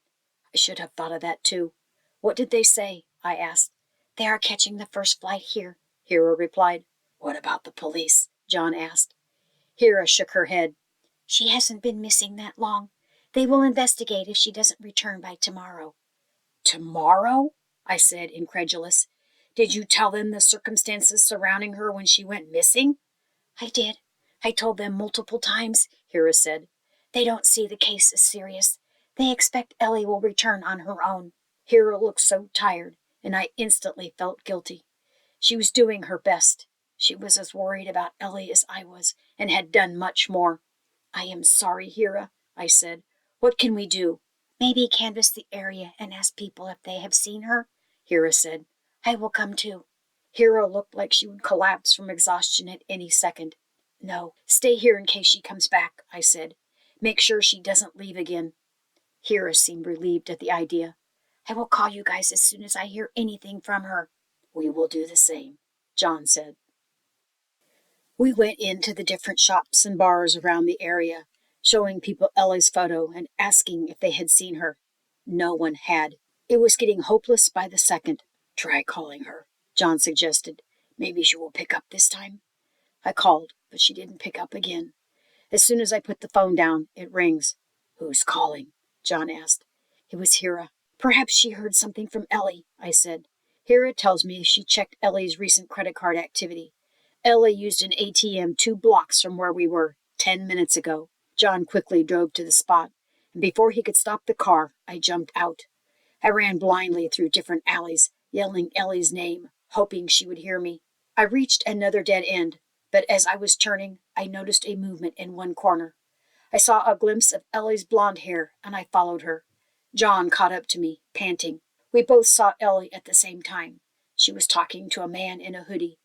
I should have thought of that too. What did they say? I asked. They are catching the first flight here, Hira replied. What about the police? John asked. Hira shook her head. She hasn't been missing that long. They will investigate if she doesn't return by tomorrow. Tomorrow? I said, incredulous. Did you tell them the circumstances surrounding her when she went missing? I did. I told them multiple times, Hira said. They don't see the case as serious. They expect Ellie will return on her own. Hira looked so tired, and I instantly felt guilty. She was doing her best. She was as worried about Ellie as I was, and had done much more. I am sorry, Hira, I said. What can we do? Maybe canvass the area and ask people if they have seen her, Hira said. I will come too. Hira looked like she would collapse from exhaustion at any second. No, stay here in case she comes back, I said. Make sure she doesn't leave again. Hira seemed relieved at the idea. I will call you guys as soon as I hear anything from her. We will do the same, John said. We went into the different shops and bars around the area, showing people Ellie's photo and asking if they had seen her. No one had. It was getting hopeless by the second. Try calling her, John suggested. Maybe she will pick up this time. I called, but she didn't pick up again. As soon as I put the phone down, it rings. Who's calling? John asked. It was Hira. Perhaps she heard something from Ellie, I said. Hira tells me she checked Ellie's recent credit card activity. Ellie used an ATM 2 blocks from where we were 10 minutes ago. John quickly drove to the spot, and before he could stop the car, I jumped out. I ran blindly through different alleys, yelling Ellie's name, hoping she would hear me. I reached another dead end, but as I was turning, I noticed a movement in one corner. I saw a glimpse of Ellie's blonde hair, and I followed her. John caught up to me, panting. We both saw Ellie at the same time. She was talking to a man in a hoodie.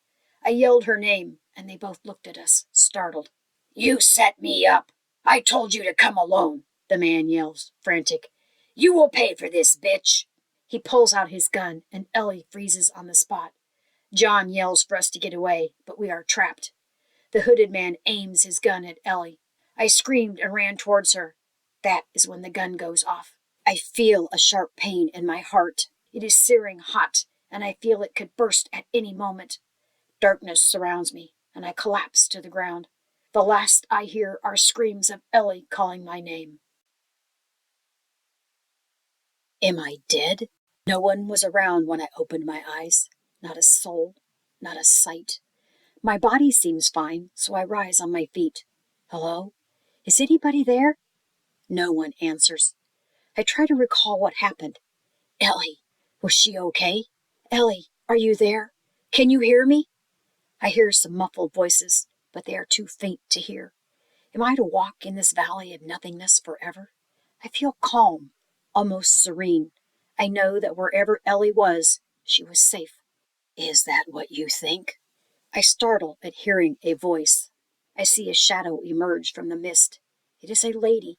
I yelled her name, and they both looked at us, startled. You set me up. I told you to come alone, the man yells, frantic. You will pay for this, bitch. He pulls out his gun, and Ellie freezes on the spot. John yells for us to get away, but we are trapped. The hooded man aims his gun at Ellie. I screamed and ran towards her. That is when the gun goes off. I feel a sharp pain in my heart. It is searing hot, and I feel it could burst at any moment. Darkness surrounds me, and I collapse to the ground. The last I hear are screams of Ellie calling my name. Am I dead? No one was around when I opened my eyes. Not a soul, not a sight. My body seems fine, so I rise on my feet. Hello? Is anybody there? No one answers. I try to recall what happened. Ellie, was she okay? Ellie, are you there? Can you hear me? I hear some muffled voices, but they are too faint to hear. Am I to walk in this valley of nothingness forever? I feel calm, almost serene. I know that wherever Ellie was, she was safe. Is that what you think? I startle at hearing a voice. I see a shadow emerge from the mist. It is a lady.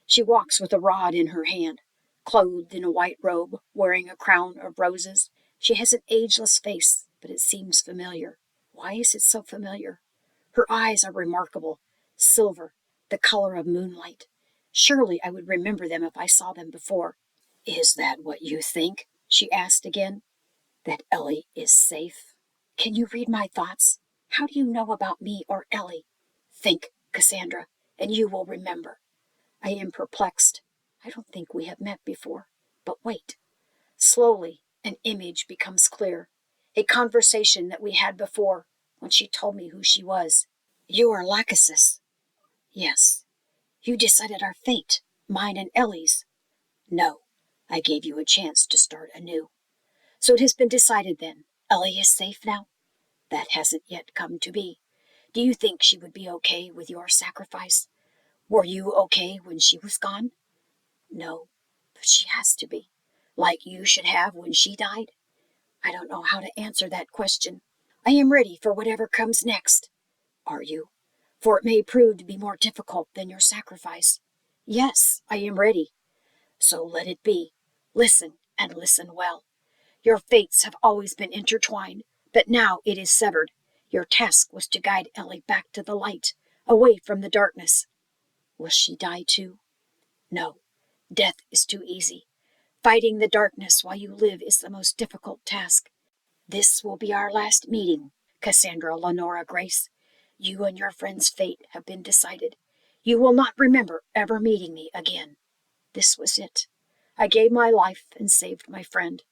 She walks with a rod in her hand, clothed in a white robe, wearing a crown of roses. She has an ageless face, but it seems familiar. Why is it so familiar? Her eyes are remarkable, silver, the color of moonlight. Surely I would remember them if I saw them before. Is that what you think? She asked again. That Ellie is safe? Can you read my thoughts? How do you know about me or Ellie? Think, Cassandra, and you will remember. I am perplexed. I don't think we have met before. But wait. Slowly, an image becomes clear. A conversation that we had before, when she told me who she was. You are Lachesis. Yes. You decided our fate, mine and Ellie's. No. I gave you a chance to start anew. So it has been decided then. Ellie is safe now? That hasn't yet come to be. Do you think she would be okay with your sacrifice? Were you okay when she was gone? No, but she has to be. Like you should have when she died? I don't know how to answer that question. I am ready for whatever comes next. Are you? For it may prove to be more difficult than your sacrifice. Yes, I am ready. So let it be. Listen, and listen well. Your fates have always been intertwined, but now it is severed. Your task was to guide Ellie back to the light, away from the darkness. Will she die too? No. Death is too easy. Fighting the darkness while you live is the most difficult task. This will be our last meeting, Cassandra Lenora Grace. You and your friend's fate have been decided. You will not remember ever meeting me again. This was it. I gave my life and saved my friend.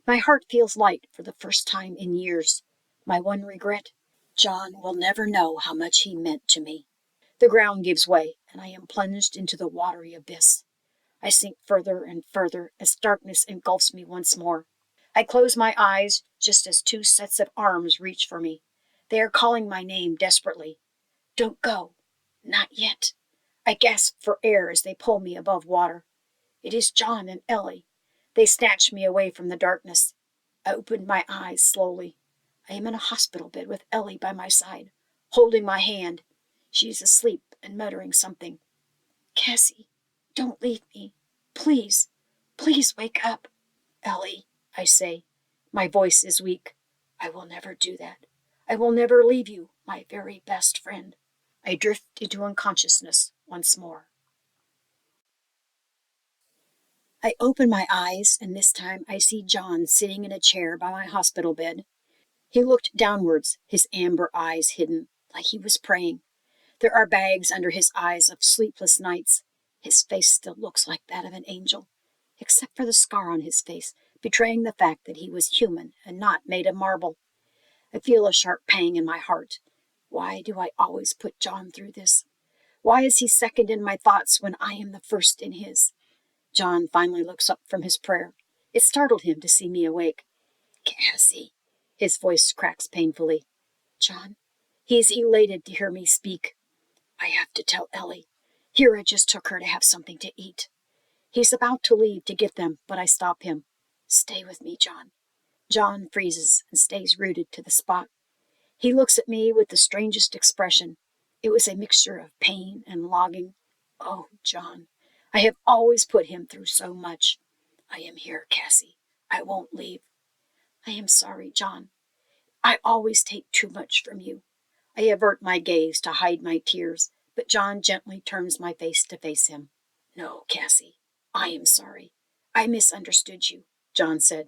My heart feels light for the first time in years. My one regret? John will never know how much he meant to me. The ground gives way, and I am plunged into the watery abyss. I sink further and further as darkness engulfs me once more. I close my eyes just as two sets of arms reach for me. They are calling my name desperately. Don't go. Not yet. I gasp for air as they pull me above water. It is John and Ellie. They snatch me away from the darkness. I open my eyes slowly. I am in a hospital bed with Ellie by my side, holding my hand. She is asleep and muttering something. Cassie, don't leave me. Please, please wake up. Ellie, I say. My voice is weak. I will never do that. I will never leave you, my very best friend. I drift into unconsciousness once more. I open my eyes, and this time I see John sitting in a chair by my hospital bed. He looked downwards, his amber eyes hidden, like he was praying. There are bags under his eyes of sleepless nights. His face still looks like that of an angel, except for the scar on his face, betraying the fact that he was human and not made of marble. I feel a sharp pang in my heart. Why do I always put John through this? Why is he second in my thoughts when I am the first in his? John finally looks up from his prayer. It startled him to see me awake. Cassie, his voice cracks painfully. John, he is elated to hear me speak. I have to tell Ellie. Here I just took her to have something to eat. He's about to leave to get them, but I stop him. Stay with me, John. John freezes and stays rooted to the spot. He looks at me with the strangest expression. It was a mixture of pain and longing. Oh, John, I have always put him through so much. I am here, Cassie. I won't leave. I am sorry, John. I always take too much from you. I avert my gaze to hide my tears, but John gently turns my face to face him. No, Cassie, I am sorry. I misunderstood you, John said.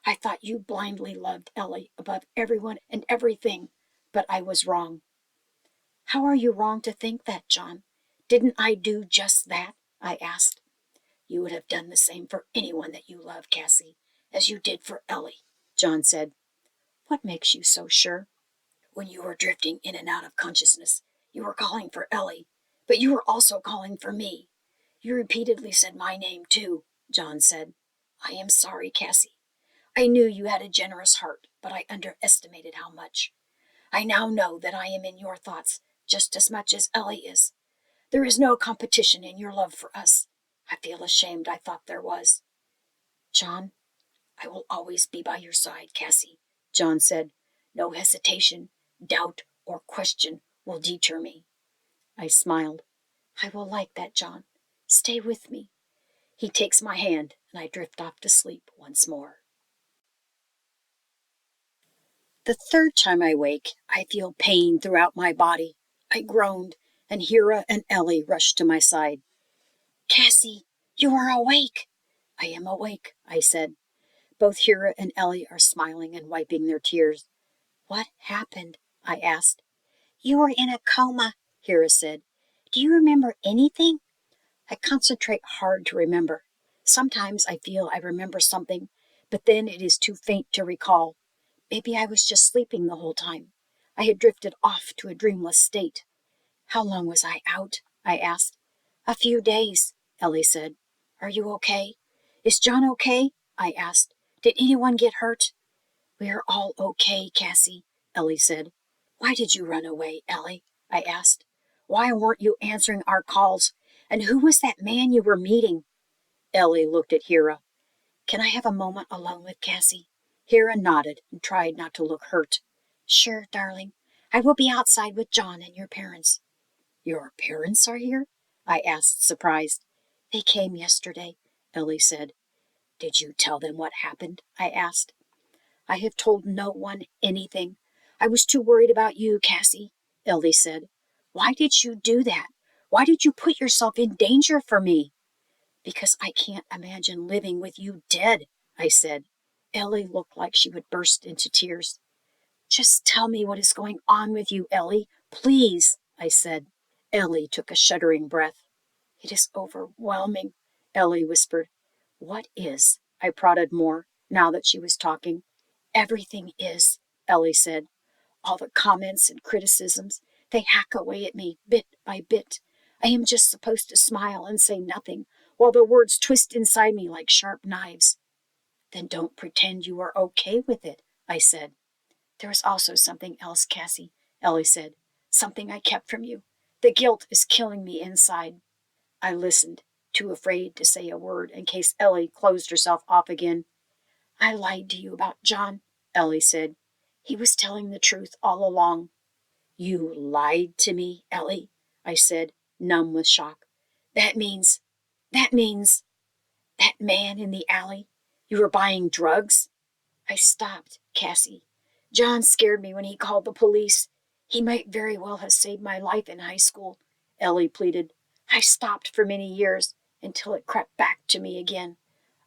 I thought you blindly loved Ellie above everyone and everything, but I was wrong. How are you wrong to think that, John? Didn't I do just that? I asked. You would have done the same for anyone that you love, Cassie, as you did for Ellie, John said. What makes you so sure? When you were drifting in and out of consciousness, you were calling for Ellie, but you were also calling for me. You repeatedly said my name, too, John said. I am sorry, Cassie. I knew you had a generous heart, but I underestimated how much. I now know that I am in your thoughts just as much as Ellie is. There is no competition in your love for us. I feel ashamed I thought there was. John, I will always be by your side, Cassie, John said. No hesitation, doubt, or question will deter me. I smiled. I will like that, John. Stay with me. He takes my hand, and I drift off to sleep once more. The third time I wake, I feel pain throughout my body. I groaned, and Hira and Ellie rushed to my side. Cassie, you are awake. I am awake, I said. Both Hira and Ellie are smiling and wiping their tears. What happened? I asked. You were in a coma, Hira said. Do you remember anything? I concentrate hard to remember. Sometimes I feel I remember something, but then it is too faint to recall. Maybe I was just sleeping the whole time. I had drifted off to a dreamless state. How long was I out? I asked. A few days, Ellie said. Are you okay? Is John okay? I asked. Did anyone get hurt? We are all okay, Cassie, Ellie said. Why did you run away, Ellie? I asked. Why weren't you answering our calls? And who was that man you were meeting? Ellie looked at Hira. Can I have a moment alone with Cassie? Hira nodded and tried not to look hurt. Sure, darling. I will be outside with John and your parents. Your parents are here? I asked, surprised. They came yesterday, Ellie said. Did you tell them what happened? I asked. I have told no one anything. I was too worried about you, Cassie, Ellie said. Why did you do that? Why did you put yourself in danger for me? Because I can't imagine living with you dead, I said. Ellie looked like she would burst into tears. Just tell me what is going on with you, Ellie, please, I said. Ellie took a shuddering breath. It is overwhelming, Ellie whispered. What is? I prodded more, now that she was talking. Everything is, Ellie said. All the comments and criticisms, they hack away at me bit by bit. I am just supposed to smile and say nothing, while the words twist inside me like sharp knives. Then don't pretend you are okay with it, I said. There is also something else, Cassie, Ellie said. Something I kept from you. The guilt is killing me inside. I listened, too afraid to say a word in case Ellie closed herself off again. I lied to you about John, Ellie said. He was telling the truth all along. You lied to me, Ellie, I said, numb with shock. That means, that man in the alley, you were buying drugs? I stopped, Cassie. John scared me when he called the police. He might very well have saved my life in high school, Ellie pleaded. I stopped for many years until it crept back to me again.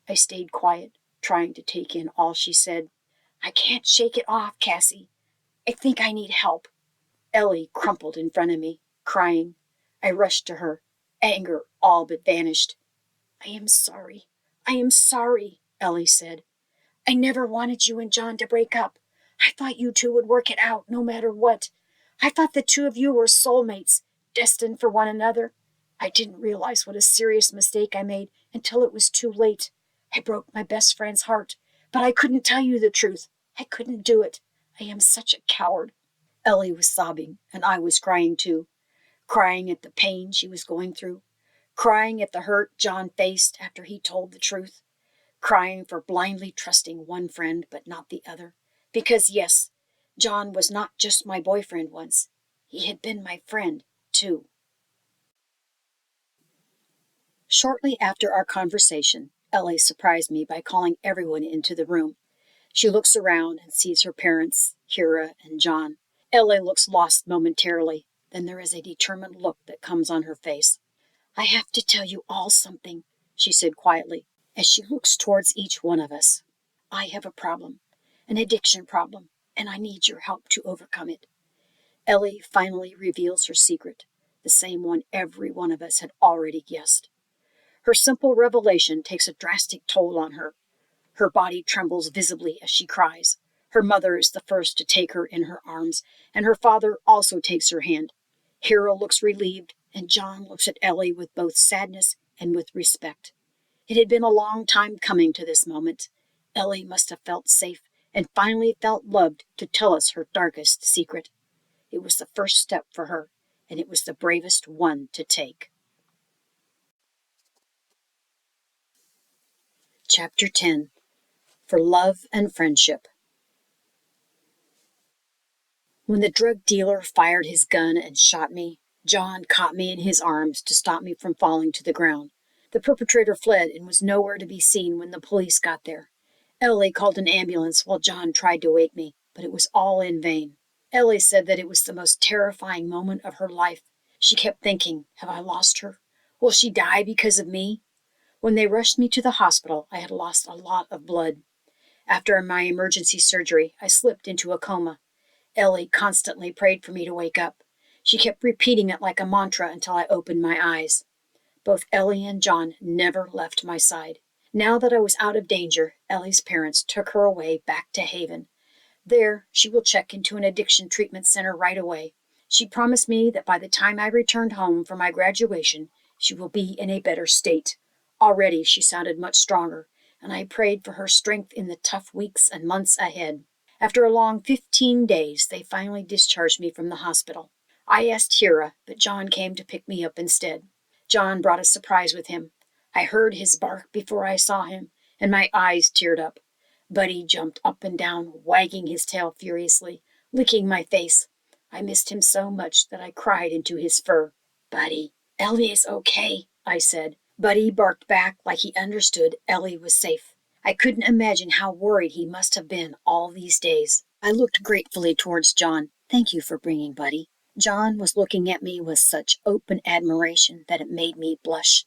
I stayed quiet, trying to take in all she said. I can't shake it off, Cassie. I think I need help. Ellie crumpled in front of me, crying. I rushed to her. Anger all but vanished. I am sorry. I am sorry, Ellie said. I never wanted you and John to break up. I thought you two would work it out no matter what. I thought the two of you were soulmates, destined for one another. I didn't realize what a serious mistake I made until it was too late. I broke my best friend's heart, but I couldn't tell you the truth. I couldn't do it. I am such a coward. Ellie was sobbing, and I was crying too, crying at the pain she was going through, crying at the hurt John faced after he told the truth, crying for blindly trusting one friend but not the other. Because, yes, John was not just my boyfriend once. He had been my friend, too. Shortly after our conversation, Ellie surprised me by calling everyone into the room. She looks around and sees her parents, Hira and John. Ellie looks lost momentarily. Then there is a determined look that comes on her face. I have to tell you all something, she said quietly, as she looks towards each one of us. I have a problem, an addiction problem, and I need your help to overcome it. Ellie finally reveals her secret, the same one every one of us had already guessed. Her simple revelation takes a drastic toll on her. Her body trembles visibly as she cries. Her mother is the first to take her in her arms, and her father also takes her hand. Hero looks relieved, and John looks at Ellie with both sadness and with respect. It had been a long time coming to this moment. Ellie must have felt safe and finally felt loved to tell us her darkest secret. It was the first step for her, and it was the bravest one to take. Chapter 10. For Love and Friendship. When the drug dealer fired his gun and shot me, John caught me in his arms to stop me from falling to the ground. The perpetrator fled and was nowhere to be seen when the police got there. Ellie called an ambulance while John tried to wake me, but it was all in vain. Ellie said that it was the most terrifying moment of her life. She kept thinking, have I lost her? Will she die because of me? When they rushed me to the hospital, I had lost a lot of blood. After my emergency surgery, I slipped into a coma. Ellie constantly prayed for me to wake up. She kept repeating it like a mantra until I opened my eyes. Both Ellie and John never left my side. Now that I was out of danger, Ellie's parents took her away back to Haven. There, she will check into an addiction treatment center right away. She promised me that by the time I returned home for my graduation, she will be in a better state. Already she sounded much stronger, and I prayed for her strength in the tough weeks and months ahead. After a long 15 days, they finally discharged me from the hospital. I asked Hira, but John came to pick me up instead. John brought a surprise with him. I heard his bark before I saw him, and my eyes teared up. Buddy jumped up and down, wagging his tail furiously, licking my face. I missed him so much that I cried into his fur. Buddy, Ellie is okay, I said. Buddy barked back like he understood Ellie was safe. I couldn't imagine how worried he must have been all these days. I looked gratefully towards John. Thank you for bringing Buddy. John was looking at me with such open admiration that it made me blush.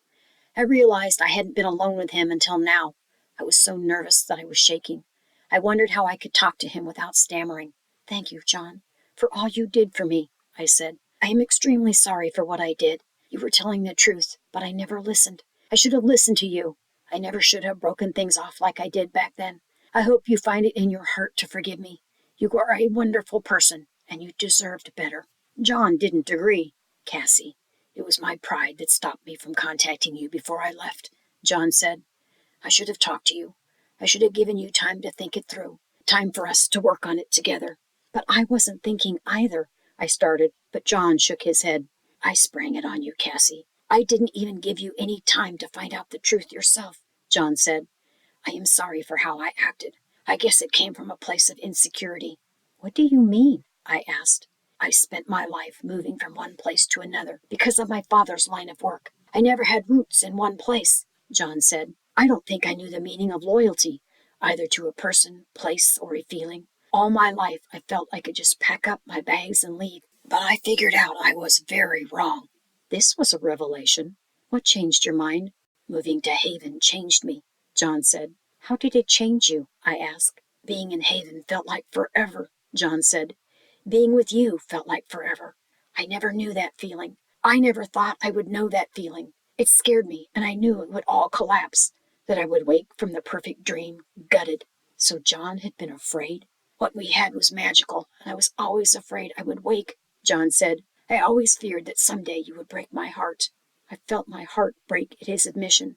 I realized I hadn't been alone with him until now. I was so nervous that I was shaking. I wondered how I could talk to him without stammering. Thank you, John, for all you did for me, I said. I am extremely sorry for what I did. You were telling the truth, but I never listened. I should have listened to you. I never should have broken things off like I did back then. I hope you find it in your heart to forgive me. You are a wonderful person, and you deserved better. John didn't agree. Cassie, it was my pride that stopped me from contacting you before I left, John said. I should have talked to you. I should have given you time to think it through, time for us to work on it together. But I wasn't thinking either, I started, but John shook his head. I sprang it on you, Cassie. I didn't even give you any time to find out the truth yourself, John said. I am sorry for how I acted. I guess it came from a place of insecurity. What do you mean? I asked. I spent my life moving from one place to another because of my father's line of work. I never had roots in one place, John said. I don't think I knew the meaning of loyalty, either to a person, place, or a feeling. All my life I felt I could just pack up my bags and leave, but I figured out I was very wrong. This was a revelation. What changed your mind? Moving to Haven changed me, John said. How did it change you? I asked. Being in Haven felt like forever, John said. Being with you felt like forever. I never knew that feeling. I never thought I would know that feeling. It scared me, and I knew it would all collapse, that I would wake from the perfect dream, gutted. So John had been afraid? What we had was magical, and I was always afraid I would wake, John said. I always feared that someday you would break my heart. I felt my heart break at his admission.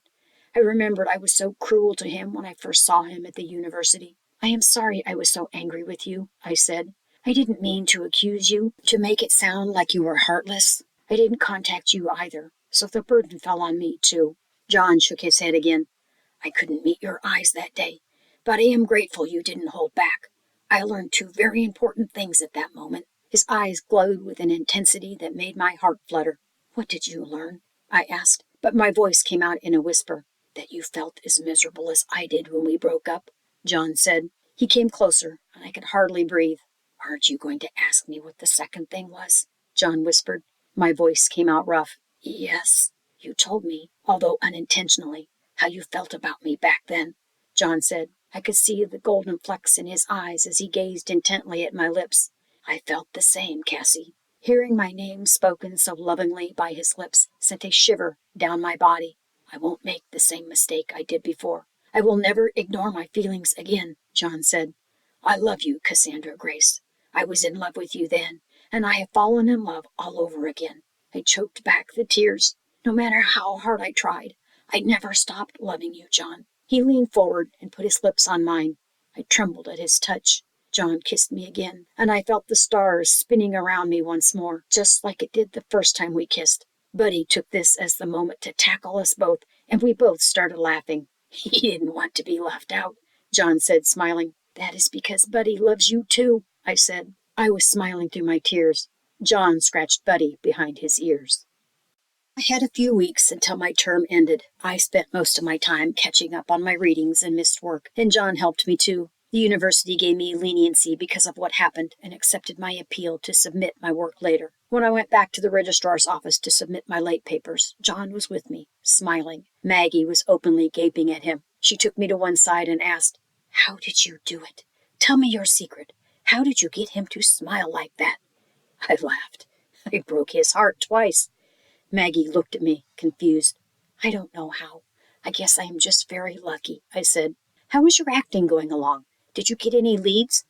I remembered I was so cruel to him when I first saw him at the university. I am sorry I was so angry with you, I said. I didn't mean to accuse you, to make it sound like you were heartless. I didn't contact you either, so the burden fell on me, too. John shook his head again. I couldn't meet your eyes that day, but I am grateful you didn't hold back. I learned 2 very important things at that moment. His eyes glowed with an intensity that made my heart flutter. What did you learn? I asked, but my voice came out in a whisper. That you felt as miserable as I did when we broke up, John said. He came closer, and I could hardly breathe. Aren't you going to ask me what the second thing was? John whispered. My voice came out rough. Yes, you told me, although unintentionally, how you felt about me back then, John said. I could see the golden flecks in his eyes as he gazed intently at my lips. I felt the same, Cassie. Hearing my name spoken so lovingly by his lips sent a shiver down my body. I won't make the same mistake I did before. I will never ignore my feelings again, John said. I love you, Cassandra Grace. I was in love with you then, and I have fallen in love all over again. I choked back the tears. No matter how hard I tried, I never stopped loving you, John. He leaned forward and put his lips on mine. I trembled at his touch. John kissed me again, and I felt the stars spinning around me once more, just like it did the first time we kissed. Buddy took this as the moment to tackle us both, and we both started laughing. He didn't want to be left out, John said, smiling. That is because Buddy loves you too, I said. I was smiling through my tears. John scratched Buddy behind his ears. I had a few weeks until my term ended. I spent most of my time catching up on my readings and missed work, and John helped me too. The university gave me leniency because of what happened and accepted my appeal to submit my work later. When I went back to the registrar's office to submit my late papers, John was with me, smiling. Maggie was openly gaping at him. She took me to one side and asked, "How did you do it? Tell me your secret. How did you get him to smile like that?" I laughed. I broke his heart twice. Maggie looked at me, confused. "I don't know how. I guess I am just very lucky," I said. "How is your acting going along? Did you get any leads?"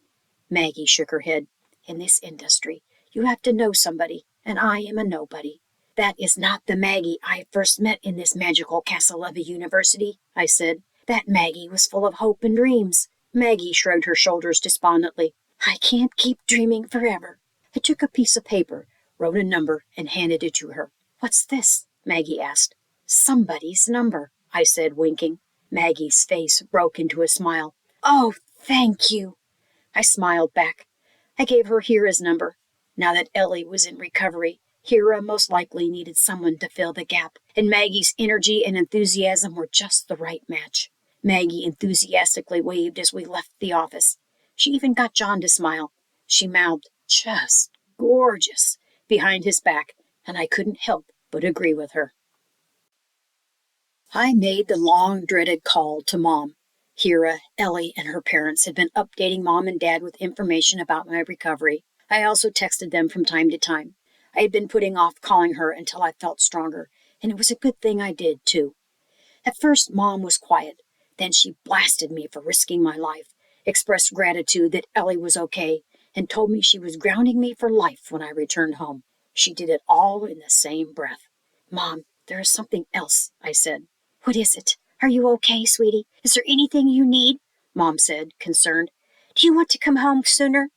Maggie shook her head. "In this industry, you have to know somebody, and I am a nobody." "That is not the Maggie I first met in this magical castle of a university," I said. "That Maggie was full of hope and dreams." Maggie shrugged her shoulders despondently. "I can't keep dreaming forever." I took a piece of paper, wrote a number, and handed it to her. "What's this?" Maggie asked. "Somebody's number," I said, winking. Maggie's face broke into a smile. "Oh, thank you." I smiled back. I gave her Hira's number. Now that Ellie was in recovery, Hira most likely needed someone to fill the gap, and Maggie's energy and enthusiasm were just the right match. Maggie enthusiastically waved as we left the office. She even got John to smile. She mouthed, "Just gorgeous," behind his back, and I couldn't help but agree with her. I made the long-dreaded call to Mom. Hira, Ellie, and her parents had been updating Mom and Dad with information about my recovery. I also texted them from time to time. I had been putting off calling her until I felt stronger, and it was a good thing I did, too. At first, Mom was quiet. Then she blasted me for risking my life, expressed gratitude that Ellie was okay, and told me she was grounding me for life when I returned home. She did it all in the same breath. "Mom, there is something else," I said. "What is it? Are you okay, sweetie? Is there anything you need?" Mom said, concerned. "Do you want to come home sooner?"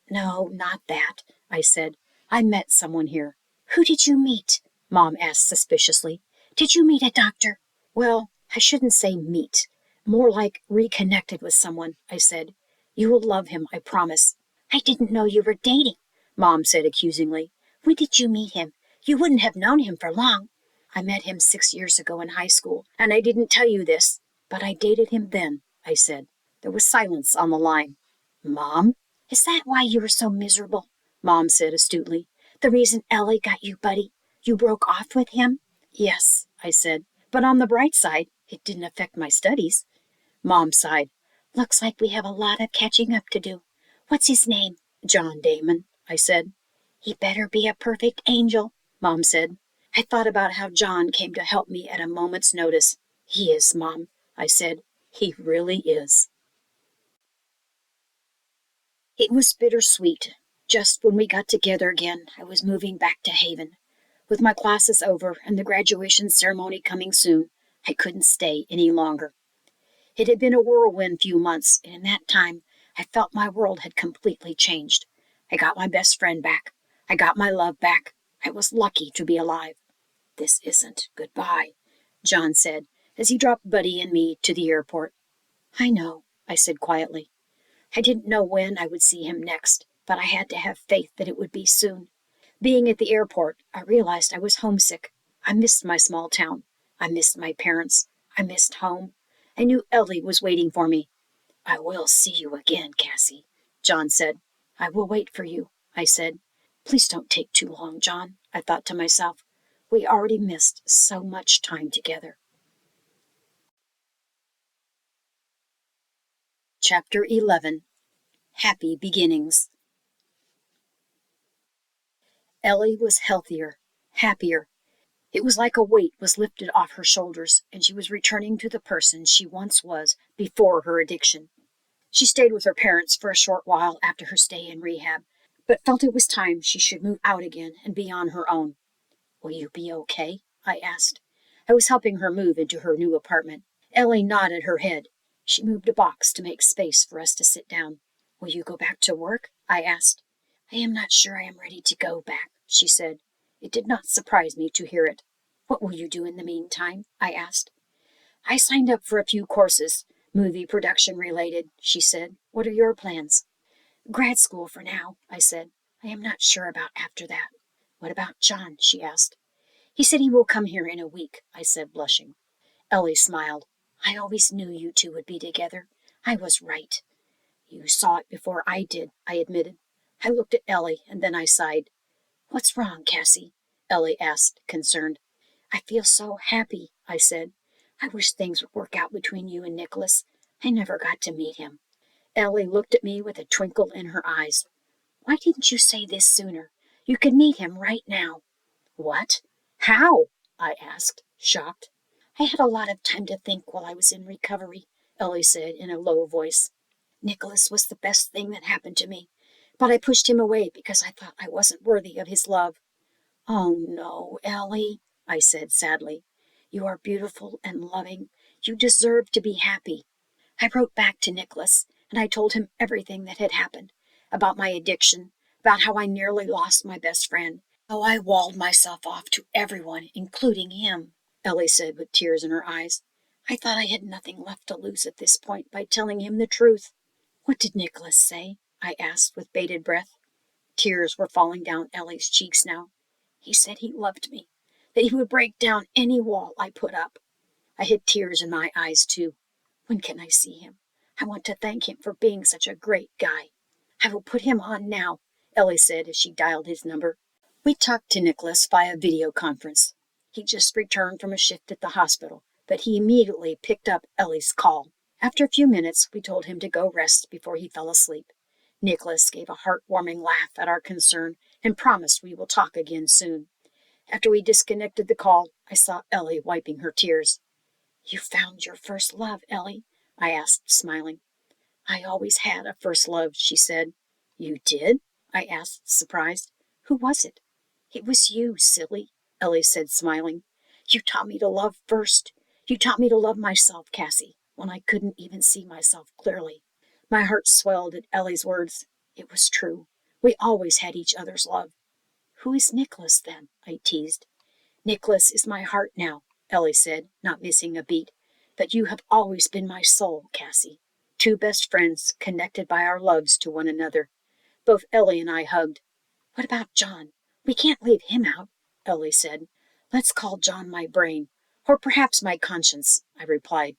"No, not that," I said. "I met someone here." "Who did you meet?" Mom asked suspiciously. "Did you meet a doctor?" "Well, I shouldn't say meet. More like reconnected with someone," I said. "You will love him, I promise." "I didn't know you were dating," Mom said accusingly. "When did you meet him? You wouldn't have known him for long." "I met him 6 years ago in high school, and I didn't tell you this, but I dated him then," I said. There was silence on the line. "Mom?" "Is that why you were so miserable?" Mom said astutely. "The reason Ellie got you, Buddy? You broke off with him?" "Yes," I said. "But on the bright side, it didn't affect my studies." Mom sighed. "Looks like we have a lot of catching up to do." "What's his name?" "John Damon," I said. "He better be a perfect angel," Mom said. I thought about how John came to help me at a moment's notice. "He is, Mom," I said. "He really is." It was bittersweet. Just when we got together again, I was moving back to Haven. With my classes over and the graduation ceremony coming soon, I couldn't stay any longer. It had been a whirlwind few months, and in that time, I felt my world had completely changed. I got my best friend back. I got my love back. I was lucky to be alive. "This isn't goodbye," John said, as he dropped Buddy and me to the airport. "I know," I said quietly. I didn't know when I would see him next, but I had to have faith that it would be soon. Being at the airport, I realized I was homesick. I missed my small town. I missed my parents. I missed home. I knew Ellie was waiting for me. "I will see you again, Cassie," John said. "I will wait for you," I said. "Please don't take too long, John," I thought to myself. We already missed so much time together. Chapter 11. Happy Beginnings. Ellie was healthier, happier. It was like a weight was lifted off her shoulders, and she was returning to the person she once was before her addiction. She stayed with her parents for a short while after her stay in rehab, but felt it was time she should move out again and be on her own. "Will you be okay?" I asked. I was helping her move into her new apartment. Ellie nodded her head. She moved a box to make space for us to sit down. "Will you go back to work?" I asked. "I am not sure I am ready to go back," she said. It did not surprise me to hear it. "What will you do in the meantime?" I asked. "I signed up for a few courses, movie production related," she said. "What are your plans?" Grad school for now, I said. I am not sure about after that. What about John? She asked. He said he will come here in a week, I said, blushing. Ellie smiled. I always knew you two would be together. I was right. You saw it before I did, I admitted. I looked at Ellie, and then I sighed. What's wrong, Cassie? Ellie asked, concerned. I feel so happy, I said. I wish things would work out between you and Nicholas. I never got to meet him. Ellie looked at me with a twinkle in her eyes. Why didn't you say this sooner? You could meet him right now. What? How? I asked, shocked. I had a lot of time to think while I was in recovery, Ellie said in a low voice. Nicholas was the best thing that happened to me, but I pushed him away because I thought I wasn't worthy of his love. Oh, no, Ellie, I said sadly. You are beautiful and loving. You deserve to be happy. I wrote back to Nicholas, and I told him everything that had happened, about my addiction, about how I nearly lost my best friend, how I walled myself off to everyone, including him, Ellie said with tears in her eyes. I thought I had nothing left to lose at this point by telling him the truth. What did Nicholas say? I asked with bated breath. Tears were falling down Ellie's cheeks now. He said he loved me, that he would break down any wall I put up. I had tears in my eyes, too. When can I see him? I want to thank him for being such a great guy. I will put him on now, Ellie said as she dialed his number. We talked to Nicholas via video conference. He just returned from a shift at the hospital, but he immediately picked up Ellie's call. After a few minutes, we told him to go rest before he fell asleep. Nicholas gave a heartwarming laugh at our concern and promised we will talk again soon. After we disconnected the call, I saw Ellie wiping her tears. You found your first love, Ellie? I asked, smiling. I always had a first love, she said. You did? I asked, surprised. Who was it? It was you, silly, Ellie said, smiling. You taught me to love first. You taught me to love myself, Cassie, when I couldn't even see myself clearly. My heart swelled at Ellie's words. It was true. We always had each other's love. Who is Nicholas, then? I teased. Nicholas is my heart now, Ellie said, not missing a beat. But you have always been my soul, Cassie. Two best friends connected by our loves to one another. Both Ellie and I hugged. What about John? We can't leave him out, Ellie said. Let's call John my brain, or perhaps my conscience, I replied.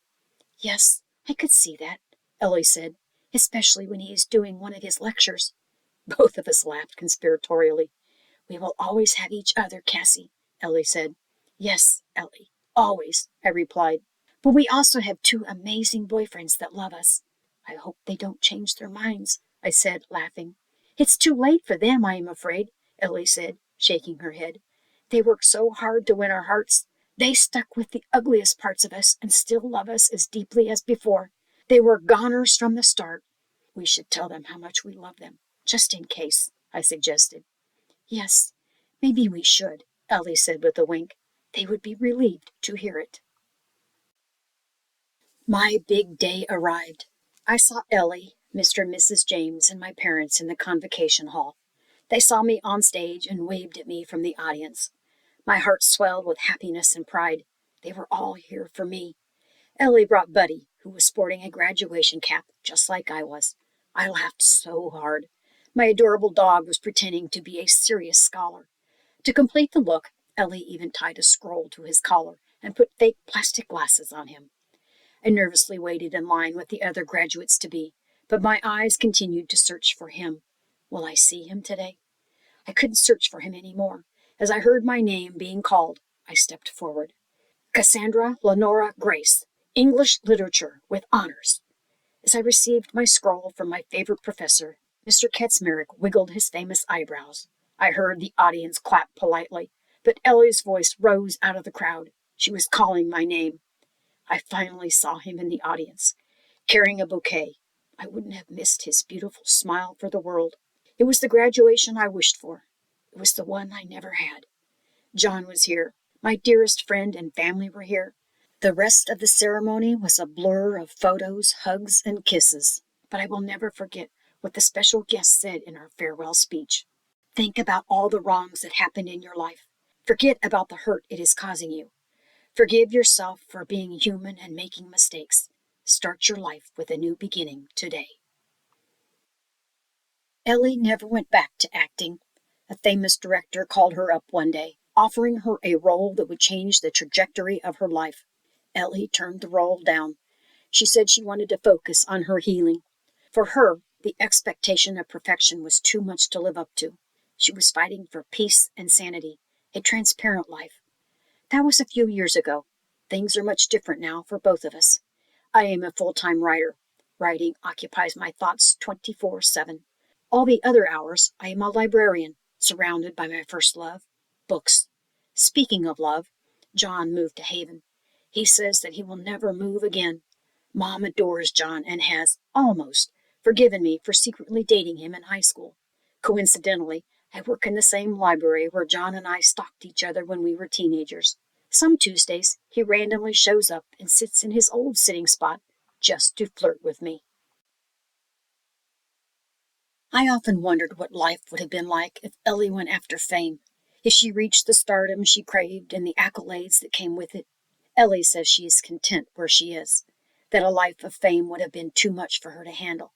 Yes, I could see that, Ellie said, especially when he is doing one of his lectures. Both of us laughed conspiratorially. We will always have each other, Cassie, Ellie said. Yes, Ellie, always, I replied. But we also have two amazing boyfriends that love us. I hope they don't change their minds, I said, laughing. It's too late for them, I am afraid, Ellie said, shaking her head. They worked so hard to win our hearts. They stuck with the ugliest parts of us and still love us as deeply as before. They were goners from the start. We should tell them how much we love them, just in case, I suggested. Yes, maybe we should, Ellie said with a wink. They would be relieved to hear it. My big day arrived. I saw Ellie, Mr. and Mrs. James, and my parents in the convocation hall. They saw me on stage and waved at me from the audience. My heart swelled with happiness and pride. They were all here for me. Ellie brought Buddy, who was sporting a graduation cap just like I was. I laughed so hard. My adorable dog was pretending to be a serious scholar. To complete the look, Ellie even tied a scroll to his collar and put fake plastic glasses on him. I nervously waited in line with the other graduates-to-be, but my eyes continued to search for him. Will I see him today? I couldn't search for him any more. As I heard my name being called, I stepped forward. Cassandra Lenora Grace, English Literature with honors. As I received my scroll from my favorite professor, Mr. Kaczmarek wiggled his famous eyebrows. I heard the audience clap politely, but Ellie's voice rose out of the crowd. She was calling my name. I finally saw him in the audience, carrying a bouquet. I wouldn't have missed his beautiful smile for the world. It was the graduation I wished for. It was the one I never had. John was here. My dearest friend and family were here. The rest of the ceremony was a blur of photos, hugs, and kisses. But I will never forget what the special guest said in our farewell speech. Think about all the wrongs that happened in your life. Forget about the hurt it is causing you. Forgive yourself for being human and making mistakes. Start your life with a new beginning today. Ellie never went back to acting. A famous director called her up one day, offering her a role that would change the trajectory of her life. Ellie turned the role down. She said she wanted to focus on her healing. For her, the expectation of perfection was too much to live up to. She was fighting for peace and sanity, a transparent life. That was a few years ago. Things are much different now for both of us. I am a full-time writer. Writing occupies my thoughts 24/7. All the other hours, I am a librarian, surrounded by my first love, books. Speaking of love, John moved to Haven. He says that he will never move again. Mom adores John and has, almost, forgiven me for secretly dating him in high school. Coincidentally, I work in the same library where John and I stalked each other when we were teenagers. Some Tuesdays, he randomly shows up and sits in his old sitting spot just to flirt with me. I often wondered what life would have been like if Ellie went after fame, if she reached the stardom she craved and the accolades that came with it. Ellie says she is content where she is, that a life of fame would have been too much for her to handle.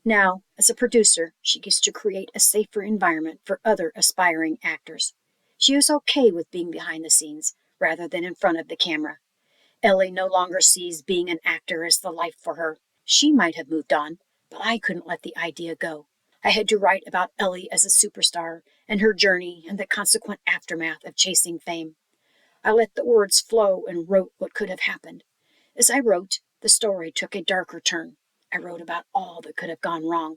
Now, as a producer, she gets to create a safer environment for other aspiring actors. She is okay with being behind the scenes rather than in front of the camera. Ellie no longer sees being an actor as the life for her. She might have moved on, but I couldn't let the idea go. I had to write about Ellie as a superstar and her journey and the consequent aftermath of chasing fame. I let the words flow and wrote what could have happened. As I wrote, the story took a darker turn. I wrote about all that could have gone wrong.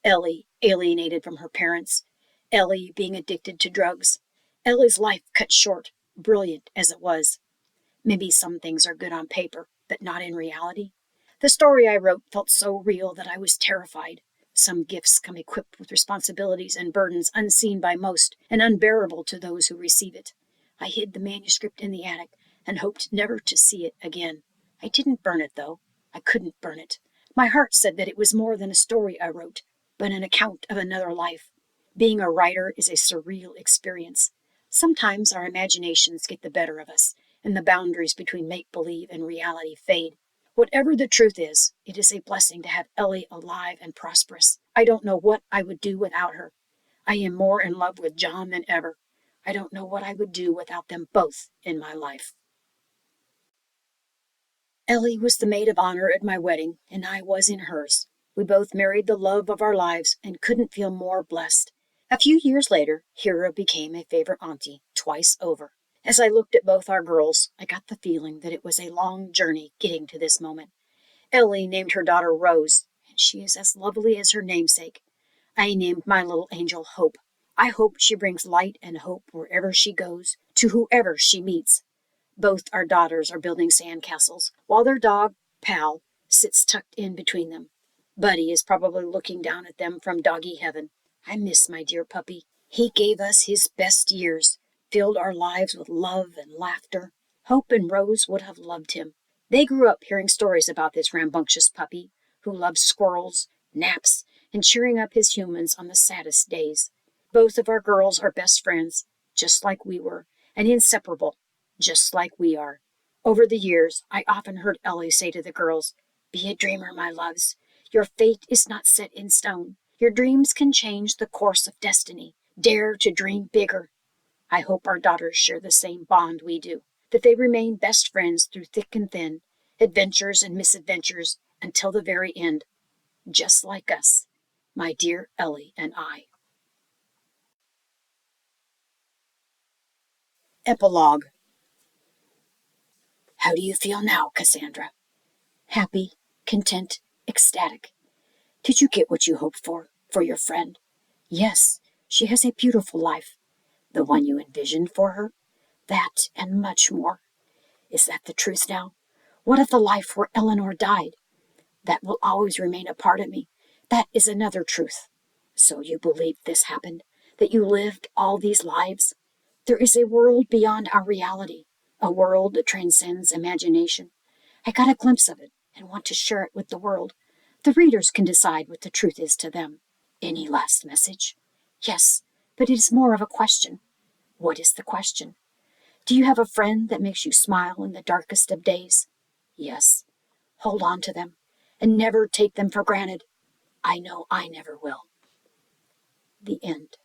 Ellie alienated from her parents. Ellie being addicted to drugs. Ellie's life cut short, brilliant as it was. Maybe some things are good on paper, but not in reality. The story I wrote felt so real that I was terrified. Some gifts come equipped with responsibilities and burdens unseen by most and unbearable to those who receive it. I hid the manuscript in the attic and hoped never to see it again. I didn't burn it, though. I couldn't burn it. My heart said that it was more than a story I wrote, but an account of another life. Being a writer is a surreal experience. Sometimes our imaginations get the better of us, and the boundaries between make-believe and reality fade. Whatever the truth is, it is a blessing to have Ellie alive and prosperous. I don't know what I would do without her. I am more in love with John than ever. I don't know what I would do without them both in my life. Ellie was the maid of honor at my wedding, and I was in hers. We both married the love of our lives and couldn't feel more blessed. A few years later, Hira became a favorite auntie, twice over. As I looked at both our girls, I got the feeling that it was a long journey getting to this moment. Ellie named her daughter Rose, and she is as lovely as her namesake. I named my little angel Hope. I hope she brings light and hope wherever she goes, to whoever she meets. Both our daughters are building sandcastles, while their dog, Pal, sits tucked in between them. Buddy is probably looking down at them from doggy heaven. I miss my dear puppy. He gave us his best years, filled our lives with love and laughter. Hope and Rose would have loved him. They grew up hearing stories about this rambunctious puppy, who loved squirrels, naps, and cheering up his humans on the saddest days. Both of our girls are best friends, just like we were, and inseparable, just like we are. Over the years, I often heard Ellie say to the girls, "Be a dreamer, my loves. Your fate is not set in stone. Your dreams can change the course of destiny. Dare to dream bigger." I hope our daughters share the same bond we do, that they remain best friends through thick and thin, adventures and misadventures, until the very end, just like us, my dear Ellie and I. Epilogue. How do you feel now, Cassandra? Happy, content, ecstatic. Did you get what you hoped for your friend? Yes, she has a beautiful life. The one you envisioned for her? That and much more. Is that the truth now? What of the life where Eleanor died? That will always remain a part of me. That is another truth. So you believe this happened? That you lived all these lives? There is a world beyond our reality, a world that transcends imagination. I got a glimpse of it and want to share it with the world. The readers can decide what the truth is to them. Any last message? Yes, but it is more of a question. What is the question? Do you have a friend that makes you smile in the darkest of days? Yes. Hold on to them and never take them for granted. I know I never will. The end.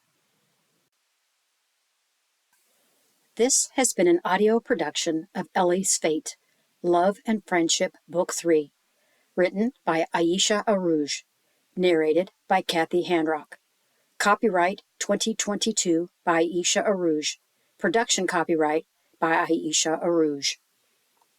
This has been an audio production of Ellie's Fate, Love and Friendship, Book 3, written by Aisha Urooj, narrated by Kathy Handrock. Copyright 2022 by Aisha Urooj. Production copyright by Aisha Urooj.